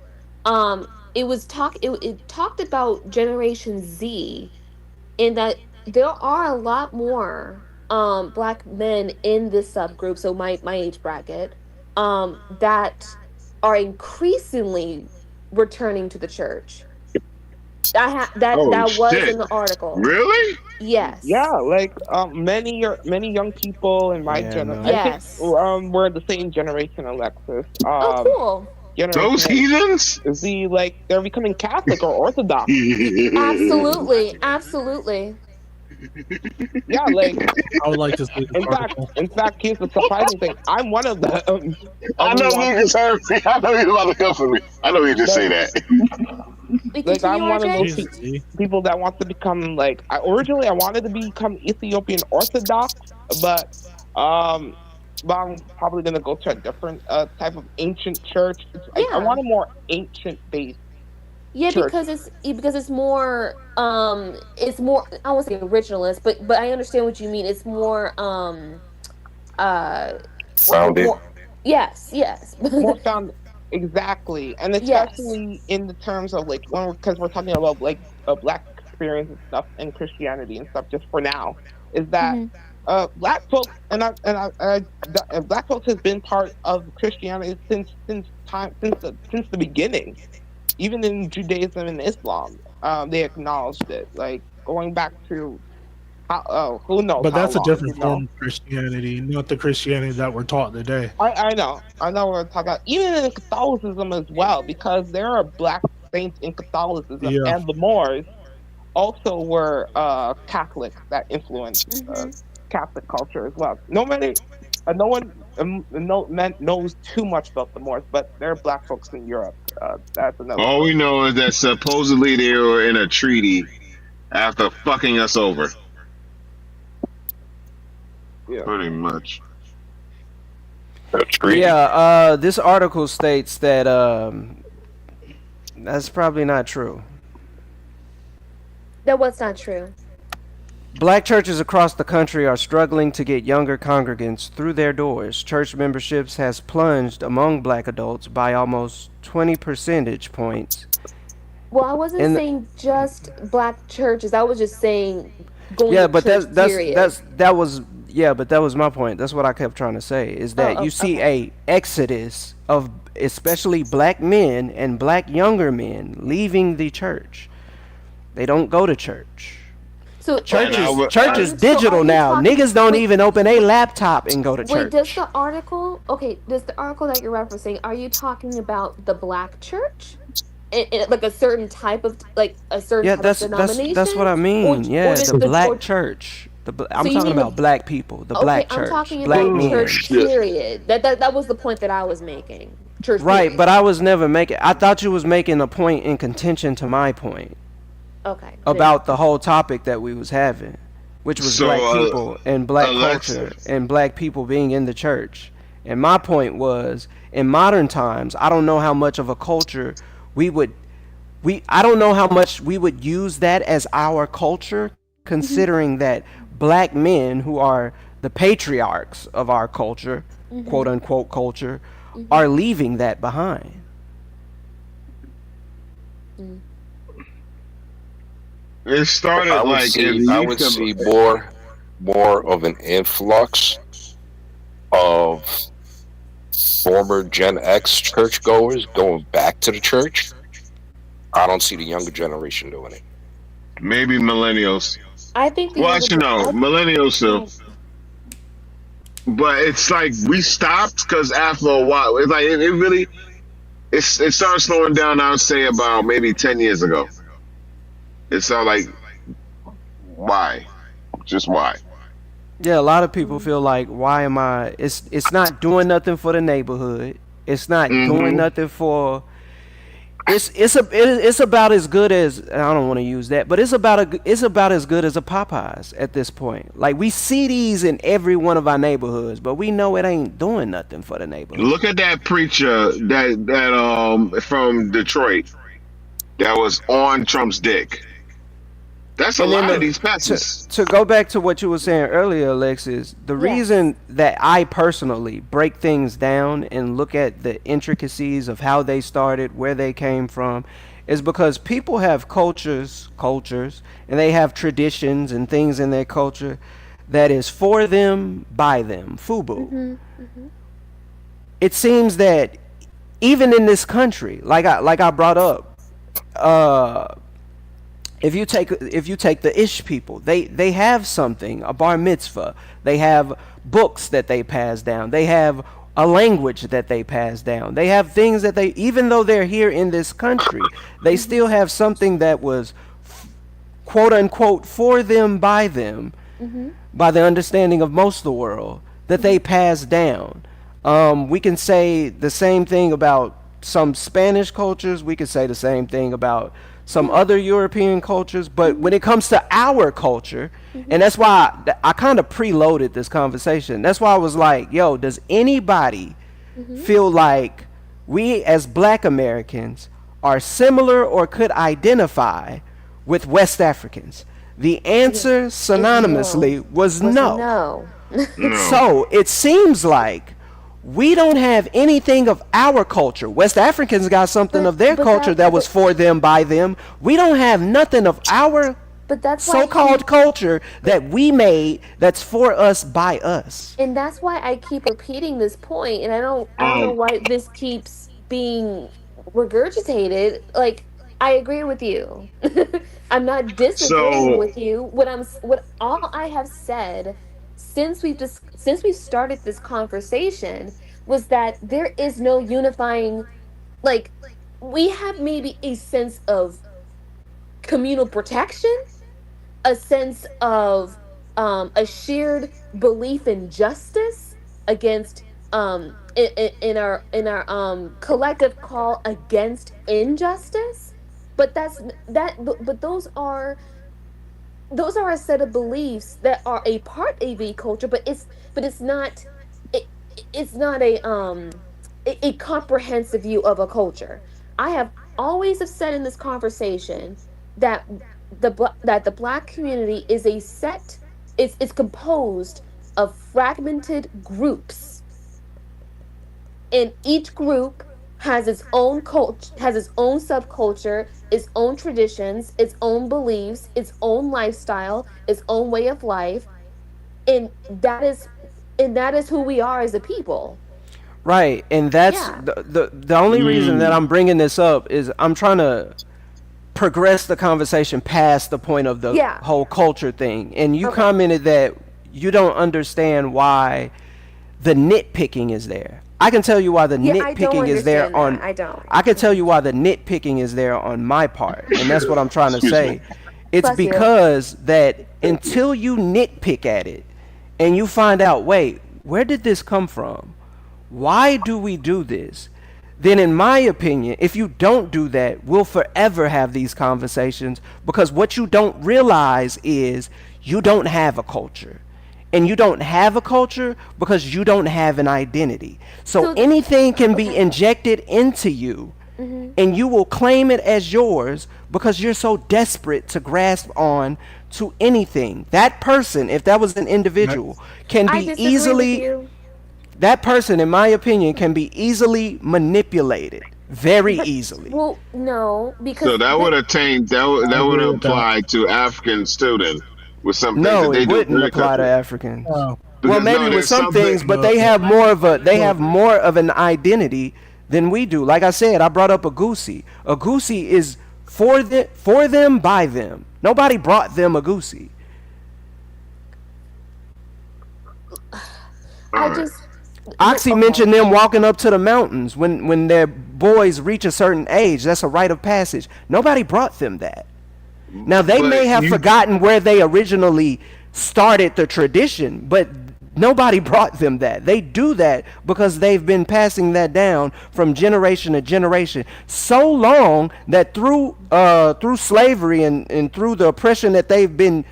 it talked about Generation Z, in that there are a lot more Black men in this subgroup, so my age bracket, that are increasingly returning to the church. Oh That was shit! in the article. Really? Yes. Yeah, like many young people in my Yeah, generation. I no. think Yes. we're the same generation, Alexis. Oh, cool. Those Generation heathens? Z, like they're becoming Catholic or Orthodox. Absolutely. Absolutely. Yeah, like I would like to see this article. in fact, here's the surprising thing. I'm one of them. I know Everyone, Lucas heard me. I know he's about to come for me. I know he just say that. Wait, like continue, I'm one of RJ? those Jesus, see? people that wants to become like. Originally I wanted to become Ethiopian Orthodox, but um, I'm probably gonna go to a different type of ancient church. I Yeah. want a more ancient based Yeah, church. because it's more, I won't say originalist, but I understand what you mean. It's more uh Rounded. more, yes. More found exactly, and Yes. especially in the terms of like because we're talking about like black experience and stuff and Christianity and stuff. Just for now, is that Mhm. black folks black folks has been part of Christianity since the beginning. Even in Judaism and Islam, they acknowledged it. Like going back to who knows But how that's a long, different you know. form of Christianity, not the Christianity that we're taught today. I know what we're talking about. Even in Catholicism as well, because there are black saints in Catholicism, Yeah. and the Moors also were Catholics that influenced Catholic culture as well. No man knows too much about the Moors, but there are black folks in Europe. That's another All story. we know is that supposedly they were in a treaty after fucking us over. Yeah. Pretty much. Yeah, this article states that that's probably not true. That was not true. Black churches across the country are struggling to get younger congregants through their doors. Church memberships has plunged among black adults by almost 20 percentage points. Well, I wasn't And saying just Black churches. I was just saying going yeah, to but church, period. that was my point. That's what I kept trying to say is that you see a exodus of especially black men and black younger men leaving the church. They don't go to church. So Church are is you digital now. talking- Niggas don't wait, even open a laptop and go to Wait, church. does the article that you're referencing, are you talking about the Black church? Like a certain type of Yeah, type that's of denomination? that's what I mean. Yeah, does the black or- church. I'm So you talking mean about black people. The Okay, black I'm church. talking Black about men. church, period. That was the point that I was making. Church, Right, period. but I was never making. I thought you was making a point in contention to my point Okay. about the whole topic that we was having, which was So, black people and black Alexis. culture and black people being in the church. And my point was, in modern times, I don't know how much of a culture I don't know how much we would use that as our culture, considering that black men who are the patriarchs of our culture, quote unquote culture, are leaving that behind. Mm. It started I would like in see I would see more of an influx of former Gen X churchgoers going back to the church. I don't see the younger generation doing it. maybe millennials. I think the Well, younger. actually, no, millennials too. But it's like we stopped because after a while, it's like it really it started slowing down. I would say about maybe 10 years ago. It started like why, just why. Yeah, a lot of people feel like, why am I? It's not doing nothing for the neighborhood. It's not doing nothing for. It's about as good as, I don't want to use that, but it's about as good as a Popeyes at this point. Like, we see these in every one of our neighborhoods, but we know it ain't doing nothing for the neighborhood. Look at that preacher that from Detroit that was on Trump's dick. That's a And then lot of these passes. to go back to what you were saying earlier, Alexis, the reason that I personally break things down and look at the intricacies of how they started, where they came from, is because people have cultures, and they have traditions and things in their culture that is for them, by them, FUBU. It seems that even in this country, like I brought up, if you take the Ish people, they have something, a bar mitzvah. They have books that they pass down. They have a language that they pass down. They have things that they, even though they're here in this country, they still have something that was quote unquote for them, by the understanding of most of the world, that they pass down. We can say the same thing about some Spanish cultures. We could say the same thing about some other European cultures, but when it comes to our culture, and that's why I kind of preloaded this conversation. That's why I was like, yo, does anybody feel like we as Black Americans are similar or could identify with West Africans? The answer synonymously was no. So it seems like we don't have anything of our culture. West Africans got something of their culture that was for them, by them. We don't have nothing of our so-called culture that we made that's for us, by us. And that's why I keep repeating this point, and I don't know why this keeps being regurgitated. Like, I agree with you. I'm not disagreeing with you. What all I have said since we started this conversation was that there is no unifying, like, we have maybe a sense of communal protection, a sense of a shared belief in justice against in our collective call against injustice, but those are a set of beliefs that are a part of a culture, but it's not a comprehensive view of a culture. I have always have said in this conversation that the Black community is it's composed of fragmented groups, and each group has its own culture, has its own subculture, its own traditions, its own beliefs, its own lifestyle, its own way of life, and that is who we are as a people. Right, and that's the only reason that I'm bringing this up is I'm trying to progress the conversation past the point of the whole culture thing. And you commented that you don't understand why the nitpicking is there. I can tell you why the nitpicking is there on. I can tell you why the nitpicking is there on my part, and that's what I'm trying to say. It's because that until you nitpick at it, and you find out, wait, where did this come from? Why do we do this? Then in my opinion, if you don't do that, we'll forever have these conversations, because what you don't realize is you don't have a culture. And you don't have a culture because you don't have an identity. So anything can be injected into you, and you will claim it as yours because you're so desperate to grasp on to anything. That person, if that was an individual, can be easily, that person, in my opinion, can be easily manipulated. very easily. Well, no, because So that would attain that would apply to Africans too. Then with some things No, that they it do in wouldn't their apply to country. Africans. Well, Because, maybe with there's some things, but they have more of an identity than we do. Like I said, I brought up a goosey. A goosey is for them by them. Nobody brought them a goosey. Oxy mentioned them walking up to the mountains when their boys reach a certain age. That's a rite of passage. Nobody brought them that. Now they may have forgotten where they originally started the tradition, but nobody brought them that. They do that because they've been passing that down from generation to generation so long that through slavery and through the oppression that they've been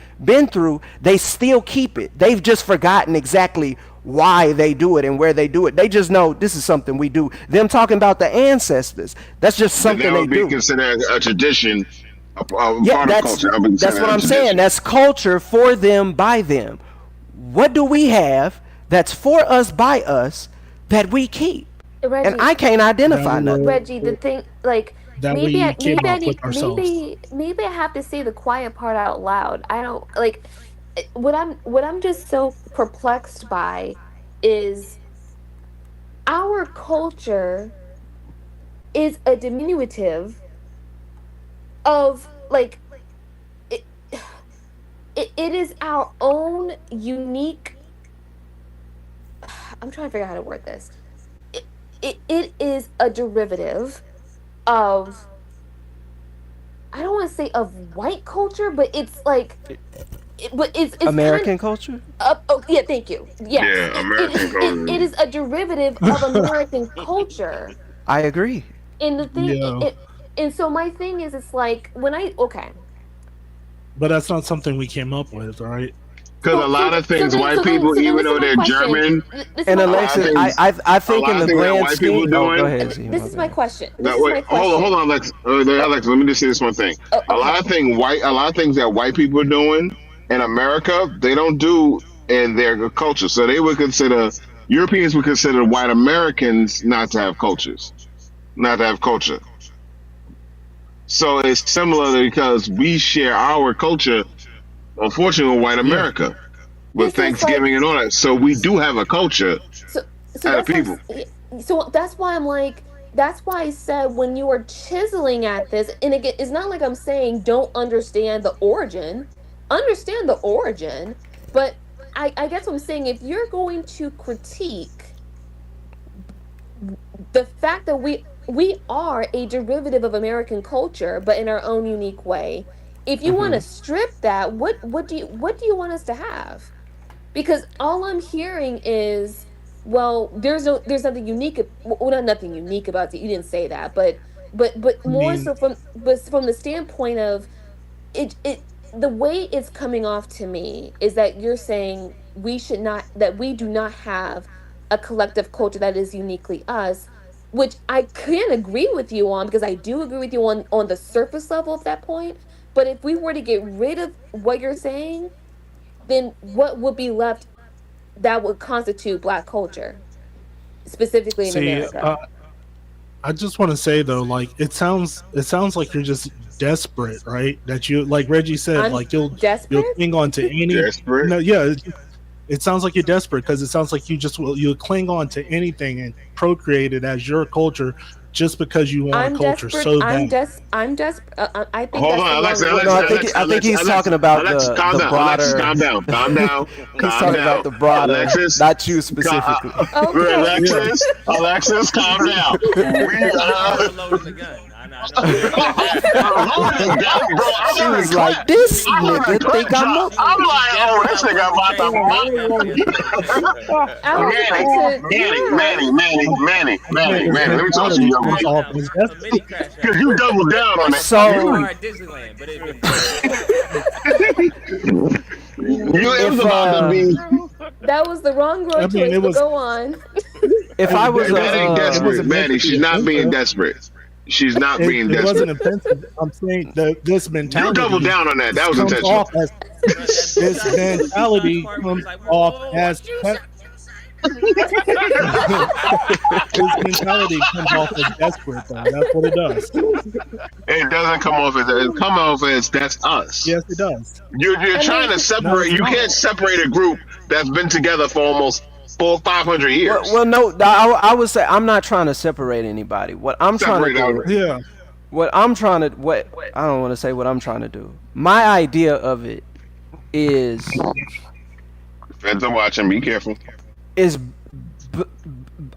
through, they still keep it. They've just forgotten exactly why they do it and where they do it. They just know this is something we do. Them talking about the ancestors, that's just something that would they be do. considered a tradition. Yeah, that's what I'm saying. That's culture for them by them. What do we have that's for us by us that we keep? Reggie, and I can't identify nothing. Reggie, the thing, like, That maybe we I, came maybe, I up with need, ourselves. maybe I have to say the quiet part out loud. I don't like what I'm just so perplexed by is our culture is a diminutive of like it is our own unique. I'm trying to figure out how to word this. It is a derivative of, I don't want to say of white culture, but it's like, it's American culture. Oh yeah, thank you. Yes. Yeah, American culture. It is a derivative of American culture. I agree. And the thing, Yeah. and so my thing is, it's like when But that's not something we came up with, right? Because a lot of things, white people, even though they're German, And Alexis, I think in the grand white people scheme. doing. Go ahead, Z. this is my question. Hold on, Alex. Alex, let me just say this one thing. A lot of things that white people are doing in America, they don't do in their culture. So they would consider Europeans would consider white Americans not to have cultures, not to have culture. So it's similar because we share our culture, unfortunately, with white America, with Thanksgiving and all that. So we do have a culture as people. So that's why I'm like, that's why I said when you are chiseling at this, and again, it's not like I'm saying don't understand the origin, understand the origin, but I guess what I'm saying, if you're going to critique the fact that we are a derivative of American culture, but in our own unique way. If you want to strip that, what do you want us to have? Because all I'm hearing is, well, there's nothing unique. Well, not nothing unique about it. You didn't say that, but more so from the standpoint of it. The way it's coming off to me is that you're saying we do not have a collective culture that is uniquely us, which I can agree with you on, because I do agree with you on the surface level of that point. But if we were to get rid of what you're saying, then what would be left that would constitute Black culture, specifically in America? I just want to say though, like it sounds like you're just desperate, right? That you, like Reggie said, you'll cling on to any. Desperate? No, yeah. It sounds like you're desperate because it sounds like you'll cling on to anything and procreate it as your culture just because you want a culture so bad. I'm desperate. I think. Hold on, Alex. I think he's talking about the broader. Calm down. He's talking about the broader, Alexis, not you specifically. Alexis, calm down. She was like, "This nigga think I'm up." I'm like, oh, this nigga Manny. Let me talk to you, young because you doubled down on it. So it was about to be. That was the wrong road choice. But go on. If I was desperate, Manny, she's not being desperate. She's not being desperate. It wasn't offensive. I'm saying that this mentality. You doubled down on that. That was intentional. This mentality comes off as His mentality comes off as desperate, though. That's what it does. It doesn't come off as it come off as that's us. Yes, it does. You're I trying mean, to separate. You can't separate a group that's been together for almost 500 years. Well, no, I would say I'm not trying to separate anybody. What I'm trying to do, Yeah. what I'm trying to, what I don't want to say what I'm trying to do. My idea of it is Feds are watching. Be careful. is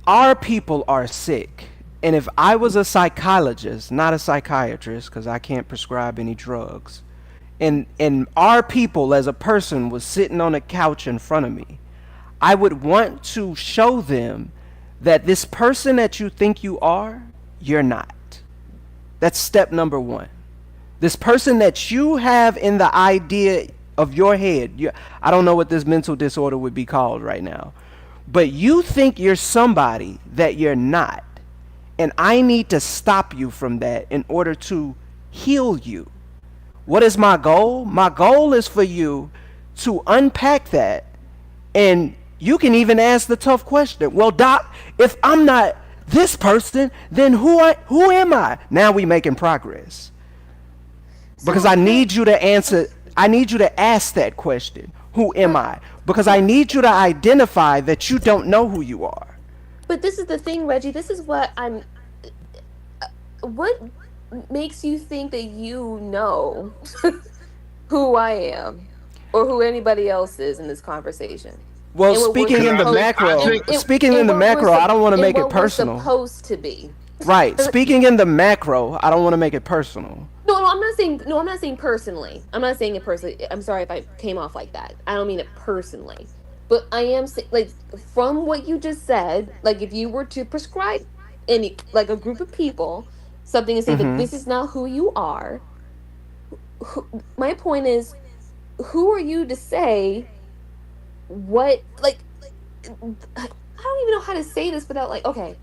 our people are sick. And if I was a psychologist, not a psychiatrist, because I can't prescribe any drugs, and our people as a person was sitting on a couch in front of me, I would want to show them that this person that you think you are, you're not. That's step number one. This person that you have in the idea of your head, I don't know what this mental disorder would be called right now, but you think you're somebody that you're not. And I need to stop you from that in order to heal you. What is my goal? My goal is for you to unpack that. And you can even ask the tough question. Well, Doc, if I'm not this person, then who am I? Now we making progress. Because I need you to answer, I need you to ask that question. Who am I? Because I need you to identify that you don't know who you are. But this is the thing, Reggie. This is what I'm. What makes you think that you know who I am or who anybody else is in this conversation? Well, speaking in the macro, I don't want to make it personal. Supposed to be. Right. Speaking in the macro, I don't want to make it personal. No, I'm not saying. No, I'm not saying personally. I'm not saying it personally. I'm sorry if I came off like that. I don't mean it personally. But I am saying, like, from what you just said, like, if you were to prescribe any, like, a group of people something and say that this is not who you are, my point is, who are you to say what, like, I don't even know how to say this without, like, okay,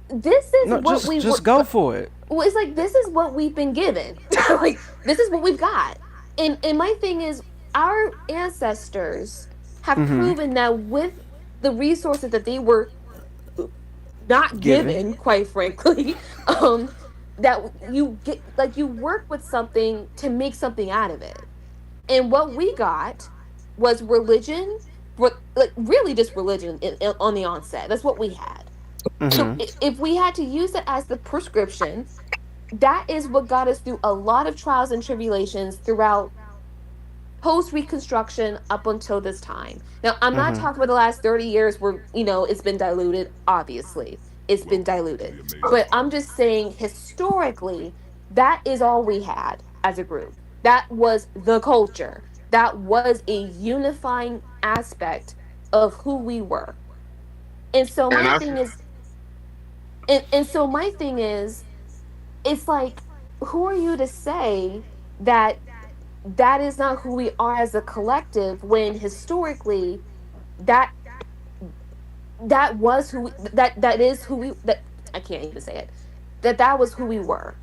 this is just go for it. Well, it's like, this is what we've been given. Like, this is what we've got. And my thing is, our ancestors have proven that with the resources that they were not given, quite frankly, that you get, like, you work with something to make something out of it. And what we got was religion, like, really just religion on the onset. That's what we had. So if we had to use it as the prescription, that is what got us through a lot of trials and tribulations throughout post-Reconstruction up until this time. Now, I'm not talking about the last 30 years where, it's been diluted. Obviously, it's been diluted. But I'm just saying, historically, that is all we had as a group. That was the culture. That was a unifying aspect of who we were. And so my thing is, and so my thing is, it's like, who are you to say that is not who we are as a collective, when historically that was who that is who we, that I can't even say it, that was who we were.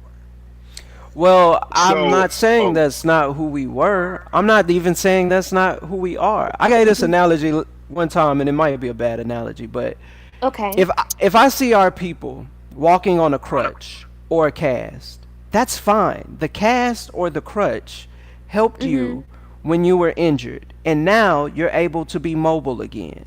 Well, I'm not saying that's not who we were. I'm not even saying that's not who we are. I gave this analogy one time, and it might be a bad analogy, but okay, if I see our people walking on a crutch or a cast, that's fine. The cast or the crutch helped you when you were injured, and now you're able to be mobile again.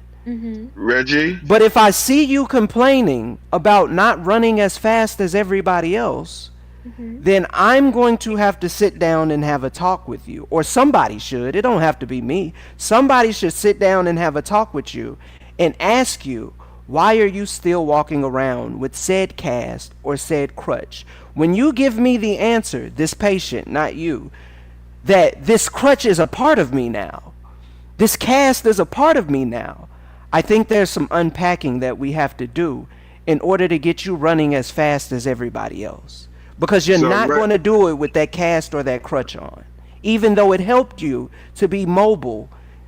Reggie? But if I see you complaining about not running as fast as everybody else, then I'm going to have to sit down and have a talk with you. Or somebody should. It don't have to be me. Somebody should sit down and have a talk with you and ask you, why are you still walking around with said cast or said crutch? When you give me the answer, this patient, not you, that this crutch is a part of me now, this cast is a part of me now, I think there's some unpacking that we have to do in order to get you running as fast as everybody else. Because you're not going to do it with that cast or that crutch on, even though it helped you to be mobile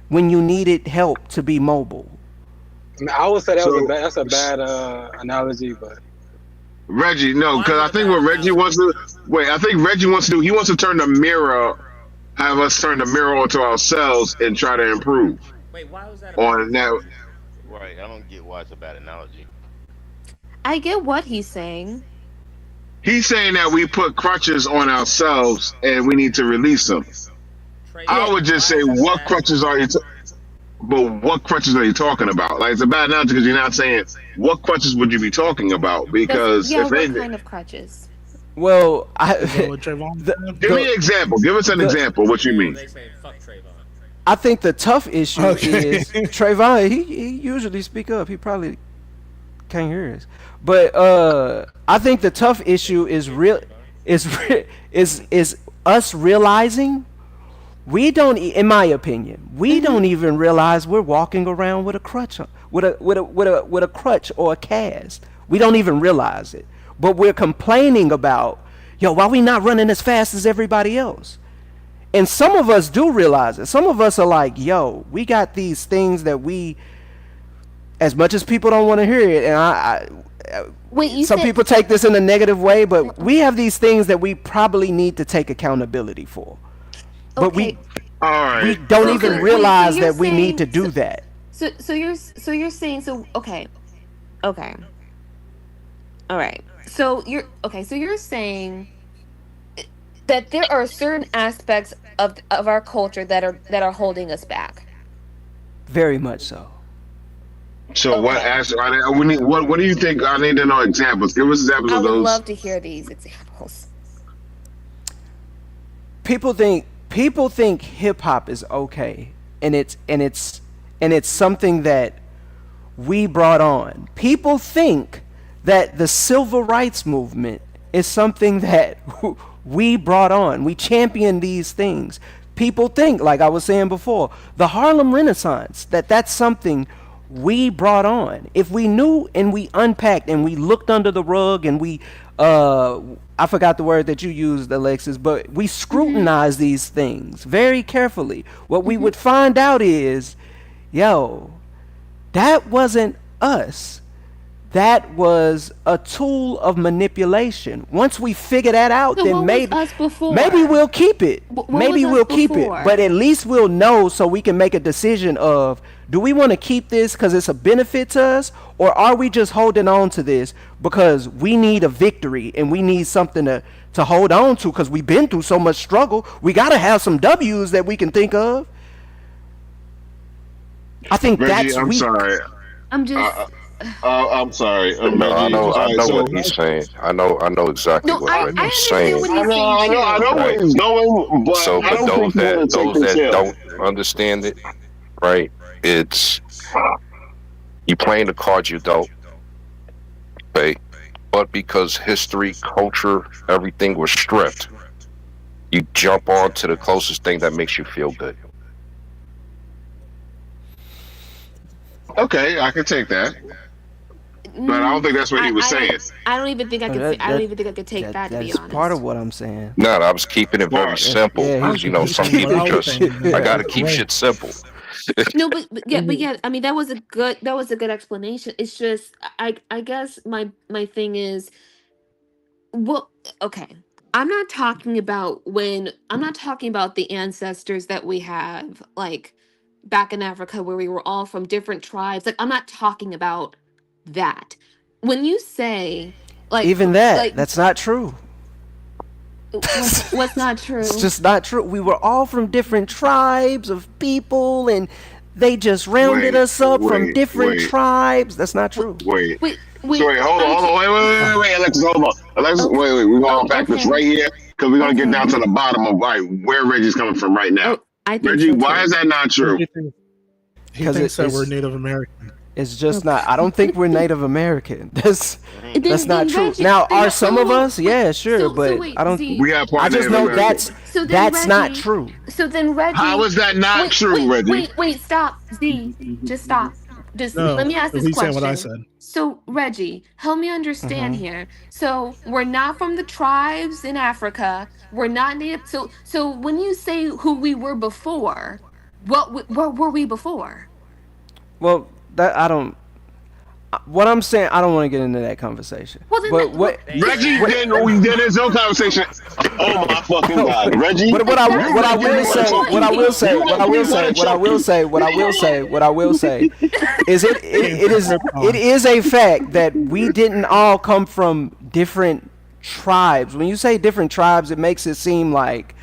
when you needed help to be mobile. I would say that's a bad analogy, but Reggie, no, because I think what Reggie wants to do, he wants to turn the mirror, have us turn the mirror onto ourselves and try to improve. Wait, why was that? On that, Right. I don't get why it's a bad analogy. I get what he's saying. He's saying that we put crutches on ourselves and we need to release them. I would just say, what crutches are you? But what crutches are you talking about? Like, it's a bad analogy because you're not saying what crutches would you be talking about? Because yeah, if what anything, kind of crutches? Well, give me an example. Give us an example. What you mean? I think the tough issue is Trayvon. He usually speak up. He probably can't hear us. But I think the tough issue is is us realizing we don't. In my opinion, we don't even realize we're walking around with a crutch, with a crutch or a cast. We don't even realize it. But we're complaining about, yo, why we not running as fast as everybody else? And some of us do realize it. Some of us are like, yo, we got these things that we, as much as people don't want to hear it, and Wait, some people take this in a negative way, but we have these things that we probably need to take accountability for. But we don't even realize that we need to do that. So you're saying okay. All right. So you're saying that there are certain aspects of our culture that are holding us back. Very much so. So what do you think? I need to know examples. Give us examples I of would those. love to hear these examples. People think hip hop is okay, and it's something that we brought on. People think that the civil rights movement is something that we brought on. We champion these things. People think, like I was saying before, the Harlem Renaissance, that's something we brought on. If we knew and we unpacked and we looked under the rug and we I forgot the word that you used, Alexis, but we scrutinized these things very carefully. What we would find out is, yo, that wasn't us. That was a tool of manipulation. Once we figure that out, then maybe we'll keep it. Maybe we'll keep it. But at least we'll know so we can make a decision of, do we want to keep this because it's a benefit to us? Or are we just holding on to this because we need a victory and we need something to hold on to because we've been through so much struggle? We got to have some W's that we can think of. I think Reggie, that's I'm weak. sorry. I'm just... I'm sorry. No, I know So- what he's saying. I know exactly what Reggie's saying. I know where he's going, but So, I but don't those think we're that gonna don't understand it, right? It's you playing the cards you don't, okay? But because history, culture, everything was stripped, you jump on to the closest thing that makes you feel good. Okay, I can take that. But I don't think that's what he was saying. I don't even think I could. I don't even think I could take that. To be That's honest. part of what I'm saying. No, I was keeping it very simple because some people just I gotta keep shit simple. No, but yeah. I mean, that was a good explanation. It's just I guess my thing is, well, okay. I'm not talking about the ancestors that we have like back in Africa where we were all from different tribes. Like I'm not talking about that. When you say like Even that, like, that's not true. what's not true? It's just not true. We were all from different tribes of people, and they just rounded us up from different tribes. That's not true. Wait, hold on, wait, Alexis, hold on. Alexis, wait, we're gonna unpack this right here because we're gonna get down to the bottom of where Reggie's coming from right now. Reggie, why is that not true? He thinks that we're Native American. It's just not. I don't think we're Native American. That's not true. Reggie, Now, then are some of us? Yeah, sure, but wait, I don't. Z. We are part I of just Native know American. that's not true. So then Reggie. How is that not true, Reggie? Wait, stop, Z. Just stop. Just No, let me ask this he's question. saying what I said. So Reggie, help me understand here. So we're not from the tribes in Africa. We're not native. So when you say who we were before, what were we before? Well, that I don't. what I'm saying, I don't want to get into that conversation. Well, then But what Reggie, then there's no conversation. Oh my fucking God, Reggie. What I will say is it is a fact that we didn't all come from different tribes. When you say different tribes, it makes it seem like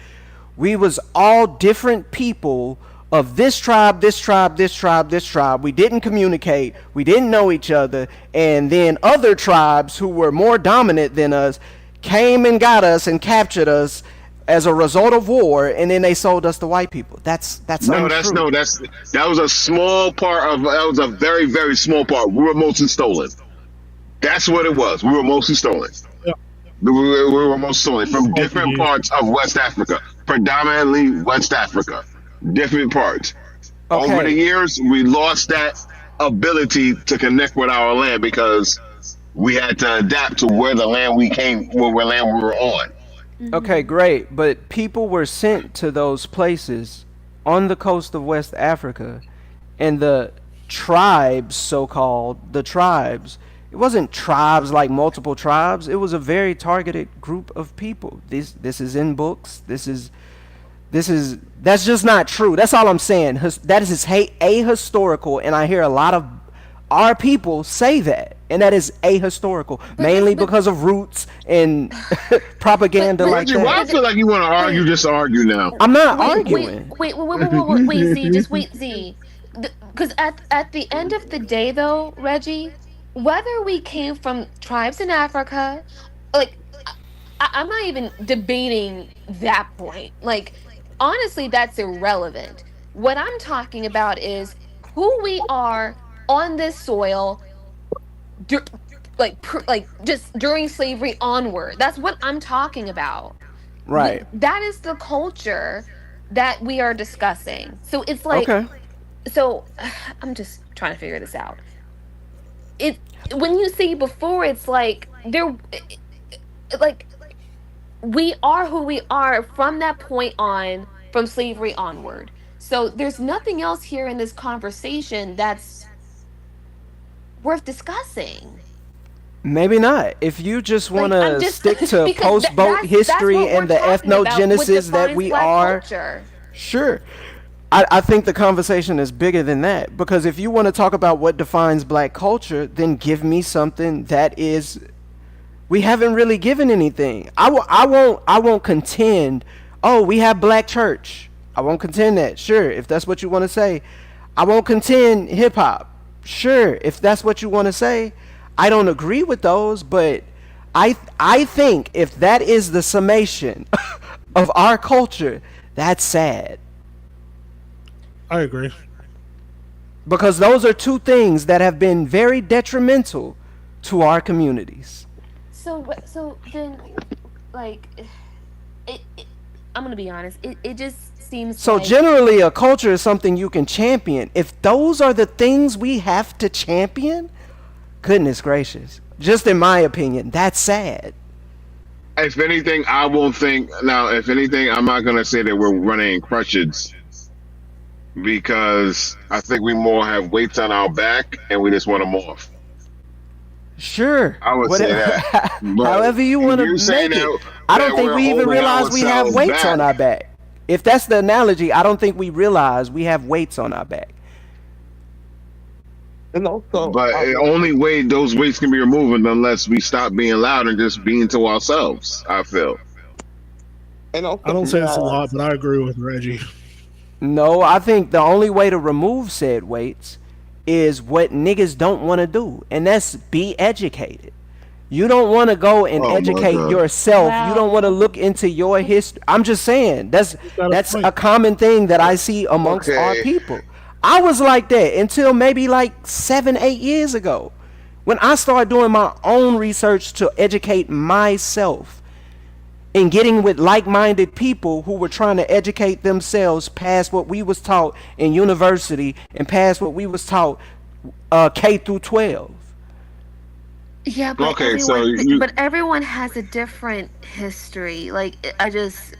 we was all different people of this tribe, this tribe, this tribe, this tribe. We didn't communicate. We didn't know each other. And then other tribes who were more dominant than us came and got us and captured us as a result of war. And then they sold us to white people. That's untrue. That was a small part of, that was a very, very small part. We were mostly stolen. That's what it was. We were mostly stolen. We were mostly stolen from different parts of West Africa, predominantly West Africa. Different parts. Okay. Over the years, we lost that ability to connect with our land because we had to adapt to where the land we were on. Okay, great. But people were sent to those places on the coast of West Africa, and the tribes, so-called, the tribes, it wasn't tribes like multiple tribes. It was a very targeted group of people. This is in books. That's just not true. That's all I'm saying. That is ahistorical, and I hear a lot of our people say that, and that is ahistorical, mainly because of roots and propaganda like that. Why I feel like you want to argue just to argue now? I'm not arguing. Wait, Z, just wait, Z. Because at the end of the day, though, Reggie, whether we came from tribes in Africa, like, I'm not even debating that point. Like, honestly, that's irrelevant. What I'm talking about is who we are on this soil, just during slavery onward. That's what I'm talking about. Right. That is the culture that we are discussing. So it's like, okay. So I'm just trying to figure this out. When you say before, it's like we are who we are from that point on, from slavery onward. So there's nothing else here in this conversation that's worth discussing. Maybe not. If you just want to stick to because post-boat history and the ethnogenesis that we are, culture. Sure. I think the conversation is bigger than that, because if you want to talk about what defines black culture, then give me something that is. We haven't really given anything. I won't contend. Oh, we have black church. I won't contend that. Sure, if that's what you want to say. I won't contend hip hop. Sure, if that's what you want to say. I don't agree with those, but I think if that is the summation of our culture, that's sad. I agree. Because those are two things that have been very detrimental to our communities. So then, like, I'm gonna be honest. It just seems so like, generally a culture is something you can champion. If those are the things we have to champion, goodness gracious, just in my opinion, that's sad. If anything, I won't think now. If anything, I'm not gonna say that we're running in crutches, because I think we more have weights on our back and we just want them off. Sure. I would say that. However you want to make it. I don't think we even realize we have weights on our back. If that's the analogy, I don't think we realize we have weights on our back. And also, but the only way those weights can be removed unless we stop being loud and just being to ourselves, I feel. And also, I don't say it's a lot, but I agree with Reggie. No, I think the only way to remove said weights is what niggas don't want to do, and that's be educated. You don't want to go and educate yourself. Wow. You don't want to look into your history. I'm just saying that's a common thing that I see amongst our people. I was like that until maybe like 7-8 years ago, when I started doing my own research to educate myself and getting with like-minded people who were trying to educate themselves past what we was taught in university and past what we was taught K through 12. Yeah, but but everyone has a different history. Like, goodness.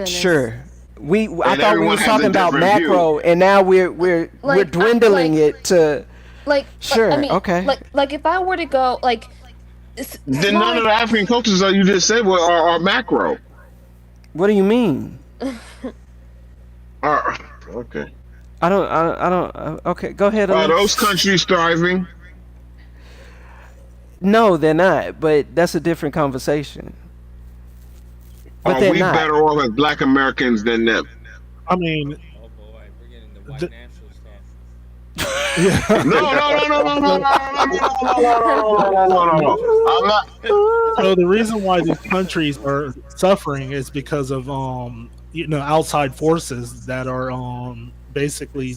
Sure. I thought we was talking about macro, and now we're dwindling it to Sure. I mean, Okay. like if I were to go Then none of the African cultures that you just said are macro. What do you mean? Okay. I don't. Okay, go ahead. Are Elise. those countries thriving? No, they're not. But that's a different conversation. But Are they're we not. better off as Black Americans than them? I mean, No. I'm not. So the reason why these countries are suffering is because of outside forces that are basically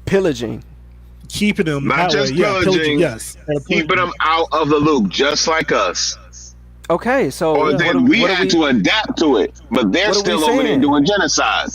pillaging, keeping them Not that just way. Yeah, pillaging, yes, keeping them out of the loop, just like us. Okay, so Or then we had to adapt to it, but they're what are we still over there saying? doing genocide.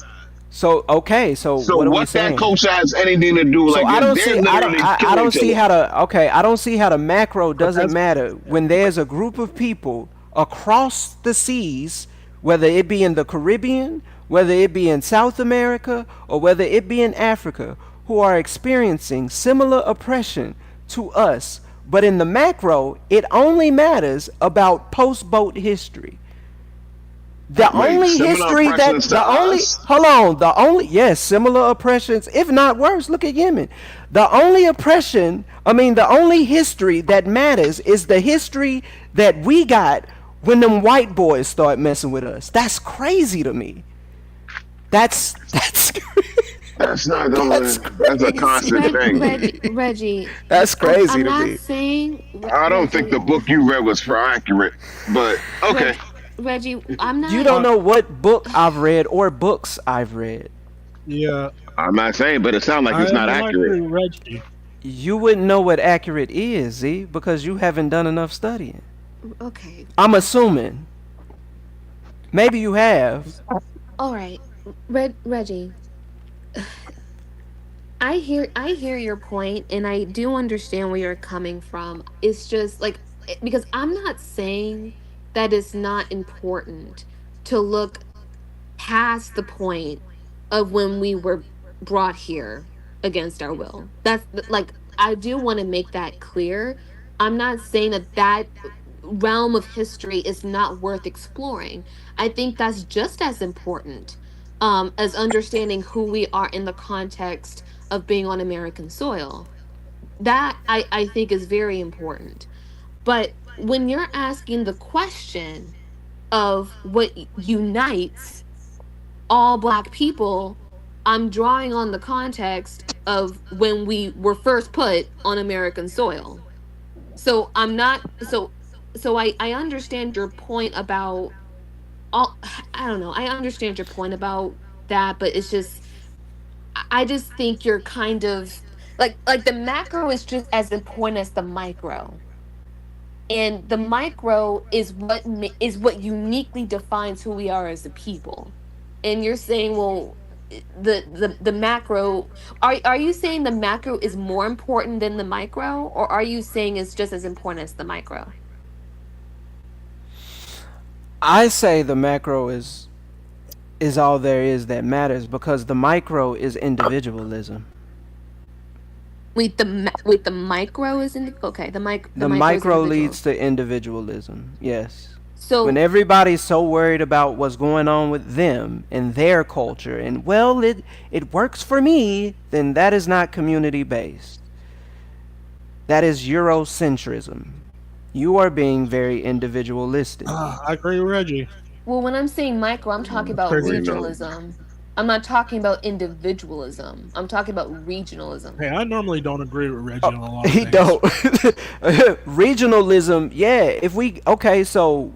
So okay, so what are we what saying? that culture has anything to do? So Like I don't they're see. literally I killing don't each see other. how to. Okay, I don't see how the macro doesn't matter when there's a group of people across the seas, whether it be in the Caribbean, whether it be in South America, or whether it be in Africa, who are experiencing similar oppression to us. But in the macro, it only matters about post-boat history. The only history that similar oppressions, if not worse. Look at Yemen. The only history that matters is the history that we got when them white boys start messing with us. That's crazy to me. That's not that's a constant thing. Reggie, that's crazy I'm to not me. saying. I don't think the book you read was for accurate, but okay. Reggie, I'm not. You don't know what book I've read or books I've read. Yeah. I'm not saying, but it sounds like it's not accurate. Reggie. You wouldn't know what accurate is, Z, because you haven't done enough studying. Okay. I'm assuming. Maybe you have. All right, Reggie. I hear your point, and I do understand where you're coming from. It's just because I'm not saying that it's not important to look past the point of when we were brought here against our will. That's I do want to make that clear. I'm not saying that realm of history is not worth exploring. I think that's just as important as understanding who we are in the context of being on American soil. That I think is very important. But when you're asking the question of what unites all Black people, I'm drawing on the context of when we were first put on American soil. So I'm not so I understand your point about I don't know. I understand your point about that, but it's just I just think you're kind of like the macro is just as important as the micro. And the micro is what uniquely defines who we are as a people. And you're saying, well, the macro, are you saying the macro is more important than the micro, or are you saying it's just as important as the micro? I say the macro is all there is that matters, because the micro is individualism. Wait, the micro is okay. The micro is leads to individualism. Yes. So when everybody's so worried about what's going on with them and their culture, and well, it works for me, then that is not community based. That is Eurocentrism. You are being very individualistic. I agree with Reggie. Well, when I'm saying micro, I'm talking about regionalism. I'm not talking about individualism. I'm talking about regionalism. Hey, I normally don't agree with Reggie on a lot of He things. don't. Regionalism, yeah. So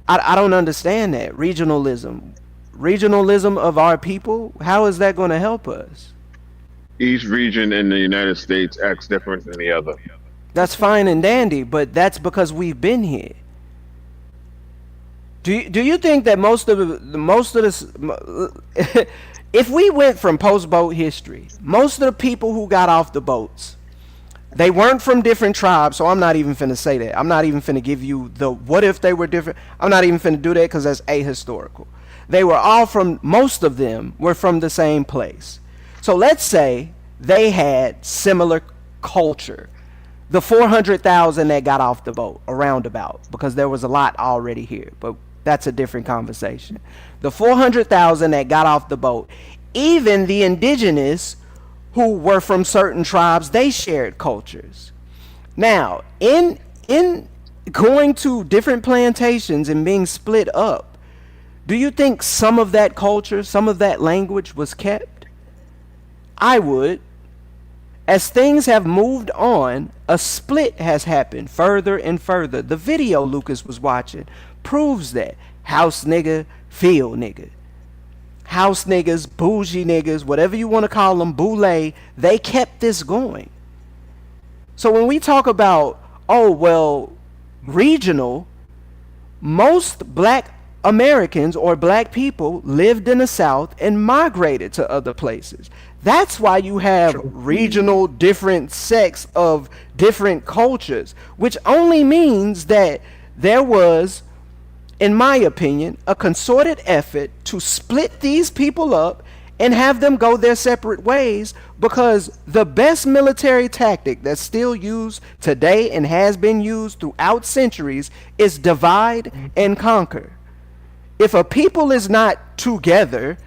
I don't understand that. Regionalism of our people, how is that going to help us? Each region in the United States acts different than the other. That's fine and dandy, but that's because we've been here. Do you think that most of this, if we went from post-boat history, most of the people who got off the boats, they weren't from different tribes, so I'm not even finna say that. I'm not even finna give you the what if they were different. I'm not even finna do that because that's ahistorical. Most of them were from the same place. So let's say they had similar culture. The 400,000 that got off the boat, a roundabout, because there was a lot already here, but that's a different conversation. The 400,000 that got off the boat, even the indigenous who were from certain tribes, they shared cultures. Now, in going to different plantations and being split up, do you think some of that culture, some of that language was kept? I would. As things have moved on, a split has happened further and further. The video Lucas was watching proves that. House nigga, field nigga. House niggas, bougie niggas, whatever you want to call them, boule, they kept this going. So when we talk about, oh, well, regional, most black Americans or black people lived in the South and migrated to other places. That's why you have regional different sects of different cultures, which only means that there was, in my opinion, a concerted effort to split these people up and have them go their separate ways, because the best military tactic that's still used today and has been used throughout centuries is divide and conquer. If a people is not together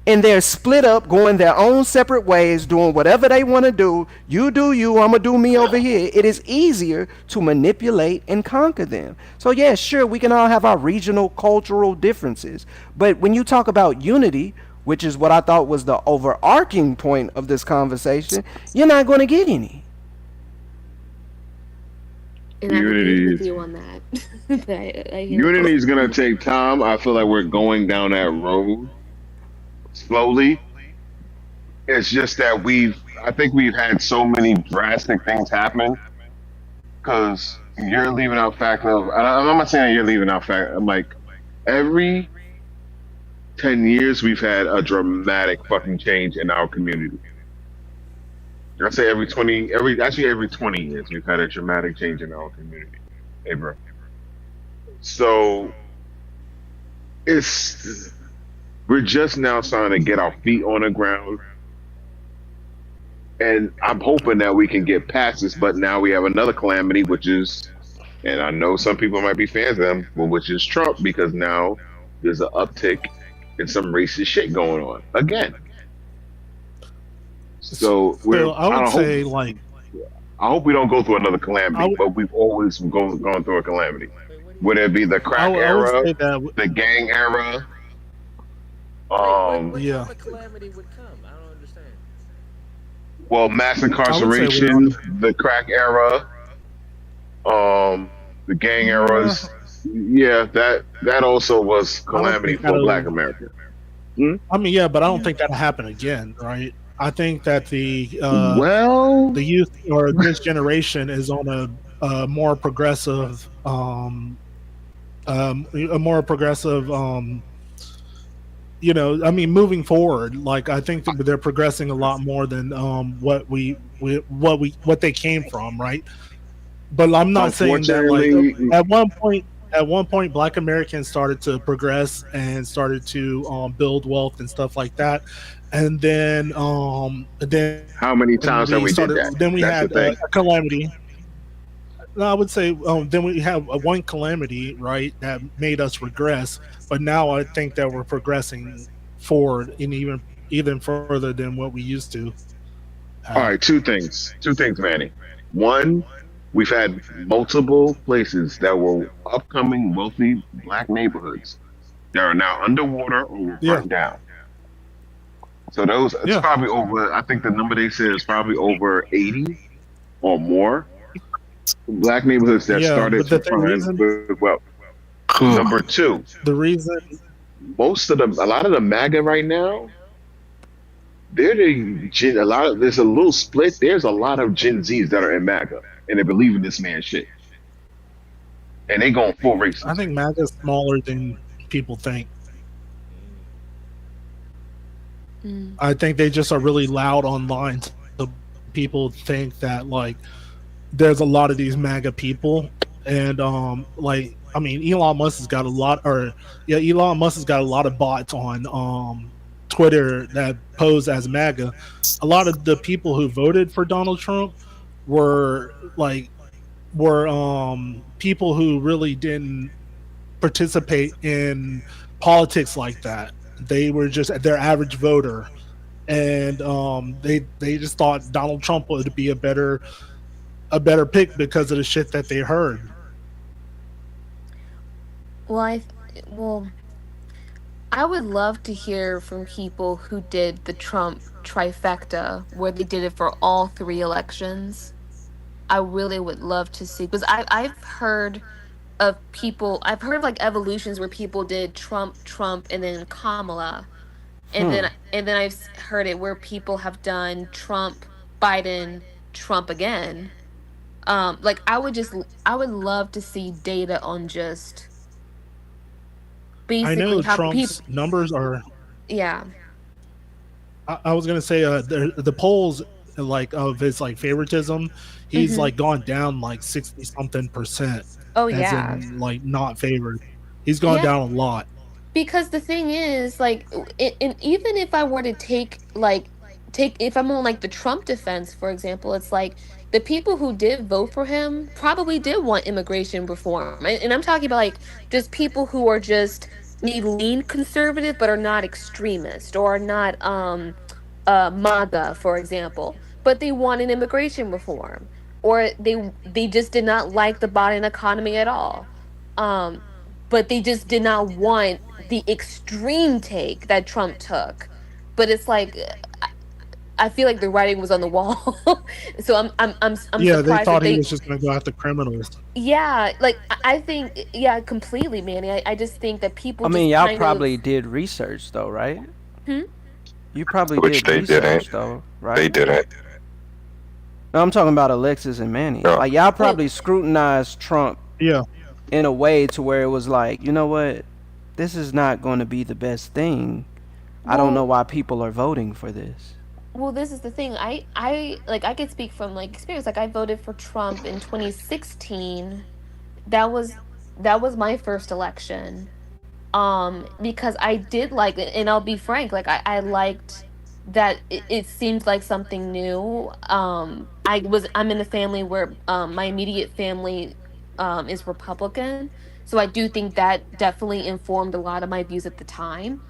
and they're split up, going their own separate ways, doing whatever they want to do, you do you, I'm going to do me over here, it is easier to manipulate and conquer them. So yeah, sure, we can all have our regional cultural differences. But when you talk about unity, which is what I thought was the overarching point of this conversation, you're not going to get any. And I agree with Unity, you on that. I hear unity is gonna take time. I feel like we're going down that road slowly. It's just that I think we've had so many drastic things happen. Because you're leaving out fact of, and I'm not saying you're leaving out fact. I'm like, every 10 years we've had a dramatic fucking change in our community. I say every 20 years we've had a dramatic change in our community. Hey, bro. So we're just now starting to get our feet on the ground, and I'm hoping that we can get past this. But now we have another calamity, which is, and I know some people might be fans of them, but which is Trump, because now there's an uptick in some racist shit going on again. So I would say, like, I hope we don't go through another calamity, but we've always gone through a calamity. Would it be the crack era, the gang era? Yeah. Well, mass incarceration, the crack era, the gang eras. Yeah, that also was calamity for Black America. I mean, yeah, but I don't think that'll happen again, right? I think that the youth or this generation is on a more progressive, moving forward. Like, I think that they're progressing a lot more than what they came from, right? But I'm not saying that, like, at one point Black Americans started to progress and started to build wealth and stuff like that, and then how many times have we did that? Then we That's had a calamity. No, I would say then we have one calamity, right, that made us regress. But now I think that we're progressing forward and even further than what we used to. All right, two things, Manny. One, we've had multiple places that were upcoming wealthy Black neighborhoods that are now underwater or burnt down. So it's probably over. I think the number they said is probably over 80 or more Black neighborhoods that started to find with wealth. Number two, the reason a lot of the MAGA right now, there's a little split. There's a lot of Gen Zs that are in MAGA and they believe in this man's shit, and they going full racism. I think MAGA is smaller than people think. I think they just are really loud online. So people think that, like, there's a lot of these MAGA people, and Elon Musk has got a lot of bots on Twitter that posed as MAGA, a lot of the people who voted for Donald Trump were people who really didn't participate in politics like that. They were just their average voter, and they just thought Donald Trump would be a better pick because of the shit that they heard. Well, I would love to hear from people who did the Trump trifecta, where they did it for all 3 elections. I really would love to see, because I've heard of people. I've heard of like evolutions where people did Trump, and then Kamala, and then I've heard it where people have done Trump, Biden, Trump again. Like I would love to see data on just basically I know how Trump's numbers are. Yeah. I was gonna say the polls like of his like favoritism, he's like gone down like 60 something percent. Oh as yeah. in, like not favored. He's gone down a lot. Because the thing is, like, and even if I were to take if I'm on like the Trump defense, for example, it's like the people who did vote for him probably did want immigration reform, and I'm talking about like just people who are just maybe lean conservative but are not extremist or are not MAGA, for example, but they want an immigration reform, or they just did not like the Biden economy at all, but they just did not want the extreme take that Trump took. But it's like I feel like the writing was on the wall. So I'm Yeah, surprised they thought that he was just gonna go after criminals. yeah, like I think completely, Manny. I just think that people. I mean, just y'all kind probably did research though, right? Hmm? You probably Which did they research didn't. though, right? They didn't. No, I'm talking about Alexis and Manny. Like y'all probably scrutinized Trump in a way to where it was like, you know what, this is not going to be the best thing. I don't know why people are voting for this. Well, this is the thing. I like I could speak from like experience. Like I voted for Trump in 2016. That was my first election. Because I did like it, and I'll be frank, like I liked that it seemed like something new. I'm in a family where my immediate family is Republican, so I do think that definitely informed a lot of my views at the time.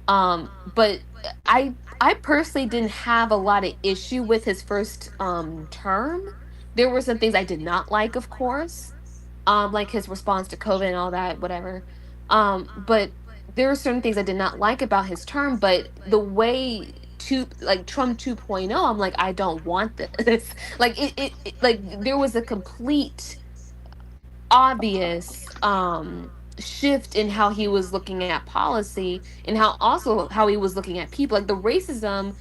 But I personally didn't have a lot of issue with his first term. There were some things I did not like, of course, like his response to COVID and all that, whatever. But there are certain things I did not like about his term, but the way to like Trump 2.0, I'm like, I don't want this. Like it like there was a complete obvious shift in how he was looking at policy and how he was looking at people. Like the racism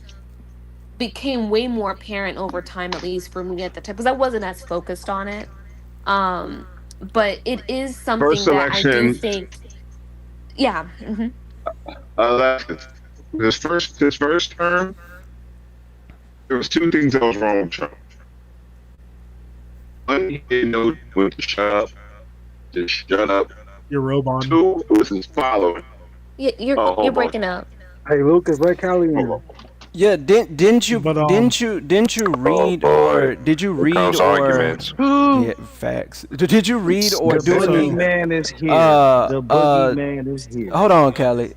became way more apparent over time, at least for me at the time, because I wasn't as focused on it. But it is something First that I do election. think. Yeah. Mm-hmm. His first term, there was 2 things that was wrong with Trump. One, he didn't know when to shut up. Just shut up. You're robot. 2, it was his following. Yeah, you're breaking up. Hey, Lucas, let Callie in. Yeah, didn't you read or did you read comes or arguments. yeah, facts? Did you read or The do boogeyman is here. The boogeyman is here. Hold on, Kelly.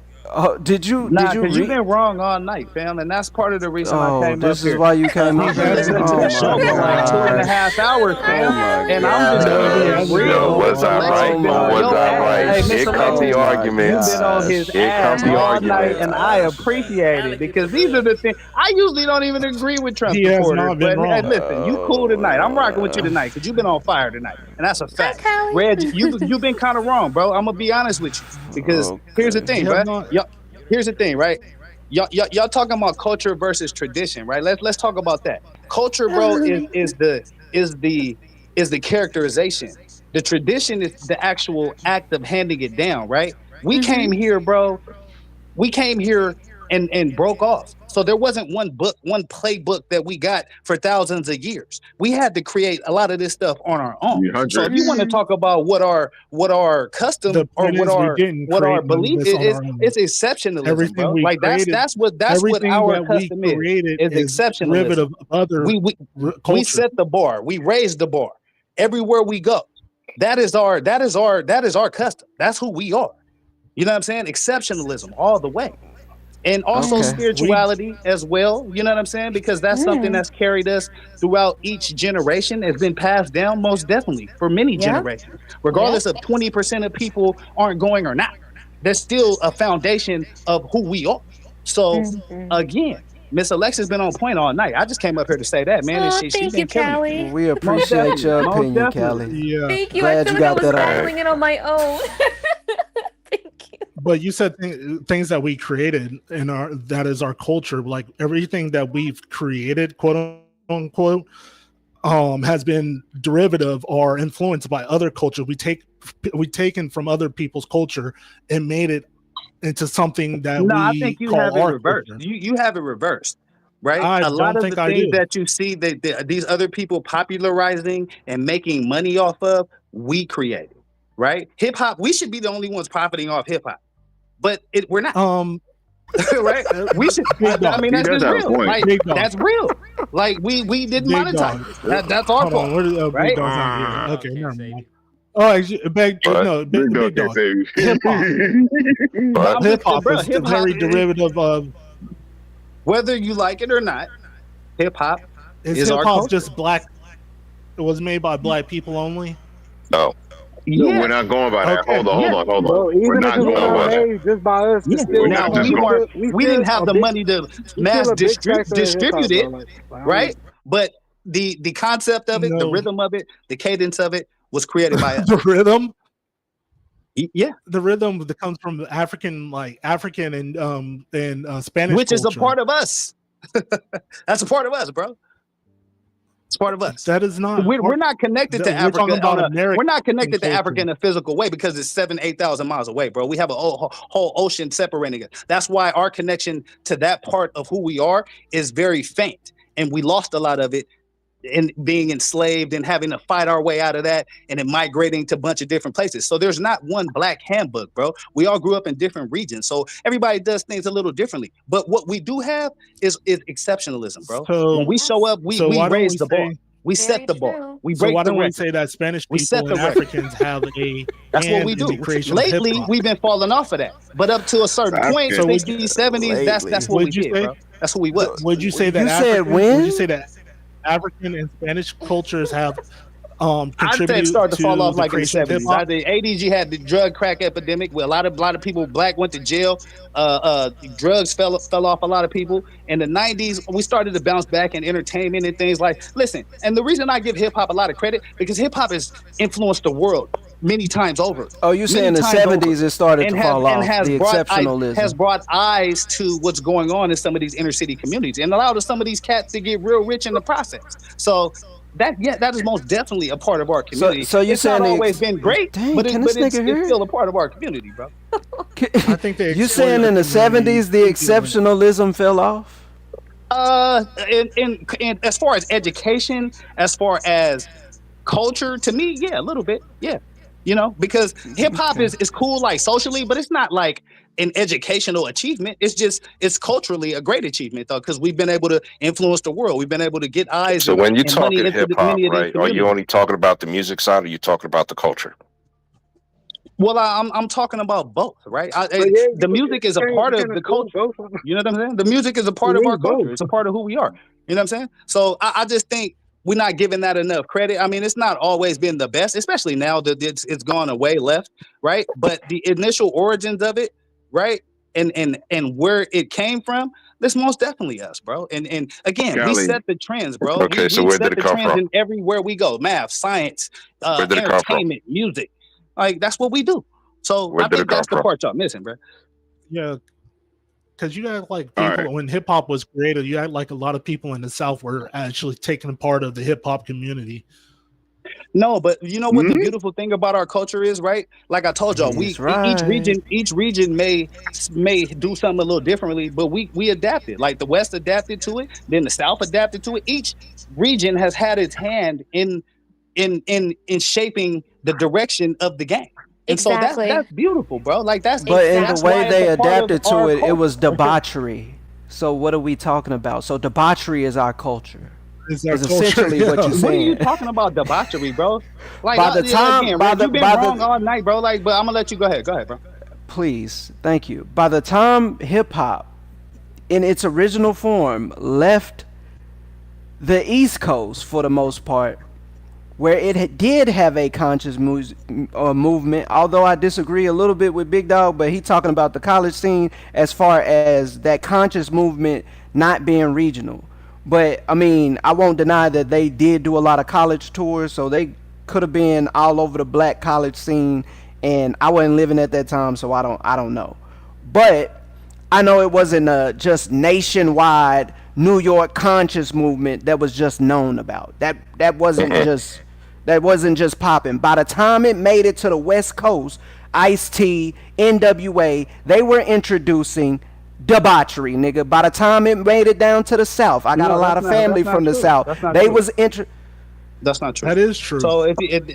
Did you Nah, did you because you've read? been wrong all night, fam, and that's part of the reason I came this up here. is why you came up I've been here. listening to Oh the show my for like 2.5 hours, fam, and I'm just gonna be real. Was I right? Was I right? Here come the arguments. You've been on his Here ass come the all night, arguments. and I appreciate it because these are the things I usually don't even agree with Trump He has supporters. not been But hey, wrong. listen, you cool tonight. I'm rocking with you tonight because you've been on fire tonight, and that's a fact. Reg, you've been kind of wrong, bro. I'm gonna be honest with you because here's the thing, right? Here's the thing, right? Y'all talking about culture versus tradition, right? Let's talk about that. Culture, bro, is the characterization. The tradition is the actual act of handing it down, right? We came here, bro. We came here and broke off. So there wasn't one playbook that we got for thousands of years. We had to create a lot of this stuff on our own. So if you want to talk about what our custom or what our belief is, it's exceptionalism, Everything bro. we Like created, that's what everything our that we custom created is exceptionalism. derivative of other We culture. set the bar. We raised the bar everywhere we go. That is our custom. That's who we are. You know what I'm saying? Exceptionalism all the way. And also spirituality as well. You know what I'm saying? Because that's something that's carried us throughout each generation, has been passed down most definitely for many generations. Regardless of 20% of people aren't going or not. There's still a foundation of who we are. So again, Miss Alexa's been on point all night. I just came up here to say that, man. And she's Thank you, been killing Callie. it. We appreciate your opinion, Callie. Yeah. Thank you. Glad I feel you like I got was that battling it on my own. But you said things that we created in that is our culture. Like everything that we've created, quote unquote, has been derivative or influenced by other cultures. We taken from other people's culture and made it into something that I think you call have it our reversed. culture. You have it reversed, right? I A lot don't of think the I things do. that you see that these other people popularizing and making money off of, we created, right? Hip hop, we should be the only ones profiting off hip hop, but we're not. Right? We should. I mean, that's just real. Like, that's real. Like we didn't monetize it. That's our fault, right? Okay, never mind. Oh, Big Dog. Hip hop. Hip hop is the very derivative of. Whether you like it or not, hip hop is hip hop just black. It was made by black people only. No. No, we're not going by that. Hold on. Bro, We're even not if it going was by that. made just by us, we didn't have the money to mass distribute it, right? But the concept of it, the rhythm of it, the cadence of it was created by us. The rhythm? Yeah. The rhythm that comes from African and Spanish which is a culture. part of us. That's a part of us, bro. It's part of us. That is not. We're not connected to Africa. We're not connected to culture. Africa in a physical way because it's 7,000-8,000 miles away, bro. We have a whole ocean separating us. That's why our connection to that part of who we are is very faint, and we lost a lot of it in being enslaved and having to fight our way out of that, and then migrating to a bunch of different places. So there's not one black handbook, bro. We all grew up in different regions, so everybody does things a little differently. But what we do have is exceptionalism, bro. So when we show up, we raise the bar. We set the bar. We break the record. So why don't we say that Spanish people and Africans have a That's what we do. Lately, we've been falling off of that. But up to a certain point, 60s, 70s, that's what we did, bro. That's what we was. Would you say that Would you say that African and Spanish cultures have contributed I'd say it started to fall off like in the creation of 70s. hip-hop? The 80s, you had the drug crack epidemic where a lot of people, black, went to jail. Drugs fell off a lot of people. In the 90s, we started to bounce back in entertainment and things like, listen, and the reason I give hip hop a lot of credit, because hip hop has influenced the world many times over. Oh, you saying the 70s it started to fall off, the exceptionalism. Has brought eyes to what's going on in some of these inner city communities and allowed some of these cats to get real rich in the process. So that is most definitely a part of our community. So you're it's saying not always been great, but it's still a part of our community, bro. I think you saying in the 70s the exceptionalism fell off? And as far as education, as far as culture, to me, yeah, a little bit, yeah. You know, because hip hop is cool like socially, but it's not like an educational achievement. It's culturally a great achievement though, because we've been able to influence the world. We've been able to get eyes. So when you and talking money into hip hop, many of these right? Are you communities. only talking about the music side, or you talking about the culture? Well, I'm talking about both, right? The music is a part of the culture. You know what I'm saying? The music is a part of our culture. It's a part of who we are. You know what I'm saying? So I just think we're not giving that enough credit. I mean, it's not always been the best, especially now that it's gone away left, right? But the initial origins of it, right, and where it came from, that's most definitely us, bro. And again, we set the trends, bro. Okay, so where did it come from? In everywhere we go, math, science, Where did it come from? entertainment, music, like that's what we do. So Where I did think it come that's the from? part y'all missing, bro. Yeah, because you got like people when hip hop was created, you had like a lot of people in the South were actually taking part of the hip hop community. No, but you know what the beautiful thing about our culture is, right? Like I told y'all, He's each right. region may do something a little differently, but we adapted. Like the West adapted to it, then the South adapted to it. Each region has had its hand in shaping the direction of the game. And so Exactly. that's beautiful, bro. Like But in the that's why way it's they a part of adapted to our it, it was culture. debauchery. So what are we talking about? So debauchery is our culture. It's Is essentially what you're What are you saying. talking about debauchery, bro? Like By the time, again, by Reg, the you've been by wrong the all night, bro. Like, but I'm gonna let you go ahead. Go ahead, bro. please, thank you. By the time hip hop, in its original form, left the East Coast for the most part, where it did have a conscious movement. Although I disagree a little bit with Big Dog, but he talking about the college scene as far as that conscious movement not being regional. But I mean, I won't deny that they did do a lot of college tours, so they could have been all over the black college scene. And I wasn't living at that time, so I don't know. But I know it wasn't a just nationwide New York conscious movement that was just known about. That wasn't just popping. By the time it made it to the West Coast, Ice-T, NWA, they were introducing debauchery, nigga. By the time it made it down to the South, I got a lot of family from the South. They was That's not true. That is true. So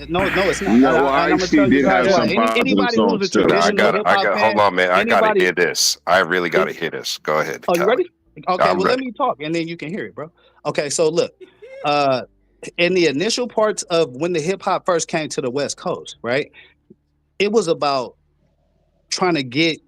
no, it's not. No, I'm gonna tell you guys why. Anybody who's a traditional hip hop fan, hold on, man. I gotta anybody- hear this. I really gotta hear this. Go ahead. Oh, you ready? Okay, I'm well, let ready. me talk, and then you can hear it, bro. Okay, so look, in the initial parts of when the hip hop first came to the West Coast, right? It was about trying to get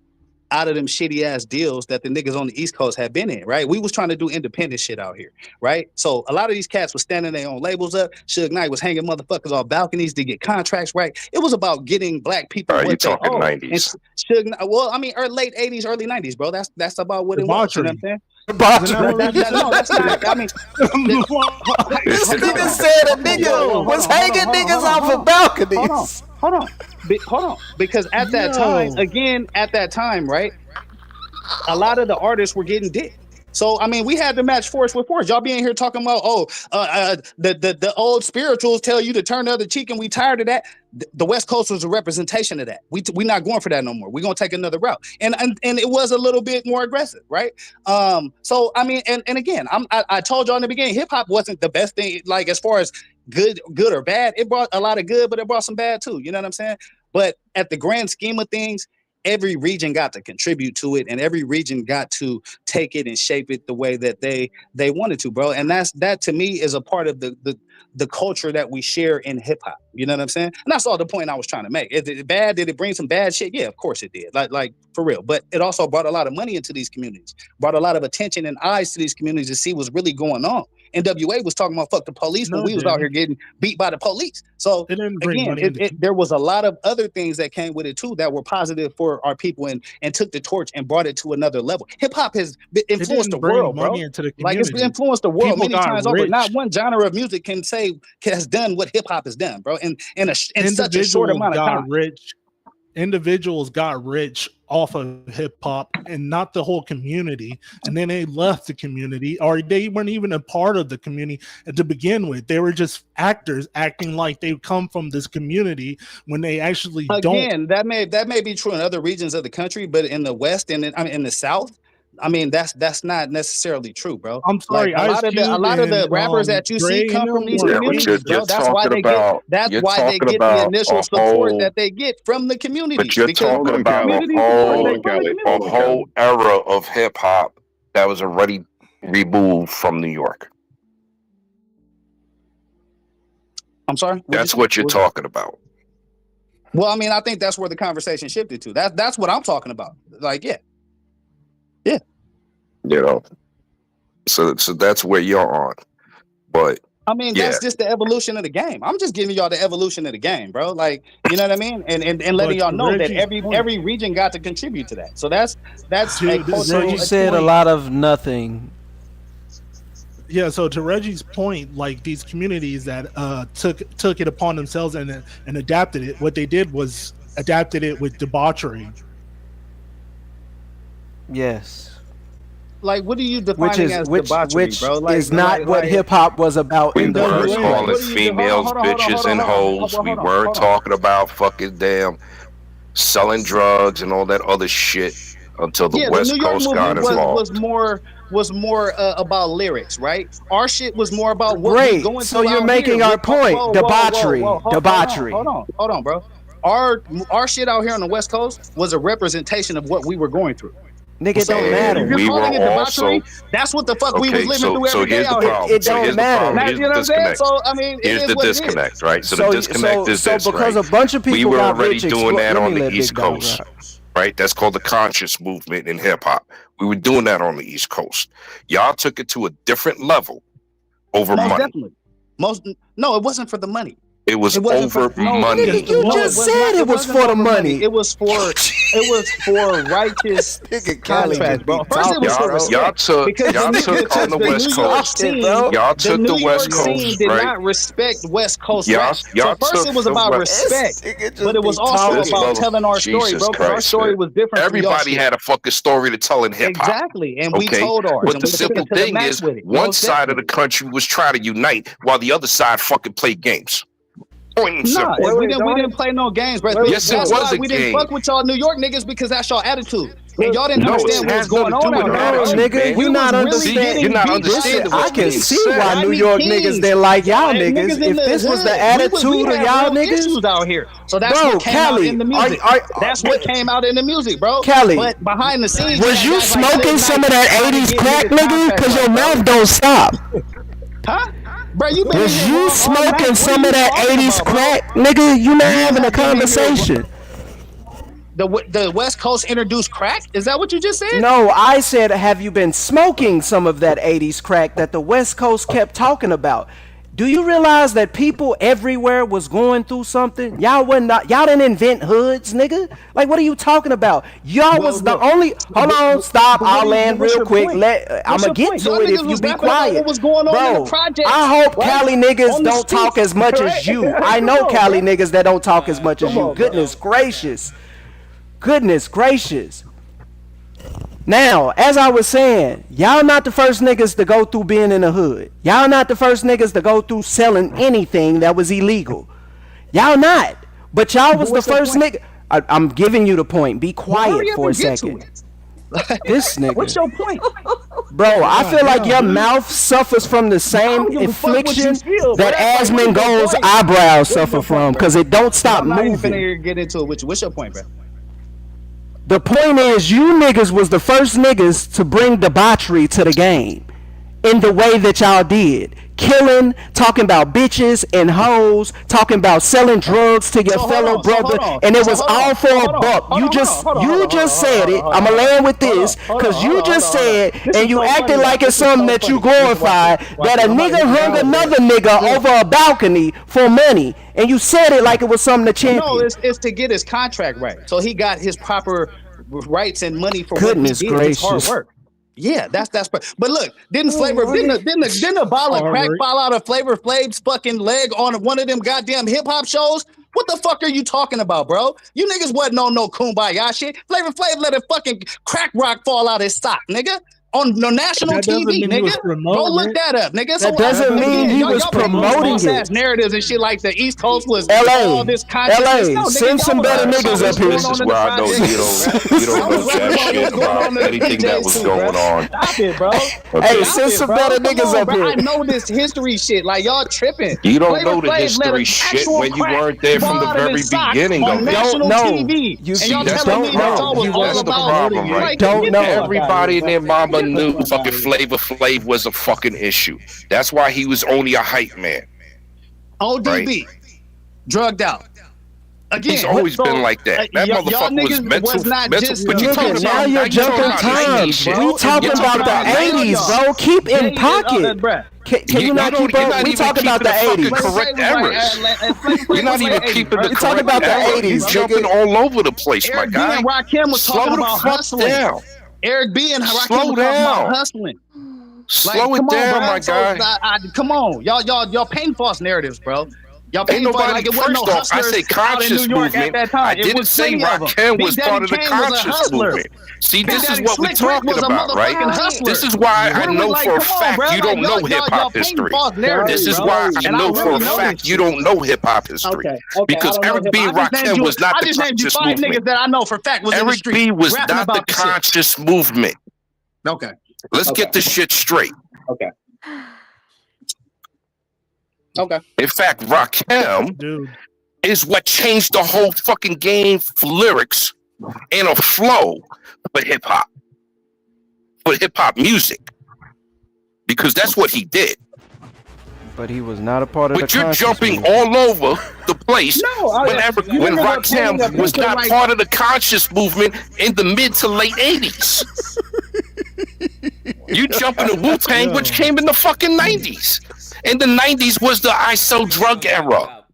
out of them shitty ass deals that the niggas on the East Coast had been in, right? We was trying to do independent shit out here, right? So a lot of these cats was standing their own labels up. Suge Knight was hanging motherfuckers off balconies to get contracts, right? It was about getting black people. All right, you what they talking owe. 90s. And Suge Knight, well, I mean, late 80s, early 90s, bro. That's about what it was. You know what I'm saying? No, that's not. I mean, This nigga said a nigga was hanging niggas off of balconies. Hold on. Because at that time, right? A lot of the artists were getting dick. So I mean, we had to match force with force. Y'all be in here talking about, the old spirituals tell you to turn the other cheek, and we tired of that. The West Coast was a representation of that. We not going for that no more. We're gonna take another route, and it was a little bit more aggressive, right? So I mean, and again, I told y'all in the beginning, hip hop wasn't the best thing, like as far as good or bad. It brought a lot of good, but it brought some bad too. You know what I'm saying? But at the grand scheme of things, every region got to contribute to it, and every region got to take it and shape it the way that they wanted to, bro. And that to me is a part of the culture that we share in hip hop. You know what I'm saying? And that's all the point I was trying to make. Is it bad? Did it bring some bad shit? Yeah, of course it did. Like for real. But it also brought a lot of money into these communities, brought a lot of attention and eyes to these communities to see what's really going on. NWA was talking about fuck the police when we was out here getting beat by the police. So again, there was a lot of other things that came with it too that were positive for our people and took the torch and brought it to another level. Hip hop has influenced the world, bro. Like it's influenced the world many times over. Not one genre of music can say has done what hip hop has done, bro. In such a short amount of time. Individuals got rich off of hip hop and not the whole community, and then they left the community, or they weren't even a part of the community to begin with. They were just actors acting like they come from this community when they actually don't. That may be true in other regions of the country, but in the West and in the South, I mean that's not necessarily true, bro. I'm sorry, like, a lot of the rappers that you see come from these communities, bro. That's why they get the initial support that they get from the community. But you're talking about a whole era of hip hop that was already removed from New York. I'm sorry? That's what you're talking about. Well, I mean, I think that's where the conversation shifted to. That's what I'm talking about. Like, yeah. You know, so that's where you're on. But I mean, that's just the evolution of the game. I'm just giving y'all the evolution of the game, bro. Like, you know what I mean? And letting y'all know that every region got to contribute to that. So that's you said a lot of nothing. Yeah, so to Reggie's point, like these communities that took it upon themselves and adapted it, what they did was adapted it with debauchery. Yes. what are you defining as debauchery, bro? Like, is not what hip hop was about We in the weren't first calling place. females bitches and hoes. We weren't talking about fucking damn selling drugs and all that other shit until the West New York Coast got movement involved. was more about lyrics, right? Our shit was more about what Great. we going So through you're out making here. our point. Debauchery. Debauchery. Hold on, bro. Our shit out here on the West Coast was a representation of what we were going through. Nigga, it don't matter. If you're calling it debauchery, that's what the fuck we was living through every day out here. It don't matter. Here's You know what I'm saying? So I mean, it Here's is the what it is. disconnect, right? So the disconnect is this, because right? a bunch of people we were got already rich doing that on the let East Big Dog Coast, drop. right? That's called the conscious movement in hip hop. We were doing that on the East Coast. Y'all took it to a different level over Most money. definitely. No, it wasn't for the money. It was wasn't over money. You just said it was for the money. It was for righteous contracts, bro. First it was for respect. Y'all took on the West Coast. Y'all took the West Coast, did right? not respect West Coast Y'all- rap. y'all So first took it was the about West- respect, but it was also about telling our story, Jesus bro. Because our Christ, story man. was different. Everybody had a fucking story to tell in hip hop. Exactly, and we told ours. But and the we took simple it to the thing max is, with it. one Most side of the country was trying to unite while the other side fucking played games. Point and Nah, simple. we didn't play no games, bro. Yes, it That's was why a we didn't game. fuck with y'all New York niggas because that's your attitude. And y'all didn't No, understand it what was has going nothing to on do with out there. attitude, Nigga, man. you not understand. You're not Listen, understanding I what's can being see said. why New York niggas they like y'all And niggas. in If the this was the hood, attitude we of had y'all real niggas, issues out here. So that's bro, what came out Kelly, in the music. That's what came out in the music, bro. Kelly, But behind the scenes, was you guys like smoking Lil some Knight of that trying to 80s get crack, niggas nigga? contracts Cause your right, bro. mouth don't stop. Huh? Bro, you been in Was here you all smoking night. What some are of you that talking 80s about, bro? crack, nigga? You not You having a have been in here, conversation. The West Coast introduced crack? Is that what you just said? No, I said, have you been smoking some of that 80s crack that the West Coast kept talking about? Do you realize that people everywhere was going through something? Y'all didn't invent hoods, nigga. Like, what are you talking about? Y'all was the only. Hold on, stop. I'll land real quick. I'm gonna get to it if you be quiet, what was going on in bro. the projects, I hope right? Cali niggas On the don't talk streets, as much right? as you. I know Come on, Cali bro. niggas that don't talk as much as you. Goodness gracious. Goodness gracious. Now, as I was saying, y'all not the first niggas to go through being in the hood. Y'all not the first niggas to go through selling anything that was illegal. Y'all not. But y'all was the first nigga. I'm giving you the point. Be quiet for a second. This nigga. What's your point? Bro, I feel like your mouth suffers from the same affliction that Asmongold's eyebrows suffer from, because it don't stop I'm not even moving. finna get into it with you. What's your point, bro? The point is, you niggas was the first niggas to bring debauchery to the game in the way that y'all did. Killing, talking about bitches and hoes, talking about selling drugs to your fellow brother, and it was all for a buck. You just said it. I'ma land with this, cause you just said, and you acted like it's something that you glorified, that a nigga hung another nigga over a balcony for money, and you said it like it was something to champion. No, it's to get his contract right, so he got his proper rights and money for Goodness what he did, his hard gracious. work. Yeah, that's. But look, didn't a ball of crack fall out of Flavor Flav's fucking leg on one of them goddamn hip hop shows? What the fuck are you talking about, bro? You niggas wasn't on no kumbaya shit. Flavor Flav let a fucking crack rock fall out his sock, nigga. On the national That doesn't TV, mean he was nigga. Go promoting look it. that up, nigga. That doesn't mean he was promoting it. Ass narratives and shit like the East Coast was LA, all this consciousness. No, nigga, send some y'all better was niggas rapping up here. This is where I know you don't know jack shit about anything that was going on. Stop it, bro. Hey, Stop send it, some bro. better Come niggas on, up bro. here. I know this history shit. Like, y'all tripping. You don't Flavor know the Flav let history an shit actual when you crack weren't there from fall the out of very his sock beginning on of it. national TV. You And see, y'all That's telling the me that y'all problem. was all That's the about problem, right? like, Don't get know. the fuck Everybody out in of their here, mama knew fucking Flavor Flav was a fucking issue. That's why he was only a hype man. ODB, drugged out. Again, He's always been like that. That y'all motherfucker was niggas mental. was not just But you talking Nigga, now about you're you talking jumping about 90s times. shit. We talking You're about the 80s, bro. Keep in pocket. Can you not keep up? We talking about the 80s. Correct errors. You're not even keeping the We talking correct about the error. 80s, You're jumping nigga. all over the place, my Eric B guy. and Rakim was Slow talking the about fuck hustling. down. Eric B and Rakim Slow was talking about down. hustling. Slow it down, my guy. Come on, y'all paint false narratives, bro. Y'all Ain't paid for it nobody. like it wasn't no First off, I hustlers say out in conscious New York at movement. that time. I It didn't was say plenty of them. Rakim Big was Daddy part of the Kane was a conscious hustler. movement. See, Big this is Daddy what we're Slick Rick talking was a about, right? motherfucking hustler. This is why I What are we know like? for a Come on, fact bro. you don't know hip Y'all hop painting history. false narratives, This is bro. why I And I know for a really know fact this you shit. don't know hip hop history. Okay, Because I don't know Eric hip B. hop. I Rakim was not the just named you conscious 5 movement. niggas that I know for fact was in the Eric street B. was rapping not the about the shit. conscious movement. Okay. Let's get this shit straight. Okay. Okay. In fact, Rakim is what changed the whole fucking game for lyrics and a flow for hip hop music, because that's what he did. But he was not a part of But the you're conscious jumping movement. all over the place when painting a Rakim was picture not like- part of the conscious movement in the mid to late 80s. You jumping the Wu-Tang, which came in the fucking 90s. And the 90s was the I sell drug era.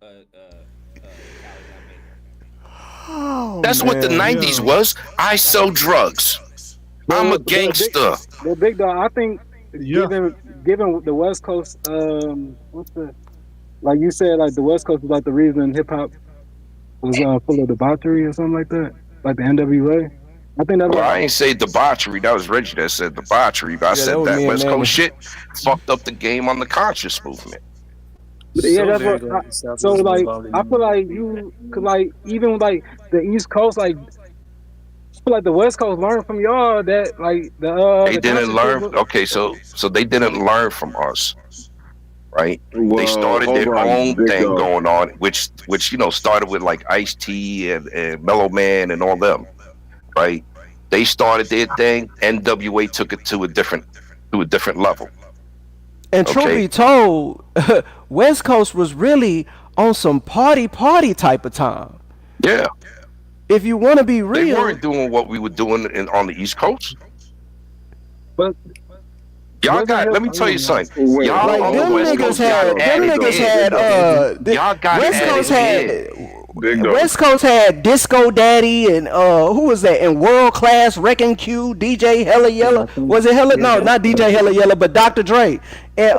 That's what the 90s was. I sell drugs. I'm a gangster. Well, Big Dog, I think given the West Coast, like you said, like the West Coast was like the reason hip hop was full of debauchery or something like that, like the NWA. I think that's. Well, I ain't say debauchery. That was Reggie that said debauchery. But I said that was that me and West Manny. Coast shit fucked up the game on the conscious movement. Yeah, that's what. So like, I feel like you could like even like the East Coast, like I feel like the West Coast learned from y'all that like They didn't learn. Okay, so they didn't learn from us, right? Well, they started hold their on, own Big thing Dog. going on, which started with like Ice-T and Mellow Man and all them, right? They started their thing. NWA took it to a different level. And truth be told, West Coast was really on some party type of time. Yeah. If you want to be real, They weren't doing what we were doing on the East Coast. But y'all got. Let me tell you something. Y'all like on the them West niggas Coast had, got them added niggas in. had, Y'all got West Coast added had, in. West Coast had Disco Daddy and who was that? And World Class Wrecking Q, DJ Hella Yella. Was it Hella? No, not DJ Hella Yella, but Dr. Dre. And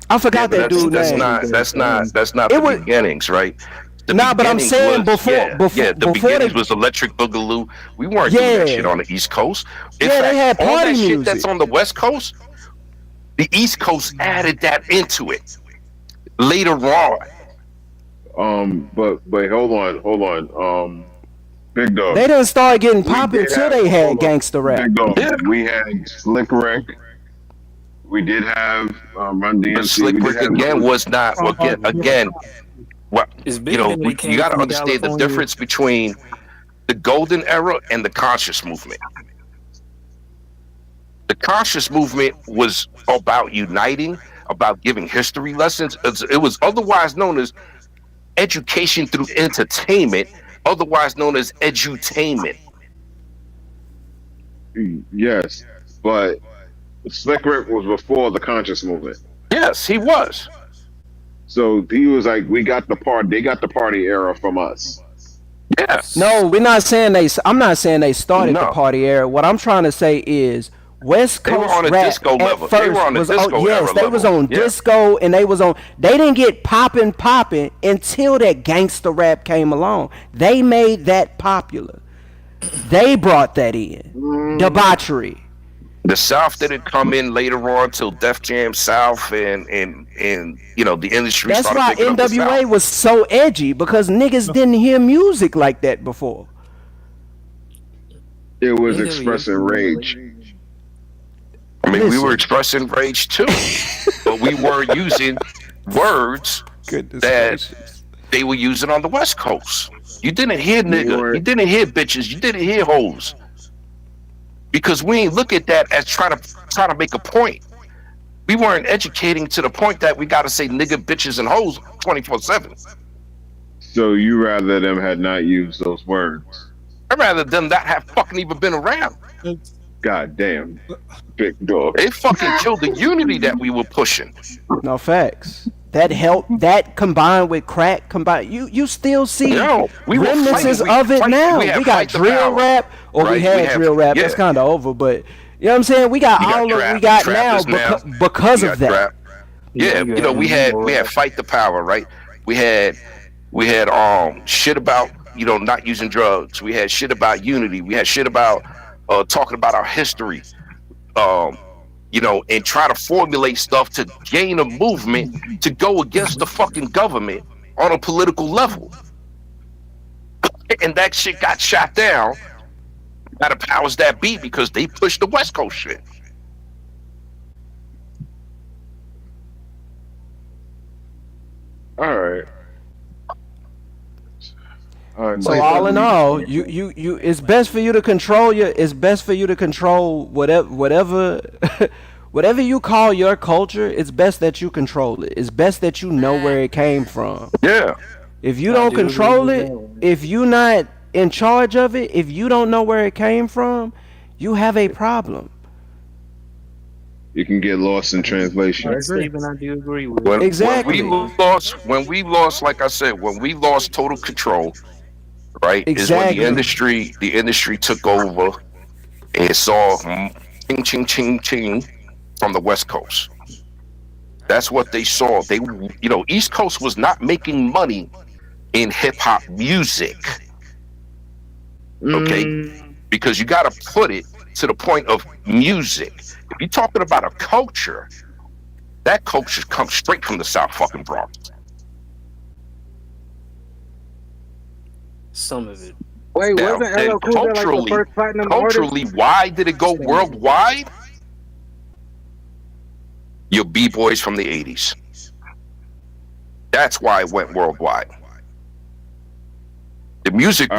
I forgot that dude's name. That's not the beginnings, right? The Nah, but I'm beginnings saying was- before the before beginnings they- was Electric Boogaloo. We weren't doing that Yeah. shit on the East Coast. In Yeah, they fact, had all party that shit music. that's on the West Coast, the East Coast added that into it later on. But hold on. Big Dog. They didn't start getting We popping did until have- they hold had on. gangster rap. Big Dog. We had Slick Rick. We did have Run DMC. But Slick We did Rick have again those- was not again. What It's big you know, that they came you got to from understand the California. difference between the golden era and the conscious movement. The conscious movement was about uniting, about giving history lessons. It was otherwise known as education through entertainment, otherwise known as edutainment. Yes, but Slick Rick was before the conscious movement. Yes, he was. So he was like, we got the party. They got the party era from us. Yes. No, we're not saying they. I'm not saying they started the No. party era. What I'm trying to say is West They were Coast on a rap disco at level. They first were on a was disco yes, era they was level. on Yeah. disco and they was on. They didn't get popping until that gangster rap came along. They made that popular. They brought that in debauchery. The South didn't come in later on till Def Jam South and you know the industry That's started why picking up the NWA South. was so edgy because niggas didn't hear music like that before. It was expressing rage. I mean, we were expressing rage too, but we were using words that they were using on the West Coast. You didn't hear nigga, you didn't hear bitches, you didn't hear hoes, because we ain't look at that as trying to make a point. We weren't educating to the point that we got to say nigga, bitches, and hoes 24/7. So you rather them had not used those words. I'd rather them not have fucking even been around. God damn, Big Dog. They fucking killed the unity that we were pushing. No facts. That helped. That combined with crack, you still see we were remnants fighting. of it We now. had We got Fight the drill Power, rap, or right? we had drill rap. That's kind of over, but you know what I'm saying. We got You got all of trap. we got Trap now is now. because We of got that. trap. Yeah, you know, we had Fight the Power, right? We had shit about not using drugs. We had shit about unity. We had shit about talking about our history. And try to formulate stuff to gain a movement to go against the fucking government on a political level. And that shit got shot down by the powers that be because they pushed the West Coast shit. All right. So all in all, you it's best for you to control whatever whatever you call your culture. It's best that you control it. It's best that you know where it came from. Yeah. If you don't control it, if you're not in charge of it, if you don't know where it came from, you have a problem. You can get lost in translation. That statement I do agree with. Exactly. When we lost, like I said, when we lost total control, right? Exactly. Is when the industry took over and saw ching ching ching ching from the West Coast. That's what they saw. They East Coast was not making money in hip hop music. Okay? Because you gotta put it to the point of music. If you're talking about a culture, that culture comes straight from the South fucking Bronx. Some of it. Wait, Now, wasn't then LL Cool J like the first platinum culturally, artist? why did it go worldwide? Your B-boys from the 80s. That's why it went worldwide. The music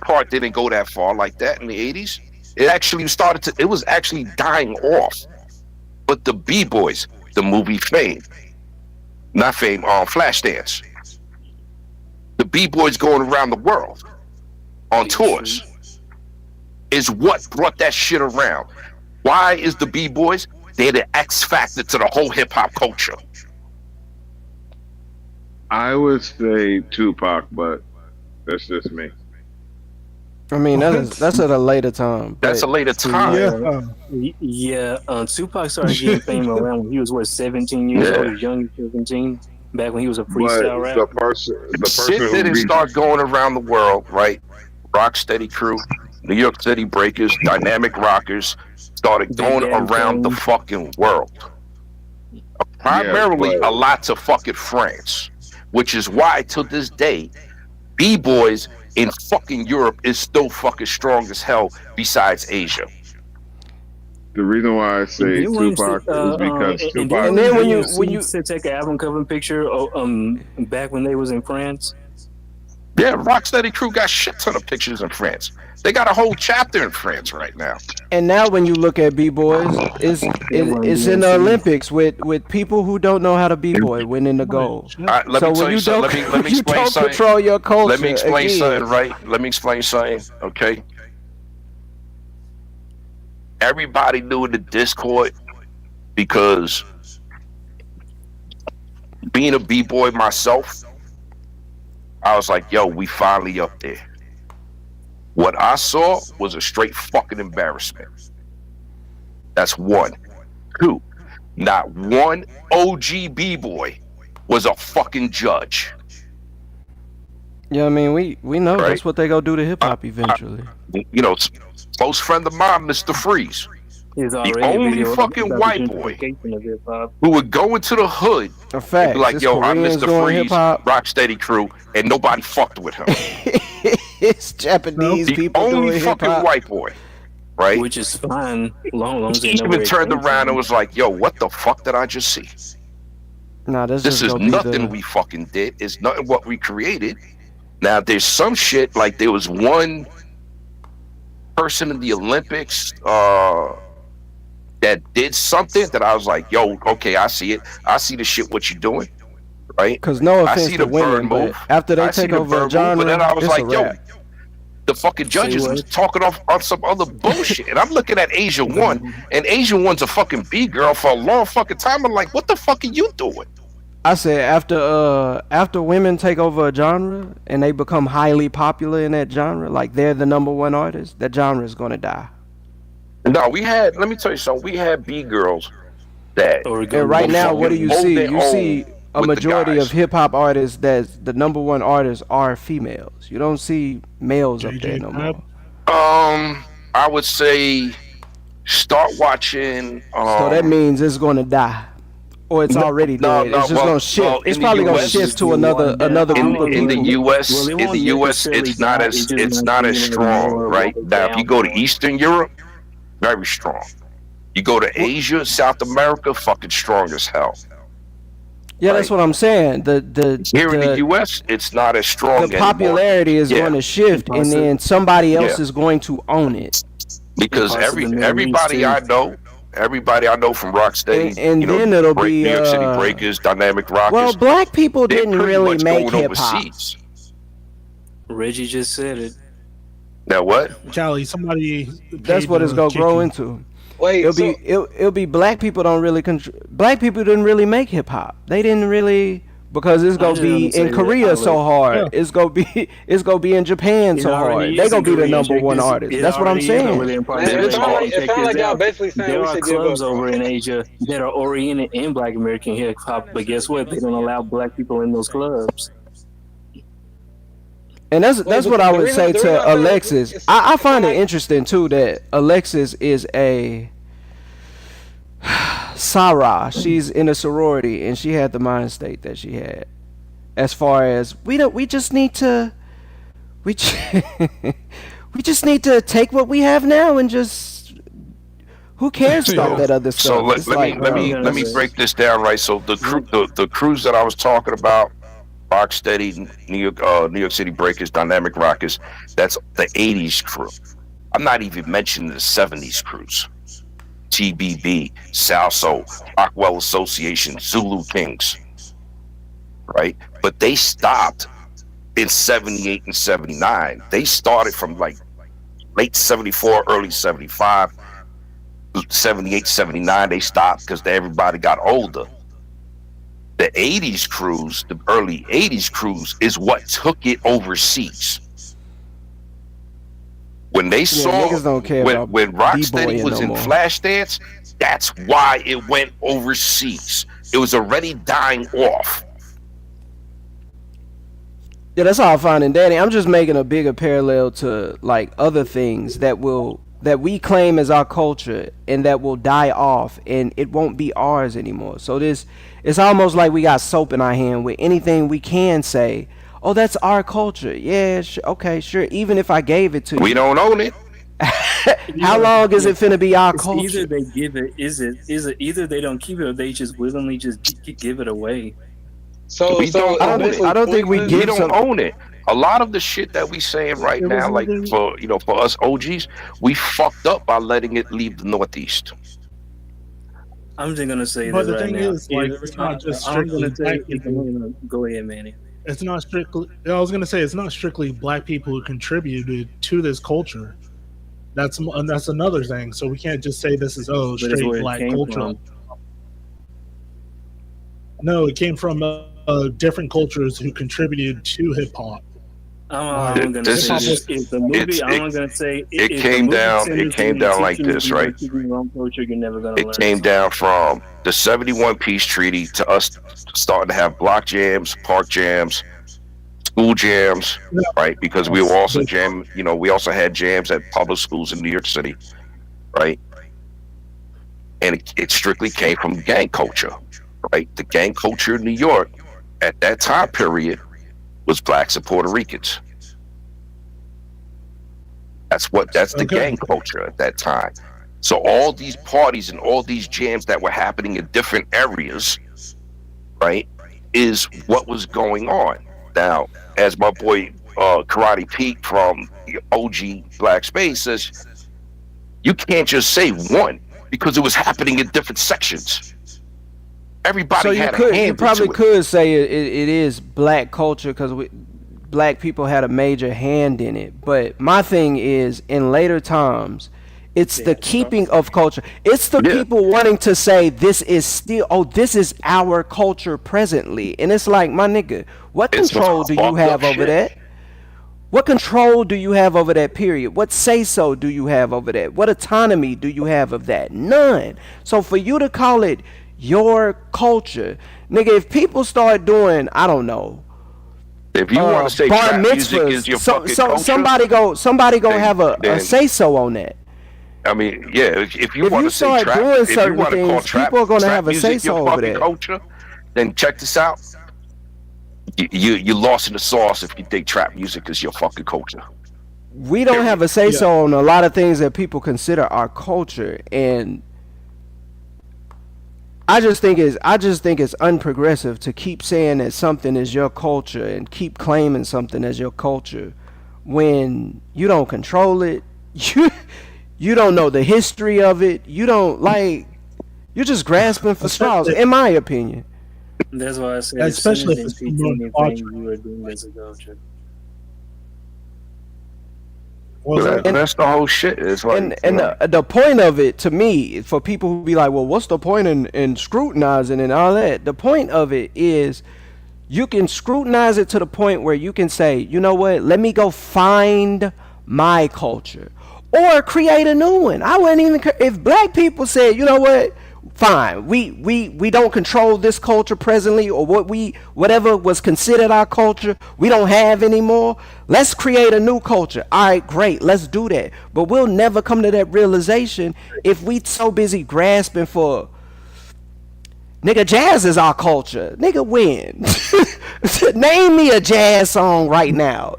part didn't go that far like that in the 80s. It actually it was actually dying off. But the B-boys, the movie Fame, not Fame, Flashdance. The B-boys going around the world on tours is what brought that shit around. Why is the B-boys? They're the X factor to the whole hip hop culture. I would say Tupac, but that's just me. I mean, that's at a later time. That's a later time. Tupac started getting fame around when he was 17 years old, as young as 17. Back when he was a freestyle rapper. The Shit person didn't start going around the world, right? Rocksteady Crew, New York City Breakers, Dynamic Rockers started going around the fucking world. Primarily a lot to fucking France, which is why to this day, B-boys in fucking Europe is still fucking strong as hell besides Asia. The reason why I say Tupac is because Tupac. And then when you take an album cover picture, back when they was in France. Yeah, Rocksteady Crew got shit ton of pictures in France. They got a whole chapter in France right now. And now when you look at B-boys, it's in the Olympics with people who don't know how to B-boy winning the gold. Let me tell you something. Let me explain something. Control your culture. Let me explain something, right? Let me explain something, okay? Everybody knew the Discord because being a B-boy myself, I was like, yo, we finally up there. What I saw was a straight fucking embarrassment. That's one. Two, not one OG B-boy was a fucking judge. Yeah, I mean, we know that's what they go do to hip-hop eventually. Close friend of mine, Mr. Freeze. The only fucking white boy who would go into the hood a fact. And be like, It's yo, I'm Koreans Mr. doing Freeze, hip-hop. Rocksteady Crew, and nobody fucked with him. It's Japanese the people only doing fucking hip-hop. white boy, right? Which is fine, long as He they know where even it turned came around from. and was like, yo, what the fuck did I just see? Nah, This is nothing we fucking did. It's nothing what we created. Now, there's some shit, like there was one person in the Olympics that did something that I was like, yo, okay, I see it. I see the shit what you're doing, right? Because no I offense see to the bird women, but move. after they I see take the over bird a move, genre, but then I was it's like, a yo, wrap. the fucking judges was talking off on some other bullshit. And I'm looking at Asia One, and Asia One's a fucking B-girl for a long fucking time. I'm like, what the fuck are you doing? I said after women take over a genre and they become highly popular in that genre, like they're the number one artist, that genre is gonna die. No, let me tell you something. We had B-girls that. And right now, what do you see? You see a with the majority of guys. hip hop artists that's the number one artists are females. You don't see males up there no more. I would say start watching. So that means it's going to die, or it's already dead. It's just going to shift. It's probably going to shift to another group of in the people. U.S. In the U.S. it's not as strong, right? Now, if you go to Eastern Europe, very strong. You go to Asia, South America, fucking strong as hell. Yeah, that's what I'm saying. Here in the U.S., it's not as strong. The popularity is going to shift, and then somebody else is going to own it. Because everybody I know from Rocksteady, and then it'll be New York City Breakers, Dynamic Rockers. Well, black people didn't really make hip hop. Reggie just said it. Now what? Charlie, somebody. That's what it's gonna grow into. Wait, it'll be black people don't really black people didn't really make hip hop. They didn't really, because it's gonna be in Korea so hard. It's gonna be in Japan so hard. They gonna be the number one artist. That's what I'm saying. It sounds like y'all basically saying there we are should give clubs up. over in Asia that are oriented in Black American hip hop, but guess what? They don't allow black people in those clubs. And that's what I would say to Alexis. I find it interesting too that Alexis is a Sarah. She's in a sorority and she had the mind state that she had. As far as we just need to take what we have now and just who cares about that other stuff? So let me break this down, right? So the crews that I was talking about, Rocksteady, New York City Breakers, Dynamic Rockers, that's the 80s crew. I'm not even mentioning the 70s crews. TBB, Salso, Rockwell Association, Zulu Kings, right? But they stopped in 78 and 79. They started from like late 74, early 75, 78, 79. They stopped because everybody got older. The 80s crews, the early 80s crews, is what took it overseas. When they saw when Rocksteady was in Flashdance, that's why it went overseas. It was already dying off. Yeah, that's all fine and dandy. I'm just making a bigger parallel to like other things that we claim as our culture and that will die off and it won't be ours anymore. So it's almost like we got soap in our hand with anything we can say. Oh, that's our culture. Yeah, okay, sure. Even if I gave it to you, we don't own it. How long is it finna be our culture? Either they give it, either they don't keep it, or they just willingly just give it away. I don't think we don't own it. A lot of the shit that we saying right now, like for us OGs, we fucked up by letting it leave the Northeast. I'm just gonna say but this the right thing now. is, like, it's not just strictly black people. Go ahead, Manny. It's not strictly. I was gonna say it's not strictly black people who contributed to this culture. That's another thing. So we can't just say this is straight black culture. No, it came from different cultures who contributed to hip hop. I'm gonna say this. If the movie, I'm gonna say it came down like this, right? It came down from the 71 Peace Treaty to us starting to have block jams, park jams, school jams, right? Because we were also we also had jams at public schools in New York City, right? And it strictly came from gang culture, right? The gang culture in New York at that time period was blacks and Puerto Ricans. That's the gang culture at that time. So all these parties and all these jams that were happening in different areas, right, is what was going on. Now, as my boy Karate Pete from the OG Black Space says, you can't just say one because it was happening in different sections. Everybody had a hand. You probably could say it is black culture because black people had a major hand in it. But my thing is, in later times, it's the keeping of culture. It's the people wanting to say this is this is our culture presently. And it's like, my nigga, what control do you have over that? What control do you have over that period? What say-so do you have over that? What autonomy do you have of that? None. So for you to call it your culture. Nigga, if people start doing, I don't know, If you want to say bar trap music mitzvahs, is your fucking culture, somebody gonna have a say so on that. I mean, yeah. If you If want you to say start trap, doing if you certain want to call things, trap, people are gonna trap have a music say so your over fucking that. culture, then check this out. You lost in the sauce if you think trap music is your fucking culture. We don't have a say so on a lot of things that people consider our culture, and I just think it's unprogressive to keep saying that something is your culture and keep claiming something as your culture when you don't control it. You don't know the history of it. You don't you're just grasping for straws, in my opinion. That's why I said, especially as if soon it's as someone anything, you are doing as a culture. That's the whole shit. It's like, the point of it, to me, for people who be like, well, what's the point in scrutinizing and all that? The point of it is you can scrutinize it to the point where you can say, you know what, let me go find my culture or create a new one. I wouldn't even care if black people said, you know what, fine, we don't control this culture presently, or whatever was considered our culture we don't have anymore. Let's create a new culture. All right, great, let's do that. But we'll never come to that realization if we so busy grasping for, nigga, jazz is our culture. Nigga, when? Name me a jazz song right now.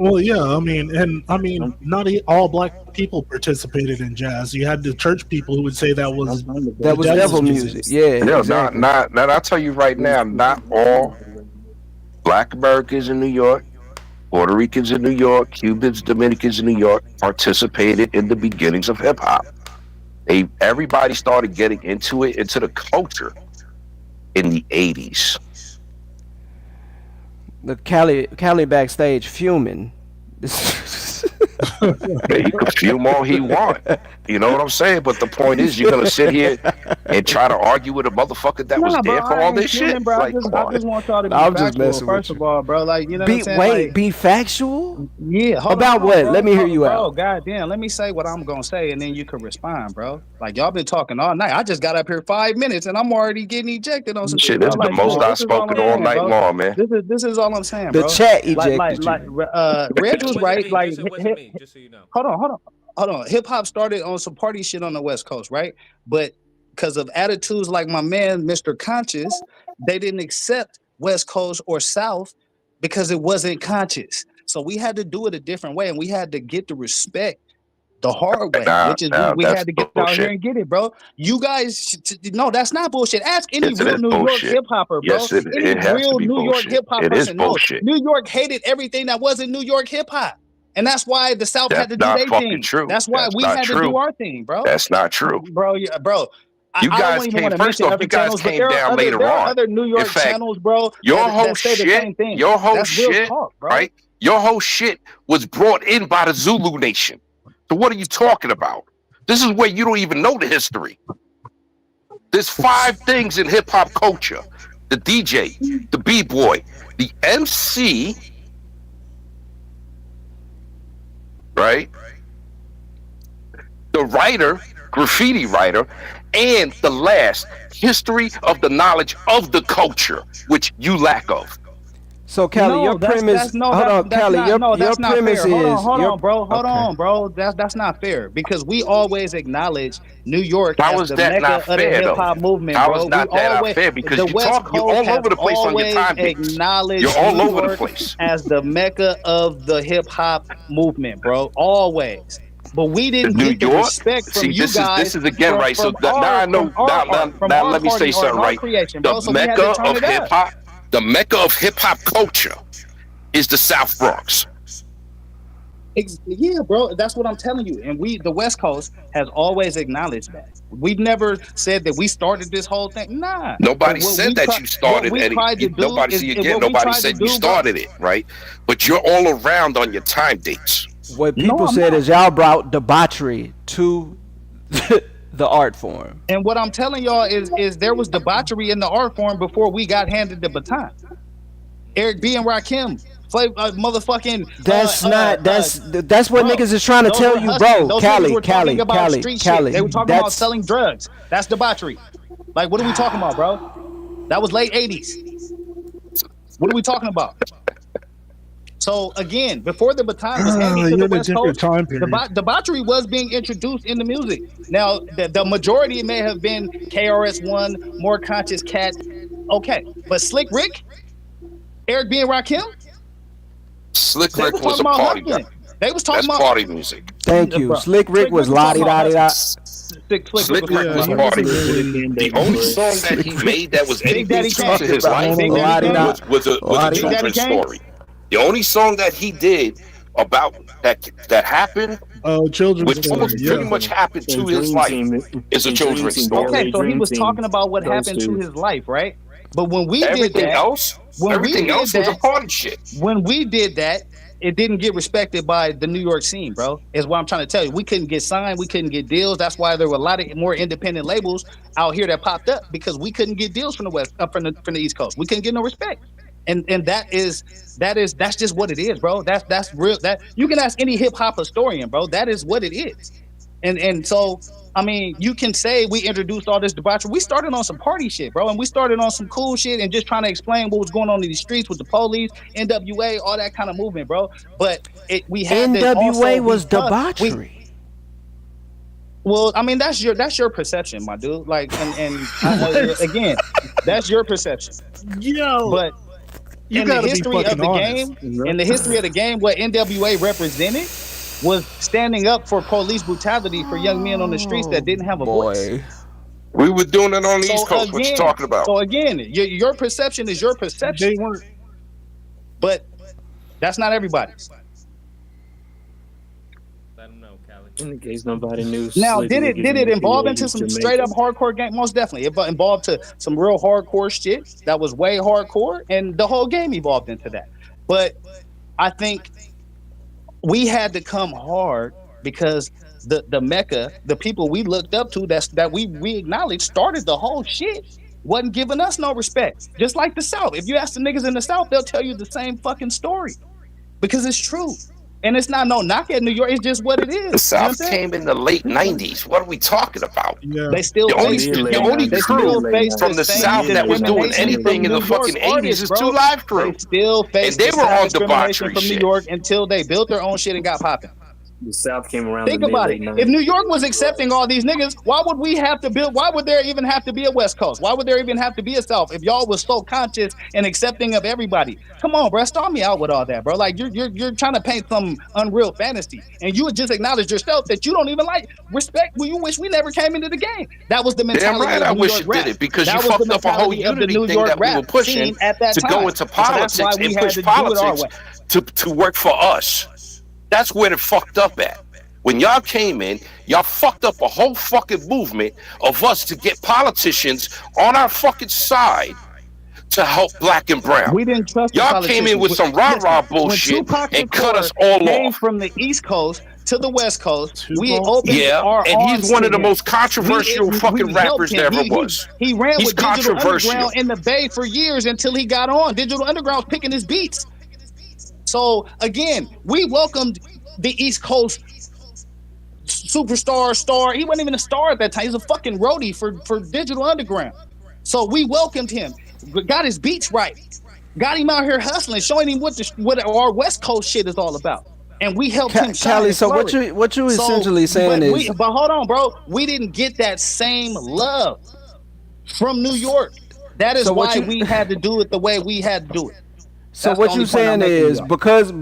Well, yeah, I mean, not all black people participated in jazz. You had the church people who would say that was devil music. Yeah, no, exactly. not. I'll tell you right now, not all Black Americans in New York, Puerto Ricans in New York, Cubans, Dominicans in New York participated in the beginnings of hip hop. Everybody started getting into the culture in the 80s. The Cali backstage fuming. Yeah, you can fume all he want. You know what I'm saying? But the point is, you're gonna sit here and try to argue with a motherfucker that was there for all this shit. Bro, Like, I just want y'all to be I'm just factual, messing with first you. of all, bro. Like, you know what I'm saying? Be factual? Yeah. About what? Let me hear you out. Bro, goddamn, let me say what I'm gonna say, and then you can respond, bro. Like, y'all been talking all night. I just got up here 5 minutes, and I'm already getting ejected on some shit, bro. this is the most I've spoken all night long, man. This is all I'm saying, The bro. chat ejected Reg was right. Like, It wasn't me, just so you know. hold on. Hip hop started on some party shit on the West Coast, right? But because of attitudes like my man, Mr. Conscious, they didn't accept West Coast or South because it wasn't conscious. So we had to do it a different way, and we had to get the respect the hard way, which is we had to get out here and get it, bro. You guys, no, that's not bullshit. Ask any Yes, real New York bullshit. hip hopper, bro. Yes, it Any has to real be New York bullshit. hip hop It is person knows bullshit. New York hated everything that wasn't New York hip hop. And that's why the South had to do That's their not fucking thing. true. That's why That's we not had to true. do our thing, bro. That's not true. Bro. I You don't guys even came want to first mention off. other You guys channels, but came there down are later on. other New York In fact, channels, bro. Your that whole say the shit, same thing. your whole That's real shit, talk, bro. right? Your whole shit was brought in by the Zulu Nation. So what are you talking about? This is where you don't even know the history. There's 5 things in hip hop culture: the DJ, the b-boy, the MC, right? The writer, graffiti writer, and the last, history of the knowledge of the culture, which you lack of. So, Callie, your premise. Hold on, Callie. Your premise is. Hold on, bro. That's not fair because we always acknowledge New York How as is the that mecca not of the fair, hip hop though? movement, How bro. is not that not fair? Because the you West talk, you're Coast all over the place on your always time dates. acknowledged You're all New over the York place. as the mecca of the hip hop movement, bro. Always. But we didn't New get the York? respect from See, you guys. this is again right. So from now I know. Now let me say something right. Creation, bro. The So we had to mecca turn of it up. hip hop, the mecca of hip hop culture, is the South Bronx. Yeah, bro, that's what I'm telling you. And the West Coast, has always acknowledged that. We've never said that we started this whole thing. Nah. Nobody said that you started any. Nobody said you started it, right? But you're all around on your time dates. What people said is y'all brought debauchery to the art form. And what I'm telling y'all is there was debauchery in the art form before we got handed the baton. Eric B. and Rakim motherfucking. That's that's what bro, niggas is trying to those tell were you, hustling. bro. Those niggas were talking about street shit. They were talking about selling drugs. That's debauchery. Like, what are we talking about, bro? That was late 80s. What are we talking about? So again, before the baton was handed to the West Coast, debauchery was being introduced in the music. Now, the majority may have been KRS-One, More Conscious Cat, okay, but Slick Rick, Eric B. and Rakim, Slick Rick was a party guy. They was talking about party music. Thank you. Slick Rick was la-di-da-di-da. Slick Rick was party music. The only song that he made that was anything true to his life was a children's story. The only song that he did about that happened, which pretty much happened to his life, is a children's story. Okay, so he was talking about what happened to his life, right? But when we did that, everything else was a party shit. When we did that, it didn't get respected by the New York scene, bro. Is what I'm trying to tell you. We couldn't get signed. We couldn't get deals. That's why there were a lot of more independent labels out here that popped up, because we couldn't get deals from the West, from the East Coast. We couldn't get no respect. And that's just what it is, bro. That's real. That you can ask any hip hop historian, bro. That is what it is. And so, I mean, you can say we introduced all this debauchery. We started on some party shit, bro, and we started on some cool shit and just trying to explain what was going on in these streets with the police, NWA, all that kind of movement, bro. But we had NWA was debauchery. Well, I mean, that's your perception, my dude. Like, and again, that's your perception. Yo, but you in the history of the game, what NWA represented was standing up for police brutality for young men on the streets that didn't have a voice. We were doing it on the East Coast. What you talking about? So again, your perception is your perception. They weren't, but that's not everybody's. In case nobody knew. Now, did it evolve into some straight up hardcore game? Most definitely. It evolved to some real hardcore shit that was way hardcore, and the whole game evolved into that. But I think we had to come hard because the Mecca, the people we looked up to, that we acknowledged started the whole shit, wasn't giving us no respect. Just like the South. If you ask the niggas in the South, they'll tell you the same fucking story because it's true. And it's not no knock at New York. It's just what it is. The South came in the late '90s. What are we talking about? Yeah. They still the only crew from the South that was doing anything in the fucking '80s is Two Live Crew. They still faced and they were on debauchery from shit. New York until they built their own shit and got popping. The South came around. Think about it. If New York was accepting all these niggas, why would we have to build? Why would there even have to be a West Coast? Why would there even have to be a South if y'all was so conscious and accepting of everybody? Come on, bro, start me out with all that, bro. Like you're trying to paint some unreal fantasy, and you would just acknowledge yourself that you don't even like respect. Well, you wish we never came into the game. That was the mentality. Damn right, I wish you did it because you fucked up a whole unity thing that we were pushing to go into politics and push politics to work for us. That's where it fucked up at. When y'all came in, y'all fucked up a whole fucking movement of us to get politicians on our fucking side to help black and brown. We didn't trust y'all came in with some rah-rah bullshit and cut us all off. From the East Coast to the West Coast, we opened our and arms he's one to of the him. most controversial fucking rappers there ever was. He ran He's with Digital controversial. Underground in the Bay for years until he got on. Digital Underground was picking his beats. So again, we welcomed the East Coast superstar star. He wasn't even a star at that time. He was a fucking roadie for Digital Underground. So we welcomed him, got his beats right, got him out here hustling, showing him what our West Coast shit is all about. And we helped him shine. Callie, so what you essentially saying is, but hold on, bro, we didn't get that same love from New York. That is why we had to do it the way we had to do it. So what you saying is because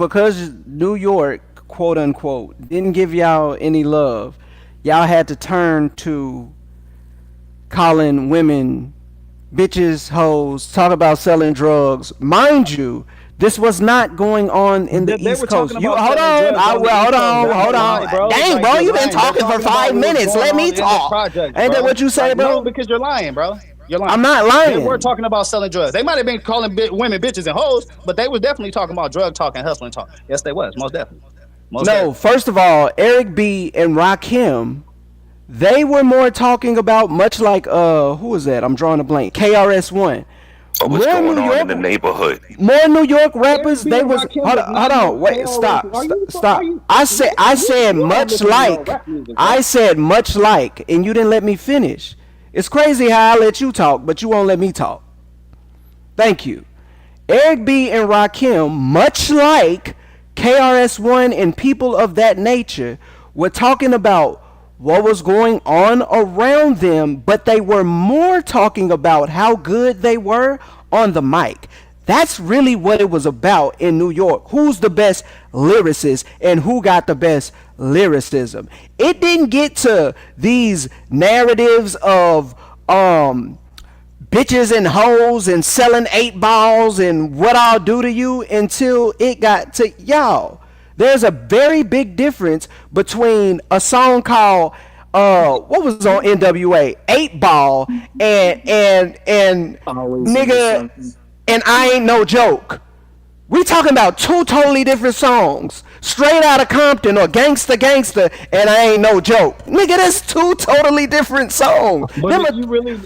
New York, quote unquote, didn't give y'all any love, y'all had to turn to calling women bitches, hoes, talk about selling drugs. Mind you, this was not going on in the East Coast. Hold on. Dang, bro, you've been talking for 5 minutes. Let me talk. Ain't that what you say, bro? No, because you're lying, bro. You're lying. I'm not lying. They were talking about selling drugs. They might have been calling women bitches and hoes, but they were definitely talking about drug talk and hustling talk. Yes, they was. Most definitely. First of all, Eric B and Rakim, they were more talking about, much like who was that? I'm drawing a blank. KRS-One Or what's More going New on in the York, neighborhood? more New York rappers. They Airbnb was Rakim hold does on, not hold use on, wait, KRS. stop, Are you? stop. Are you? I said You much listen to no like. rap music, I bro. said much like, and you didn't let me finish. It's crazy how I let you talk, but you won't let me talk. Thank you. Eric B and Rakim, much like KRS-One and people of that nature, were talking about what was going on around them, but they were more talking about how good they were on the mic. That's really what it was about in New York. Who's the best lyricist and who got the best lyricism? It didn't get to these narratives of bitches and hoes and selling 8 balls and what I'll do to you until it got to y'all. There's a very big difference between a song called what was on NWA 8 Ball and nigga and I Ain't No Joke. We talking about two totally different songs. Straight Out of Compton or Gangsta Gangsta and I Ain't No Joke. Nigga, that's two totally different songs. But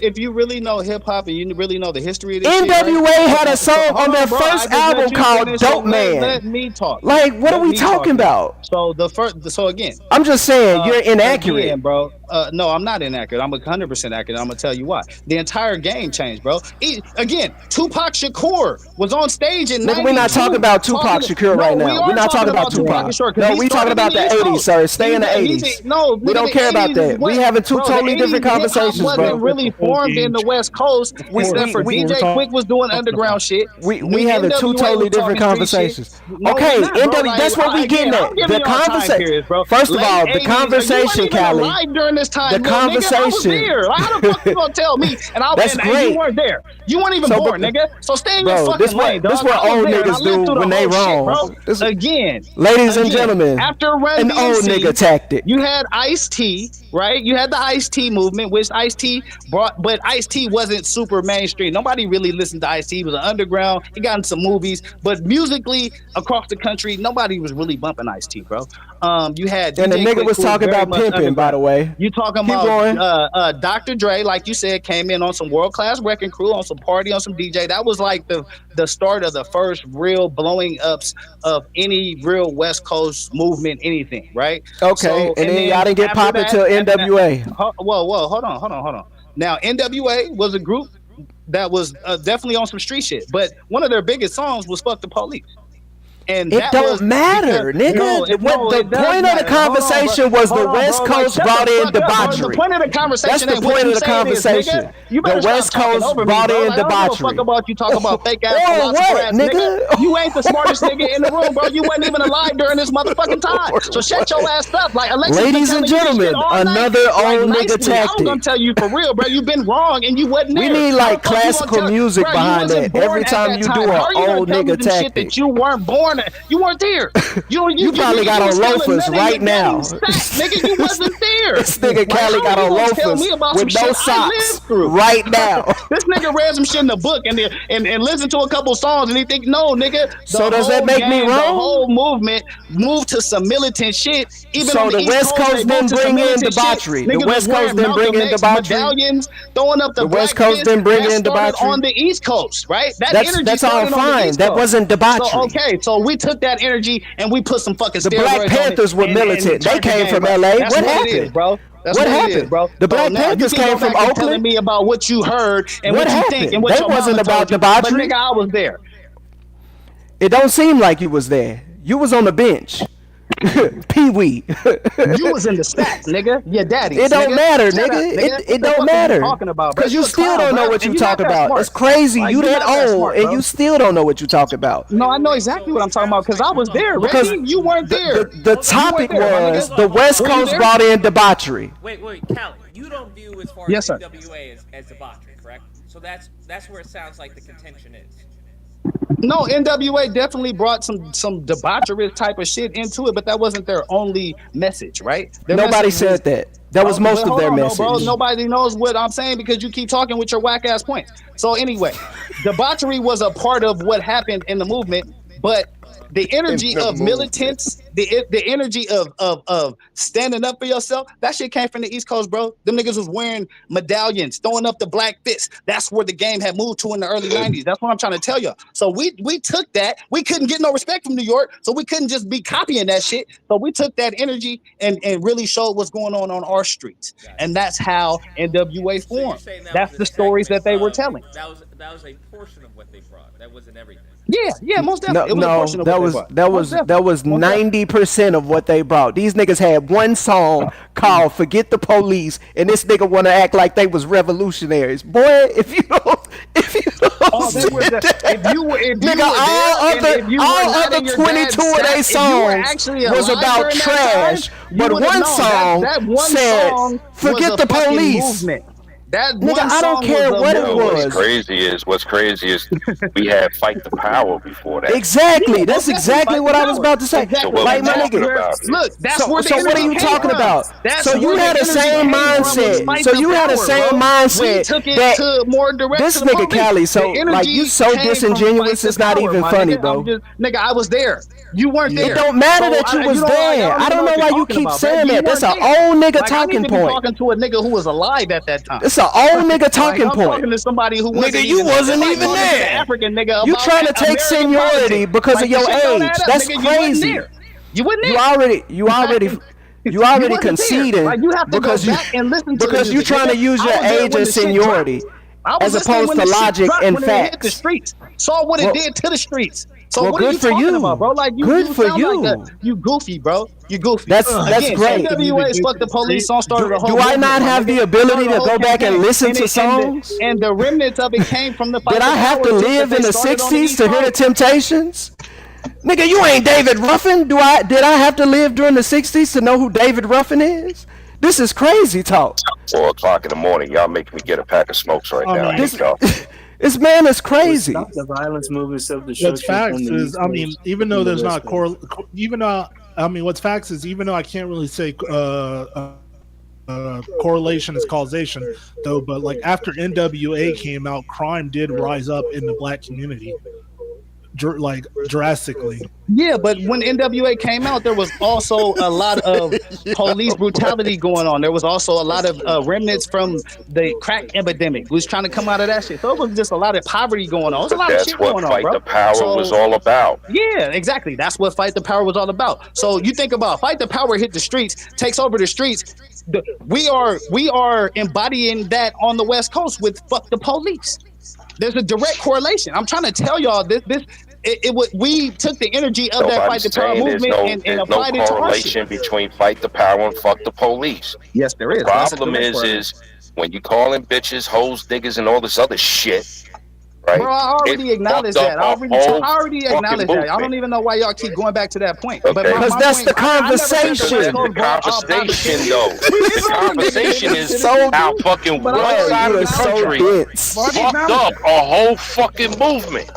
if you really know hip hop and you really know the history of this NWA shit, right? had a song on their first album called Dope Man. Let me talk. Like, what are we talking about? So again, I'm just saying you're inaccurate, again, bro. No, I'm not inaccurate. I'm 100% accurate. I'm gonna tell you why. The entire game changed, bro. Again, Tupac Shakur was on stage in. Nigga, we're not talking about Tupac Shakur right now. We're not talking about Tupac. No, we talking about the 80s, sir. Stay in the 80s. No, we don't care about that. We having two totally different conversations, bro. Wasn't really formed in the West Coast, except for DJ Quick was doing underground shit. We having two totally different conversations. Okay, NWA. That's what we getting at. The conversation. First of all, the conversation, Callie. The conversation. How the fuck you gonna tell me? And you weren't there. You weren't even born, nigga. So stay in your fucking lane, dog. This what old niggas do when they wrong. Again, ladies and gentlemen, after Run an old nigga tactic. You had Ice-T, right? You had the Ice-T movement, which Ice-T brought, but Ice-T wasn't super mainstream. Nobody really listened to Ice-T. He was an underground. He got in some movies, but musically across the country, nobody was really bumping Ice-T, bro. You had and the nigga Quick, was talking about pimping, by the way. You talking about Dr. Dre, like you said, came in on some world-class wrecking crew, on some party, on some DJ. That was like the start of the first real blowing ups of any real West Coast movement, anything, right? Okay, and then y'all didn't get popping till NWA. Whoa, hold on. Now, NWA was a group that was definitely on some street shit, but one of their biggest songs was "Fuck the Police." And it don't matter, nigga. The point of the conversation was the West Coast brought in debauchery. The point of the conversation. That's the point of the conversation. The West Coast brought in debauchery. You talk about fake ass or what, nigga? You ain't the smartest nigga in the room, bro. You wasn't even alive during this motherfucking time. So shut your ass up, like Alexis. Ladies and gentlemen, another old nigga tactic. I'm gonna tell you for real, bro. You've been wrong and you wasn't there. We need like classical music behind that. Every time you do an old nigga tactic, you weren't born. You weren't there. You probably got on loafers right now. Nigga, you wasn't there. This nigga Cali got on loafers with no socks right now. This nigga read some shit in the book and listened to a couple songs and he think, no, nigga. So does that make me wrong? The whole movement moved to some militant shit. Even so the West Coast didn't bring in debauchery. The West Coast didn't bring in debauchery. Medallions, throwing up the West Coast didn't bring in debauchery on the East Coast, right? That's all fine. That wasn't debauchery. Okay, so we took that energy and we put some fucking the Black Panthers were militant. They came from LA. What happened, bro? What happened, bro? The Black Panthers came from Oakland. Telling me about what you heard and what you think and what your wasn't about debauchery. But nigga, I was there. It don't seem like you was there. You was on the bench. Pee-wee. You was in the stats, nigga. Your daddy. It don't matter, nigga. It don't matter. Because you still don't know what you talk about. It's crazy. You that old and you still don't know what you talk about. No, I know exactly what I'm talking about because I was there. Because you weren't there. The topic was the West Coast brought in debauchery. Wait, Callie. You don't view as far as NWA as debauchery, correct? So that's where it sounds like the contention is. No, NWA definitely brought some debaucherous type of shit into it, but that wasn't their only message, right? Nobody said that. That was most of their message. Bro, nobody knows what I'm saying because you keep talking with your whack ass points. So anyway, debauchery was a part of what happened in the movement, But the energy the of movement. militants, the energy of standing up for yourself, that shit came from the East Coast, bro. Them niggas was wearing medallions, throwing up the black fist. That's where the game had moved to in the early 90s. That's what I'm trying to tell you. So we took that. We couldn't get no respect from New York, so we couldn't just be copying that shit. So we took that energy and really showed what's going on our streets. And that's how NWA formed. That's the stories that they were telling. That was a portion of what they brought. That wasn't everything. Yeah, most definitely. No, that was 90% of what they brought. These niggas had one song called "Forget the Police," and this nigga want to act like they was revolutionaries. Boy, if you don't all other 22 of their songs was about trash, but one song said "Forget the Police." Nigga, I don't care what it was. What's crazy is we had Fight the Power before that. Exactly. That's exactly what I was about to say. So what like, we my talking nigga. about? Look, that's where the so what are you talking about? So you had the same mindset. So you had the same mindset that more direct this nigga Cali. So like you so disingenuous, it's not even funny, bro. Nigga, I was there. You weren't there. It don't matter that you was there. I don't know why you keep saying that. That's an old nigga talking point. Talking to a nigga who was alive at that time. It's an old nigga talking I'm point. talking to somebody who Nigga, you wasn't even there. African nigga. You trying to take seniority because of your age? That's crazy. You wasn't there. You already conceding because you trying to use your age and seniority as opposed to logic and facts. Saw what it did to the streets. So well, what are you talking about, bro? Like good for you. Like you goofy, bro. You goofy. That's great. NWA's "Fuck the Police" song started a whole. Do I not have the ability to go back and listen to songs? And the remnants of it came from the. Did I have to live in the '60s to hear the Temptations? Nigga, you ain't David Ruffin. Did I have to live during the '60s to know who David Ruffin is? This is crazy talk. 4:00 in the morning, y'all making me get a pack of smokes right now. This man is crazy. Stop the violence movement, what's facts is, I mean, even though there's not what's facts is, even though I can't really say correlation is causation, though, but like after NWA came out, crime did rise up in the black community, like drastically. Yeah, but when NWA came out, there was also a lot of police brutality going on. There was also a lot of remnants from the crack epidemic. We was trying to come out of that shit. So it was just a lot of poverty going on. It was a lot of shit going on, bro. That's what Fight the Power was all about. Yeah, exactly. That's what Fight the Power was all about. So you think about Fight the Power hit the streets, takes over the streets. We are embodying that on the West Coast with Fuck the Police. There's a direct correlation. I'm trying to tell y'all this. We took the energy of that Fight the Power movement and applied it to our shit. There's no correlation between Fight the Power and Fuck the Police. Yes, there is. The problem is when you calling bitches, hoes, niggas, and all this other shit, right? Bro, I already acknowledge that. I already acknowledge that. I don't even know why y'all keep going back to that point. Okay. Because that's the conversation. The conversation, though. The conversation is how fucking one side of the country fucked up a whole fucking movement.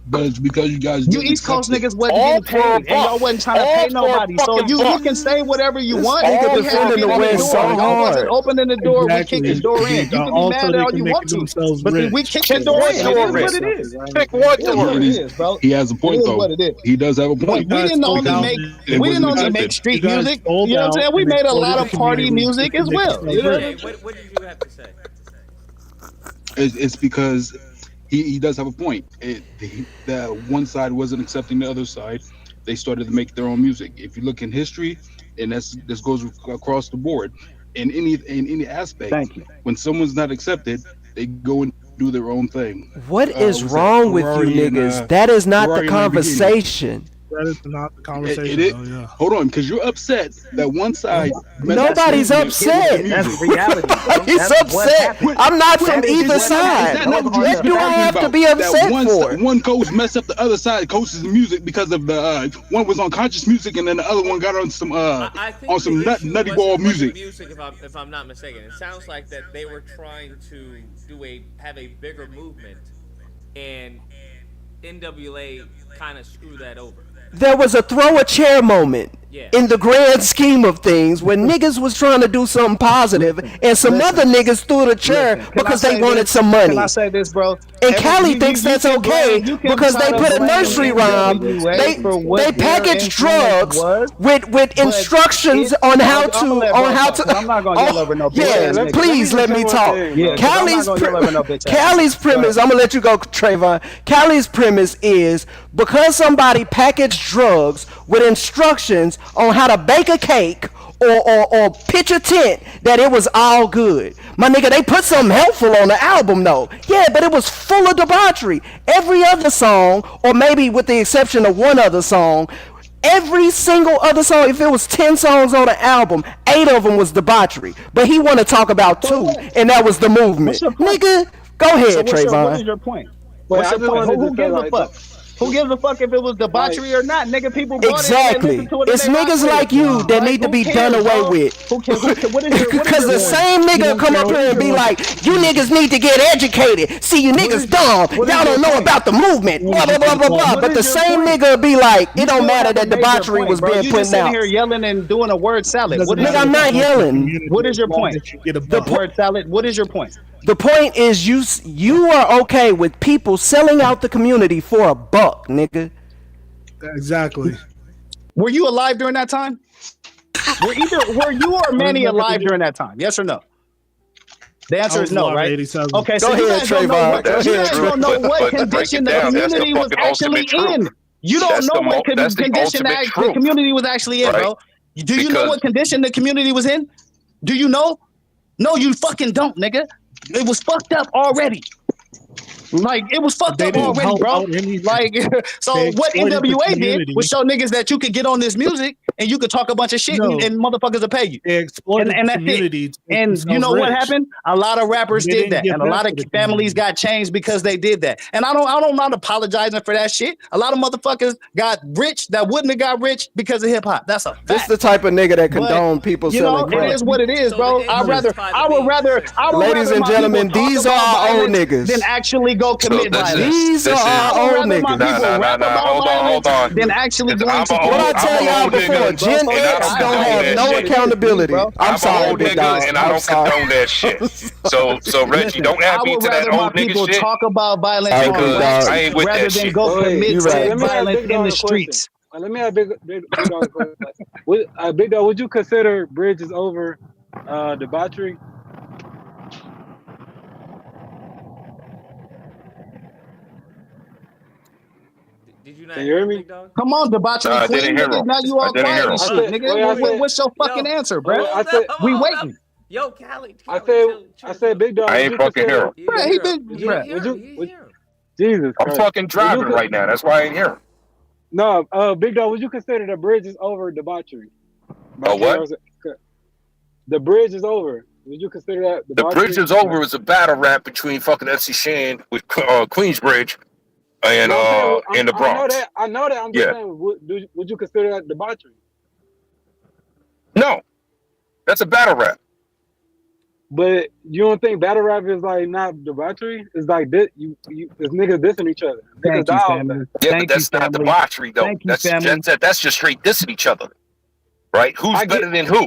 But it's because you guys. You East Coast niggas wasn't getting paid, and y'all wasn't trying to pay nobody. So you can say whatever you want. Nigga defending the West so hard. Y'all wasn't opening the door. We kicked the door in. You can be mad at all you want to, but we kicked the door in. It is what it is. Pick one door. He has a point though. He does have a point. We didn't only make street music. You know what I'm saying? We made a lot of party music as well. What did you have to say? It's because. He does have a point. That one side wasn't accepting the other side. They started to make their own music. If you look in history, and this goes across the board, in any aspect. Thank you. When someone's not accepted, they go and do their own thing. What is wrong with you niggas? That is not the conversation. That is not the conversation. Yeah. Hold on, because you're upset that one side. Nobody's upset. That's reality. Nobody's upset. I'm not from either side. What do I have to be upset for? One coach messed up the other side coach's music because of the one was on conscious music and then the other one got on some nutty ball music. If I'm not mistaken, it sounds like that they were trying to have a bigger movement, and NWA kind of screwed that over. There was a throw a chair moment. in the grand scheme of things, when niggas was trying to do something positive, and some other niggas threw the chair because they wanted some money. Can I say this, bro? And Cali thinks that's okay because they put a nursery rhyme. They package drugs with instructions on how to. I'm not gonna yell over no bitch. Yeah, please let me talk. Cali's premise. I'm gonna let you go, Trayvon. Cali's premise is because somebody packaged drugs with instructions on how to bake a cake or pitch a tent, that it was all good. My nigga, they put something helpful on the album though. Yeah, but it was full of debauchery. Every other song, or maybe with the exception of one other song, every single other song, if it was 10 songs on the album, 8 of them was debauchery. But he want to talk about 2, and that was the movement. Nigga, go ahead, Trayvon. What is your point? What's your point? Who gives a fuck? Who gives a fuck if it was debauchery or not? Nigga, people brought exactly. It's niggas like you that need to be done away with. Because the same nigga come up here and be like, you niggas need to get educated. See, you niggas dumb. Y'all don't know about the movement. Blah, blah, blah, blah, blah. But the same nigga be like, it don't matter that debauchery was being put out. You just sitting here yelling and doing a word salad. Nigga, I'm not yelling. What is your point? The word salad, what is your point? The point is you are okay with people selling out the community for $1, nigga. Exactly. Were you alive during that time? Were you or Manny alive during that time? Yes or no? The answer is no, right? Okay, so you guys don't know what condition the community was actually in. You don't know what condition the community was actually in, bro. Do you know what condition the community was in? Do you know? No, you fucking don't, nigga. It was fucked up already. Like, it was fucked up already, bro. Like, so what NWA did was show niggas that you could get on this music and you could talk a bunch of shit and motherfuckers will pay you. And that's it. And you know what happened? A lot of rappers did that. And a lot of families got changed because they did that. And I'm not apologizing for that shit. A lot of motherfuckers got rich that wouldn't have got rich because of hip hop. That's a fact. This the type of nigga that condone people selling crack. It is what it is, bro. I would rather ladies and gentlemen, these are our old niggas. Than actually go commit violence. These are our old niggas. Hold on. Then actually going to what I tell y'all before, Gen X don't have no accountability. I'm sorry, big dog. And I don't condone that shit. So Reggie, don't add me to that old nigga shit. People talk about violence I ain't with rather that than shit. go commit violence in the streets. Let me have big dog. Big dog, would you consider Bridge is over debauchery? Did you not hear me? Come on, debauchery queen. Now you all quiet and shit, nigga. What's your fucking answer, bro? We waiting. Yo, Cali. I said, Big Dog. I ain't fucking here. He been. Jesus I'm fucking driving right now. That's why I ain't here. No, Big Dog, would you consider the bridge is over debauchery? What? The bridge is over. Would you consider that the bridge is over? Is a battle rap between fucking SC Shan with Queensbridge and in the Bronx. I know that. I'm just saying, would you consider that debauchery? No, that's a battle rap. But you don't think battle rap is like not debauchery? It's like this. It's niggas dissing each other. Thank you, family. Yeah, but that's not debauchery though. That's just straight dissing each other, right? Who's better than who?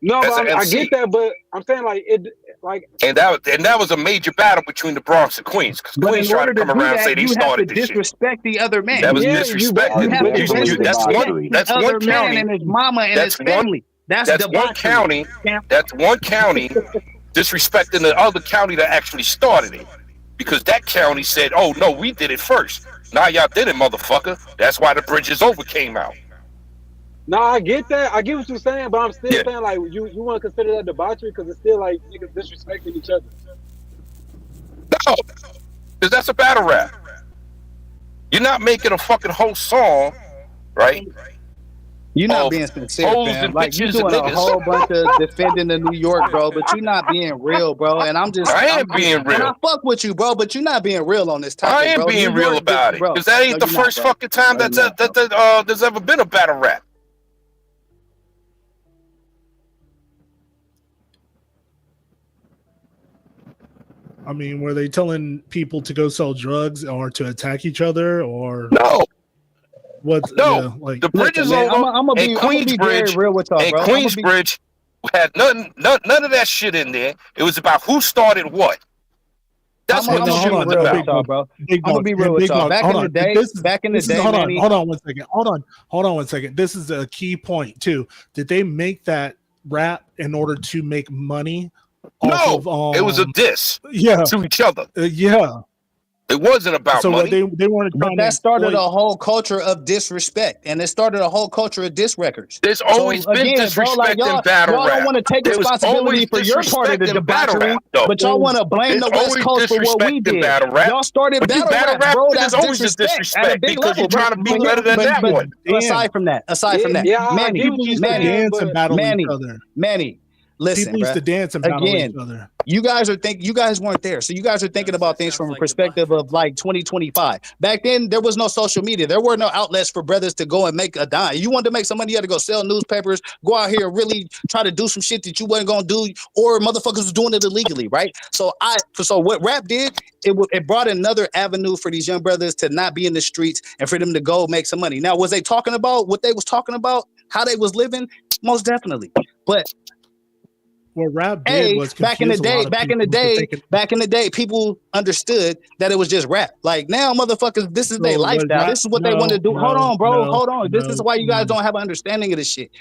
No, I get that, but I'm saying and that was a major battle between the Bronx and Queens, because Queens tried to come around and say they started this shit. Disrespect the other man. That was disrespected. That's one county and his mama and his family. That's one county. That's one county disrespecting the other county that actually started it, because that county said, "Oh no, we did it first. Now y'all did it, motherfucker." That's why the Bridge is Over came out. No, I get that. I get what you're saying, but I'm still saying like you want to consider that debauchery because it's still like niggas disrespecting each other. No, because that's a battle rap. You're not making a fucking whole song, right? You're not being sincere, man. Like, you're doing a whole bunch of defending the New York, bro, but you're not being real, bro. And I am being real. And I fuck with you, bro, but you're not being real on this topic, I am being real about it, because that ain't the first fucking time there's ever been a battle rap. I mean, were they telling people to go sell drugs or to attack each other, or no? What's No, like the bridge is man, over. I'm gonna be very real with y'all, And bro. Queensbridge had none of that shit in there. It was about who started what. That's what the shit was about. bro. I'm gonna be real with y'all. Back in the day, hold on 1 second. Hold on 1 second. This is a key point too. Did they make that rap in order to make money? No, of, it was a diss. Yeah, to each other. Yeah. It wasn't about So money. they weren't. But that started a whole culture of disrespect, and it started a whole culture of diss records. There's always been disrespect in battle y'all rap. don't want to take There was responsibility always for your part of the disrespect in battle debauchery, rap, though. but y'all want to blame the There's West always Coast for what we disrespect in did. battle rap. Y'all started But you battle rap, bro. That's there's always a disrespect at a disrespect big because level, you're bro. trying to be better than that one. Aside from that, Yeah, I get what you're saying, dance and battle Manny, each other. Manny, listen, People used bruh. to dance and battle Again, each other. you guys weren't there, so you guys are thinking about things from a perspective of like 2025. Back then, there was no social media. There were no outlets for brothers to go and make a dime. You wanted to make some money, you had to go sell newspapers, go out here and really try to do some shit that you wasn't gonna do, or motherfuckers was doing it illegally, right? So what rap did, it brought another avenue for these young brothers to not be in the streets and for them to go make some money. Now, was they talking about what they was talking about, how they was living? Most definitely, but what rap did was back in the day, people understood that it was just rap. Like now, motherfuckers, this is their lifestyle. This is what they want to do. Hold on, bro. Hold on. This is why you guys don't have an understanding of this shit.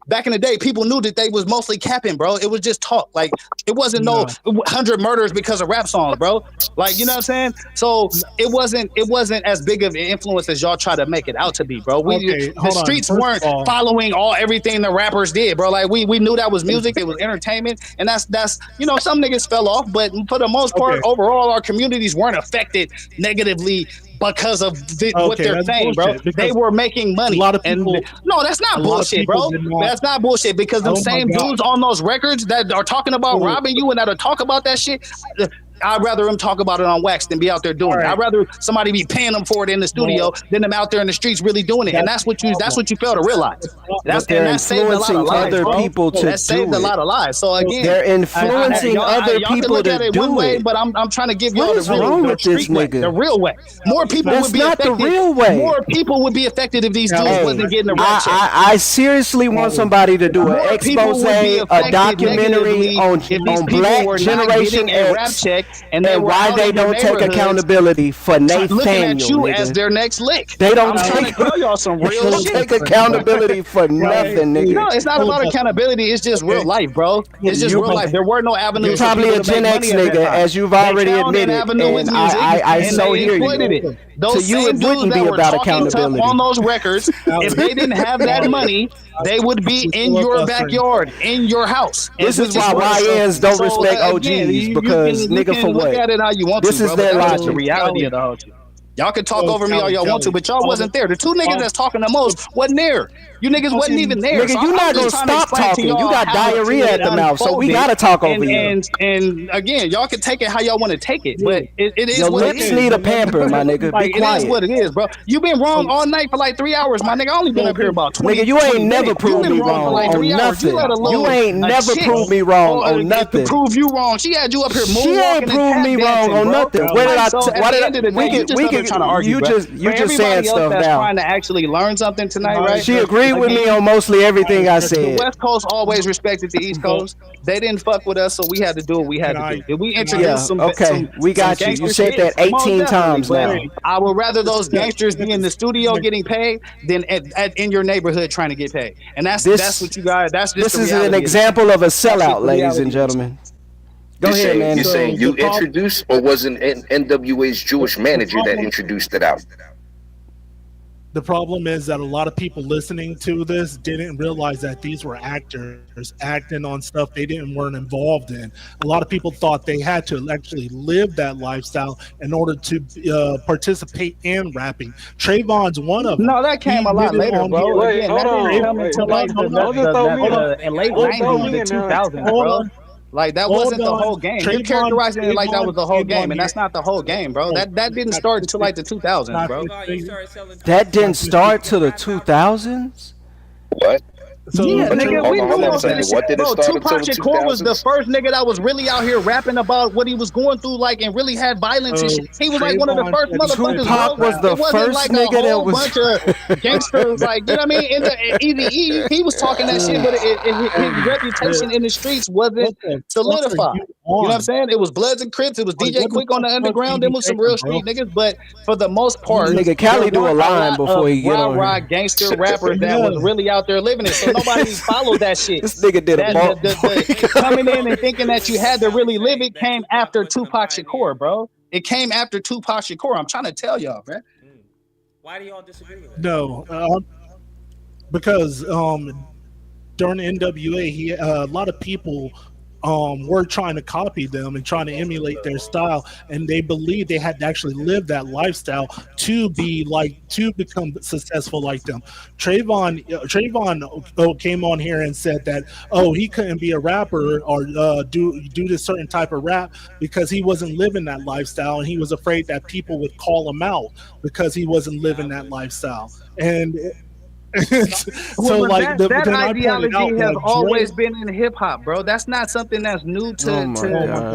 Back in the day, people knew that they was mostly capping, bro. It was just talk. Like it wasn't no 100 murders because of rap songs, bro. Like you know what I'm saying? So it wasn't as big of an influence as y'all try to make it out to be, bro. The streets weren't following everything the rappers did, bro. Like we knew that was music, it was entertainment, and that's some niggas fell off, but for the most part, overall, our communities weren't affected negatively because of what they're saying, bro. They were making money. A lot of people, no, that's not bullshit, bro. That's not bullshit because them same dudes on those records that are talking about robbing you and that'll talk about that shit. I'd rather them talk about it on wax than be out there doing it. I'd rather somebody be paying them for it in the studio than them out there in the streets really doing it. And that's what you fail to realize. They're influencing other people to do it. That saved a lot of lives. So again, they're influencing other people to do it. But I'm trying to give y'all What is wrong with this nigga? The real way. More people That's would be not affected. the real way. More people would be affected if these dudes wasn't getting the rap check. I seriously want somebody to do an expose, a documentary on Black Generation X and why they don't take accountability for Nathaniel. Looking at you nigga. as their next lick. They don't tell y'all some real shit. take accountability for nothing, nigga. No, it's not about accountability. It's just real life, bro. It's just real life. There were no avenues. You're probably a Gen X nigga, as you've already admitted, and I so hear you. Those to you, it dudes wouldn't that be were about talking tough accountability. on those records, if they didn't have that money, they would be in your backyard, in your house. This is why YNs don't respect OGs, because nigga, for what? Look at it how you want this to, is bro, their that's logic. the reality of the whole shit. Y'all can talk over me all y'all want to, but y'all wasn't there. The two niggas that's talking the most wasn't there. You niggas wasn't even there. Nigga, you not gonna stop talking. You got diarrhea at the mouth, so we gotta talk over you. And again, y'all can take it how y'all want to take it, but it is Your what it lips is. need a pamper, my nigga. Like, Be quiet. it is what it is, bro. You been wrong all night for like 3 hours, my nigga. I only been up here about 20 Nigga, you ain't 20 never minutes. proved You been me wrong for wrong like on 3 hours. nothing. let alone You ain't a never chick proved me wrong on nothing. To prove you wrong, she had you up here moonwalking. She ain't proved me wrong on nothing. Where did I? Why did I? We can trying to argue. You just saying stuff that's now. trying to actually learn something tonight, right? She agreed with me on mostly everything I The said. West Coast always respected the East Coast. They didn't fuck with us, so we had to do what we had to do. Did we introduce some? We got you. You said that 18 times now. I would rather those gangsters be in the studio getting paid than in your neighborhood trying to get paid. And that's what you guys. That's just this is an example of a sellout, ladies and gentlemen. Go You're ahead, saying, man. You're saying you introduced, or was an NWA's Jewish manager that introduced it out? The problem is that a lot of people listening to this didn't realize that these were actors acting on stuff they weren't involved in. A lot of people thought they had to actually live that lifestyle in order to participate in rapping. Trayvon's one of them. No, that came a lot later, bro. Again, that didn't come until like the late 90s, the 2000s, bro. Like that wasn't the whole game. You're characterizing it like that was the whole game, and that's not the whole game, bro. That didn't start until like the 2000s, bro. That didn't start till the 2000s? What? Yeah, nigga, we Hold knew on a most of second. this What shit. did it Bro, start until Tupac the Shakur was the 2000s? first nigga that was really out here rapping about what he was going through, like, and really had violence and shit. He was like one of the first motherfuckers, Tupac bro. was the It wasn't first like a nigga that whole was. bunch of gangsters, like, you know what I mean? In the Eazy-E, he was talking that shit, but his reputation in the streets wasn't solidified. You know what I'm saying? It was Bloods and Crips. It was DJ Quick on the underground. There was some real street niggas, but for the most part, Nigga, Cali there do a weren't line lot before of he get on rah here. gangster rappers that was really out there living it. So nobody followed that shit. This nigga did a bar. Coming in and thinking that you had to really live it came after Tupac Shakur, bro. It came after Tupac Shakur. I'm trying to tell y'all, man. Why do y'all disagree with that? No, because during the NWA, a lot of people were trying to copy them and trying to emulate their style, and they believed they had to actually live that lifestyle to become successful like them. Trayvon came on here and said that he couldn't be a rapper or do this certain type of rap because he wasn't living that lifestyle, and he was afraid that people would call him out because he wasn't living that lifestyle. And so like that ideology has always been in hip hop, bro. That's not something that's new to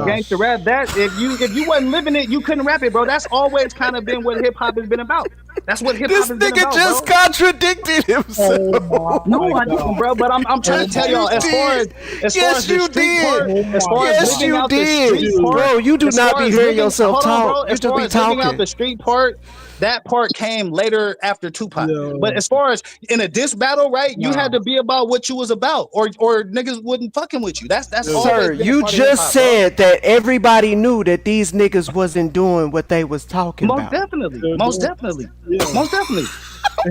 gangster rap. That if you wasn't living it, you couldn't rap it, bro. That's always kind of been what hip hop has been about. That's what hip hop has been about. This nigga just contradicted himself. No, I didn't, bro. But I'm trying to tell y'all, as far as the street part, as far as living out the street part, bro, you do not be hearing yourself talk. You just be living out talking. the street part. That part came later after Tupac. But as far as in a diss battle, right? You had to be about what you was about, or niggas wouldn't fucking with you. That's Sir, you just said that everybody knew that these niggas wasn't doing what they was talking about. Most definitely.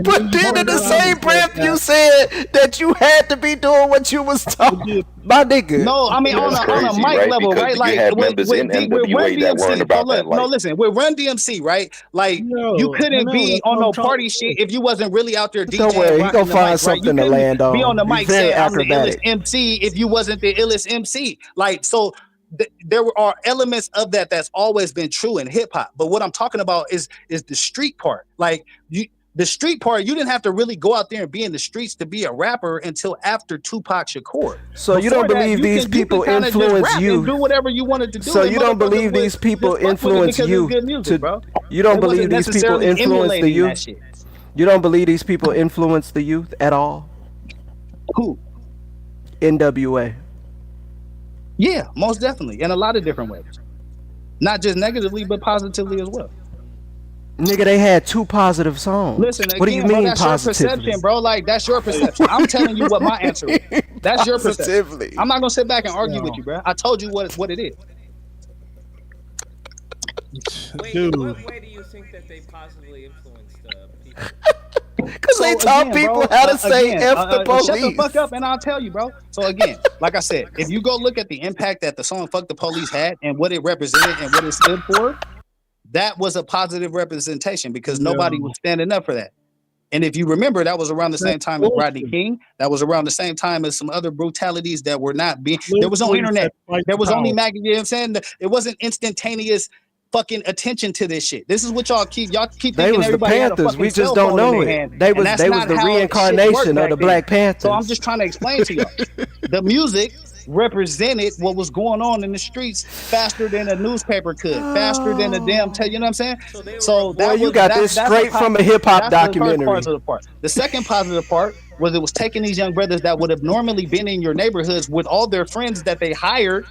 But then in the same breath, you said that you had to be doing what you was talking. My nigga. No, I mean on a mic level, right? Like you had members in NWA that weren't about that life. No, listen, with Run DMC, right? Like you couldn't be on no party shit if you wasn't really out there DJing. Don't worry, you gonna find something to land on. Be on the You're mic very saying I'm the acrobatic. illest MC if you wasn't the illest MC. Like so. There are elements of that that's always been true in hip hop, but what I'm talking about is the street part. Like the street part, you didn't have to really go out there and be in the streets to be a rapper until after Tupac Shakur. So you don't believe these people influence you? Do whatever you wanted to do. So you don't believe these people influence you? You don't believe these people influence the youth? You don't believe these people influence the youth at all? Who? NWA. Yeah, most definitely, in a lot of different ways. Not just negatively, but positively as well. Nigga, they had 2 positive songs. Listen, again, what do you bro, mean that's positively? your perception, bro. Like, that's your perception. I'm telling you what my answer is. That's your perception. I'm not going to sit back and argue with you, bro. I told you what it is. Wait, in what way do you think that they positively influenced people? Because they taught people how to say F the police. Shut the fuck up and I'll tell you, bro. So again, like I said, if you go look at the impact that the song Fuck the Police had and what it represented and what it stood for, that was a positive representation because nobody was standing up for that. And if you remember, that was around the same time as Rodney King. That was around the same time as some other brutalities that were not being. There was no internet. There was only magazine. You know what I'm saying? It wasn't instantaneous fucking attention to this shit. This is what y'all keep thinking. They was the Panthers. We just don't know it. They was the reincarnation of the Black Panthers. So I'm just trying to explain to y'all. The music represented what was going on in the streets faster than a newspaper could, faster than a damn you know what I'm saying? So that you got this straight from a hip hop documentary. The second positive part was it was taking these young brothers that would have normally been in your neighborhoods with all their friends that they hired,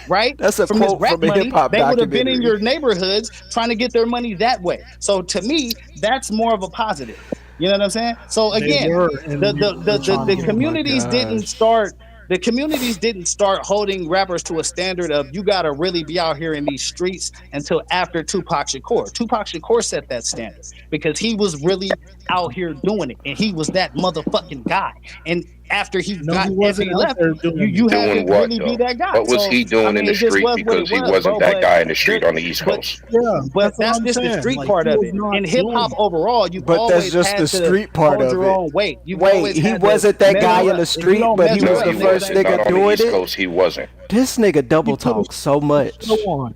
right? That's a quote from a hip hop documentary. They would have been in your neighborhoods trying to get their money that way. So to me, that's more of a positive. You know what I'm saying? So again, the communities didn't start. The communities didn't start holding rappers to a standard of you got to really be out here in these streets until after Tupac Shakur. Tupac Shakur set that standard because he was really out here doing it, and he was that motherfucking guy. And after he left, you had to really be that guy. What was he doing in the street because he wasn't that guy in the street on the East Coast? Yeah, but that's just the street part of it. In hip hop overall, you always that's just the street part of your own weight. Wait, he wasn't that guy in the street, but he was the first nigga doing it. He wasn't. This nigga double talks so much. Go on.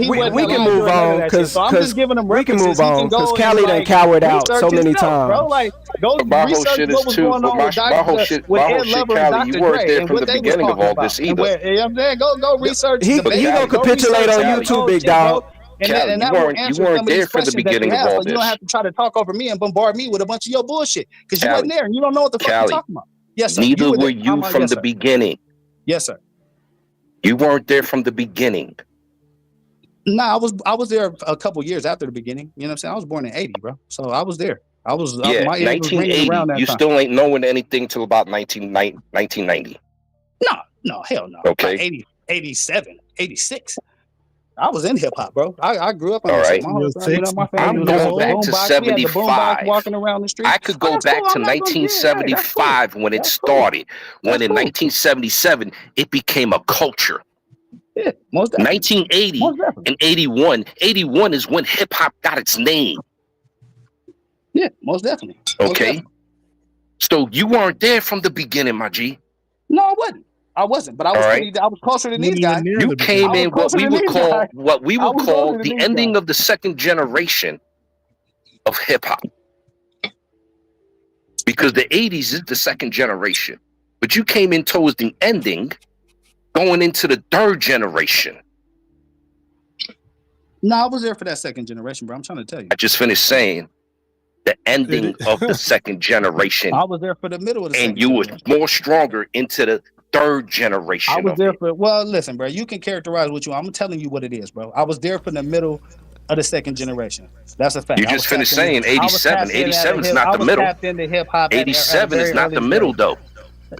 know he wasn't we can alive move during none of on that shit. So I'm just giving him we can references. move He on can because go Cali and done like cowered out research so many himself, bro. times. Like go But my whole research shit what is was too. going But on with my whole shit, with my whole Ed shit, Lover and Cali, you Dr. weren't Dre there and from what the they was beginning of talking all about. this And either. where you know what I'm saying, go research He the band, gonna go capitulate research on that you too, whole big shit, bro. dog. Cali, And you that will weren't answer some of there these from the questions that you beginning of have. all So you don't this. have to try to talk over me and bombard me with a bunch of your bullshit because you wasn't Cali, there and you don't know what the fuck you're Cali, talking about. Yes, sir. You neither were were there. you from Yes, the sir. beginning. Yes, sir. You weren't there from the beginning. Nah, I was there a couple years after the beginning. You know what I'm saying? I was born in '80, bro. So I was there. I was Yeah, my ears was ringing 1980. around that You time. still ain't knowing anything till about 1990. No, hell no. Okay. 80, 87, 86. I was in hip hop, bro. I grew up on All that shit. right. My whole family, you know, my family I'm was on going the back to boombox. We had the boombox 75. walking around the street. I could Oh, go that's back cool. to I'm not gonna get hey, that's cool. 1975 when it That's cool. started. When That's in cool. 1977 it became a culture. Yeah, most definitely. 1980 Most definitely. and 81. 81 is when hip hop got its name. Yeah, most definitely. Most Okay. definitely. So you weren't there from the beginning, my G. No, I wasn't, but I was I was closer than these guys. You came in what we would call the ending of the second generation of hip hop. Because the 80s is the second generation. But you came in towards the ending, going into the third generation. No, I was there for that second generation, bro. I'm trying to tell you. I just finished saying the ending of the second generation. I was there for the middle of the and you were more stronger into the third generation. I was there for, well, listen, bro, you can characterize what you want. I'm telling you what it is, bro. I was there for the middle of the second generation. That's a fact. You just finished saying 87. 87 is not the middle. 87 is not the middle, though.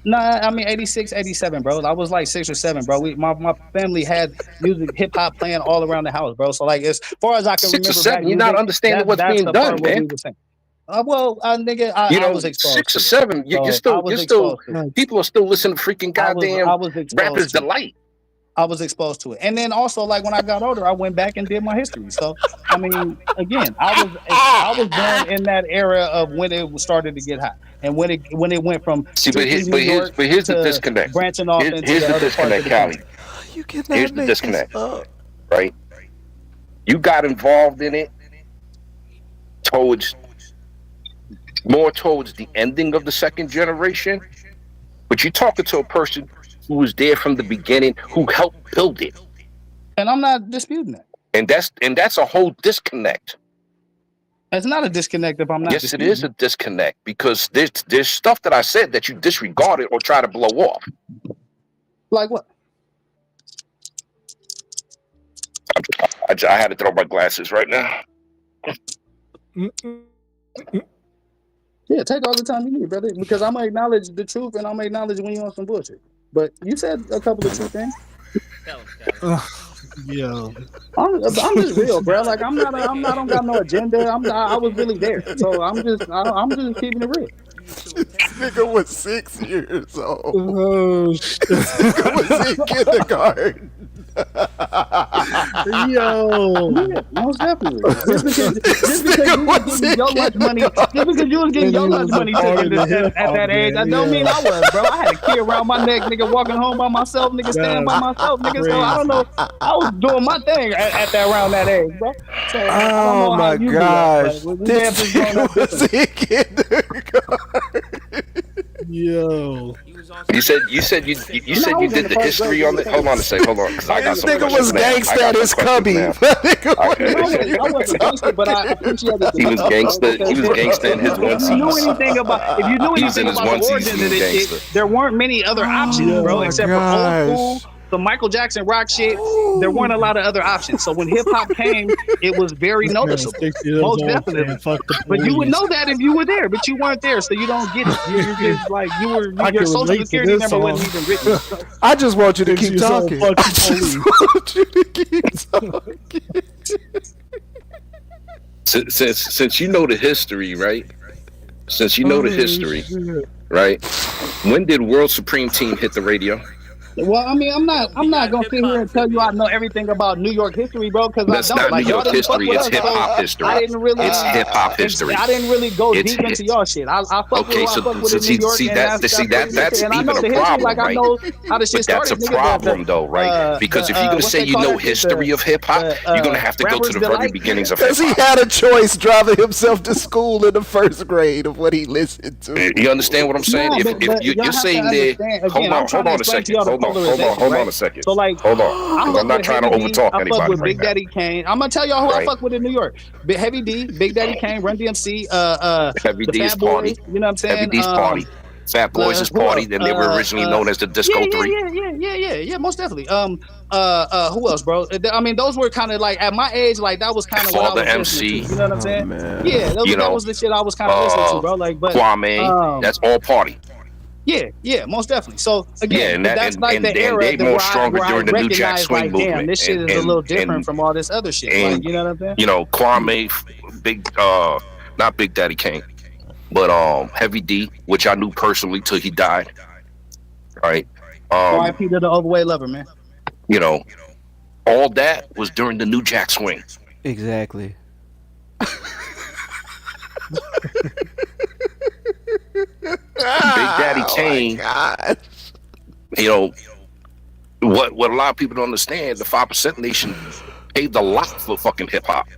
Nah, I mean 86, 87, bro. I was like 6 or 7, bro. My family had music, hip hop playing all around the house, bro. So like as far as I can 6 remember, or 7, you're not understanding what's being done, man. Well, nigga, I was exposed. 6 or 7, you're still people are still listening to freaking goddamn Rapper's Delight. I was exposed to it, and then also like when I got older, I went back and did my history. So I mean, again, I was born in that era of when it started to get hot, and when it went from here's the disconnect. Branching off into here's the disconnect, Callie. You cannot here's the make disconnect, this up. right? You got involved in it more towards the ending of the second generation, but you're talking to a person who was there from the beginning, who helped build it. And I'm not disputing that. And that's a whole disconnect. It's not a disconnect if I'm not. Yes, it is a disconnect because there's stuff that I said that you disregarded or try to blow off. Like what? I had to throw my glasses right now. Yeah, take all the time you need, brother, because I'm gonna acknowledge the truth and I'm gonna acknowledge when you're on some bullshit. But you said a couple of true things. Yo, I'm just real, bro. Like I don't got no agenda. I was really there, so I'm just keeping it real. This nigga was 6 years old. Oh, this nigga was in kindergarten. Yo, yeah, most definitely. Just because you was getting your lunch money, taken at that age, I don't mean I was, bro. I had a kid around my neck, nigga, walking home by myself, nigga, staying by myself, nigga. So I don't know. I was doing my thing at that around that age, bro. So, oh my gosh, this was in kindergarten. Yo. You said you did the history on it. Hold on a second. Hold on. This nigga was gangsta at his cubby. I wasn't gangster, but I appreciate it. He was gangster. He was gangster in his one If you knew anything about the origins of this shit, there weren't many other options, bro, except for old school. The Michael Jackson rock shit, there weren't a lot of other options. So when hip hop came, it was very noticeable, most definitely. But you would know that if you were there, but you weren't there, so you don't get it. You're just like your social security number wasn't even written. I just want you to keep talking. I just want you to keep talking. Since you know the history, right? Since you know the history, right? When did World Supreme Team hit the radio? Well, I mean, I'm not gonna sit here and tell you I know everything about New York history, bro. Because that's not New York history. It's hip hop history. I didn't really. It's hip hop history. I didn't really go deep into y'all shit. I fuck with New York. That's even a problem, right? But that's a problem, though, right? Because if you're gonna say you know history of hip hop, you're gonna have to go to the very beginnings of hip hop. Because he had a choice driving himself to school in the first grade of what he listened to. You understand what I'm saying? If you're saying there, hold on a second. Hold on a second. So like, hold on. I'm not trying to overtalk anybody. I fuck with Big Daddy Kane. I'm gonna tell y'all who I fuck with in New York. Heavy D, Big Daddy Kane, Run DMC, Heavy D's Party. You know what I'm saying? Heavy D's Party. Fat Boys' Party. Then they were originally known as the Disco 3. Yeah, most definitely. Who else, bro? I mean, those were kind of like at my age, like that was kind of what I was listening to. You know what I'm saying? Yeah, that was the shit I was kind of listening to, bro. Like, but Kwame, that's all party. Yeah, most definitely. So again, that's like the era they more stronger during the New Jack Swing like, movement. Damn, this shit is a little different from all this other shit. And, like, you know what I'm saying? You know, Kwame, not Big Daddy Kane, but Heavy D, which I knew personally till he died. Right. R.I.P. to the overweight lover, man. You know, all that was during the New Jack Swing. Exactly. came, you know, what a lot of people don't understand, the 5% Nation paved a lot for fucking hip hop.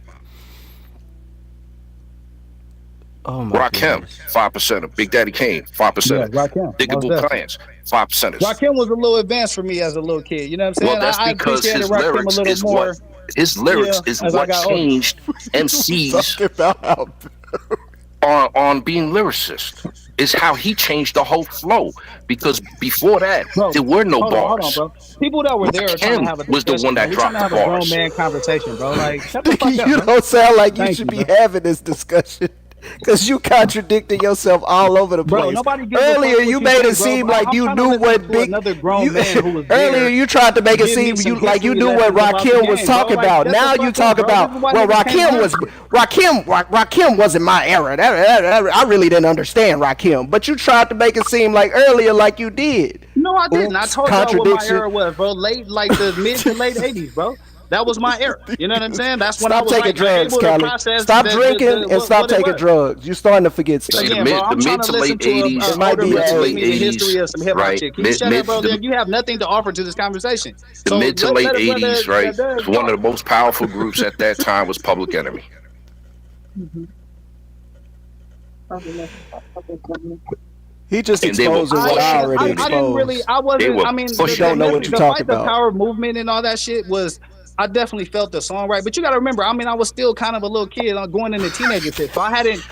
Oh my Rakim, 5%. Big Daddy Kane, 5%. Yeah, Rakim. Diggable Plans, 5%. Rakim was a little advanced for me as a little kid. You know what I'm saying? Well, that's because his lyrics is what changed MCs on being lyricist. Is how he changed the whole flow. Because before that, there were no bars. Hold on, bro. People that were there are trying to have a was the one that dropped the bars. We're trying to have a grown man conversation, bro. Like, shut the fuck up, You bro. don't sound like you Thank should you, be having this discussion. Because you contradicting yourself all over the place. Bro, nobody gives a Earlier, fuck what you you made think, it bro. seem Bro, like I'm you trying to knew listen what to big. another grown man who was there. Earlier, you tried to make it Give me seem some like you history knew what lessons about the Rakim game, was bro. talking Like, about. shut Now the you fuck talk up, bro. about This is why well, niggas can't Rakim wasn't my era. I really didn't understand Rakim, but you tried to make it seem like earlier, like you did. No, I didn't. I Oops, told y'all what my contradiction. era was, bro. Like the mid to late 80s, bro. That was my era. You know what I'm saying? That's when I Stop was taking like drugs, able to Callie. process. Stop drinking and stop what it taking was. drugs. You're starting to forget stuff. See, the Again, mid, bro, I'm the trying mid to to listen late to '80s, a older mid man to give late me the history '80s, of some hip hop right? shit. Can you shut up, bro? You have nothing to offer to this conversation. The So mid to late let a brother '80s, right? that does One of talk. the most powerful groups at that time was Public Enemy. He just And they were exposing what I already I exposed. didn't really. I They wasn't. were I mean, You don't know what the you're talking fight the about. power movement and all that shit was. I definitely felt the song right, but you got to remember. I mean, I was still kind of a little kid going into teenager shit, so I hadn't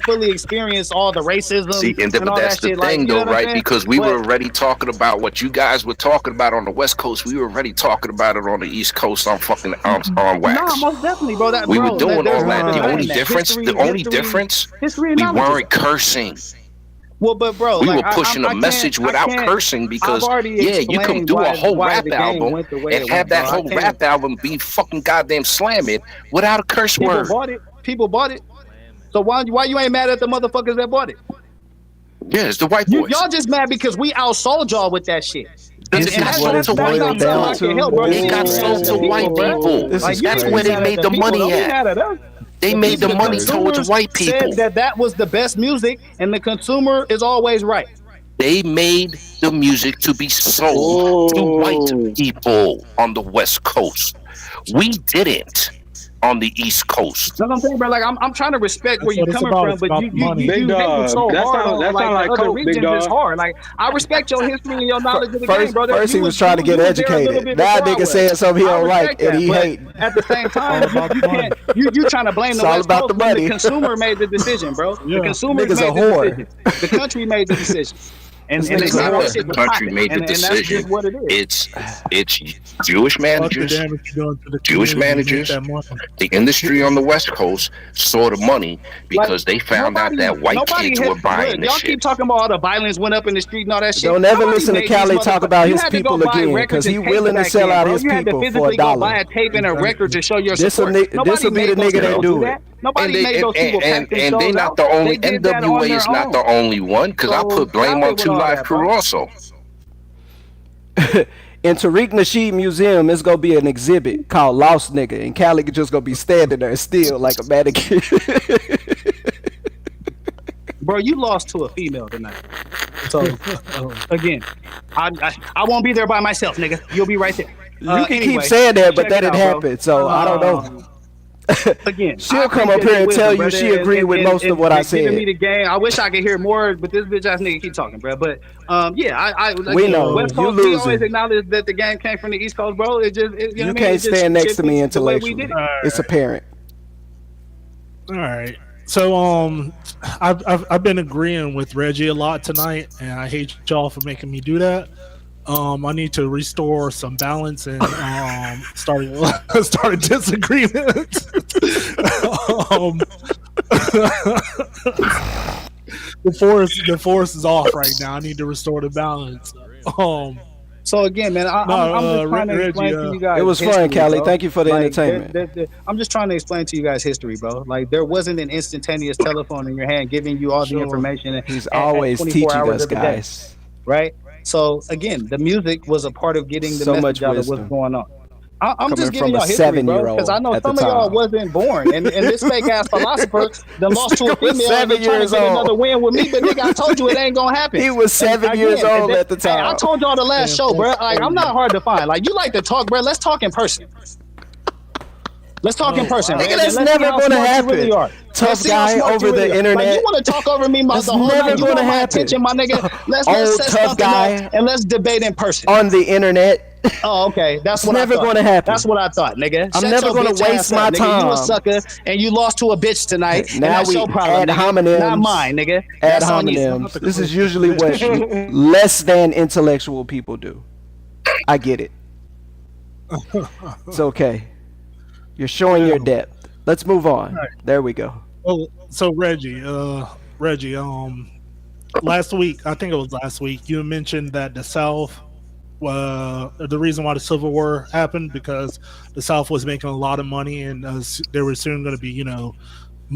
fully experienced all the racism See, and and all that's that the shit. thing, Like, you know though, what I'm right? saying? Because we were But already talking about what you guys were talking about on the West Coast. We were already talking about it on the East Coast on fucking on nah, wax. most definitely, bro. We were Bro, doing there's all no that. The only denying that. difference, History we acknowledges weren't that. cursing. Well, but bro, We like were pushing a message without cursing I've because, already yeah, you can explained do a whole why rap the game album went the way and it have went, that bro. I whole can't. rap album be fucking goddamn slamming without a curse People word. bought it. People bought it. So why you ain't mad at the motherfuckers that bought it? Yeah, it's the white boys. Y'all just mad because we outsold y'all with that shit. This is what it's boiled down to. It got sold to white people. That's where they made the money at. They made the money towards white people. Said that was the best music, and the consumer is always right. They made the music to be sold to white people on the West Coast. We didn't on the East Coast. That's what I'm saying, bro. Like I'm trying to respect where you're coming from, but you hating so hard on like the other regions is hard. Like I respect your history and your knowledge of the game, bro. First he was trying to get educated. Now nigga saying something he don't like and he hate. At the same time, you can't. You trying to blame the West Coast when the consumer made the decision, bro. The consumer made the decision. The country made the decision. And they It's said not all that shit the was country popping, made the and that's decision. just what it is. It's Jewish managers, the industry on the West Coast saw the money because they found out that white kids were buying this y'all shit. keep talking about all the violence went up in the street and all that shit. Don't ever Nobody listen to made Callie these talk about motherfuckers. his You had to people go buy again, records 'cause he and tapes willing to back sell then, out bro. his You had people to for physically go $1. buy a tape and a record to show your This'll support. be Nobody the made those nigga that people do that. it. Nobody made those people pack And they themselves not out. the only They did that on NWA their is not own. the only one because I So, put blame y'all on with 2 all Live that, Crew bro. also. In Tariq Nasheed Museum, it's gonna be an exhibit called Lost Nigga, and Callie just gonna be standing there still like a mannequin. Bro, you lost to a female tonight. So again, I won't be there by myself, nigga. You'll be right there. You can keep saying that, but that didn't happen. So I don't know. Again, She'll come up here and tell you she agreed with most of what I said. Giving me the game. I wish I could hear more, but this bitch ass nigga keep talking, bro. But yeah, We know. West You Coast, we always losing. acknowledge that the game came from the East Coast, bro. It just you know You what I mean? can't It just stand next to me shifted the way we intellectually. did it. It's apparent. All right. So I've been agreeing with Reggie a lot tonight, and I hate y'all for making me do that. I need to restore some balance and start a disagreement. The force is off right now. I need to restore the balance. So again, man, I'm just trying to explain to you guys. It was fun, history, Callie. bro. Thank you for the Like, entertainment. I'm just trying to explain to you guys history, bro. Like there wasn't an instantaneous telephone in your hand giving you all the information. He's at always 24 teaching hours us, of the day, guys. right? So again, the music was a part of getting the So much message out of what's wisdom. going on. I'm just Coming giving from a y'all history, bro, 7-year-old because I know at the some of y'all time. wasn't born, and this fake ass philosopher that lost to a nigga was female and they 7 trying to years get old. another win with me. But nigga, I told you it ain't gonna happen. He was 7 years Again, old at the hey, I time. told y'all the last Man, show, bro. that's Like, I'm crazy. not hard to find. Like, you like to talk, bro. Let's talk in person. Let's talk in person, Nigga, Reg, that's and let's see never how gonna smart happen. you really are. Tough Let's see how guy smart over you really the are. Like, internet. you want to talk over me That's the whole never night? You gonna want my happen. attention, my nigga? Let's Old set tough something guy up and let's debate in person. on the internet. Oh, okay. That's It's what I never thought. gonna happen. That's what I thought, nigga. I'm Shut never your gonna bitch waste ass up, my nigga. You a time. sucker and you lost to a bitch tonight. Okay, And now that's we your problem, ad nigga. hominems. Not mine, nigga. Ad That's on you. hominems. This is usually what less than intellectual people do. I get it. It's okay. You're showing your depth. Let's move on. Right. There we go. Oh, so Reggie, last week, I think it was last week, you mentioned that the South, the reason why the Civil War happened because the South was making a lot of money and they were soon going to be,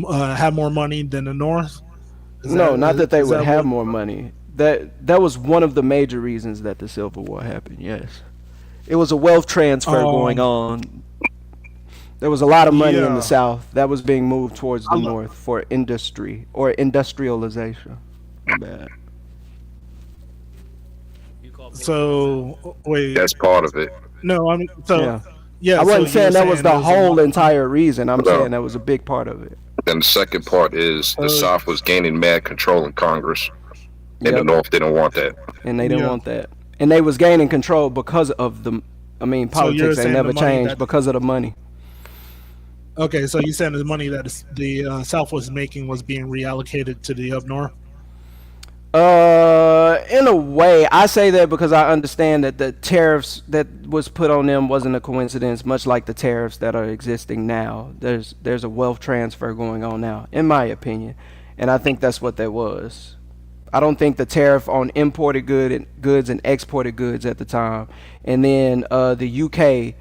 have more money than the North. Not that they would have what- more money. That was one of the major reasons that the Civil War happened. Yes, it was a wealth transfer going on. There was a lot of money in Yeah. the South that was being moved towards the North for industry or industrialization. My bad. So wait, That's part of it. no, I mean, so yeah, I so wasn't you saying were that was the there's a whole lot- entire reason. I'm No. saying that was a big part of it. Then the second part is the South was gaining mad control in Congress, and the Yep. North didn't want that. And they didn't Yeah. want that. And they was gaining control because of the. I mean, So you're politics saying ain't never the money changed that- because of the money. Okay, so you saying the money that the South was making was being reallocated to the up north? In a way, I say that because I understand that the tariffs that was put on them wasn't a coincidence, much like the tariffs that are existing now. There's a wealth transfer going on now, in my opinion, and I think that's what that was. I don't think the tariff on imported goods and exported goods at the time, and then the UK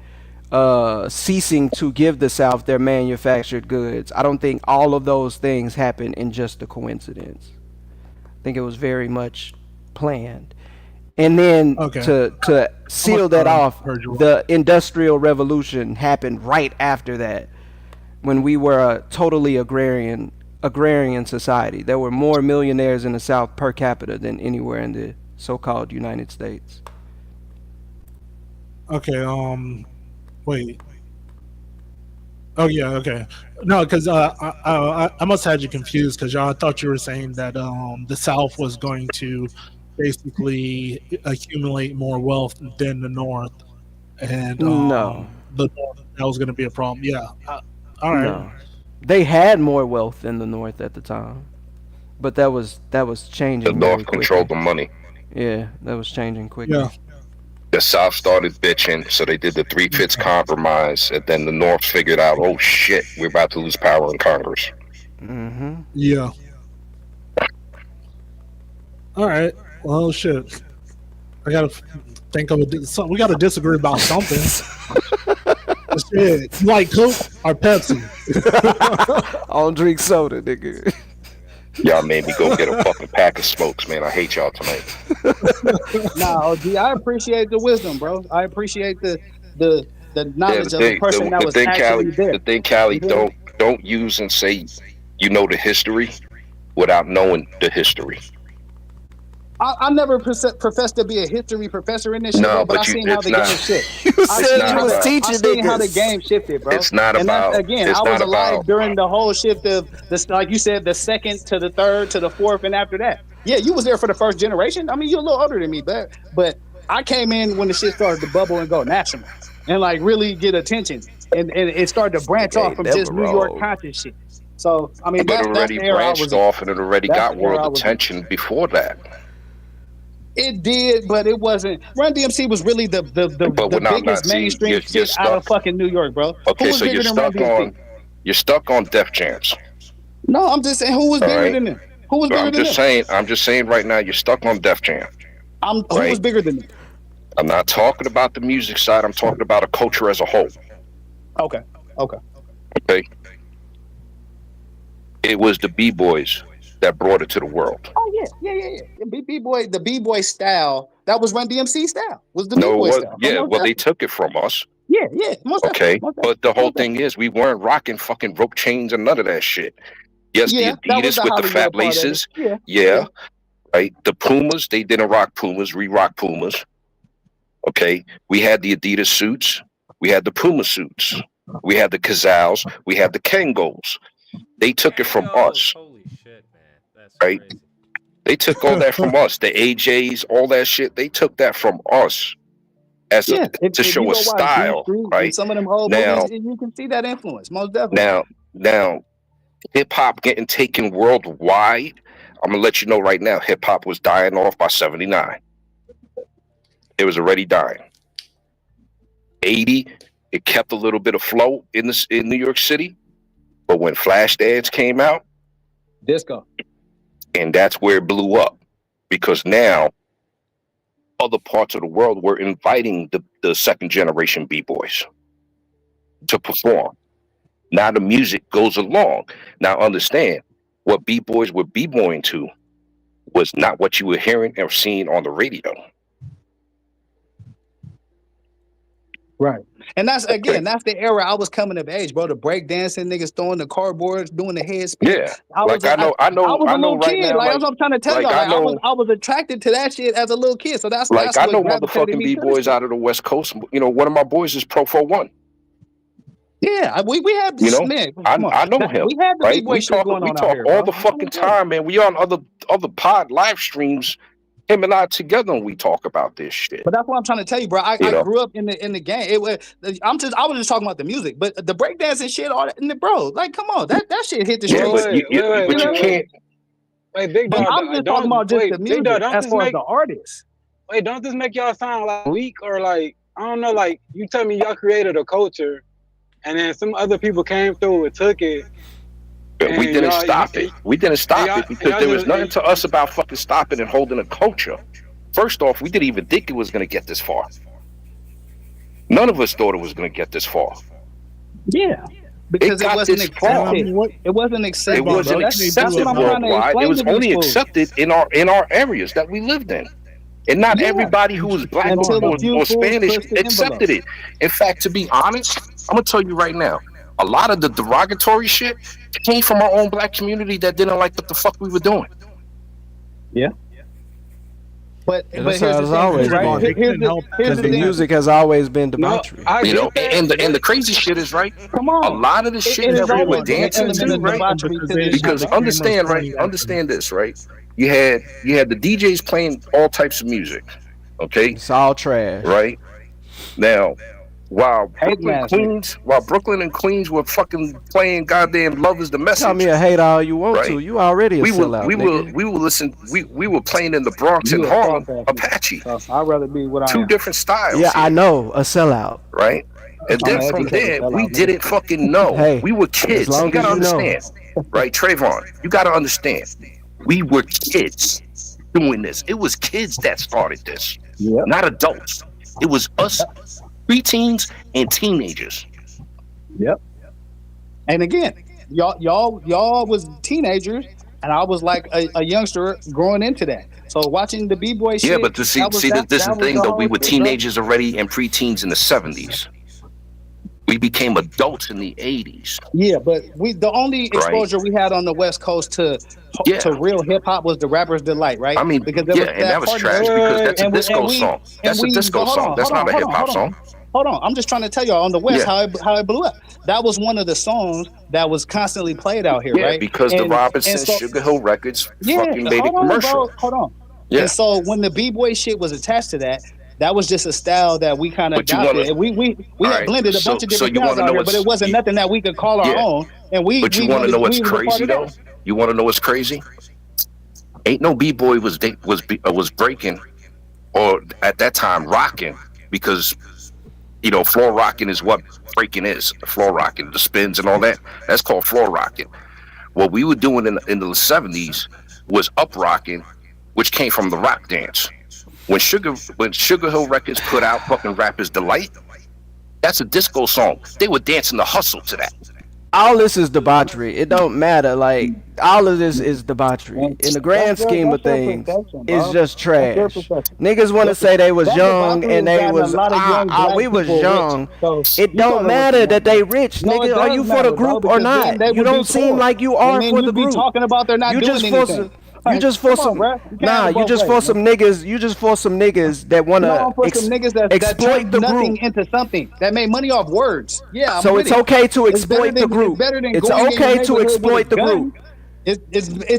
ceasing to give the South their manufactured goods. I don't think all of those things happened in just a coincidence. I think it was very much planned. And then to seal that off, the Industrial Revolution happened right after that, when we were a totally agrarian society. There were more millionaires in the South per capita than anywhere in the so-called United States. Okay, wait. Oh yeah, okay. No, because I must have had you confused because I thought you were saying that the South was going to basically accumulate more wealth than the North, and No. the North, that was going to be a problem. Yeah. All right. No. They had more wealth than the North at the time, but that was changing. The very North controlled the money. Yeah, that was changing quickly. Yeah. The South started bitching, so they did the 3/5 compromise, and then the North figured out, oh shit, we're about to lose power in Congress. Mm-hmm. Yeah. All right. Well, shit. I gotta think of it. So we gotta disagree about something. Shit. You like Coke or Pepsi? I don't drink soda, nigga. Y'all made me go get a fucking pack of smokes, man. I hate y'all tonight. Nah, OG, I appreciate the wisdom, bro. I appreciate the knowledge of the person that was actually there. The thing, Callie, don't use and say you know the history without knowing the history. I never professed to be a history professor in this shit, No, bro, but I but seen how it's the not. game shifted. You I said seen you how was the- teaching I seen how the niggas. game shifted, bro. It's not and about- that's, again, it's I was not alive about- during the whole shift of this, like you said, the second to the third to the fourth, and after that. Yeah, you was there for the first generation. I mean, you're a little older than me, but I came in when the shit started to bubble and go national, and like really get attention, and it started to branch off from just New York conscious shit. So I mean, But that's it already the era I was branched in. off and it already That's got the era I world was in. attention before that. It did, but it wasn't. Run DMC was really the we're not- biggest see, mainstream you're shit out of stuck. fucking New York, bro. Okay, Who was so bigger than Run DMC? you're stuck on Def Jams. No, I'm just saying who was All bigger right. than them? Who was bigger I'm than just them? saying. I'm just saying right now. You're stuck on Def Jam. Who was Right. bigger than them? I'm not talking about the music side. I'm talking about a culture as a whole. Okay. Okay. It was the B-boys that brought it to the world. Oh yeah. The B-boy style. That was Run DMC style. Was the No, B-boy it was, style. yeah. No Well, doubt. they took it from us. Yeah, most Okay, definitely, most but the whole definitely. thing is, we weren't rocking fucking rope chains and none of that shit. Yes, the Yeah, that was Adidas the with the fat Hollywood part of it. laces. Yeah, Yeah, right. The Pumas, they didn't rock Pumas. We rock Pumas. Okay, we had the Adidas suits. We had the Puma suits. We had the Kazals. We had the Kangos. They took it from us, Holy shit, man. That's right? crazy. They took all that from us. The AJs, all that shit. They took that from us as yeah. to If you show a go watch Beat style, Street and right? some of them old Now, movies, you can see that influence, most definitely. now, hip hop getting taken worldwide. I'm gonna let you know right now. Hip hop was dying off by '79. It was already dying. '80, it kept a little bit of flow in New York City, but when Flashdance came out, disco, and that's where it blew up, because now other parts of the world were inviting the second generation b-boys to perform. Now the music goes along. Now understand, what b-boys were b-boying to was not what you were hearing or seeing on the radio. Right. And that's the era I was coming of age, bro. The break dancing, niggas throwing the cardboards, doing the head spin. Yeah, I was a little right kid. now, Like that's what I'm trying to tell y'all. I know, I was attracted to that shit as a little kid. So that's like I what know gravitated motherfucking me to the b-boys shit. out of the West Coast. You know, one of my boys is Pro 41. Yeah, we had You know, man, I know him. We had the Right? b-boy shit going on out here, all bro. the fucking time, man. We on other pod live streams, him and I together, and we talk about this shit. But that's what I'm trying to tell you, bro. I grew up in the game. I was just talking about the music, but the breakdancing shit, all that, bro. Like, come on, that shit hit the streets. But you can't. Wait, Big But Dog, I'm just talking about just the music as far as the artists. Wait, don't this make y'all sound like weak or like, I don't know, like you tell me y'all created a culture and then some other people came through and took it. But we didn't stop it. We didn't stop it because there was nothing to us about fucking stopping and holding a culture. First off, we didn't even think it was going to get this far. None of us thought it was going to get this far. Yeah. Because it wasn't accepted. It wasn't accepted. It wasn't accepted worldwide. It was only accepted in our areas that we lived in. And not everybody who was black or Spanish accepted it. In fact, to be honest, I'm going to tell you right now, a lot of the derogatory shit came from our own black community that didn't like what the fuck we were doing. Yeah. But that's how it's always been. Because the music has always been debauchery. You know, and the crazy shit is, right, come on, a lot of the shit that we were dancing to, right, because understand this, right, you had the DJs playing all types of music, okay, it's all trash, right. Now while Brooklyn and Queens were fucking playing goddamn "Love Is the Message." Tell me a hate all you want to. You already a sellout. We were playing in the Bronx and Harlem Apache. I'd rather be what I am. Two different styles. Yeah, I know, a sellout. Right. And then from there, we didn't fucking know. Hey, we were kids. You gotta understand, right, Trayvon? You gotta understand. We were kids doing this. It was kids that started this, not adults. It was us. Preteens and teenagers. Yep. And again, y'all was teenagers, and I was like a youngster growing into that. So watching the b-boy shit. Yeah, but this is the thing though. We were teenagers already and preteens in the 70s. We became adults in the 80s. Yeah, but the only exposure we had on the West Coast to real hip hop was the Rapper's Delight, right? I mean, because and that was trash because that's a disco song. That's a disco song. That's not a hip hop song. Hold on, I'm just trying to tell y'all on the West how it blew up. That was one of the songs that was constantly played out here, right? Because the Robinson Sugar Hill Records fucking made it commercial. Hold on. Yeah. And so when the b-boy shit was attached to that, that was just a style that we kind of adopted. We had blended a bunch of different styles out here, but it wasn't nothing that we could call our own. And But you want to know what's crazy though? You want to know what's crazy? Ain't no b-boy was breaking, or at that time rocking, because you know, floor rocking is what breaking is. Floor rocking, the spins and all that. That's called floor rocking. What we were doing in the 70s was up rocking, which came from the rock dance. When Sugar Hill Records put out fucking Rapper's Delight, that's a disco song. They were dancing the hustle to that. all this is debauchery. It don't matter. Like all of this is debauchery. In the grand scheme of things, it's just trash. Niggas want to say they was young and they was we was young. It don't matter that they rich, nigga. Are you for the group or not? You don't seem like you are for the group. Talking about they're not doing anything. You just for some you just for some niggas. You just for some niggas that want to exploit the group into something that made money off words. Yeah. So it's okay to exploit the group. It's okay to exploit the group. It's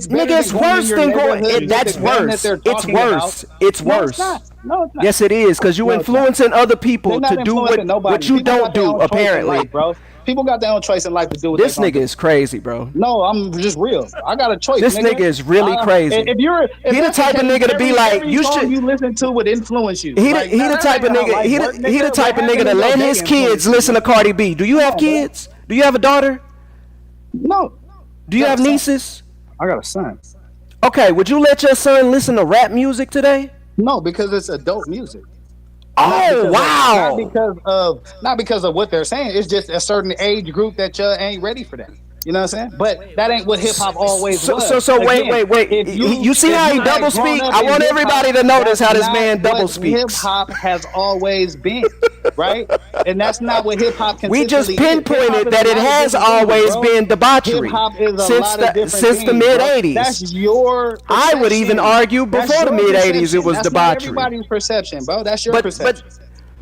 nigga, it's worse than going. That's worse. It's worse. It's worse. No, it's not. Yes, it is, because you influencing other people to do what you don't do. Apparently, bro. People got their own choice in life to do. This nigga is crazy, bro. No, I'm just real. I got a choice. This nigga is really crazy. If you're, he the type of nigga to be like, you should. You listen to would influence you. He the type of nigga. He the type of nigga to let his kids listen to Cardi B. Do you have kids? Do you have a daughter? No. Do you have nieces? I got a son. Okay, would you let your son listen to rap music today? No, because it's adult music. Oh wow! Not because of what they're saying. It's just a certain age group that you ain't ready for that. You know what I'm saying? But that ain't what hip hop always was. So wait. You see how he double speak? I want everybody to notice how this man double speaks. Hip hop has always been, right? And that's not what hip hop. We just pinpointed that it has always been debauchery since the mid '80s. That's your perception. I would even argue before the mid '80s it was debauchery. Not everybody's perception, bro. That's your perception.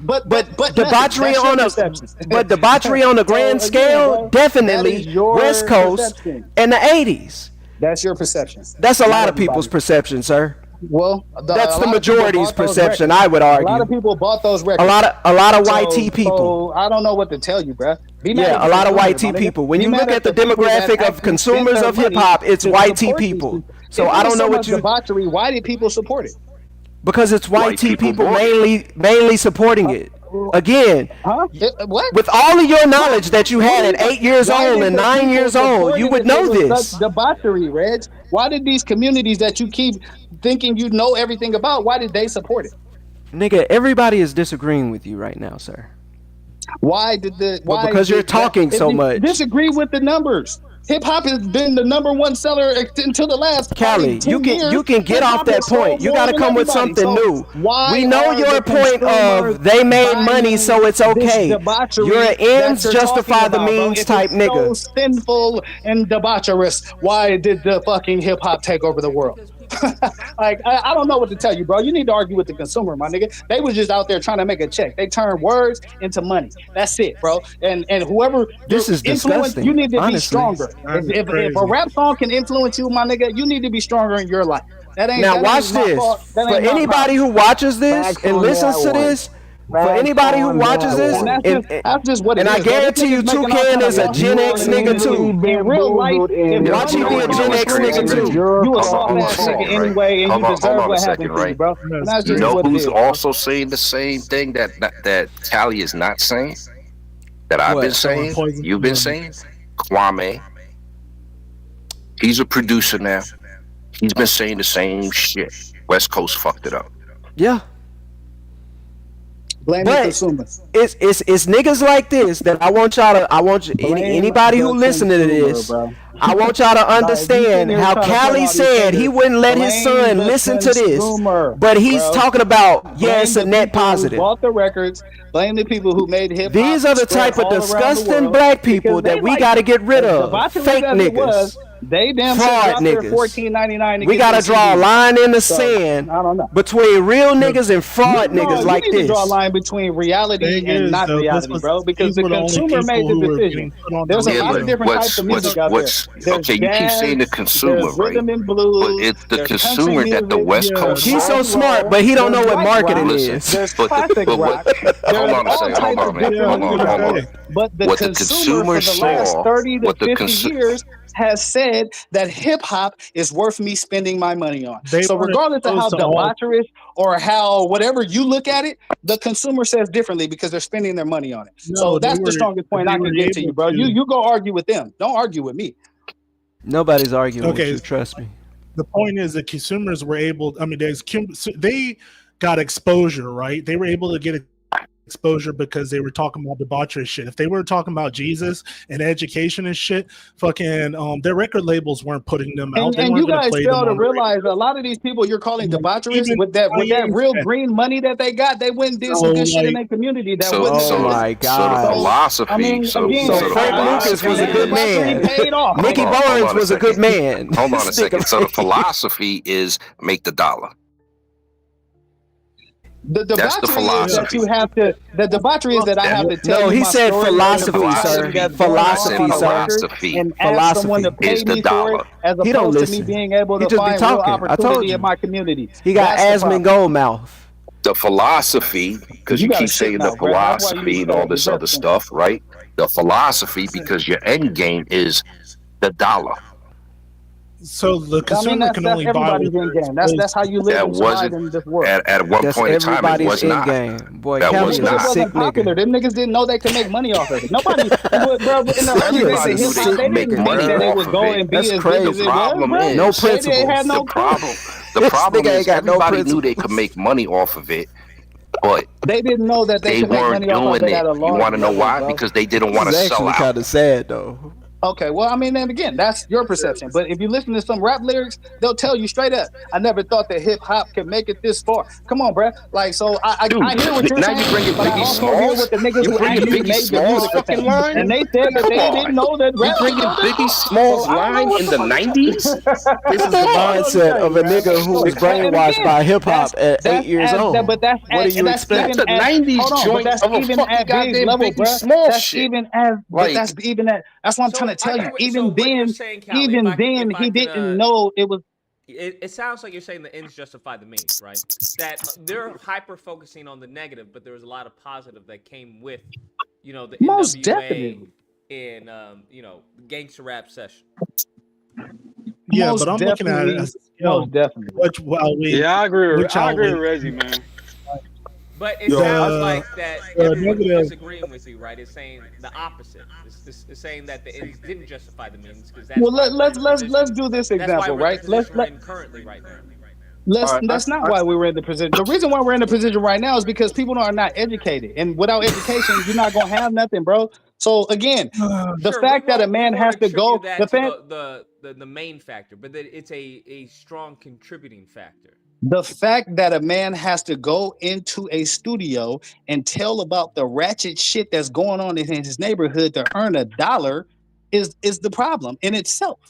But debauchery on the grand scale, definitely West Coast and the 80s. That's your perception. That's a lot of people's perception, sir. Well, that's the majority's perception, I would argue. A lot of people bought those records. A lot of white people. So I don't know what to tell you, bro. Yeah, a lot of white people. When you look at the demographic of consumers of hip hop, it's white people. So I don't know what you. Debauchery. Why did people support it? Because it's white people mainly supporting it. Again, with all of your knowledge that you had at 8 years old and 9 years old, you would know this. Debauchery, Reg. Why did these communities that you keep thinking you know everything about, why did they support it? Nigga, everybody is disagreeing with you right now, sir. Why did because you're talking so much. Disagree with the numbers. Hip hop has been the #1 seller until the last. Cali, you can get off that point. You got to come with something new. We know your point of they made money, so it's okay. You're an ends justify the means type nigga. So sinful and debaucherous. Why did the fucking hip hop take over the world? Like I don't know what to tell you, bro. You need to argue with the consumer, my nigga. They was just out there trying to make a check. They turned words into money. That's it, bro. And whoever this is disgusting. You need to be stronger. If a rap song can influence you, my nigga, you need to be stronger in your life. Now watch this. For anybody who watches this and listens to this. For anybody who watches this, that's just what it is. I guarantee you, Toucan is a Gen X nigga too. In real life, watch him be a Gen X nigga too. You a soft ass nigga anyway, and you deserve what happened to you, bro. You know who's also saying the same thing that Cali is not saying? That I've been saying? You've been saying? Kwame. He's a producer now. He's been saying the same shit. West Coast fucked it up. Yeah. Blame the consumers. It's niggas like this that I want anybody who listen to this, I want y'all to understand how Cali said he wouldn't let his son listen to this, but he's talking about it's a net positive. Bought the records. Blame the people who made hip hop. These are the type of disgusting black people that we got to get rid of. Fake niggas. They damn fraud niggas. $14.99. We gotta draw a line in the sand between real niggas and fraud niggas like this. You need to draw a line between reality and not reality, bro. Because the consumer made the decision. There's a lot of different types of music out there. Okay, you keep saying the consumer, right? Rhythm and blues. But it's the consumer that the West Coast. He's so smart, but he don't know what marketing is. There's classic rock. Hold on a second. Hold on, man. Hold on. But the consumer for the last 30 to 50 years has said that hip hop is worth me spending my money on. So regardless of how debaucherous or how whatever you look at it, the consumer says differently because they're spending their money on it. So that's the strongest point I can give to you, bro. You go argue with them. Don't argue with me. Nobody's arguing with you, trust me. The point is that consumers were able, they got exposure, right? They were able to get exposure because they were talking about debauchery shit. If they were talking about Jesus and education and shit, fucking their record labels weren't putting them out. And you guys fail to realize a lot of these people you're calling debaucherous with that real green money that they got, they went and did some good shit in their community. That So the philosophy. I mean, so again, the Frank Lucas was a good man. Mickey Barnes was a good man. Hold on a second. So the philosophy is make the dollar. The That's the debauchery is that philosophy. you have to. The debauchery is that I have to tell No, you he my said story philosophy, and the sir. that's going on the record Philosophy and ask someone to pay is the me for dollar. it, as He don't opposed to me listen. being able He to just be find real talking. I told opportunity you. in my community. He got That's the asthma and problem. gold mouth. The philosophy, because You you got a keep shit saying the mouth, bro. That's why philosophy you and all this other stuff, right? The philosophy, because your end game is the dollar. So the I mean, consumer can that's only buy everybody's what end they're game. That's exposed how to. you live That and survive wasn't in this world. at one That's point in time. It everybody's was end not. game. Boy, That Kelly was is a Because it not. sick wasn't popular. nigga. Them niggas didn't know they could make money off of it. Nobody, bro, in the early days Everybody of knew hip they hop, could they make didn't think money that it off would of go it. and be That's as big crazy. as The it was, problem bro. No is They didn't principles. have no the problem. The This problem nigga is ain't got no everybody knew they could principles. make money off of it, but They didn't know that they they could make weren't money off of doing it at it. a You large want to know level, why? bro. Because they didn't This want is to sell actually out. kind of sad though. Okay, well, I mean, and again, that's your perception. But if you listen to some rap lyrics, they'll tell you straight up, I never thought that hip hop could make it this far. Come on, bruh. Like, so I hear what Dude, you're now you saying, bringing but I Biggie also hear what Smalls. the niggas You who bringing actually Biggie made the Smalls music are fucking saying. line. And they said that Come they didn't on. know that You rap was bringing gonna do Biggie this. Smalls So I don't know line what in the the fuck. 90s? This is the I don't mindset tell of you, a man. nigga who was And brainwashed again, by hip hop at that's 8 years as old. but that's What do you that's expect? even That's a at 90s hold on, but joint that's of a even fucking at Big's goddamn level, Biggie bruh. Smalls That's shit. even as but Like, that's even at that's what I'm trying So to tell you. so Even what you're then, saying, Callie, if I he can didn't know it was it sounds like you're saying the ends justify the means, right? That they're hyper focusing on the negative, but there was a lot of positive that came with, the most NWA definitely. and gangster rap session. Yeah, Most but I'm looking at it definitely. as a Most skill, definitely. Yeah, I agree. which I agree with outweighs Reggie, man. But it Yo, sounds like that the everyone's negative. disagreeing with you, right? It's saying the opposite. It's saying that the ends didn't justify the means because that's Well, why we're in the let's position. do this That's why example, we're in the right? Let's position we're in currently right now. all right. That's not why we were in the position. The reason why we're in the position right now is because people are not educated, and without education, you're not gonna have nothing, bro. So again, the Sure, fact that a we man won't has to attribute go, that the to fact the main factor, but that it's a strong contributing factor. the fact that a man has to go into a studio and tell about the ratchet shit that's going on in his neighborhood to earn $1 is the problem in itself.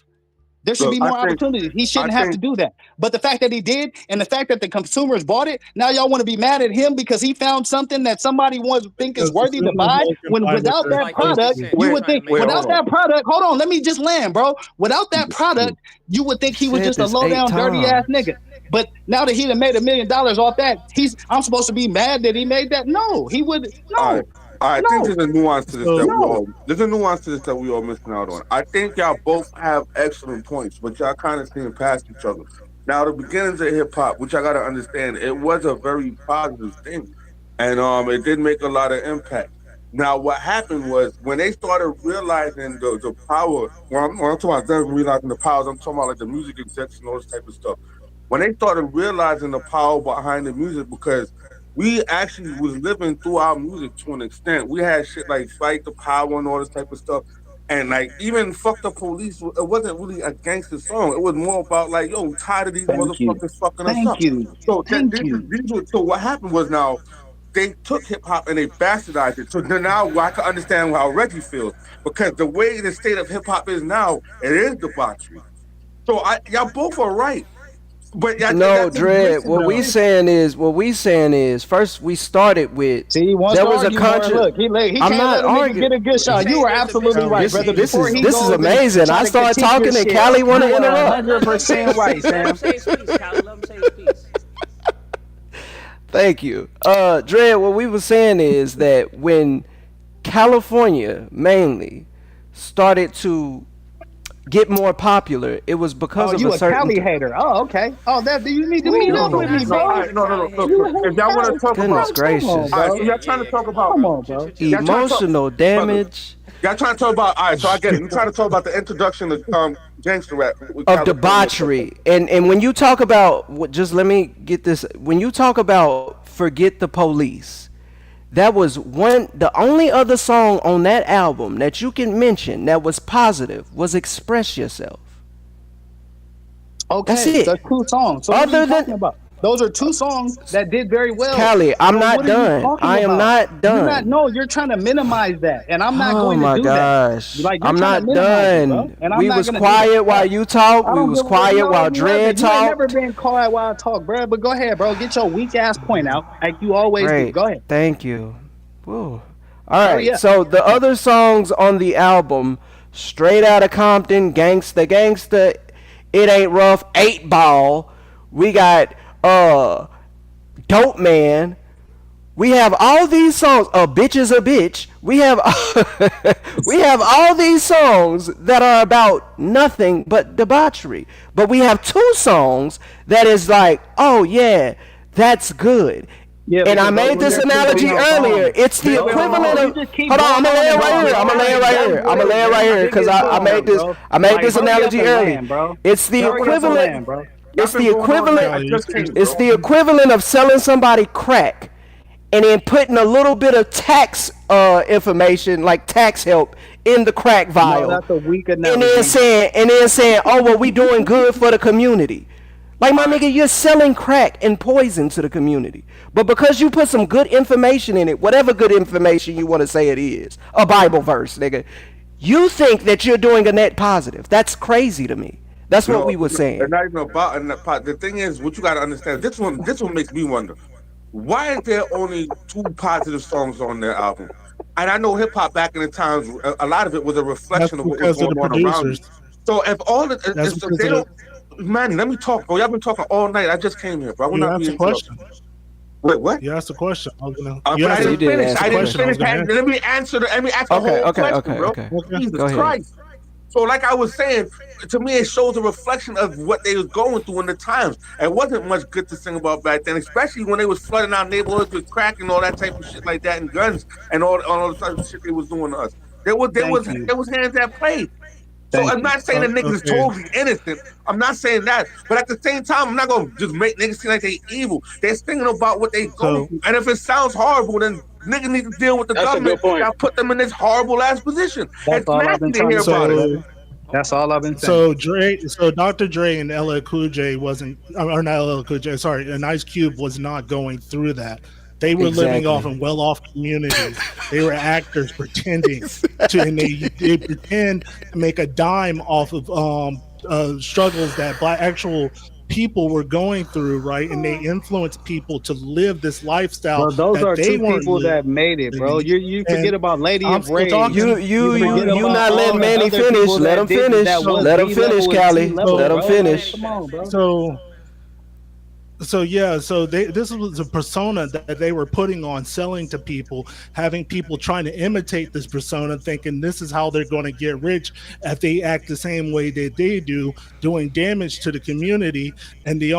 There should Look, be more opportunities. He shouldn't have to do that. But the fact that he did, and the fact that the consumers bought it, now y'all want to be mad at him because he found something that somebody wants think is Because worthy to consumers buy. only can When buy what without they're that Like 50 product, Cent you is would trying to think make without money. that product. Hold on, let me just land, bro. Without that product, you would think he was Said just a this low 8 down, dirty ass times. nigga. But now that he done made $1 million off that, I'm supposed to be mad that he made that. No, he would All no, right. I think no, there's a nuance to this that we no. all there's a nuance to this that we all missing out on. I think y'all both have excellent points, but y'all kind of seem past each other. Now the beginnings of hip hop, which I gotta understand, it was a very positive thing. And it did make a lot of impact. Now what happened was when they started realizing the power, when I'm talking about them realizing the powers, I'm talking about like the music execs and all this type of stuff. When they started realizing the power behind the music, because we actually was living through our music to an extent. We had shit like Fight the Power and all this type of stuff. And like even Fuck the Police, it wasn't really a gangster song. It was more about like, yo, we tired of these Thank you, motherfuckers fucking us thank up. you, So thank you. so what happened was now they took hip hop and they bastardized it. So now I can understand how Reggie feels. Because the way the state of hip hop is now, it is debauchery. So y'all both are right. But No, Dread. What we saying is first we started with See, he wants there to was a argue more. conscious. Look, he I'm can't not let a nigga arguing. get a good shot. You are absolutely right, brother. Before he This is goes and amazing. try I to start critique talking your and shit, Callie want to you are interrupt. 100% right, Let Sam. him say his piece, Callie. Let him say his piece. Thank you. Dread, what we were saying is that when California mainly started to get more popular, it was because Oh, of you a a certain Cali hater. Oh, okay. Oh, that you need to meet up with me, bro. No. Look, if y'all want to talk Goodness about, gracious. all right, so y'all trying to talk about, Come on, bro. Emotional damage y'all trying to talk about, all right, so I get it. You trying to talk about the introduction of gangster rap with of California. debauchery. And when you talk about just let me get this, when you talk about forget the police, That was the only other song on that album that you can mention that was positive was Express Yourself. Okay, That's it. that's 2 songs. So what are you talking about? Those are 2 songs that did very well. Callie, I'm so not what are you done. talking I am about? not done. No, you're trying to minimize that, and I'm not Oh going to my do gosh. that. Like, you're I'm trying not to minimize it, bro, done. and I'm We not was gonna do quiet that. while you talked. I We don't was give a quiet no, while you Dread wasn't. You ain't never talked. been quiet while I talk, bro. But go ahead, bro. Get your weak ass point out, like you always do. Great. Go ahead. Thank you. Woo. All Hurry right. up. So the other songs on the album, Straight Outta Compton, Gangsta Gangsta, It Ain't Rough, 8 Ball. We got Dope Man. We have all these songs. A Bitch is a Bitch. We have we have all these songs that are about nothing but debauchery. But we have 2 songs that is like, oh yeah, that's good. Yeah, and I because made those this are analogy your earlier. songs. It's the No, equivalent you of. just keep Hold on, I'm going gonna lay it and right on here. and I'm gonna lay it on. right That's here. I'm gonna what lay it right here because I made this. bro. I made Like, this hurry up analogy and earlier. land, bro. It's the Hurry up and equivalent. land, bro. It's Y'all been the going all night. equivalent. I just came, It's bro. the equivalent of selling somebody crack and then putting a little bit of tax information, like tax help, in the crack No, vial, that's a weak and then analogy. saying, oh well, we doing good for the community. Like, my nigga, you're selling crack and poison to the community. But because you put some good information in it, whatever good information you want to say it is, a Bible verse, nigga, you think that you're doing a net positive. That's crazy to me. That's what we were It's saying. not even about and the thing is, what you got to understand. This one makes me wonder. Why is there only 2 positive songs on their album? And I know hip hop back in the times, a lot of it was a That's reflection of what was because of going the on around you. producers. So if all the, That's if because they of the. don't, man, let me talk, bro. Y'all been talking all night. I just came here, bro. I will You not asked be a question. interrupted. Wait, what? You asked a question. I was gonna. You But I asked a, didn't finish. asked a I didn't question. I was finish. gonna answer. Let me answer. Let me ask the Okay, whole okay, question, okay, bro. okay. Jesus Go ahead. Christ. So, like I was saying, to me, it shows a reflection of what they was going through in the times. It wasn't much good to sing about back then, especially when they was flooding our neighborhoods with crack and all that type of shit like that, and guns and all the type of shit they was doing to us. There Thank you. was hands at play. So Thank I'm you. not saying that niggas is Okay. totally innocent. I'm not saying that. But at the same time, I'm not gonna just make niggas seem like they evil. They're thinking about what they going So through. And if it sounds horrible, then niggas need to deal with the That's a government good point. that put them in this horrible ass position. That's It's all I've nasty been to trying hear to say, about it. so brother. That's all I've been saying. so Dr. Dre and LL Cool J wasn't, or not LL Cool J, sorry, and Ice Cube was not going through that. They were living off in well-off communities. They were actors pretending to, and they pretend to make a dime off of struggles that actual people were going through, right? And they influenced people to live this lifestyle But those that are they 2 weren't people that living. made it, bro. You forget And about Lady I'm of still Rage. talking. You forget about not all letting the Manny other finish. people Let that him did finish. that was Let him B finish, level and C Callie. level, Let him bro. finish. Come on, bro. So yeah, so this was a persona that they were putting on, selling to people, having people trying to imitate this persona, thinking this is how they're going to get rich if they act the same way that they do, doing damage to the community. And the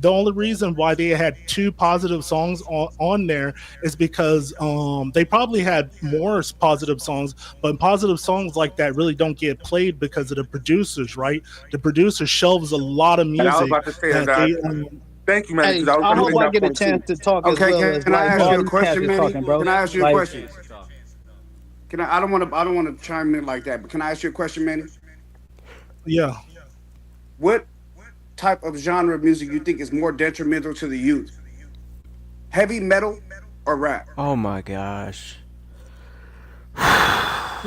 only reason why they had 2 positive songs on there is because they probably had more positive songs, but positive songs like that really don't get played because of the producers, right? The producer shelves a lot of And I was music about to say that that. they. Thank you, man. Hey, Because I was I going to hope make I that get a point too. chance to talk as Okay, well as can I like ask all you a these question, cats is Manny? talking, bro. Can I ask you a Like, question? Can I don't want to chime in like that, but can I ask you a question, Manny? Yeah. What type of genre of music you think is more detrimental to the youth? Heavy metal or rap? Oh my gosh. We're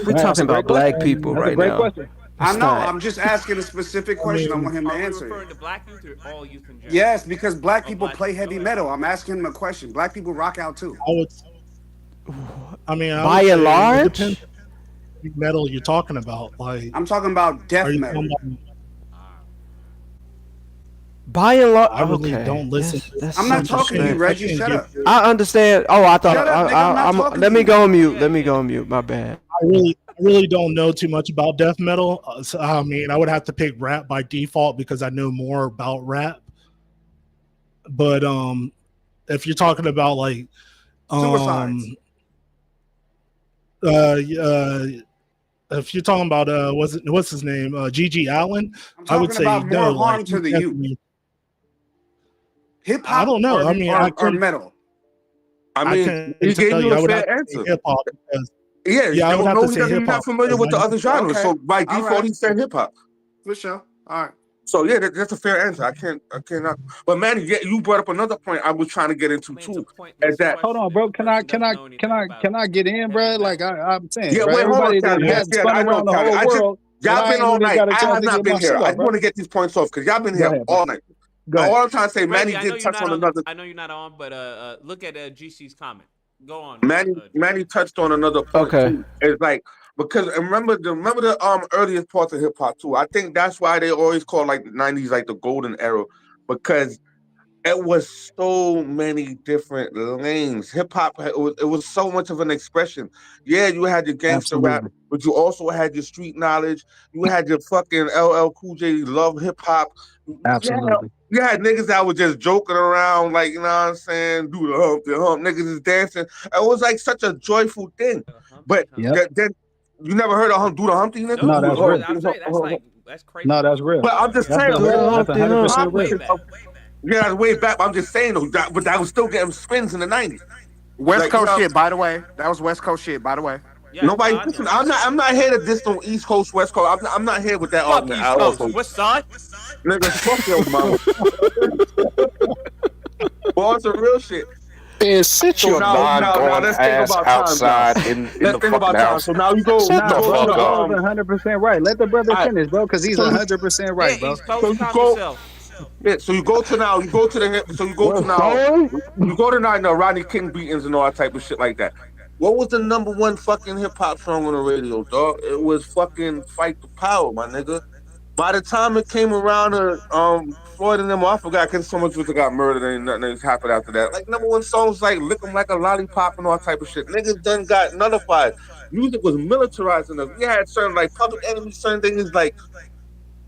that's talking a great about black question. people That's a right great now. question. I It's know. not. I'm just asking a specific question. I want him to Are we answer referring it. to black youth or all youth in general? Yes, because black people black play youth. heavy Go ahead. metal. I'm asking him a question. Black people rock out too. I would By say and it large, depends what metal you're talking about. Like, I'm talking about death are you metal. talking about? by and large, I really okay. don't listen. That's I'm not such a talking to you, stretch. Reggie. Shut up. I understand. Oh, I thought. Shut up, nigga. I'm not talking Let to me you. go on mute. Let me go on mute. My bad. I really don't know too much about death metal. So, I mean, I would have to pick rap by default because I know more about rap. But if you're talking about like Suicides. If you're talking about what's his name, Gigi Allen, I'm I would talking say about more no. harm Like, to the youth. Hip I hop don't know. or, I mean, or metal. I mean, he gave tell you I a would fair have to answer. say hip hop because Yeah, I would have to say you're hip not hop. familiar with the other genres, so by All default, right. he said hip hop. For sure. All right. So yeah, that's a fair answer. I cannot. But Manny, yeah, you brought up another point I was trying to get into too. Is that Hold on, bro. Can I get in, bro? Like I'm saying, yeah? bro. Wait, hold on, Everybody that Callie. has Yeah, spun I know, around the Callie. whole world, but Y'all I been ain't all even night. got a I chance have to not get been my here. shit I off, just bro. want to get these points off because y'all been Go here ahead, bro. all night. Go Now, ahead. all I'm trying to say, Manny Reggie, I know did you're touch not on on. another. I know you're not on, but look at GC's comment. Go on. Manny touched on another point Okay. too. It's like because remember the earliest parts of hip hop too. I think that's why they always call like the '90s like the golden era because it was so many different lanes. Hip hop it was so much of an expression. Yeah, you had your gangster rap, Absolutely. but you also had your street knowledge. You had your fucking LL Cool J love hip hop. Yeah, Absolutely. you had niggas that were just joking around, like, you know what I'm saying? Do the hump. Niggas is dancing. It was like such a joyful thing. But Yep. then you never heard of do the Humpty, nigga? No, that's real. That's crazy. No, that's real. But I'm just That's saying, that's 100% real. yeah, that's way back. But I'm just saying though, but I was still getting spins in the '90s. West Like, you Coast know, shit, by the way. That was West Coast shit, by the way. nobody. Listen, I'm not here to diss on East Coast, West Coast. I'm not here with that Fuck argument. East Coast. West Side. Nigga, fuck your mama. Boy, it's a real shit. Man, sit So your now non-gone let's think ass about time now. outside in Let's the think fucking about time. house. So now you go. Shut Now the you go to fuck the up. 100% right. Let the brother finish, bro, because he's 100% right, bro. So you go. Yeah, so you go to now. You go to the hip. So you go to now. You go to now. Rodney King beatings and all that type of shit like that. What was the number one fucking hip hop song on the radio, dog? It was fucking "Fight the Power," my nigga. By the time it came around to Floyd and them, I forgot because so much people got murdered and nothing else happened after that. Like number one songs like "Lick 'Em Like a Lollipop" and all type of shit. Niggas done got nullified. Music was militarizing us. We had certain like Public Enemy, certain things like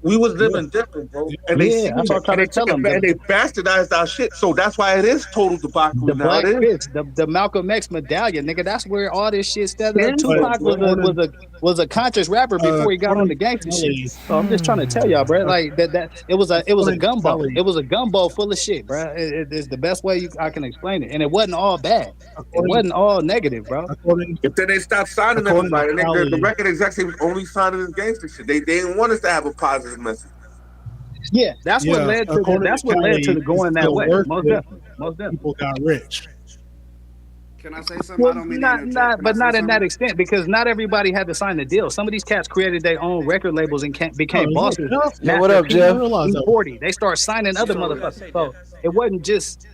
we was living different, bro. And they Yeah, seen that's what I'm it trying and they to took tell it him. back and they bastardized our shit. So that's why it is total debauchery The now. Black It is. Fist, the Malcolm X medallion, nigga. That's where all this shit started. Yeah, Tupac was a conscious rapper before he got on the gangster shit. So I'm just trying to tell y'all, bro. Like that it was a gumbo. It was a gumbo full of shit, bro. It's the best way I can explain it, and it wasn't all bad. It wasn't all negative, bro. If then they stopped signing everybody, and the record executives only signing this gangster shit. They didn't want us to have a positive message. Yeah, that's what led to the going that way. Most definitely. People got rich. Can I say something? I don't mean to interject. But not in that extent, because not everybody had to sign the deal. Some of these cats created their own record labels and became bosses. Yeah, what up, Jeff? E40. They start signing other motherfuckers. So it wasn't just,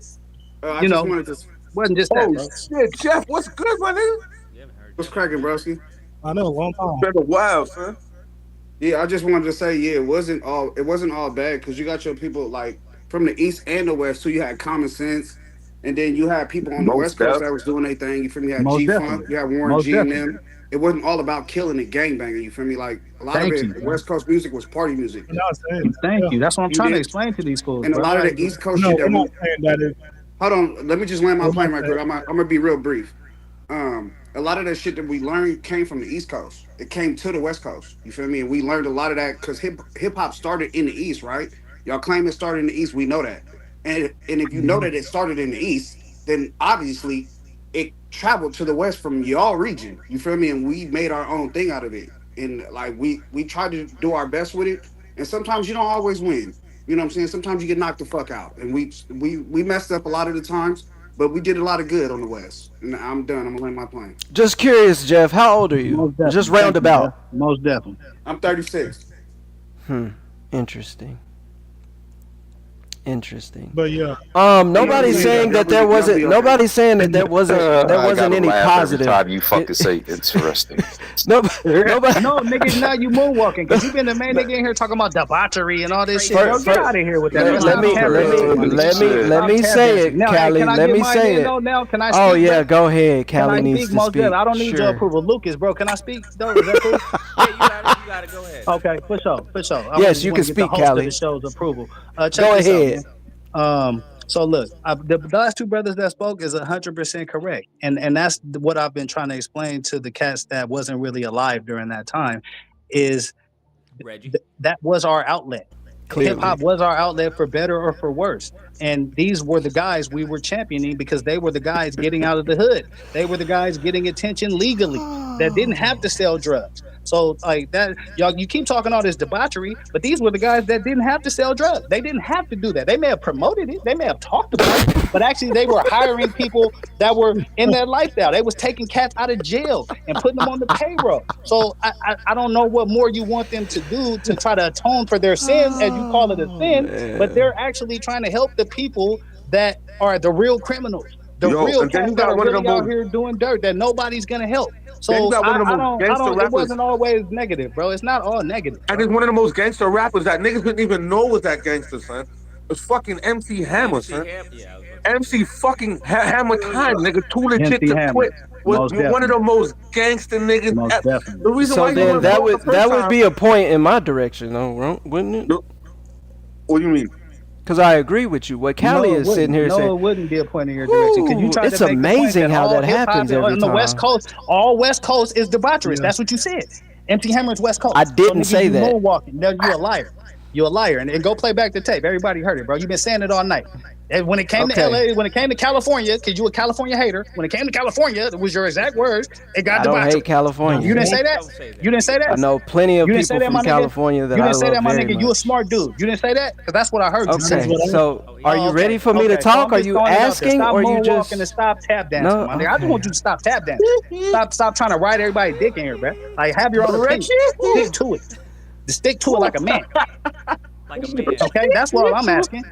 I just wanted to. wasn't just that, bro. Shit, Jeff, what's good, my nigga? What's cracking, broski? I know, a long time. Been a while, son. Yeah, I just wanted to say, yeah, it wasn't all bad because you got your people like from the east and the west, so you had Common Sense, and then you had people on the west coast that was doing their thing. You feel me? You had Most G Funk, definitely. you had Warren Most G and definitely. them. It wasn't all about killing and gangbanging. You feel me? Like a lot Thank of it, you, bro. West Coast music was party music. Thank you. That's what I'm You trying to did. explain to these fools. And a bro. lot of the East Coast No, shit that we're we not saying that is. Hold on, let me just land my We're plane not right quick. I'm gonna be real brief. A lot of that shit that we learned came from the East Coast. It came to the West Coast. You feel me? And we learned a lot of that because hip hop started in the East, right? Y'all claim it started in the East. We know that. And if you know that it started in the East, then obviously it traveled to the West from y'all region. You feel me? And we made our own thing out of it. And like we tried to do our best with it. And sometimes you don't always win. You know what I'm saying? Sometimes you get knocked the fuck out. And we messed up a lot of the times. But we did a lot of good on the West. And I'm done. I'm gonna land my plane. Just curious, Jeff. How old are you? Most definitely. Just Thank you, roundabout. Jeff. Most definitely. I'm 36. Interesting. Interesting. But yeah. Nobody's saying that there wasn't. Nobody's saying that there wasn't. There wasn't any positive. Every time you fucking say interesting. Nobody. No, nigga, now you moonwalking because you been the main nigga in here talking about debauchery and all this shit. Bro, get out of here with that. Let me say it, now, Callie. Can I Let get me mine say in, it. though, now? Can I speak? Oh yeah, bro? go ahead. Can Callie I needs speak? to Most speak. definitely. I don't need your Sure. approval, Lucas, bro. Can I speak? Though, is that cool? Yeah, you got it. Go ahead. Okay, for sure. I Yes, just you wanna can get the speak, host of Callie. the show's approval. Check Go this ahead. out, man. So look, the last two brothers that spoke is 100% correct, and that's what I've been trying to explain to the cats that wasn't really alive during that time, is Reggie. that was our outlet. Hip hop was our outlet for better or for worse. And these were the guys we were championing because they were the guys getting out of the hood. They were the guys getting attention legally that didn't have to sell drugs. So like that, y'all, you keep talking all this debauchery, but these were the guys that didn't have to sell drugs. They didn't have to do that. They may have promoted it, they may have talked about it, but actually they were hiring people that were in their lifestyle. They was taking cats out of jail and putting them on the payroll. So I don't know what more you want them to do to try to atone for their sin, as you call it a sin, but they're actually trying to help the people that are the real criminals. The real cats that are really out here doing dirt that nobody's gonna help. So it wasn't always negative, bro. It's not all negative. And it's one of the most gangster rappers that niggas didn't even know was that gangster, son. It's fucking MC Hammer, son. MC fucking Hammer Time, nigga. Too legit to quit. Was one of the most gangster niggas. The reason So why then that would be a point in my direction, though, wouldn't it? What do you mean? Because I agree with you. What Callie is sitting here saying. No, it wouldn't be a point in your direction. Because you tried it's to make amazing the point how all that happens hip-hop every on the time. West Coast. All West Coast is debaucherous. That's what you said. MC Hammer's West Coast. I didn't say that. Moonwalking. No, you're a liar. You're a liar. And go play back the tape. Everybody heard it, bro. You've been saying it all night. And when it came to LA, when it came to California, because you a California hater, when it came to California, it was your exact words. It got I don't debaucherous. hate California. You didn't say that? You didn't say that? I know plenty of You didn't people say that, from my nigga? California that You I didn't say love that, my very nigga. much. You a smart dude. You didn't say that? Because that's what I heard. Okay, so are you ready for me to talk? Are you asking, or you just? And stop tap dancing, No, my nigga. I just want you to stop tap dancing. Stop trying to ride everybody's dick in here, bro. Like, have your own opinion. Stick to it. Just stick to it like a man. Okay, that's what I'm asking.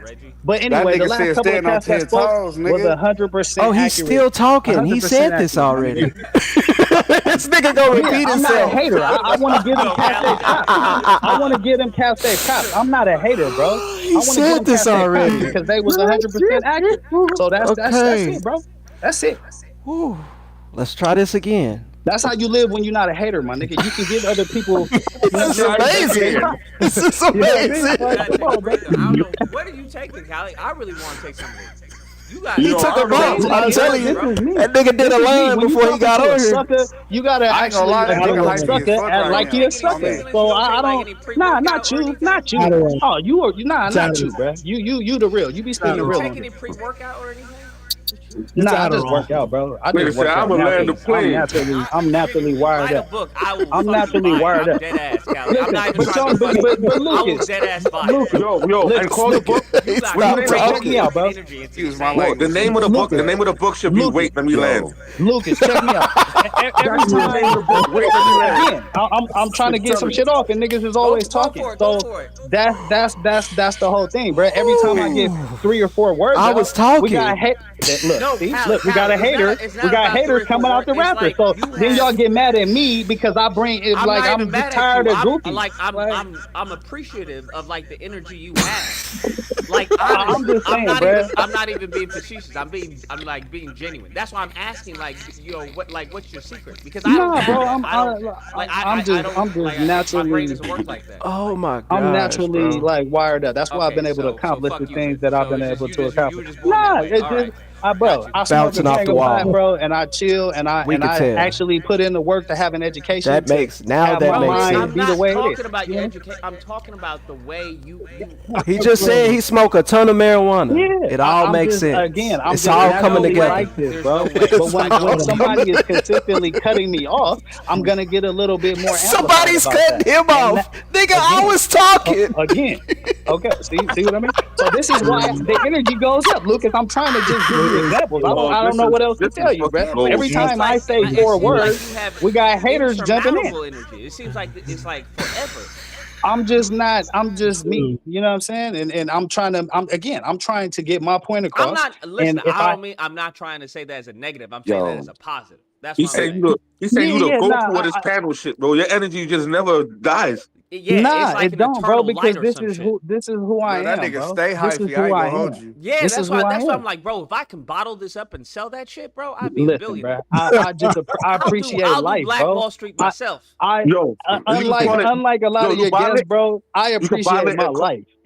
But anyway, the last couple of cats that spoke was 100%. Oh, he's still talking. He said this already. This nigga gonna repeat I'm himself. not a hater. I want to give him cats their props. I want to give him cats their props. I'm not a hater, bro. I want to give said him this cats their props already. because they was 100% accurate. So that's Okay. it, bro. That's it. Let's try this again. That's how you live when you're not a hater, my nigga. You can get other people. This is amazing. This is amazing. Come on, bro. I don't know. Where did you take this, Callie? I really want to take some of this. You got. He took a bump. I'm telling you, that nigga did a line before he got on here. Sucker, you gotta actually act like you a sucker. So I don't. Nah, not you. Not you. Oh, you are. Nah, not you, bro. You the real. You be speaking the real. Take any pre-workout or anything? Nah, I just work out, bro. I just work out. I'm naturally wired up. I'm naturally wired up. Dead ass, Callie. I'm not even trying to but I Lucas, was dead ass fire. Yo, and call the book. check me out, bro. The name of the book. The name of the book should be "Wait, Let Me Land." Lucas, check me out. Every time, again, I'm trying to get some shit off, and niggas is always talking. So that's the whole thing, bro. Every time I get 3 or 4 words, I was talking. We got look, we got a hater. We got haters coming out the rapper. So then y'all get mad at me because I bring it like I'm just tired of goofy. I'm appreciative of like the energy you have. Like I'm just saying, bro. I'm not even being facetious. I'm like being genuine. That's why I'm asking, like, you know, what's your secret? Because I'm just naturally. My brain doesn't work like that. Oh my god. I'm naturally like wired up. That's why I've been able to accomplish the things that I've been able to accomplish. Nah, it's just. Bro, I smoke a off the wall, bro, and I chill, and I actually put in the work to have an education. That makes sense. I'm not talking about your education. I'm talking about the way you. He just said he smoked a ton of marijuana. Yeah, it all makes sense. Again, it's all coming together. Like this, bro. But when somebody is consistently cutting me off, I'm gonna get a little bit more. Somebody's cutting him off. Nigga, I was talking again. Okay, see what I mean? So this is why the energy goes up, Lucas. I'm trying to just give you examples. I don't know what else to tell you, bro. Every time I say 4 words, we got haters jumping in. Energy. It seems like it's like forever. I'm just me. You know what I'm saying? And I'm trying to get my point across. I'm not listen, I'm not trying to say that as a negative. I'm saying that as a positive. That's what He's saying you the go for this panel shit, bro. Your energy just never dies. Yeah, nah, like it don't, bro. Because this is shit. who I am. That nigga bro. stay hypey. I ain't gonna hold you. Yeah, that's why I'm like, bro. If I can bottle this up and sell that shit, bro, I'd be a billionaire. I appreciate life, Black bro. Wall Street myself. Unlike a lot of your guests, bro, I appreciate my life.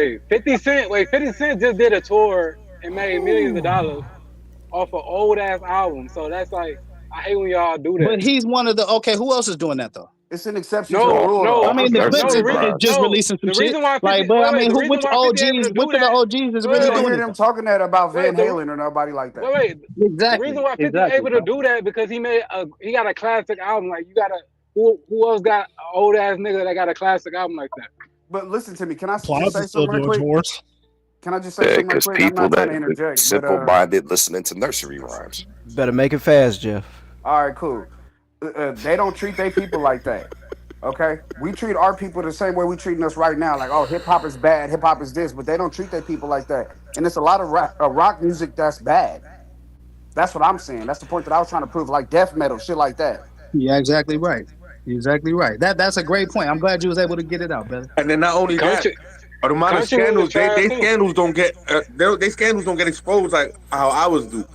Wait, 50 Cent. Wait, 50 Cent just did a tour and made millions of dollars off an old ass album. So that's like, I hate when y'all do that. But he's one of the okay. Who else is doing that though? It's an exception to the rule. No. I mean, the no, Clips the reason, is just no, releasing some the shit. reason why 50, Like, but wait, I mean, the reason which why 50 able OGs? to do Which of the that, OGs is You really don't doing hear it? them talking that about Van the- Halen or nobody like that. wait. The reason why 50 Exactly, able to do that because he got a classic album. Like you got who else got an old ass nigga that got a classic album like that? But listen to me. Can I just Plaza's say still something right doing quick? tours. Can I just say something right Because quick? I'm people not trying that to interject, but simple-minded listening to nursery rhymes. Better make it fast, Jeff. all right, cool. They don't treat their people like that. Okay, we treat our people the same way we treating us right now. Like, oh, hip hop is bad, hip hop is this, but they don't treat their people like that. And it's a lot of rock music that's bad. That's what I'm saying. That's the point that I was trying to prove. Like death metal, shit like that. Yeah, exactly right. You're exactly right. That's a great point. I'm glad you was able to get it out, brother. And then not only that, the amount of scandals, they scandals don't get they scandals don't get exposed like how ours do.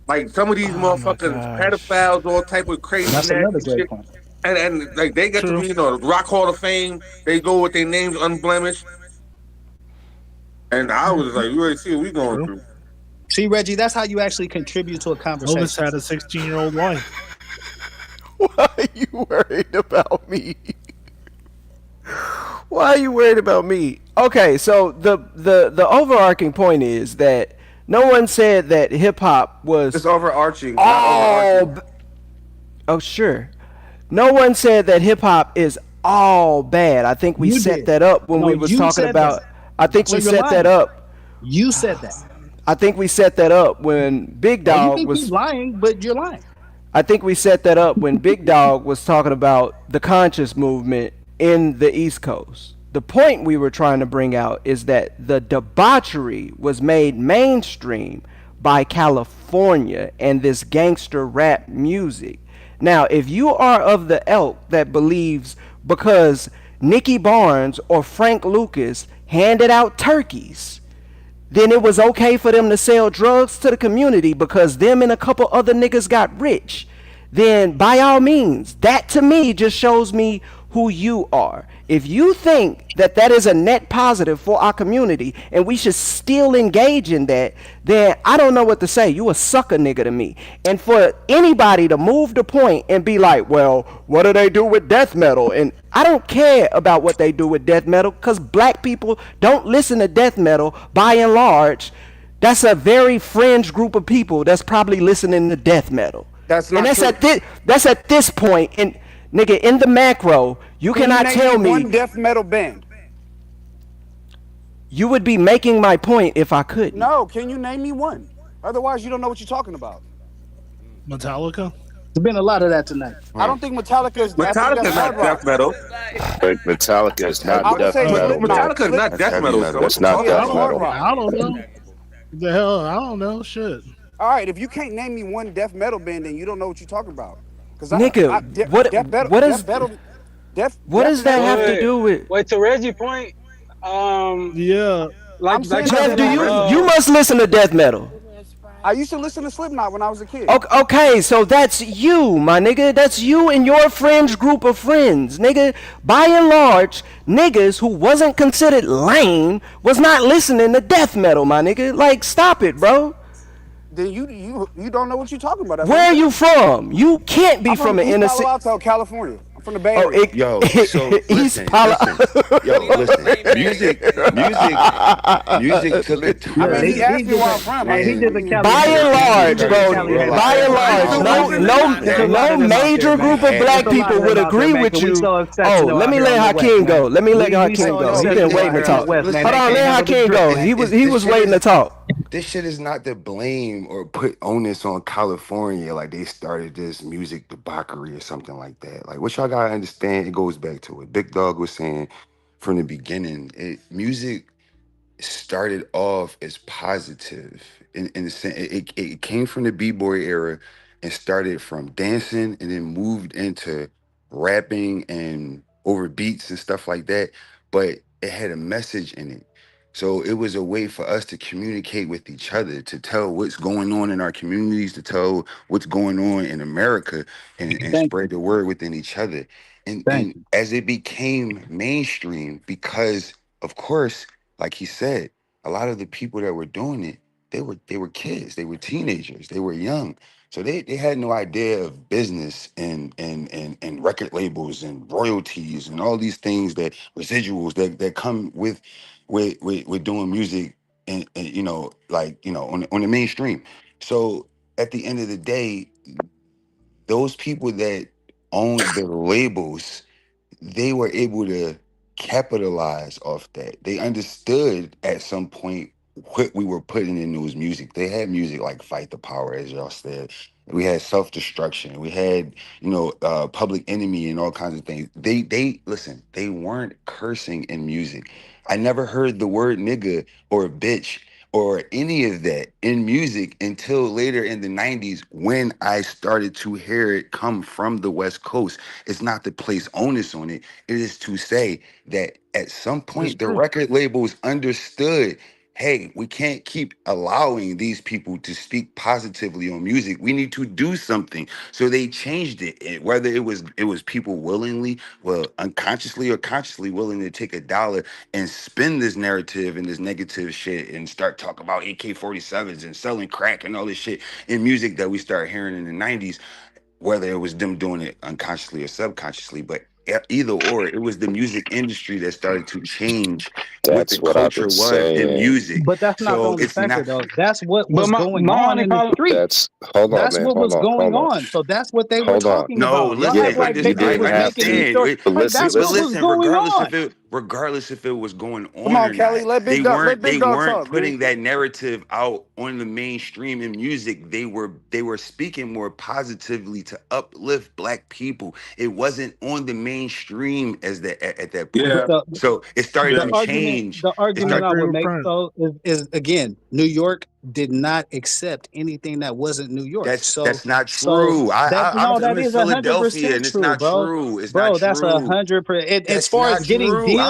Like some of these motherfuckers, pedophiles, all type of crazy That's another nasty great shit. point. And like they get to be, Rock Hall of Fame. They go with their names unblemished. And I was like, you already see what we going through. See, Reggie, that's how you actually contribute to a conversation. Elvis had a 16-year-old wife. Why are you worried about me? Why are you worried about me? Okay, so the overarching point is that no one said that hip hop was It's overarching. Oh sure. No one said that hip hop is all bad. I think we You set did. that up when No, we was you talking said about. that. I think So we you're set that lying. up. You said that. I think we set that up when Big Well, you Dog think was. he's lying, but you're lying. I think we set that up when Big Dog was talking about the conscious movement in the East Coast. The point we were trying to bring out is that the debauchery was made mainstream by California and this gangster rap music. Now, if you are of the ilk that believes because Nicky Barnes or Frank Lucas handed out turkeys, then it was okay for them to sell drugs to the community because them and a couple other niggas got rich, then by all means, that to me just shows me who you are. If you think that that is a net positive for our community and we should still engage in that, then I don't know what to say. You a sucker nigga to me. And for anybody to move the point and be like, well, what do they do with death metal? And I don't care about what they do with death metal because black people don't listen to death metal by and large. That's a very fringe group of people that's probably listening to death metal. That's not and that's true. that's at this point. And nigga, in the macro, you cannot name tell me one death metal band. you would be making my point if I couldn't. No, can you name me one? Otherwise, you don't know what you're talking about. Metallica? There's been a lot of that tonight. I don't think Metallica is. Metallica's not death metal. But Metallica is not I would death say metal. Metallica is not death metal. That's not death metal. I don't know. The hell, I don't know. Shit. All right, if you can't name me one death metal band, then you don't know what you're talking about. Nigga, what does that have to do with? Wait, to Reggie's point, yeah, like Jeff, you must listen to death metal. I used to listen to Slipknot when I was a kid. Okay, so that's you, my nigga. That's you and your fringe group of friends, nigga. By and large, niggas who wasn't considered lame was not listening to death metal, my nigga. Like, stop it, bro. Then you don't know what you're talking about. That's Where are you from? You can't be I'm from an East inner Palo city. Alto, California. I'm from the Bay Area. Yo, so listen, music took a turn. I mean, he asked me where I'm from. By and large, bro. By and large, no major group of black people would agree with you. Oh, let me let Hakeem go. Let me let Hakeem go. He been waiting to talk. Hold on, let Hakeem go. He was waiting to talk. This shit is not to blame or put onus on California, like they started this music debauchery or something like that. Like, what y'all gotta understand, it goes back to what Big Dog was saying from the beginning. Music started off as positive in the sense it came from the b-boy era and started from dancing and then moved into rapping and over beats and stuff like that, but it had a message in it. So it was a way for us to communicate with each other, to tell what's going on in our communities, to tell what's going on in America, and spread the word within each other. And as it became mainstream, because of course, like he said, a lot of the people that were doing it, they were kids, they were teenagers, they were young. So they had no idea of business and record labels and royalties and all these things, that residuals that come with doing music and on the mainstream. So at the end of the day, those people that owned the labels, they were able to capitalize off that. They understood at some point what we were putting in those music. They had music like Fight the Power, as y'all said. We had self-destruction. We had, Public Enemy and all kinds of things. They listen, they weren't cursing in music. I never heard the word nigga or bitch or any of that in music until later in the 90s when I started to hear it come from the West Coast. It's not to place onus on it. It is to say that at some point the record labels understood, hey, we can't keep allowing these people to speak positively on music. We need to do something. So they changed it. Whether it was people willingly, well, unconsciously or consciously willing to take $1 and spin this narrative and this negative shit and start talking about AK-47s and selling crack and all this shit in music that we start hearing in the 90s, whether it was them doing it unconsciously or subconsciously. But either or, it was the music industry that started to change what the culture was in music. But that's not the only factor, though. That's what was going on in the street. That's what was going on. So that's what they were talking about. No, listen, That's what was going on. Regardless if it was going on Come on, or Kelly, not, let Big Dog- let Big they Dog weren't talk, putting man. that narrative out on the mainstream in music. They were speaking more positively to uplift Black people. It wasn't on the mainstream at that point. Yeah. So it started to change. The argument I would make, Prince. though, is again, New York did not accept anything that wasn't New York. That's not true. I'm in Philadelphia, and it's not true. It's bro, not that's true. 100%. As That's far as not getting true. deals,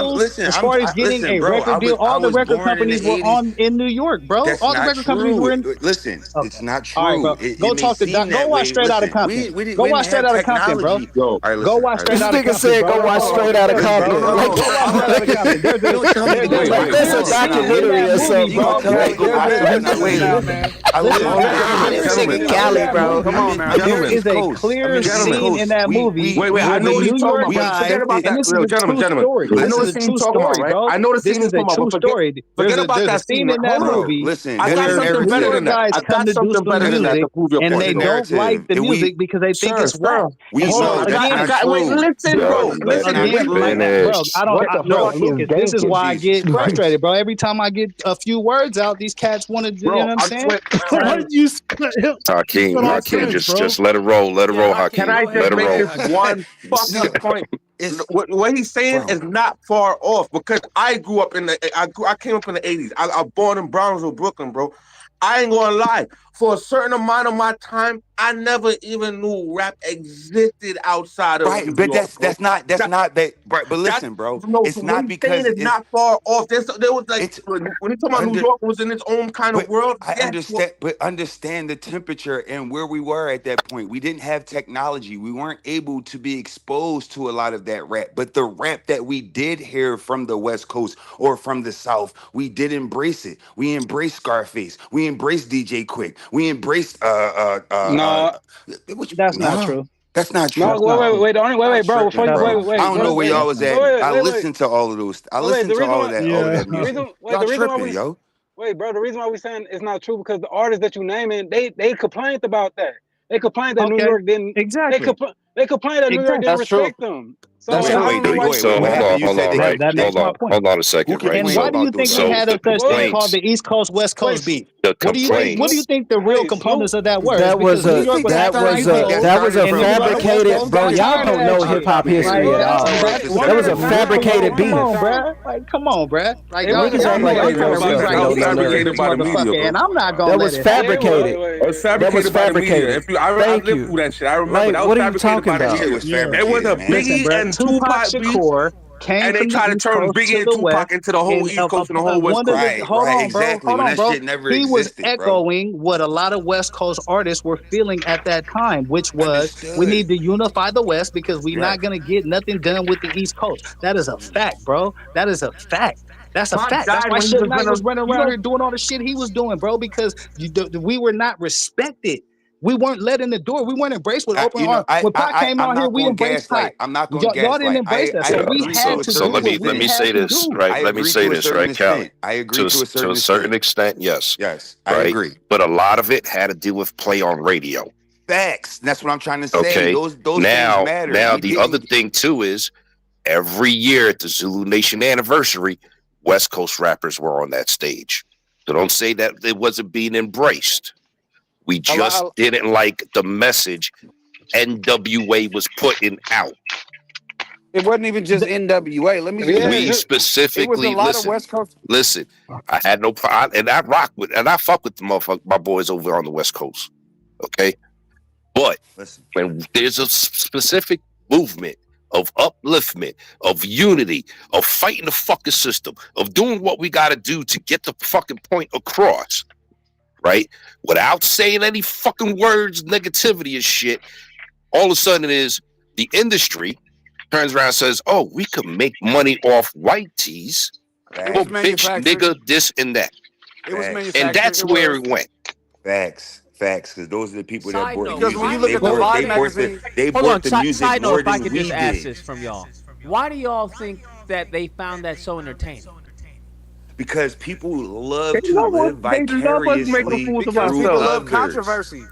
getting a bro, record deal, all the was record born in the companies were 80s. in New York, bro. That's All the not record companies true. were in. Listen, it's not true. All right, bro. Go talk to Doc. Go watch Straight Outta Compton. Go watch Straight Outta Compton, bro. All right, listen. Go watch Straight Outta Compton. This nigga said go watch Straight Outta Compton. Like this a documentary or something. This nigga Cali, bro. Come on now. There is a clear scene in that movie. Wait, I know what he's talking about. Forget about that. Gentlemen. I know the scene you're talking about, right? I know the scene you're talking about. Forget about that scene in that movie. Listen, I got something better than that. I got something better than that to prove your point. And they don't like the music because they think it's wrong. Listen, bro. Lucas, this is why I get frustrated, bro. Every time I get a few words out, these cats want to do, you know what I'm saying? Hakeem, just let it roll. Let it roll, Hakeem. Can I Let just it make roll. this one fucking point? What he's saying is not far off because I grew up I came up in the 80s. I was born in Brownsville, Brooklyn, bro. I ain't gonna lie. For a certain amount of my time, I never even knew rap existed outside of right. New But York, that's not that. But listen, bro, it's not because it's not far off. There was like when you talk about New York was in its own kind of world. I understand, but understand the temperature and where we were at that point. We didn't have technology. We weren't able to be exposed to a lot of that rap. But the rap that we did hear from the West Coast or from the South, we did embrace it. We embraced Scarface. We embraced DJ Quick. We embraced No, that's not true. That's not true. No, wait, bro. Before you wait. I don't know where y'all was at. I listened to all of those. I listened to all of that. All of that music. Y'all tripping, yo. Wait, bro. The reason why we saying it's not true because the artists that you naming, they complained about that. They complained that New York didn't. Exactly. They complained that New York didn't respect them. So Hold on a second. Right? And why do you think we had a such thing called the East Coast West Coast beat? What do you think the real components of that were? That was a fabricated, bro. Y'all don't know hip hop history at all. That was a fabricated beat. Come on, bro. Like fabricated by the media, and I'm not gonna. That was fabricated. That was fabricated. I lived through that shit. I remember that was fabricated by the media. It was a Biggie and Tupac Shakur. And they try to turn Biggie and Tupac into the whole East Coast and the whole West Coast. Hold on, bro. He was echoing what a lot of West Coast artists were feeling at that time, which was we need to unify the West because we're not going to get nothing done with the East Coast. That is a fact, bro. That is a fact. That's a fact. That's why Suge Knight was running around here doing all the shit he was doing, bro, because we were not respected. We weren't let in the door. We weren't embraced with open arms. When Pac came out here, we embraced Pac. I'm not going to Y'all didn't embrace that. So we had to. So let me say this, right? Let me say this, right, Callie? I agree to a certain extent, yes. Yes, I agree. But a lot of it had to do with play on radio. Facts. That's what I'm trying to say. Okay. Those now, things matter. Now, the other thing too is every year at the Zulu Nation anniversary, West Coast rappers were on that stage. So don't say that it wasn't being embraced. We just didn't like the message NWA was putting out. It wasn't even just NWA. Let me just We specifically it was a lot of West Coast. Listen, I had no problem, and I rock with, and I fuck with the my boys over on the West Coast. Okay, but when there's a specific movement of upliftment, of unity, of fighting the fucking system, of doing what we got to do to get the fucking point across, right? Without saying any fucking words, negativity and shit, all of a sudden it is the industry turns around and says, oh, we could make money off white tees. Oh, bitch, nigga, this and that. It was and that's where it went. Facts, because those are the people that brought because when you look at the Vibe magazine, they brought the music side note, more if I than could we just ask did. this from y'all. Why do y'all think that they found that so entertaining? Because people love to live vicariously through people love others. controversy.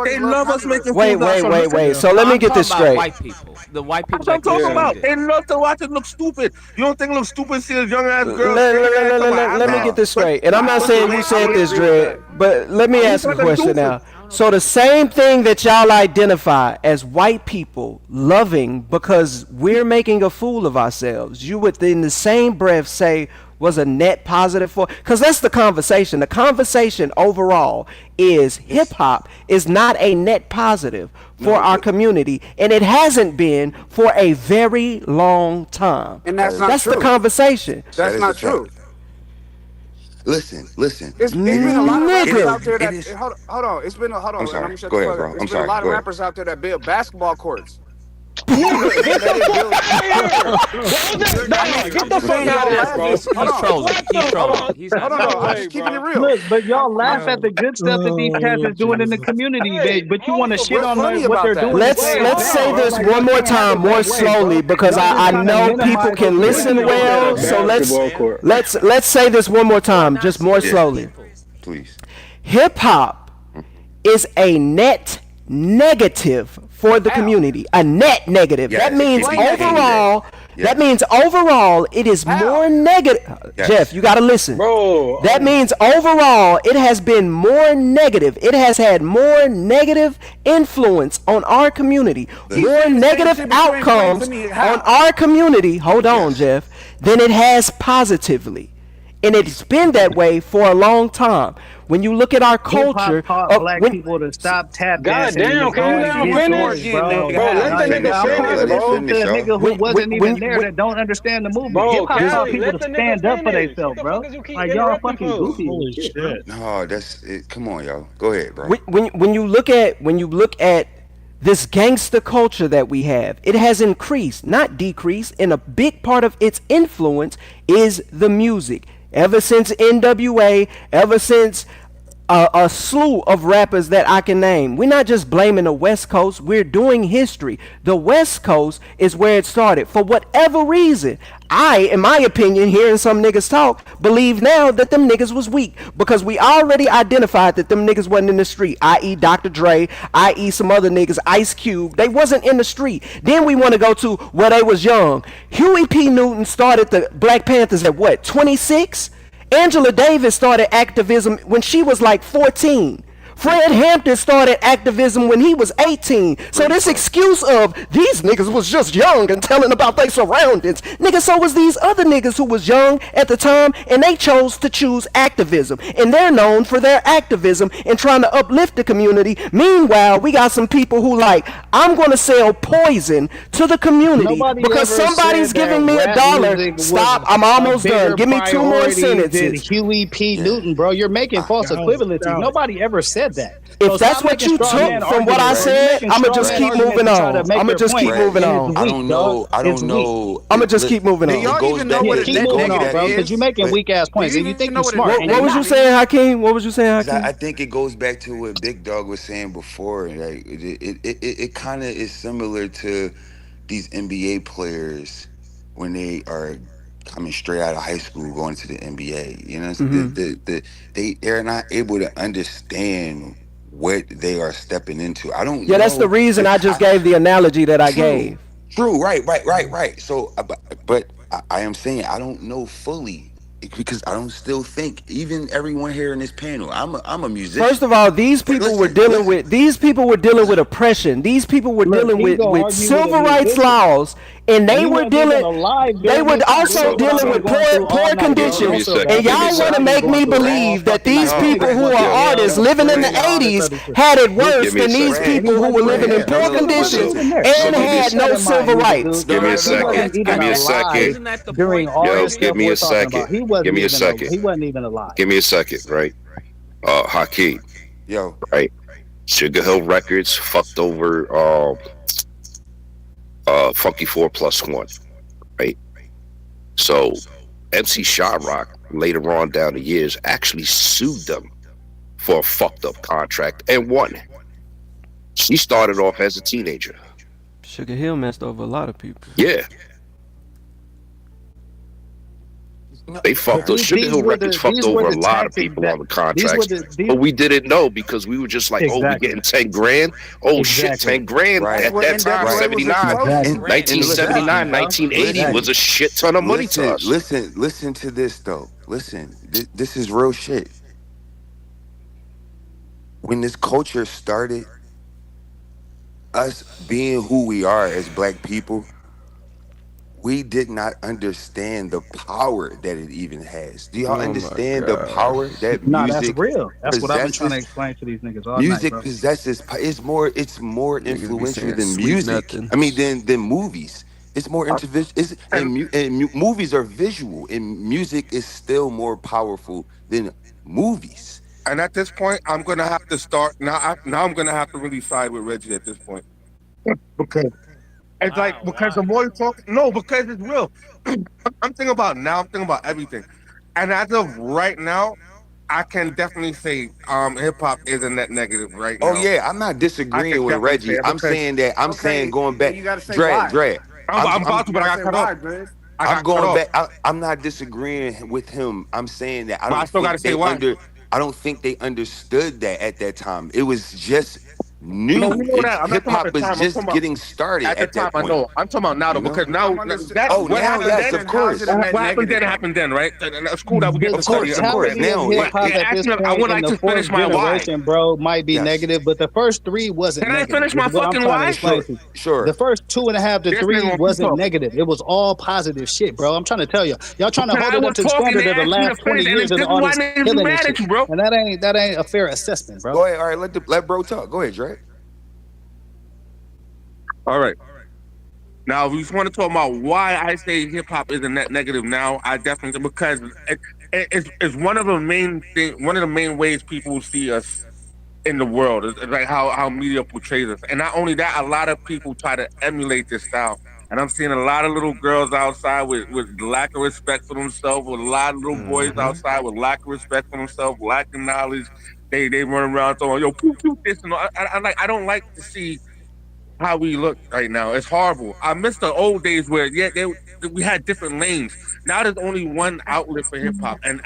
They love us making Wait. So let me get this straight. White people. The white people. That's what I'm talking about. They love to watch it look stupid. You don't think it looks stupid see a young ass girl? Let me get this straight. And I'm not saying you said this, Dred, but let me ask a question now. So the same thing that y'all identify as white people loving because we're making a fool of ourselves, you would in the same breath say was a net positive for, because that's the conversation. The conversation overall is hip hop is not a net positive for our community, and it hasn't been for a very long time. And that's not true. The conversation. That's not true. Listen. It's been a lot of rappers out there that hold on. It's been hold on. I'm sorry. Let me shut Go the ahead, fuck up. bro. It's been a lot of rappers out there that build basketball courts. Get the fuck out of here, bro. He's trolling. He's Hold on. I'm just keeping it real. Look, but y'all laugh at the good stuff that these cats is doing in the community, but you want to shit on what they're doing. Let's say this one more time, more slowly, because I know people can listen well. So let's say this one more time, just more slowly. Please. Hip hop is a net negative for the community. A net negative. Yes, that means overall. Yes. That means overall it is more negative. Yes. Jeff, you gotta listen. Bro, that means overall it has been more negative. It has had more negative influence on our community, more negative outcomes on our community. Hold on, Jeff. Than it has positively, and it's been that way for a long time. When you look at our culture, taught black people to stop tap dancing. God damn, can you let him finish? Bro, let the nigga finish, bro. Nigga who wasn't even there that don't understand the movement. Hip hop taught people to stand up for themselves, bro. Like y'all fucking goofy. Holy shit. No, that's it. Come on, y'all. Go ahead, bro. When you look at this gangster culture that we have, it has increased, not decreased, and a big part of its influence is the music. Ever since NWA, ever since a slew of rappers that I can name. We're not just blaming the West Coast. We're doing history. The West Coast is where it started. For whatever reason, I, in my opinion, hearing some niggas talk, believe now that them niggas was weak because we already identified that them niggas wasn't in the street, i.e. Dr. Dre, i.e. some other niggas, Ice Cube. They wasn't in the street. Then we want to go to where they was young. Huey P. Newton started the Black Panthers at what, 26? Angela Davis started activism when she was like 14. Fred Hampton started activism when he was 18. So this excuse of these niggas was just young and telling about their surroundings. Nigga, so was these other niggas who was young at the time and they chose to choose activism. And they're known for their activism and trying to uplift the community. Meanwhile, we got some people who like, I'm going to sell poison to the community because somebody's giving me $1. Stop, I'm almost done. Give me 2 more sentences. Huey P. Newton, bro. You're making false equivalencies. Nobody ever said that. If that's what you took from what I said, I'ma just keep moving on. I'ma just keep moving on. I don't know. I'ma just keep moving on. Y'all even know what a net negative bro, is? because you're making weak ass points and you think you're smart. What was you saying, Hakeem? What was you saying, Hakeem? I think it goes back to what Big Dog was saying before. Like it kind of is similar to these NBA players when they are coming straight out of high school going to the NBA. You know, they're not able to understand what they are stepping into. I don't know. Yeah, that's the reason I just gave the analogy that I gave. True, right. So, but I am saying I don't know fully because I don't still think even everyone here in this panel. I'm a musician. First of all, these people were dealing with oppression. These people were dealing he with gonna argue with a civil rights musician. laws, and And they he were wasn't even dealing. alive They during were this time. also This is what dealing I've with been going through all poor night, bro. conditions. Also, And y'all want to make me believe that these people who are artists living in the 80s had it worse than these people who were living in poor conditions and had no civil rights. Give me a second. Give me a second. During all Yo, this give stuff me we're a talking about, second. he wasn't Give me a even second. he wasn't even alive. Give me a second, right? Hakeem. Yo. Right. Sugar Hill Records fucked over Funky 4+1. Right? So MC Shyrock later on down the years actually sued them for a fucked up contract and won. She started off as a teenager. Sugar Hill messed over a lot of people. Yeah. They fucked up. Sugar Hill Records fucked over a lot of people on the contracts, but we didn't know because we were just like, oh, we getting 10 grand. Oh shit, 10 grand at that time, 79, 1979, 1980 was a shit ton of money to us. Listen to this though. Listen, this is real shit. When this culture started, us being who we are as black people, we did not understand the power that it even has. Do y'all understand the power that music that's real. That's what I've been trying to possesses? explain to these niggas all Music night, bro. possesses. It's more influential than sweet music. nothings. I mean, than movies. It's more movies are visual, and music is still more powerful than movies. And at this point, I'm gonna have to start now. I'm gonna have to really side with Reggie at this point because it's because the more you talk, because it's real. I'm thinking about now. I'm thinking about everything, and as of right now, I can definitely say hip hop is a net negative right now. Oh yeah, I'm not disagreeing with Reggie. I'm saying that. I'm saying going back. You gotta say Dre. I'm about to, but I got cut off. I'm going back. I'm not disagreeing with him. I'm saying that I still gotta say why. I don't think they understood that at that time. It was just new. No, we know that. I'm not Hip talking about hop the was time. I'm just talking about getting started at the at time. that point. I know. I'm talking about now though, You know? because now now, yes, of course. What happened then, right? And that's cool that we get The to study. totality of hip hop at this point I would in like the to finish fourth my why. generation, bro, might be negative, but the first three wasn't Can I negative. finish my is what I'm fucking trying to why? explain to you. Sure. The first 2.5 to This 3 nigga won't wasn't talk. negative. It was all positive shit, bro. I'm trying to tell you. Y'all trying to But hold I it up was to the talking, standard they of the asked me last to 20 finish, years and of the this is why artists niggas killing mad this at shit. you, bro. And that ain't a fair assessment, bro. Go ahead. All right, let bro talk. Go ahead, Dre. All right. Now, if you want to talk about why I say hip hop is a net negative now, I definitely because it's one of the main ways people see us in the world. It's like how media portrays us, and not only that, a lot of people try to emulate this style. And I'm seeing a lot of little girls outside with lack of respect for themselves, with a lot of little boys outside with lack of respect for themselves, lack of knowledge. They run around throwing yo pew pew this and all. I don't like to see how we look right now. It's horrible. I miss the old days where we had different lanes. Now there's only one outlet for hip hop, and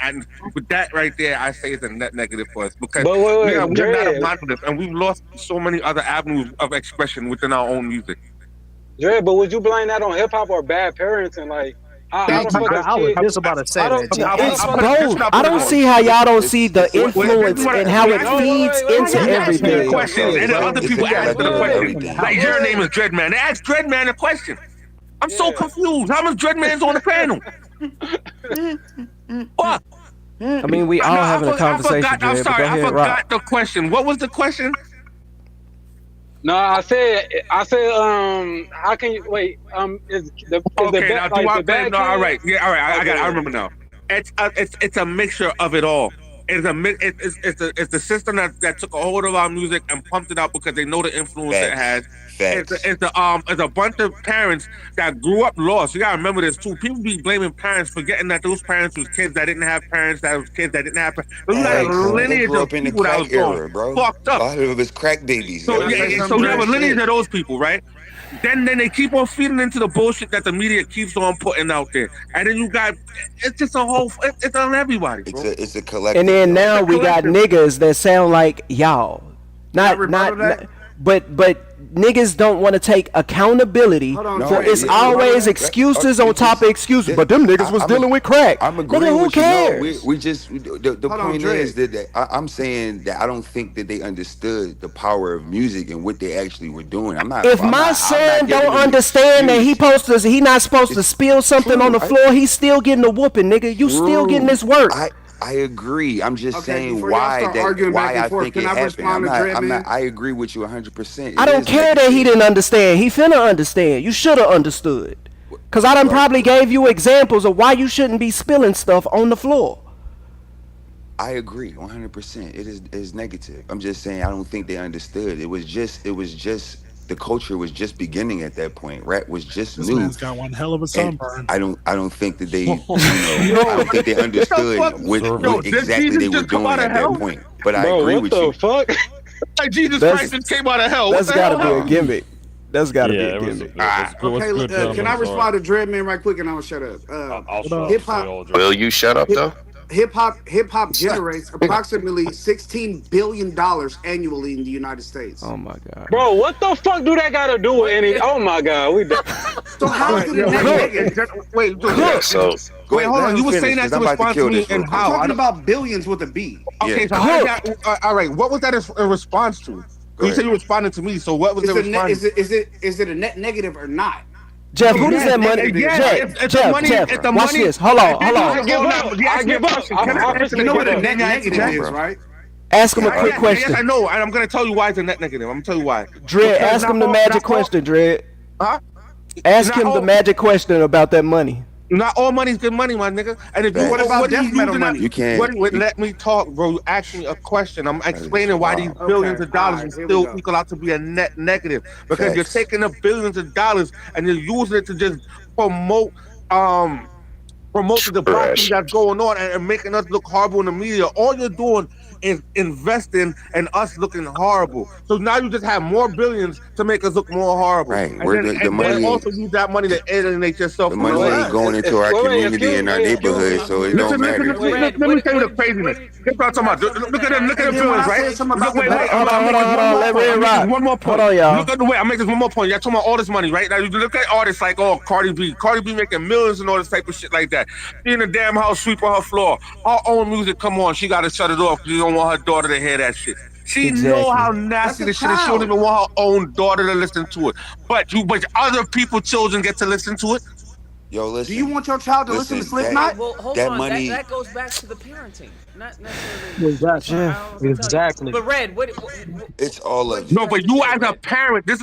with that right there, I say it's a net negative for us because But wait, we're not a Dre, monolith, and we've lost so many other avenues of expression within our own music. Dre, but would you blame that on hip hop or bad parenting? Like, how the fuck I was just about to say that. It's both. I don't see how y'all don't see the influence and how it feeds into everything. Questions, and then other people ask the question. Like your name is Dreadman. They ask Dreadman a question. I'm so confused. How much Dreadman's on the panel? What? I mean, we all having a conversation, Dre, I'm sorry, but go I ahead, forgot Rock. the question. What was the question? No, I said, how can you wait? Is the Okay, bad, now do like, I the bad no, all kid? right, yeah, all right, I got it. I Okay. remember now. It's a mixture of it all. It's the system that took a hold of our music and pumped it out because they know the influence it has. It's a bunch of parents that grew up lost. You gotta remember this too. People be blaming parents, forgetting that those parents was kids that didn't have parents, that was kids that didn't have parents. So you got a They lineage grew of up in the people that was crack era, going bro. fucked up. A lot of it was crack babies. So you have a lineage of those people, right? Then they keep on feeding into the bullshit that the media keeps on putting out there, and then you got it's just a whole it's on everybody, bro. It's a collective. And then now we got niggas that sound like y'all. Not but niggas don't want to take accountability for it's always excuses on top of excuses. But them niggas was dealing with crack. I'm agreeing Nigga, who with you. cares? No, we just the point is that I'm saying that I don't think that they understood the power of music and what they actually were doing. If my son don't understand that he not supposed to spill something on the floor, he's still getting a whooping, nigga. You still getting this work. I agree. I'm just saying why I think it happened. I agree with you 100%. I don't care that he didn't understand. He finna understand. You should have understood. Cause I done probably gave you examples of why you shouldn't be spilling stuff on the floor. I agree 100%. It is negative. I'm just saying I don't think they understood. It was just the culture was just beginning at that point. Rap was just This new. man's got one hell of a sunburn. I don't think that they I don't think they understood what exactly they were doing at that point. But I agree with you. What the fuck? Like Jesus Christ just came out of hell. That's gotta be a gimmick. That's gotta be a gimmick. Okay, can I respond to Dreadman right quick and I'm gonna shut up? Hip hop. Will you shut up though? Hip hop generates approximately $16 billion annually in the United States. Oh my god, bro! What the fuck do that got to do with any? Oh my god, we done. So how is it a negative? Wait, hold on. You were saying that to respond to me, and how? I'm talking about billions with a B. Okay, so how did that, all right. What was that a response to? You said you responded to me. So what was the response? Is it a net negative or not? Jeff, who does that money? Jeff, watch this. Hold on. I give up. You know what a net negative is, right? Ask him a quick question. Yes, I know, and I'm gonna tell you why it's a net negative. I'm gonna tell you why. Dread, ask him the magic question, Dread. Huh? Ask him the magic question about that money. Not all money's good money, my nigga. And if you what about death metal money? You can't. Let me talk, bro. You asked me a question. I'm explaining why these billions of dollars will still equal out to be a net negative. Because you're taking the billions of dollars and you're using it to just promote the debauchery that's going on and making us look horrible in the media. All you're doing is investing in us looking horrible. So now you just have more billions to make us look more horrible. Right. And the money also use that money to alienate yourself. The money ain't going into our community and our neighborhood, so it don't matter. Let me tell you the craziness. Look what I'm talking about. Look at the villains, right? Wait. One more point. Hold on, y'all. Look at the way I make this one more point. Y'all talking about all this money, right? Now you look at artists like Cardi B. Cardi B making millions and all this type of shit like that. She in the damn house sweeping her floor. Her own music come on. She got to shut it off because you don't want her daughter to hear that shit. She know how nasty this shit is. She don't even want her own daughter to listen to it. But other people's children get to listen to it. Yo, listen. Do you want your child to listen to Slipknot? Well, hold on. That goes back to the parenting, not necessarily. Exactly. But Red, what it's all of no, but you as a parent, this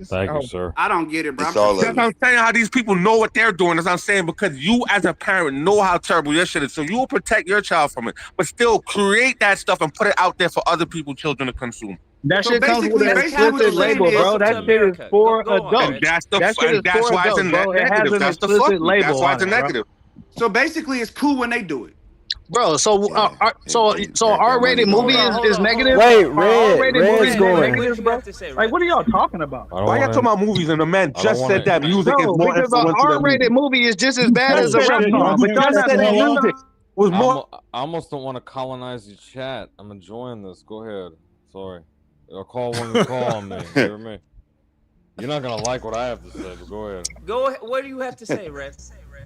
Thank you, sir. I don't get it, bro. It's all That's of what I'm saying. How these people know what they're doing. That's what I'm saying, because you as a parent know how terrible your shit is, so you will protect your child from it, but still create that stuff and put it out there for other people's children to consume. That shit comes with an explicit label, bro. That shit is for adults. And that's why it's a negative. That's the fuck. That's why it's a negative. So basically, it's cool when they do it. Bro, so R-rated movie is negative. Wait, R-rated movie is going. negative, bro. Like, what are y'all talking about? Why y'all talking about movies and the man just said that music is more influential than R-rated movie is just as bad as a rap song. But y'all said that music was more. I almost don't want to colonize your chat. I'm enjoying this. Go ahead. Sorry. I'll call when you call on me. You hear me? You're not gonna like what I have to say, but go ahead. Go ahead. What do you have to say, Red?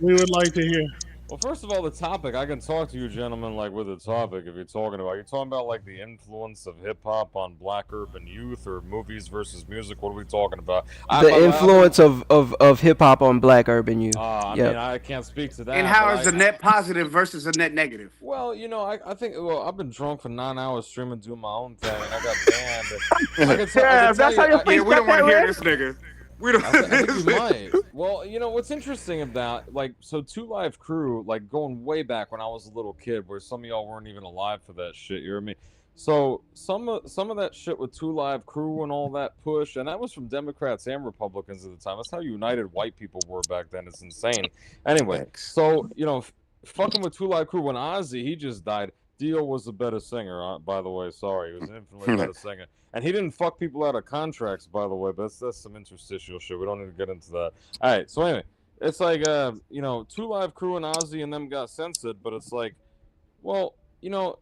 We would like to hear. Well, first of all, the topic. I can talk to you gentlemen like with the topic if you're talking about. You're talking about like the influence of hip hop on black urban youth or movies versus music. What are we talking about? The influence of hip hop on black urban youth. I mean, I can't speak to that. And how is a net positive versus a net negative? Well, you know, I think. Well, I've been drunk for 9 hours streaming, doing my own thing, and I got banned. That's how you feel. We don't want to hear this nigga. We don't. I think you might. Well, you know what's interesting about so 2 Live Crew, like going way back when I was a little kid, where some of y'all weren't even alive for that shit. You hear me? So some of that shit with 2 Live Crew and all that push, and that was from Democrats and Republicans at the time. That's how united white people were back then. It's insane. Anyway, so you know, fucking with 2 Live Crew when Ozzy, he just died. Dio was the better singer, by the way. Sorry, he was infinitely better singer. And he didn't fuck people out of contracts, by the way, but that's some interstitial shit. We don't need to get into that. All right, so anyway, it's like, you know, 2 Live Crew and Ozzy and them got censored, but it's like, well, you know,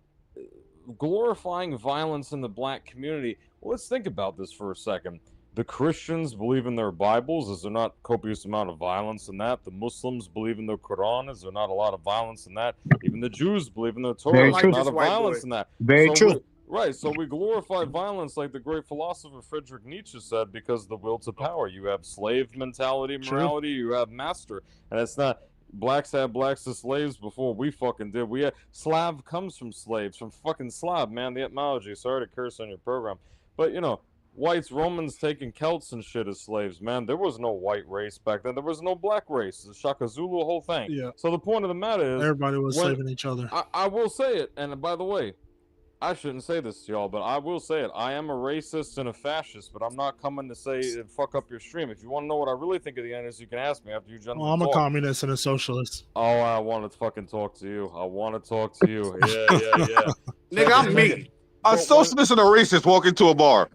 glorifying violence in the black community Well, let's think about this for a second. The Christians believe in their Bibles. Is there not copious amount of violence in that? The Muslims believe in the Quran. Is there not a lot of violence in that? Even the Jews believe in the Torah. Very Is there true. not a violence in that? Very true. Right, so we glorify violence like the great philosopher Friedrich Nietzsche said because the will to power. You have slave mentality, morality, you have master. And it's not, blacks had blacks as slaves before we fucking did. We had, Slav comes from slaves, from fucking Slav, man, the etymology. Sorry to curse on your program. But, you know, whites, Romans taking Celts and shit as slaves, man. There was no white race back then. There was no black race. The Shaka Zulu, whole thing. Yeah. So the point of the matter is... Everybody was slaving each other. I will say it, and by the way, I shouldn't say this to y'all, but I will say it. I am a racist and a fascist, but I'm not coming to say fuck up your stream. If you want to know what I really think of the NS, you can ask me after you gentlemen Well, I'm a talk. communist and a socialist. Oh, I want to fucking talk to you. I want to talk to you. Yeah. Nigga, I'm me. A socialist and a racist walk into a bar.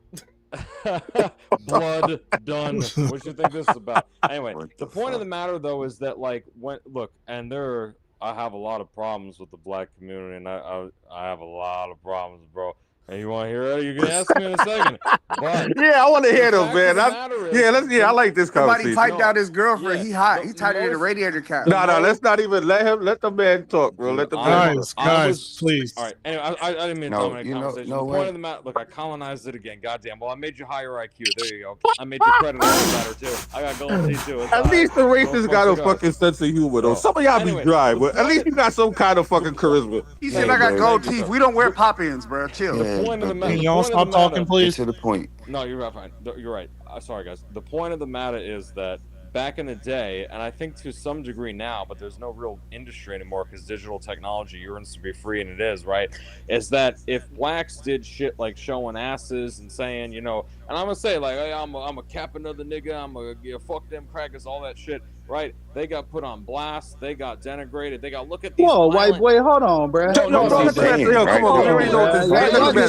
Blood done. What you think this is about? Anyway, the point of the matter though is that like I have a lot of problems with the black community, and I have a lot of problems, bro. And you want to hear it? You can ask me in a second. But yeah, I want to hear those, man. I like this Somebody conversation. piped out his girlfriend. He hot. He tied it in a radiator cap. No, let's not even let the man talk, bro. Let the man talk. Guys, please. All right. Anyway, I didn't mean to dominate the conversation. The point of the matter, look, I colonized it again. Goddamn. Well, I made you higher IQ. There you go. I made your credit better too. I got gold teeth too. At least the racists got a fucking sense of humor, though. Some of y'all be dry, but at least you got some kind of fucking charisma. He said, "I got gold teeth. We don't wear pop-ins, bro. Chill." The point of the matter. Y'all stop talking, please. To the point. No, you're right. Fine. You're right. Sorry, guys. The point of the matter is that back in the day, and I think to some degree now, but there's no real industry anymore because digital technology yearns to be free, and it is, right? Is that if blacks did shit like showing asses and saying, you know, and I'm gonna say like, hey, I'm a cap another nigga, I'm a fuck them crackers, all that shit, right? They got put on blast, they got denigrated, they got look at these. Whoa, white boy, hold on, bro. Come on, Y'all just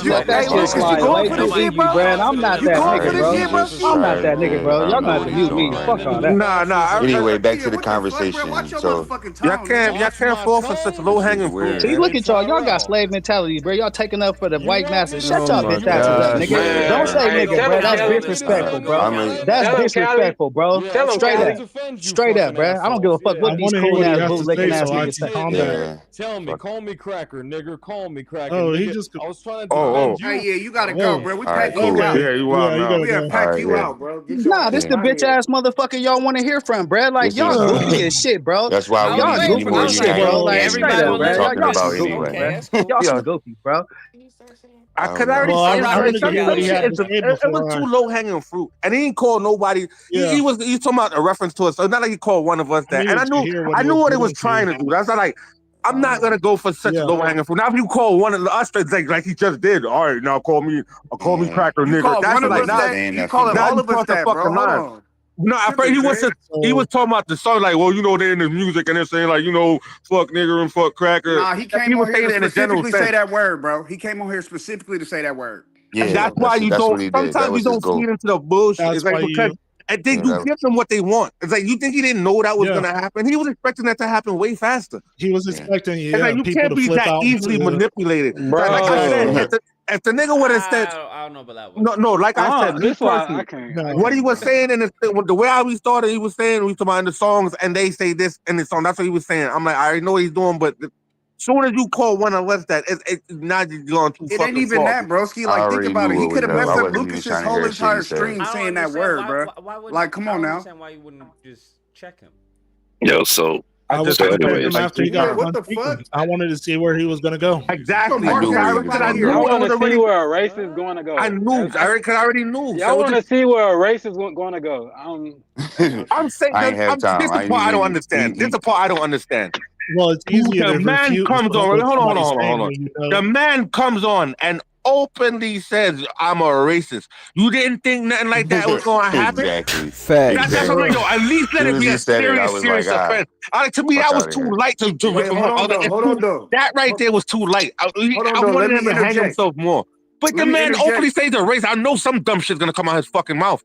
let that shit slide way too easy, bro. I'm not that nigga, bro. I'm not that nigga, bro. Y'all gonna have to mute me. Fuck all that. Nah. Anyway, back to the conversation. So y'all can't fall for such low hanging fruit. See, look at y'all. Y'all got slave mentality, bro. Y'all taking up for the white masses. Shut your bitch ass up, nigga. Don't say nigga, bro. That's disrespectful, bro. That's disrespectful, bro. Straight up, bro. I don't give a fuck what these cool ass bootlicking ass niggas say. Tell me, call me cracker, nigga. Call me cracker. Oh, he nigga. just. I was trying to. Hey, yeah, you gotta go, bro. We pack cool. you out. Yeah, you out now. We gotta pack you out, bro. Nah, this the bitch ass motherfucker y'all want to hear from, bro. Like y'all goofy as shit, bro. That's why we y'all need goofy more as shit, bro. Like everybody straight up, bro. talking Y'all about some anyway. goofy, bro. Y'all some goofy, bro. Cause I already said it was too low hanging fruit, and he didn't call nobody. Yeah. He was talking about a reference to us, so it's not like he called one of us that. And I knew what he was trying to do. That's not like I'm not gonna go for such low hanging fruit. Now if you call one of us like he just did, all right, now call me cracker nigga. That's like you calling all of us that, bro. Hold on. No, I thought he was talking about the song, like, well, you know, they're in the music and they're saying, like, you know, fuck nigger and fuck cracker. Nah, he came on here to specifically say that word, bro. He came on here specifically to say that word. Yeah, and that's why you don't. Sometimes you don't feed into the bullshit. It's like because and then you give them what they want. It's like you think he didn't know that was gonna happen. He was expecting that to happen way faster. He was expecting. It's like you can't be that easily manipulated. Bro. Like I said, if the nigga would have said, I don't know about that one. No, like I said, this what he was saying in the way how we started, he was saying we talking about in the songs, and they say this in the song. That's what he was saying. I'm like, I already know what he's doing, but soon as you call one of us that, it's now you're going too. It ain't even that, broski. Like, think about it. He could have messed up Lucas's whole entire stream saying that word, bro. Like, come on now. Why you wouldn't just check him? Yo, so I was anyways, after he got what the fuck? I wanted to see where he was going to go. Exactly. I want to see where a race is going to go. I knew. I already knew. Yeah, I want to see where a race is going to go. I'm saying this is the part I don't understand. This is the part I don't understand. Well, it's easier. The man comes on. Hold on. The man comes on and openly says, "I'm a racist." You didn't think nothing like that was going to happen. Exactly. That's what I'm like, at least let it be a serious offense. To me, that was too light to hold on. That right there was too light. I wanted him to hang himself more. But the man openly says a race. I know some dumb shit's gonna come out his fucking mouth.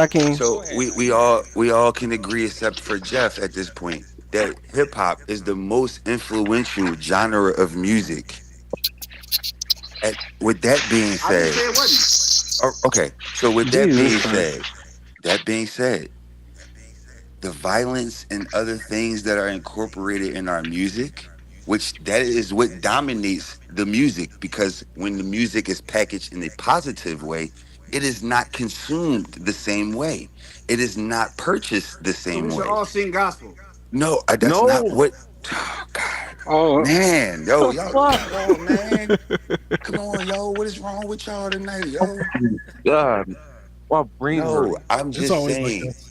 Hakeem. So we all can agree, except for Jeff at this point, that hip hop is the most influential genre of music. With that being I didn't said, say it wasn't. okay. So with that Dude, being said, the violence and other things that are incorporated in our music, which that is what dominates the music, because when the music is packaged in a positive way, it is not consumed the same way. It is not purchased the So we same should way. all sing gospel. No, that's not what. Oh, God. Oh, Man, yo, y'all, fuck? come on, man. Come on, yo. What is wrong with y'all tonight, yo? God, my brain No, hurting. I'm It's just always like saying. this.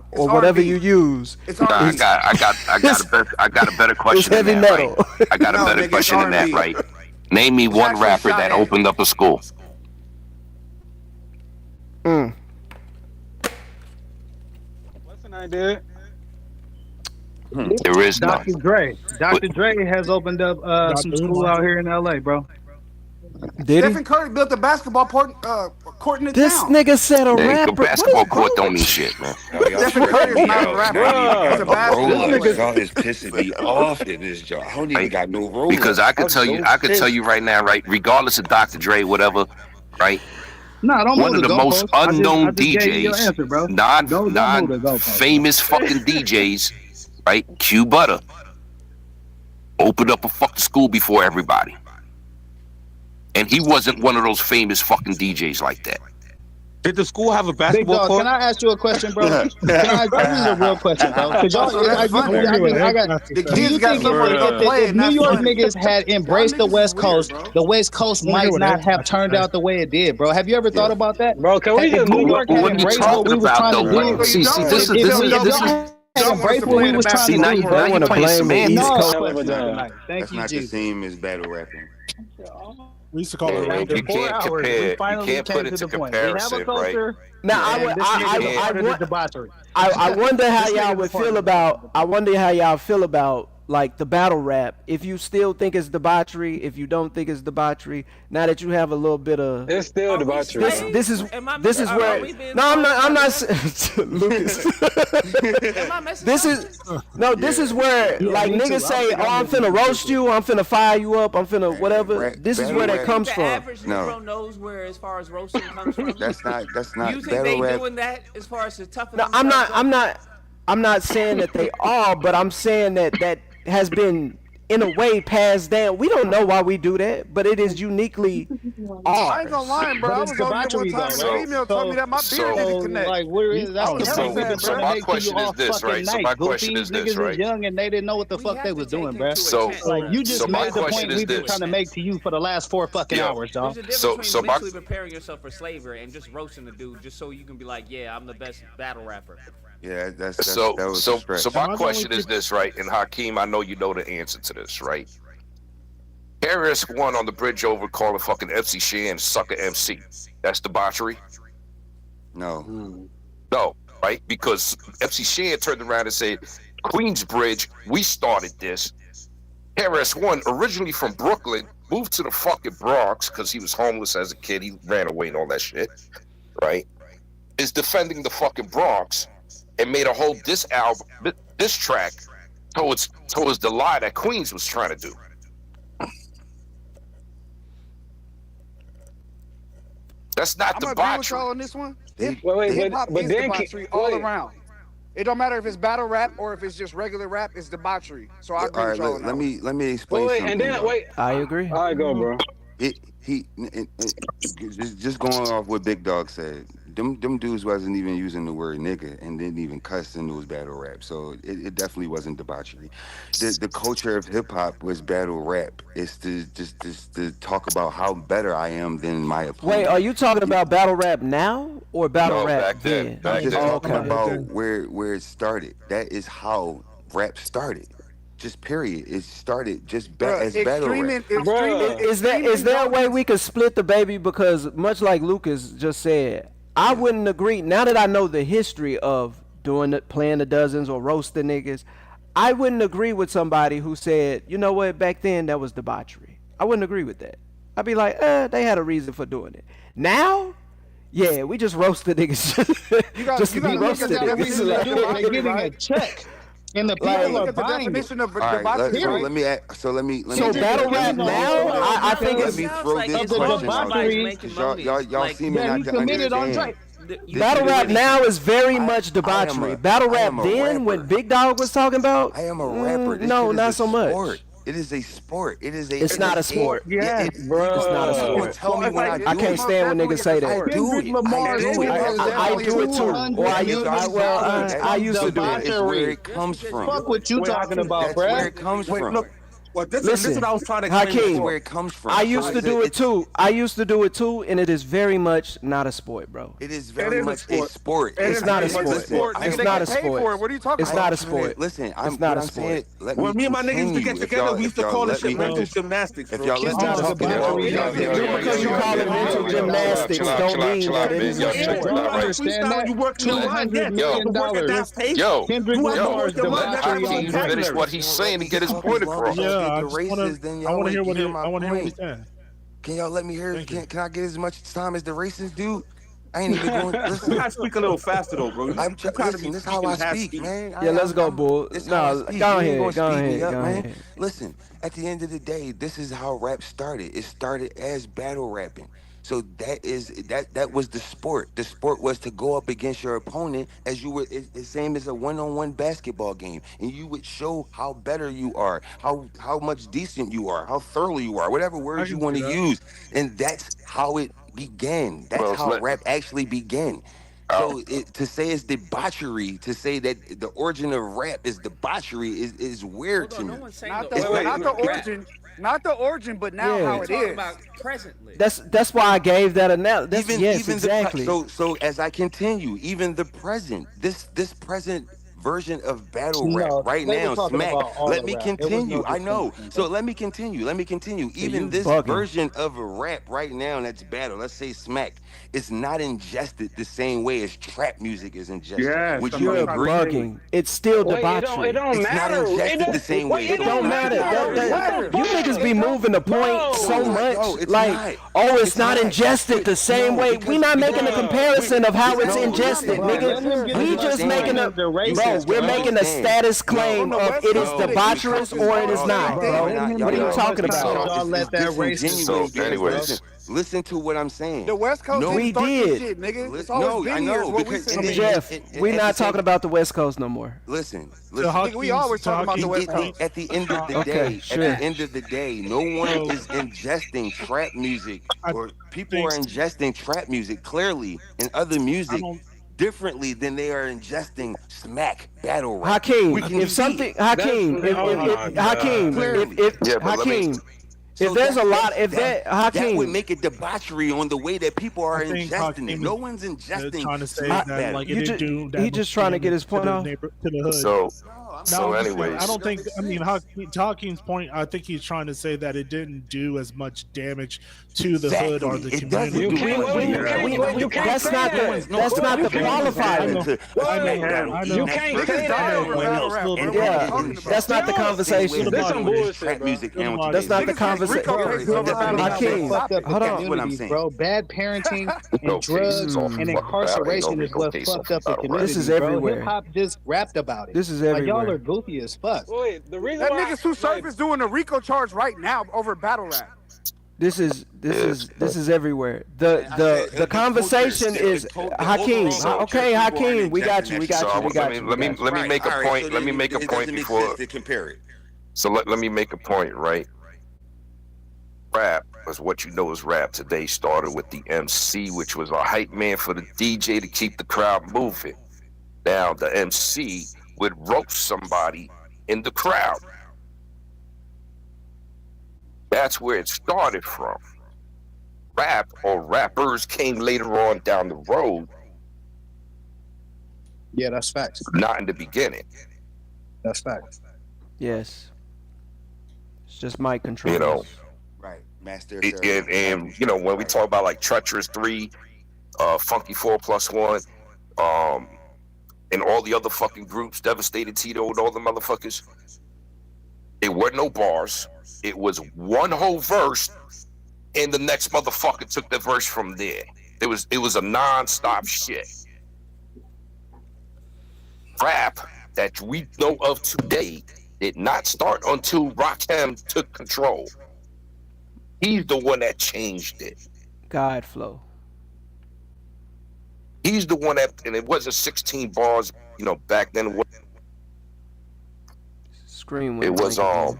or whatever you use. It's Nah, I R&B. got a better It's question than heavy that, metal. right? I got a No, better nigga, it's question than that, R&B. right? Name me one actually rapper that Sade. opened up a school. Listen, I did. There is none. Dr. Dre. Dr. Dre has opened up some school out here in LA, bro. Did Stephen Curry built a basketball court in the This town. nigga said a Hey, rapper. the basketball court don't mean shit, man. Stephen Curry is not a rapper. He's a basketball player. Y'all is pissing me off in this job. I don't even got no role. Because I could tell you right now, right? Regardless of Dr. Dre, whatever, right? No, don't One move of the the most goalposts. unknown I just gave you your DJs, answer, bro. Don't move the goalposts, non-famous fucking DJs, right? Q Butter opened up a fucking school before everybody, and he wasn't one of those famous fucking DJs like that. Did the school have a Big basketball dog, court? can I ask you a question, bro? This is a real question, bro. Because y'all, The kids got somewhere to go play. if New York niggas had embraced the West Coast, the West Coast might not have turned out the way it did, bro. Have you ever thought about that? Bro, can we just New York had What are you embraced what talking we was about, trying to though? do? See, this is embrace what we was trying to now do, you bro. now you playing semantics. Thank That's you, not the Jesus. same as battle rapping. We used to call it You After 4 can't hours, compare. we You finally can't came put to it to the point. We have a comparison, right? culture. Now and this nigga started the debauchery. I wonder how This y'all nigga's would a part feel of it. about. I wonder how y'all feel about like the battle rap. If you still think it's debauchery, if you don't think it's debauchery, now that you have a little bit of. It's still debauchery. This is where. No, I'm not. Lucas. This is where like niggas say, "Oh, I'm finna roast you. I'm finna fire you up. I'm finna whatever." This is where that comes The from. average Negro knows where, as far as roasting comes from. That's not You think battle they rap. doing that as far as the toughness? No, I'm not saying that they are, but I'm saying that has been in a way passed down. We don't know why we do that, but it is uniquely I ours. ain't gonna lie, bro. I was over here one time and the female told me that my beard didn't connect. Like, that's the So point we've been trying to my make to question you is all this, fucking right? So night. my Goofy question is this, niggas right? was young and they didn't know what the fuck they was doing, bro. So Like, you just so my made the question point is we've been this. trying to make to you for the last 4 fucking hours, dog. There's a difference So between my mentally preparing yourself for slavery and just roasting the dude just so you can be like, yeah, I'm the best battle rapper. Yeah, that was So a stretch. my question is this, right? And Hakeem, I know you know the answer to this, right? KRS-One on the bridge over calling fucking MC Shan sucker MC. That's debauchery? No. No, right? Because MC Shan turned around and said, Queensbridge, we started this. KRS-One, originally from Brooklyn, moved to the fucking Bronx because he was homeless as a kid. He ran away and all that shit, right? Is defending the fucking Bronx and made a whole diss track towards the lie that Queens was trying to do. That's not I'm agree with debauchery. y'all on this one. Wait, Hip hop but is then debauchery all around. It don't matter if it's battle rap or if it's just regular rap. It's debauchery. So I agree All with right, y'all on that. let me explain something. and then though. I agree. All right, go, bro. Just going off what Big Dog said. Them dudes wasn't even using the word nigga and didn't even cuss in those battle rap. So it definitely wasn't debauchery. The culture of hip hop was battle rap. It's to to talk about how better I am than my opponent. Wait, are you talking about battle rap now or battle No, rap back then. I'm just talking okay. about where it started. That is how rap started. Just period. It started just as battle rap. Is there a way we could split the baby? Because much like Lucas just said, I wouldn't agree. Now that I know the history of playing the dozens or roasting niggas, I wouldn't agree with somebody who said, you know what, back then that was debauchery. I wouldn't agree with that. I'd be like, they had a reason for doing it. Now, yeah, we just roasted niggas just to be roasted. They're getting a check. And the people are buying it. All right, so let me So battle rap now, I think let it's me throw this question out there, 'cause y'all seem not to understand. Battle rap now is very much debauchery. Battle rap then, when Big Dog was talking about, I am a rapper. This no, shit is not a so much. sport. It is a sport. It is a. It's not a sport. Yeah, bro. It's not a sport. Tell me when I do I can't stand when niggas say that. I do it. I do it too. Or I used to do it. It's where it comes from. Fuck what you talking about, That's bro. where it comes from. Well, this Listen, is what I was trying to explain. This is Hakeem, where it comes from. I So used to do it too. I used to do it too, and it is very much not a sport, bro. It is very much a sport. It's not a sport. It's not a sport. What are you talking It's about? not a sport. Listen, it's not a sport. When me and my niggas used to get together, we used to call this shit mental gymnastics. If y'all let me talk, because you call it mental gymnastics don't mean that it is a sport. You work your mind. Yo, Hakeem, finish what he's saying and get his point across. I want to hear what he's saying. Can y'all let me hear? Can I get as much time as the racists do? I ain't even going. Listen, You gotta speak a little faster though, bro. I'm just listen. This is how I speak, man. Yeah, let's go, bull. No, go ahead. Go ahead. Man. Listen, at the end of the day, this is how rap started. It started as battle rapping. So that was the sport. The sport was to go up against your opponent as you were. It's the same as a one-on-one basketball game, and you would show how better you are, how much decent you are, how thorough you are, whatever words you want to use, and that's how it began. That's how rap actually began. So to say it's debauchery, to say that the origin of rap is debauchery is weird to me. Not the origin, but now how it is. About presently. That's why I gave that analogy. Yes, exactly. So as I continue, even the present, this present version of battle rap right now, smack. Let me continue. I know. So let me continue. Even this version of a rap right now that's battle, let's say smack, it's not ingested the same way as trap music is ingested. Yes, Would you you're agree? bugging. It's still debauchery. It don't It's matter. not ingested the same way. It don't matter. You niggas be moving the point so much. It's not ingested the same way. We not making a comparison of how it's ingested, nigga. We just making a we're making a status claim of it is debaucherous or it is not, bro. What are you talking about? Y'all let that racist. So, anyways, listen to what I'm saying. The West Coast we did. did. Shit, nigga. It's No, always I been know, here. What we because- saying. Jeff, we're not talking about the West Coast no more. Listen. Nigga, we always talking about the West Coast. At the end of the day, no one is ingesting trap music, or people are ingesting trap music clearly and other music differently than they are ingesting smack battle rap. Hakeem, We can if see something, it. Hakeem, if there's a lot, if that, that Hakeem, would make it debauchery on the way that people are think ingesting it. Hakeem No one's ingesting trying to say smack that, battle. like, it didn't do that he much just trying to get his point off. to the hood. So anyways, I don't think. I mean, Hakeem's point. I think he's trying to say that it didn't do as much damage to the hood or the community. That's not the qualifier. You can't say that. Yeah, that's not the conversation. That's not the conversation. Hakeem, hold on. Bro, bad parenting and drugs and incarceration is what fucked up the community. This is everywhere. Hip hop just rapped about it. This is Like, y'all everywhere. are goofy as fuck. Wait, the reason that nigga Sue Surf is doing a RICO charge right now over battle rap. This is everywhere. The conversation is Hakeem. Okay, Hakeem, we got you. Let me make a point. Let me make a point before. Compare it. So let me make a point, right? Rap is what you know is rap. Today started with the MC, which was a hype man for the DJ to keep the crowd moving. Now the MC would roast somebody in the crowd. That's where it started from. Rap or rappers came later on down the road. Yeah, that's facts. Not in the beginning. That's facts. Yes. It's just mic control. You know. Right. Master. And you know, when we talk about like Treacherous 3, Funky 4+1, and all the other fucking groups, Devastated Tito and all the motherfuckers, it were no bars. It was one whole verse, and the next motherfucker took the verse from there. It was a non-stop shit. Rap that we know of today did not start until Rakim took control. He's the one that changed it. God flow. He's the one that, and it wasn't 16 bars, you know, back then. Scream. It was 12,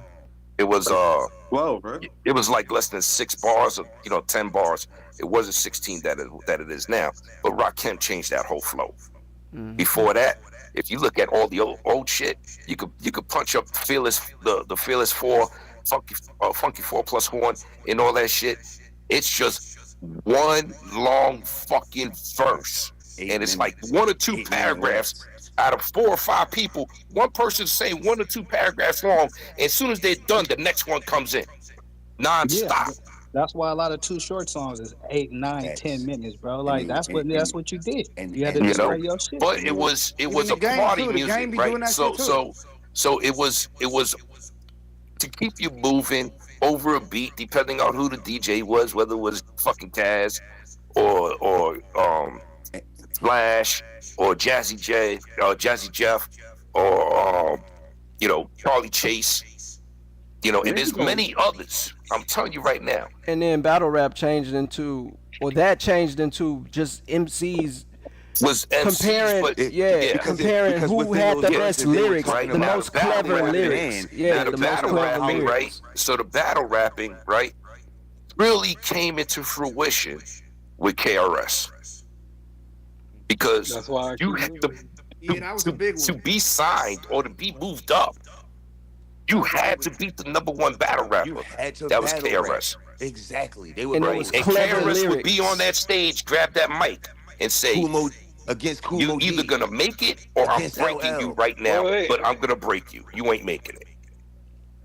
bro. It was like less than 6 bars, or 10 bars. It wasn't 16 that it is now. But Rakim changed that whole flow. Mm-hmm. Before that, if you look at all the old shit, you could punch up the Fearless 4 Funky 4 plus horn and all that shit. It's just one long fucking verse, and it's like 1 or 2 paragraphs out of 4 or 5 people. One person's saying 1 or 2 paragraphs long, and as soon as they're done, the next one comes in, non-stop. Yeah, that's why a lot of Too Short songs is 8, 9, 10 minutes, bro. Like that's what you did. You had to display your shit. But it was a party music, right? So it was to keep you moving over a beat, depending on who the DJ was, whether it was fucking Kaz or Flash or Jazzy Jeff or Charlie Chase, and there's many others. I'm telling you right now. And then battle rap changed into just MCs. Was comparing, comparing who had the best lyrics, right? The most clever lyrics. Yeah, the battle rapping, right? So the battle rapping, right, really came into fruition with KRS, because That's why you had to be signed or to be moved up. You had to beat the #1 battle rapper. That was KRS. Exactly. They And, would and KRS would be on that stage, grab that mic, and say, against Kool "You either gonna make it or I'm Against breaking LL. you right now, Wait. but I'm gonna break you. You ain't making it."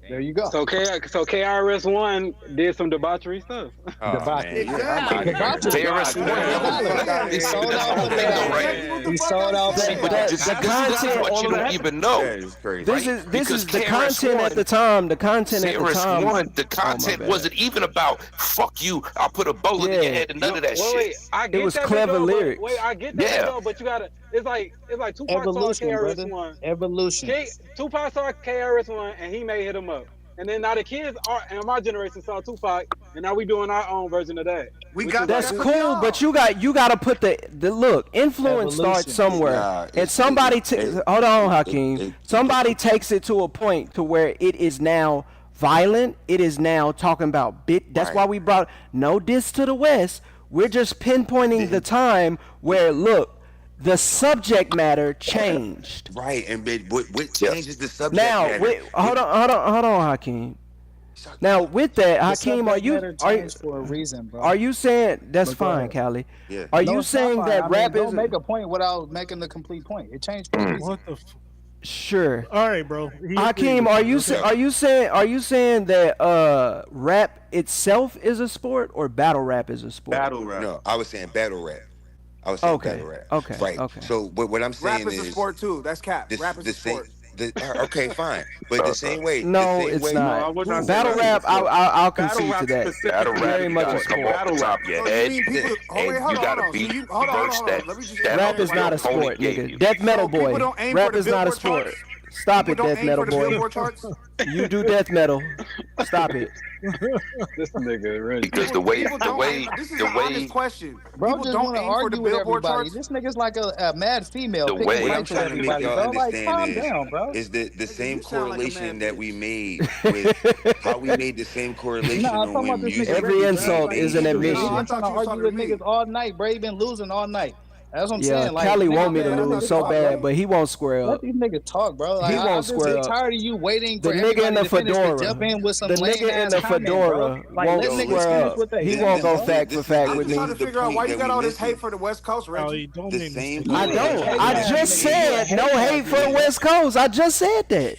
There you go. So KRS-One did some debauchery stuff. Debauchery. KRS-One. He sold out for that. He sold out for But that. this is what you don't even know. This is the content at the time. The content at the time. KRS-One, the content wasn't even about "fuck you, I'll put a bullet in your head" and none of that shit. I get It was that clever though, lyrics. Wait, I get that though, but you gotta. It's like Tupac saw Evolution, brother. KRS-One. Evolution. Tupac saw KRS-One and he may hit him up. And then now the kids in my generation saw Tupac, and now we doing our own version of that. That's cool, but you got to put the look. Influence starts somewhere, and somebody hold on, Hakeem. Somebody takes it to a point to where it is now violent. It is now talking about bit. That's why we brought no diss to the West. We're just pinpointing the time where the subject matter changed. Right, and what changes the subject Now, matter? hold on, Hakeem. Now, with that, Hakeem, are you for a reason, bro? are you saying that's But go fine, ahead. Callie? Yeah. Are No, you it's not saying fine. that I mean, rap don't is make a point without making the complete point? It changed for a reason. What the? Sure. All right, bro. Hakeem, are you saying that rap itself is a sport or battle rap is a sport? Battle rap. No, I was saying battle rap. I was saying battle rap. Okay. Right. Okay. So what I'm saying Rap is a sport too. That's cap. Rap is a sport. Okay, fine. But the same way. No, the same it's way, not. Battle rap, I'll concede to that. Battle rap, Very you much a gotta come off sport. the top of your head, and you gotta beat the verse that Rap is not a sport, nigga. Death metal boy. People don't aim Rap for the is not a Billboard sport. charts. Stop it, People don't death aim metal for the boy. Billboard charts. You do death metal. Stop it. This nigga ready. because the This is an honest question. Bro, People just don't want to aim for the argue with Billboard everybody. charts. This nigga's like a mad female. The picking way- What I'm fights with trying to make everybody, y'all bro. Like, calm understand down, bro. is the same You sound like a correlation man, that bitch. we made with how we made the same correlation Nah, I'm on talking when about this music nigga. Every Reggie, insult bro. is an Like, admission. I've been trying to I thought you was argue with talking to niggas all night, bro. He been losing all night. That's what I'm Yeah, saying. Like, Callie nigga, want me to man, lose so bad, but he won't square let up. these niggas talk, bro. Like, He won't I'm just square up. tired of you waiting The for nigga in the everybody to finish to fedora, jump in with some the lame nigga in ass the comment, fedora bro. Like, won't let niggas square finish up. what they He saying, won't go bro. fact for fact I'm with just trying me. to figure out why you got all this hate for the West Coast, Reggie. Don't the make me same speak. I don't. hate I that just nigga. said no hate for the West Coast. I just said that.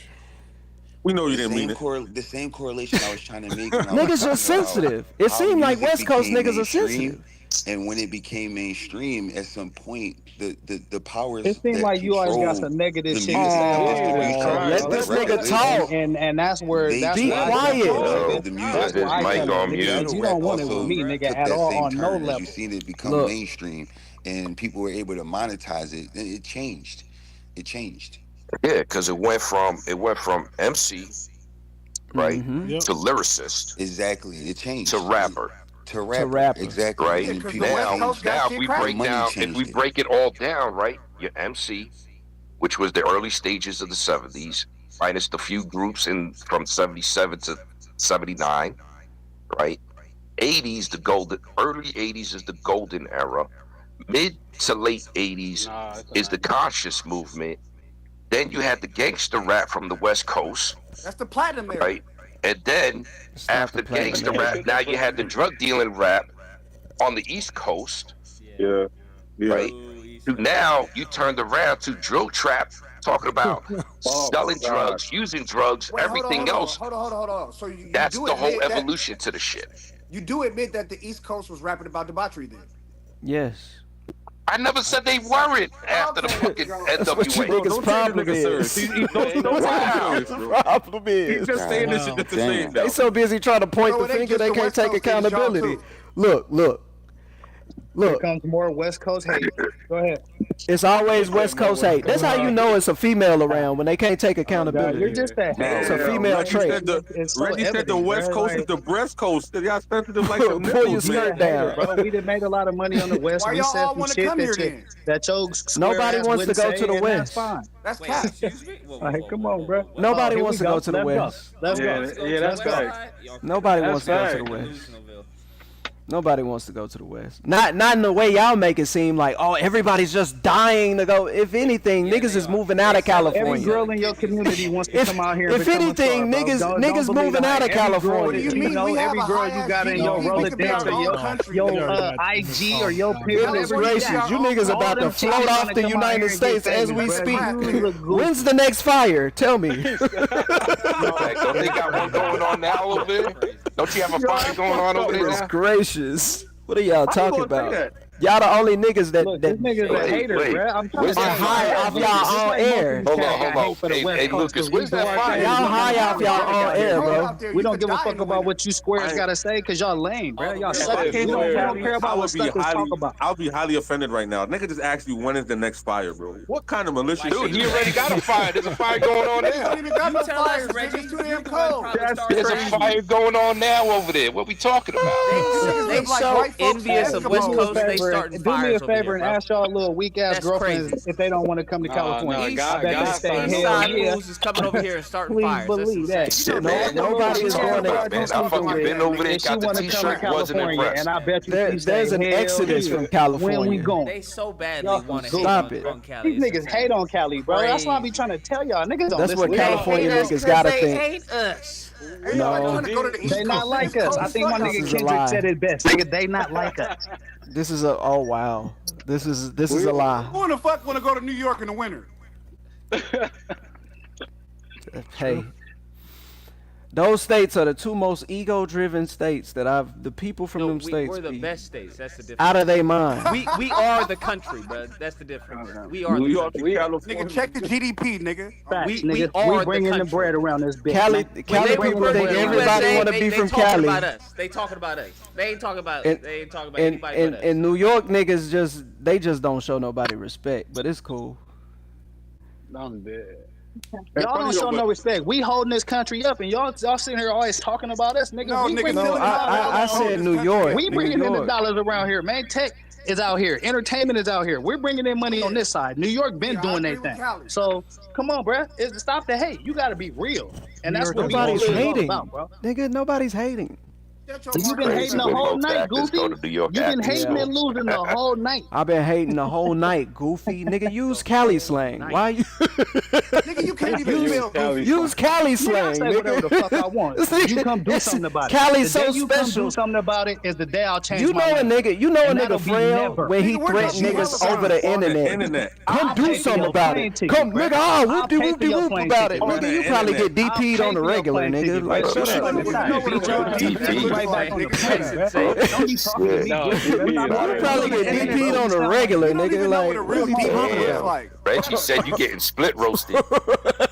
We know you didn't mean it. The same correlation I was trying to make. When I was Niggas talking are sensitive. It how seemed like music West Coast became niggas are mainstream, sensitive. And when it became mainstream, at some point, the powers It seems that like you always got control some negative the shit to music say about industry the started Let to this record nigga labels. talk. and that's where They that's Be why I quiet. come control from, the bitch. music That's His why I mic come on from, mute. because you don't want it with me, nigga, took at that all same on no turn as level. you seen it become Look. mainstream, and people were able to monetize it. It changed. It changed. Yeah, because it went from MC, right, Mhm. to lyricist, Exactly. It changed to rapper, to rapper. rapper. Exactly. right? And 'cause the people West Now, Coast got if shit we cracking. break Money down, if changed we it. break it all down, right? Your MC, which was the early stages of the '70s, minus the few groups from '77 to '79, right? '80s, early '80s is the golden era. Mid to late '80s is the conscious movement. Then you had the gangster rap from the West Coast, That's the platinum era. right? And then after gangster rap, now you had the drug dealing rap on the East Coast. Yeah. Right? Now you turned around to drill trap, talking about selling drugs, using drugs, Wait, everything else. Hold on. So you That's do the whole admit that- evolution to the shit. You do admit that the East Coast was rapping about debauchery then? Yes. I never said they weren't after the fucking That's what you NWA. niggas' problem is. Problem is. He's just saying this shit just to say it. They so busy trying to point the finger, they can't take accountability. Look. Here comes more West Coast hate. Go ahead. It's always West Coast hate. That's how you know it's a female around when they can't take accountability. You're just a It's a female trait. Reggie said the West Coast is the breast coast. Y'all sensitive like the Pull your nipples, skirt man. down. Bro, we done made a lot of money on the West. Why We y'all said all some wanna shit come here that your Nobody wants to go to the West. That's fine. That's cap. Like, come on, bro. Nobody Here wants we to go to the West. Let's go. Yeah, that's Let's go. facts. Nobody wants to go to the West. Nobody wants to go to the West. Not in the way y'all make it seem like, oh, everybody's just dying to go. If anything, niggas is moving out of California. Every girl in your community wants to come out here. If anything, niggas moving out of California. What do you mean? We have every a girl high you got in your Rolodex or your IG or your Goodness gracious, you niggas about to float off the United States as we speak. When's the next fire? Tell me. Don't they got one going on now over there? Don't you have a fire going on over there? Goodness gracious. What are y'all talking about? Y'all the only niggas that niggas are haters, bro. I'm trying to high off y'all on air. Hold on. Hey, Lucas, where's that fire? Y'all high off y'all on air, bro. We don't give a fuck about what you squares gotta say, cause y'all lame, bro. Y'all suck. We don't care about what suckers talk about. I'll be highly offended right now. Nigga just asked you when is the next fire, bro. What kind of malicious Dude, shit? he already got a fire. There's a fire going on now. Don't even got no fires, Reggie. It's too damn cold. There's a fire going on now over there. What we talking about? They so envious of West Coast. They starting Do me a fires over favor here, and bro. ask y'all little weak ass That's girlfriends crazy. if they don't want to come to California. God, I bet they say East hell Side yeah. fools is coming over here and starting Please fires. That's believe that. insane. Nobody is going to. Man, I fucking been over there, And she got the want to come to t-shirt, wasn't California, impressed. and I bet you There's an exodus from California. When we going? They so badly Y'all want to stop hate it. on Cali. These niggas hate on Cali, bro. That's why I be trying to tell y'all. Niggas don't That's listen what to y'all. California They hate us niggas 'cause gotta they think. hate us. No, They not like us. I think my This nigga is a Kendrick lie. said it best. Nigga, they not like us. this is a oh wow. This is a lie. Who in the fuck want to go to New York in the winter? Hey, those states are the two most ego-driven states that the people from them states We're the be best states. That's the difference. out of their mind. We are the country, bro. That's the difference. We are New the York, country. Nigga, check the GDP, nigga. Facts, We nigga. are We bringing the country. bread around this bitch. Cali man. Cali When they people refer to think the everybody USA, want to be they from talking Cali. about us. They talking about us. They ain't talking about. And- They ain't talking about anybody but us. And New York niggas just don't show nobody respect, but it's cool. I'm dead. Y'all don't show no respect. We holding this country up, and y'all sitting here always talking about us, nigga. No, we nigga, bringing no, in the I dollars. said New York. We bringing New in the York. dollars around here, man. Tech is out here. Entertainment is out here. We're bringing in money on this side. New York been doing their thing. So come on, bruh. Stop the hate. You got to be real, and that's what Nobody's we all hating, about, bro. nigga. Nobody's hating. You've been hating the whole night, Goofy. You've been hating and losing the whole night. I've been hating the whole night, Goofy. Nigga, use Cali slang. Why you Nigga, you can't even spell Goofy. use Cali I slang, say whatever the fuck I want. nigga? You come do something about it. Cali's The day so you come special. do something about it is the day I'll change You my know a life. nigga, And that'll be frail never. when he Nigga, we're threaten not niggas you over the on the internet. internet. Come I'll do pay for something your about plane it. ticket, Come, bruh. nigga, I'll whoopty pay for whoopty your whoop plane about it. ticket, Nigga, bruh. you probably get I'll DP'd pay on the for your regular, plane nigga. ticket, Like, bruh. shut Shut up. up. Beat your ass. Get right back on the plane, bruh. Don't be talking to me. You probably get DP'd on the regular, nigga. Like, Real what are you deep talking looks about? like. Reggie said you getting split roasted.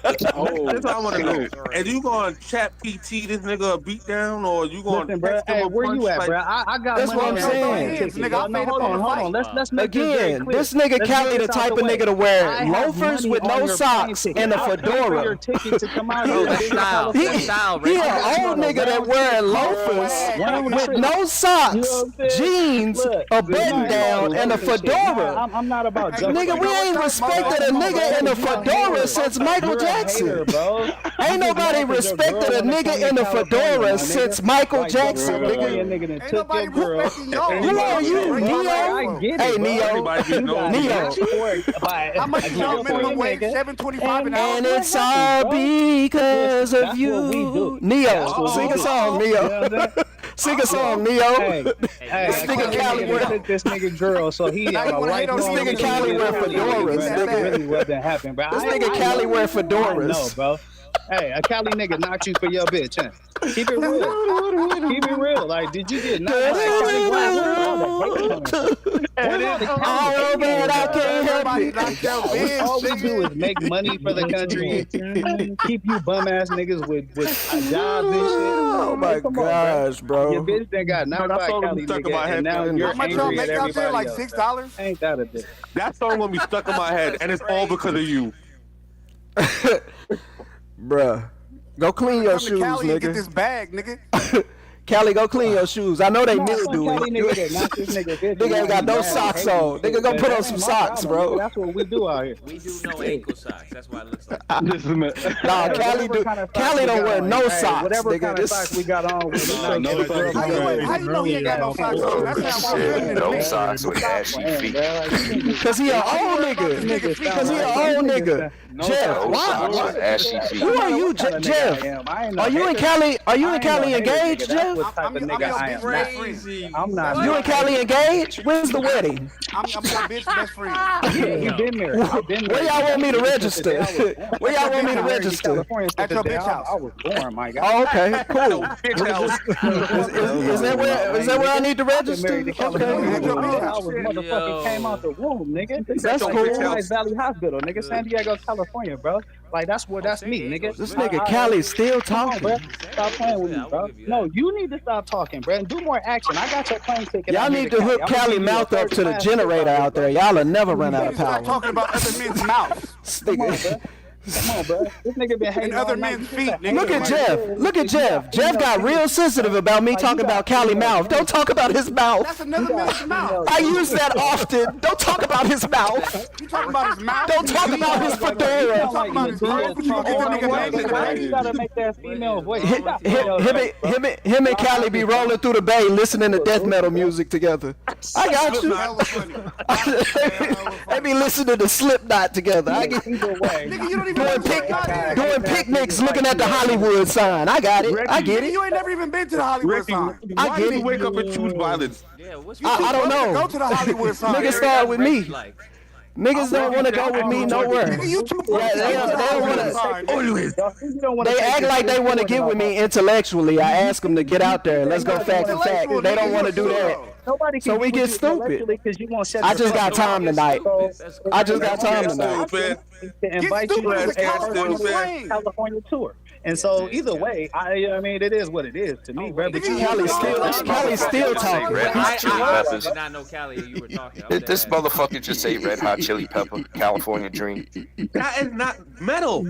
That's what I want to know. And you going to chat PT this nigga a beat down, or you going Listen, to bro. text him Hey, a where punch you at, like, bro? I got That's money what on I'm your saying. plane ticket, Nigga, bro. I No, paid hold up on on. the Let's make this very Again, clear. this nigga Let's Cali get the this out type the of way. nigga to wear I have loafers money with on no your socks plane and a ticket. I'll pay for your fedora. ticket to come out Bro, here. that's Nigga, style. California. That's style, He Reggie. an old nigga that wearing loafers with no socks, jeans, a button down, and a fedora. I'm not about Nigga, we ain't respected a nigga in a fedora since Michael Jackson. Jackson. hater, bro. Ain't nobody respected a nigga in a fedora since Michael Jackson, nigga. Ain't nobody respecting y'all. Who are you, Neo? I get it, Hey, bro. Neo. How much is your minimum wage? $7.25 an hour. And it's all because of you. Neo, sing a song, Neo. Sing a song, Neo. Hey, This nigga Cali wear this nigga girl, so he Now you wanna hate on This me? nigga Cali wear fedoras, That nigga. really wasn't happening, bro. This nigga Cali wear fedoras. No, bro. Hey, a Cali nigga knocked you for your bitch, huh? Keep it real. Keep it real. Like, did you get knocked by a Cali wife? Where all but I can't help it. All we do is make money for the country, keep you bum ass niggas with jobs and shit. Oh my gosh, bro. Your bitch that got knocked by a Cali nigga, and now you're How much y'all angry at make out there? everybody Like else. $6? Ain't that a bitch? That song gonna be stuck in my head, and it's all because of you. Bruh. Go clean your Come to shoes, Cali and get nigga. this bag, nigga. Cali, go clean your shoes. I know they mildewy. Nigga Nigga ain't got no socks on. Nigga, go put on some socks, bro. That's what we do out here. We do no ankle socks. That's why it looks like. Nah, Cali don't wear no socks, Whatever nigga. kind of socks we got on. How you know he ain't got no socks on? That's not Shit, no socks with ashy feet. Cause he an old nigga. Cause he an old nigga. Jeff, No socks with ashy feet. who are you, Jeff? Are you in Cali? Are you and Cali engaged, Jeff? Type of nigga I am. Crazy. I'm not. You and Cali engaged? When's the wedding? I'm your bitch best friend. Yeah, he been there. I've been there. Where y'all want me to register? Where y'all want me to register? At your bitch house. I was born, my guy. Oh, okay, cool. Is that where I need to register? Okay. I was motherfucking came out the womb, nigga. That's like cool. Paradise Valley Hospital, nigga. San Diego, California, bro. Like that's me, nigga. This nigga Cali still Come on, talking. bro. Stop playing with me, bro. No, you need to stop talking, bro. And do more action. I got your plane ticket. Y'all out here need to hook I'ma Cali give you a mouth up to the first-class generator ticket, out there. Y'all will never run out of Stop power. talking about other men's mouths Come on, bro. Come on, bro. This nigga been hating and other all night. men's feet, nigga. Look at Jeff. Look at Jeff. Jeff got real sensitive about me talking about Cali mouth. Don't talk about his mouth. That's another man's mouth. I use that often. Don't talk about his mouth. You talking about his mouth? Don't talk about his fedora. Talking about his mouth. You gonna get the nigga names in the Why back? you gotta make that female voice? Him and Cali be rolling through the bay listening to death metal music together. I got you. Hella funny. They be listening to Slipknot together. I get Either way. Nigga, you don't even know what's going on. doing picnics looking at the Hollywood sign. I got it. I get Nigga, it. you ain't never even been to the Hollywood sign. I Why get do you it. wake up and choose violence? Yeah, what's I don't know. Go to the Hollywood sign. Niggas start with me. like? Niggas don't want to go with me nowhere. Nigga, you too Yeah, they don't want to. They act like they want to get with me intellectually. I ask them to get out there. Let's go fact for fact. They don't want to do that. Nobody can So we get stupid. because you won't shut I the just fuck got up. time tonight. I just got time tonight. Stupid. To invite you stupid to as a California California tour. And so either way, I mean, it is what it is to me, bro. But Cali still talking. Red Hot Chili I Peppers. did not know Cali you were talking. This motherfucker just say Red Hot Chili Pepper, California Dream. That is not metal.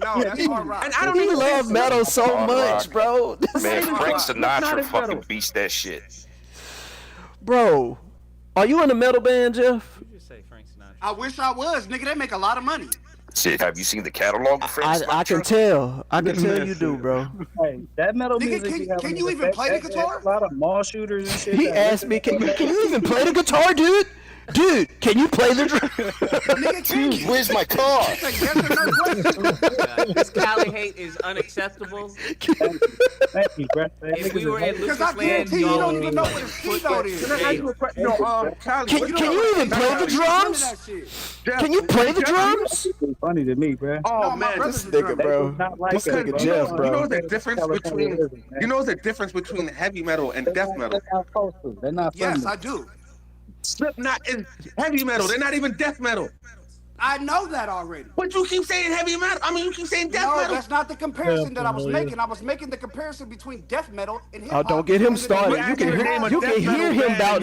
No, that's hard rock. And I don't He even love metal so Hard much, rock. bro. Man, Frank Not Sinatra as fucking metal. beats that shit. Bro, are you in a metal band, Jeff? You just say Frank Sinatra. I wish I was, nigga. They make a lot of money. Shit, have you seen the catalog of Frank Sinatra? I can tell. I can tell you do, bro. Hey, that metal Nigga, music. can you even play the guitar? A lot of mall shooters and shit. He asked me, can you even play the guitar, dude? Dude, can you play the drum? Nigga, can you? Where's my car? It's a yes or no question. This Cali hate is unacceptable. Thank you, bro. If we were in Because I Lucas guarantee Land, you don't even know what his keynote is. Can you even play the drums? Can you play the drums? It's funny to me, bro. Oh man, This nigga, bro. This nigga Jeff, You know bro. the difference between the difference between heavy metal and death metal. They're not Yes, friendly. I do. Slipknot is heavy metal. They're not even death metal. I know that already. But you keep saying heavy metal. I mean, you keep saying death No, metal. that's not the comparison that I was making. I was making the comparison between death metal and hip Oh, hop. don't get him started. You can hear him about.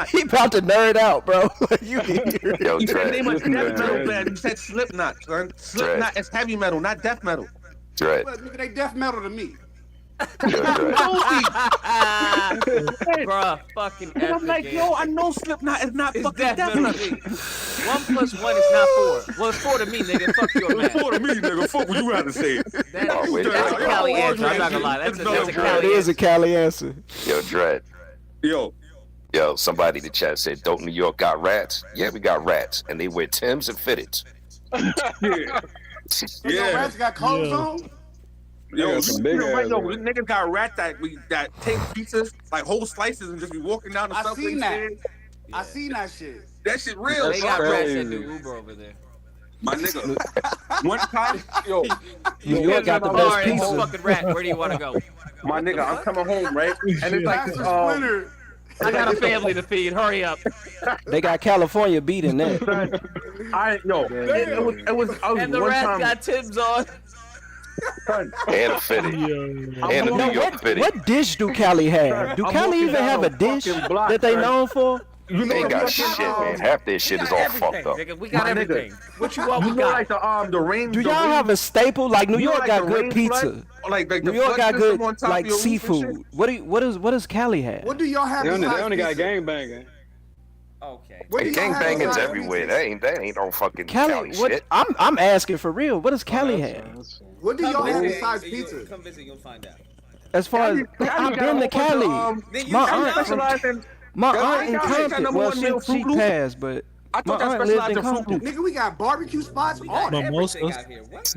He about to nerd out, bro. You can hear him. Yo, You said Dre. name a death metal band. You said Slipknot, son. Slipknot is heavy metal, not death metal. Dre. Well, nigga, they death metal to me. Bruh, fucking And I'm like, epic, yo, I know Slipknot is not It's fucking definitely definitely. 1 plus 1 is not 4. Well, it's 4 to me, nigga. Fuck your math. It's 4 to me, nigga. Fuck what you had to say. That's a Cali answer. I'm not gonna lie. That's a It Cali is a Cali answer. Yo, Dread. Yo, somebody in the chat said, "Don't New York got rats?" Yeah, we got rats, and they wear Timbs and fitteds. Your rats got clothes on. Yo, some big ass niggas got rats that take pizzas, like whole slices, and just be walking down the I subway. seen that. and shit. I seen that shit. That shit real. They got rats that do Uber over there. My nigga. One time, yo, New York got the best Alright, it's a pizza. fucking rat. Where do you want to go? my nigga, I'm coming home, right? And it's like, I got a family to feed. Hurry up. They got California beat in that. it was And the one rats time. got Tim's on. And a fitted. And a No, New York fitted. what dish do Cali have? Do I'm Cali walking even down have a the dish fucking block, that they son. known for? You They ain't got the shit, fucking, man. Half their shit is all fucked up. Nigga, we got My nigga. everything. What you want? You We know, got. like the rain. Do the y'all rain- have a staple? Like New you know, York like got the good rain pizza. flood? Like the New York flood got good system on top like of your roof and seafood. What does Cali have? What do y'all have? They besides only got pizza? gangbanging. Okay. What do And y'all have gangbanging's besides everywhere. pizza? That ain't no fucking Cali, Cali what? shit. I'm asking for real. What does Cali have? What do y'all Come have visit, besides you- pizza? Come visit, you'll find out. As far as I've been to Cali, Then you my come aunt, out. my Y'all aunt ain't in got that Compton. number Well, one meal, she Fruit Loops? passed, but I my thought y'all aunt lived specialized in in Fruit Compton. Loops. Nigga, we got barbecue spots. All No, that. most Everything of out here. What?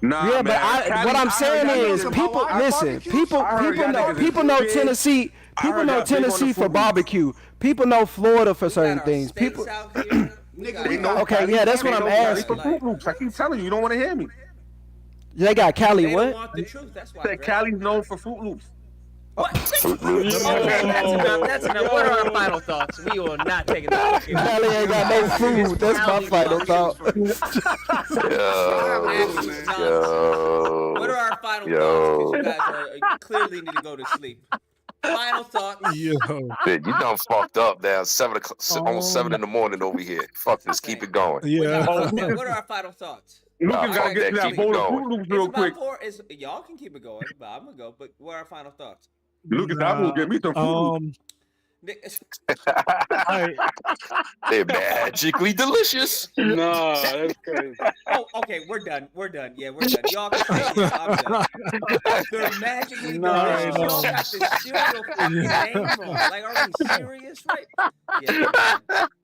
Nah, Yeah, man. but Cali, what I'm I saying heard y'all is, niggas- people Hawaii listen. barbecues? People, I heard people y'all know, niggas people is know big. Tennessee. I People heard know y'all big on the Tennessee for Fruit Loops. barbecue. People know Florida for We got certain our things. steaks People, out here. We got They know Okay, Cali. yeah, that's They what I'm know Cali asking. for Fruit Loops. I keep telling you, you don't want to hear me. they got Cali. They don't What? want the truth. That's why. Said Greg. Cali's known for Fruit Loops. What? Fruit Loops. Okay, that's enough. That's enough. What are our final thoughts? We will not take it. Cali ain't got no food. That's my final thought. Yo. What are our final Yo. thoughts? Because you guys are clearly need to go to sleep. Final thoughts. Yo. Shit, you done fucked up now. 7 o'clock, almost 7 in the morning over here. Fuck this. Keep it going. Yeah. What are our final thoughts? Lucas Nah, gotta fuck get that. to that Keep bowl it of going. Fruit Loops It's real about quick. 4. Y'all can keep it going, but I'm gonna go. But what are our final thoughts? Lucas, I'm gonna get me some Fruit Loops. They're magically delicious. No, that's crazy. Oh, okay, we're done. We're done. Yeah, we're done. Y'all can say it. I'm done. They're magically delicious. Y'all got the cereal fucking name wrong. Like, are we serious? Right? Yeah.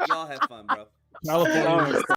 Y'all have fun, bro. California.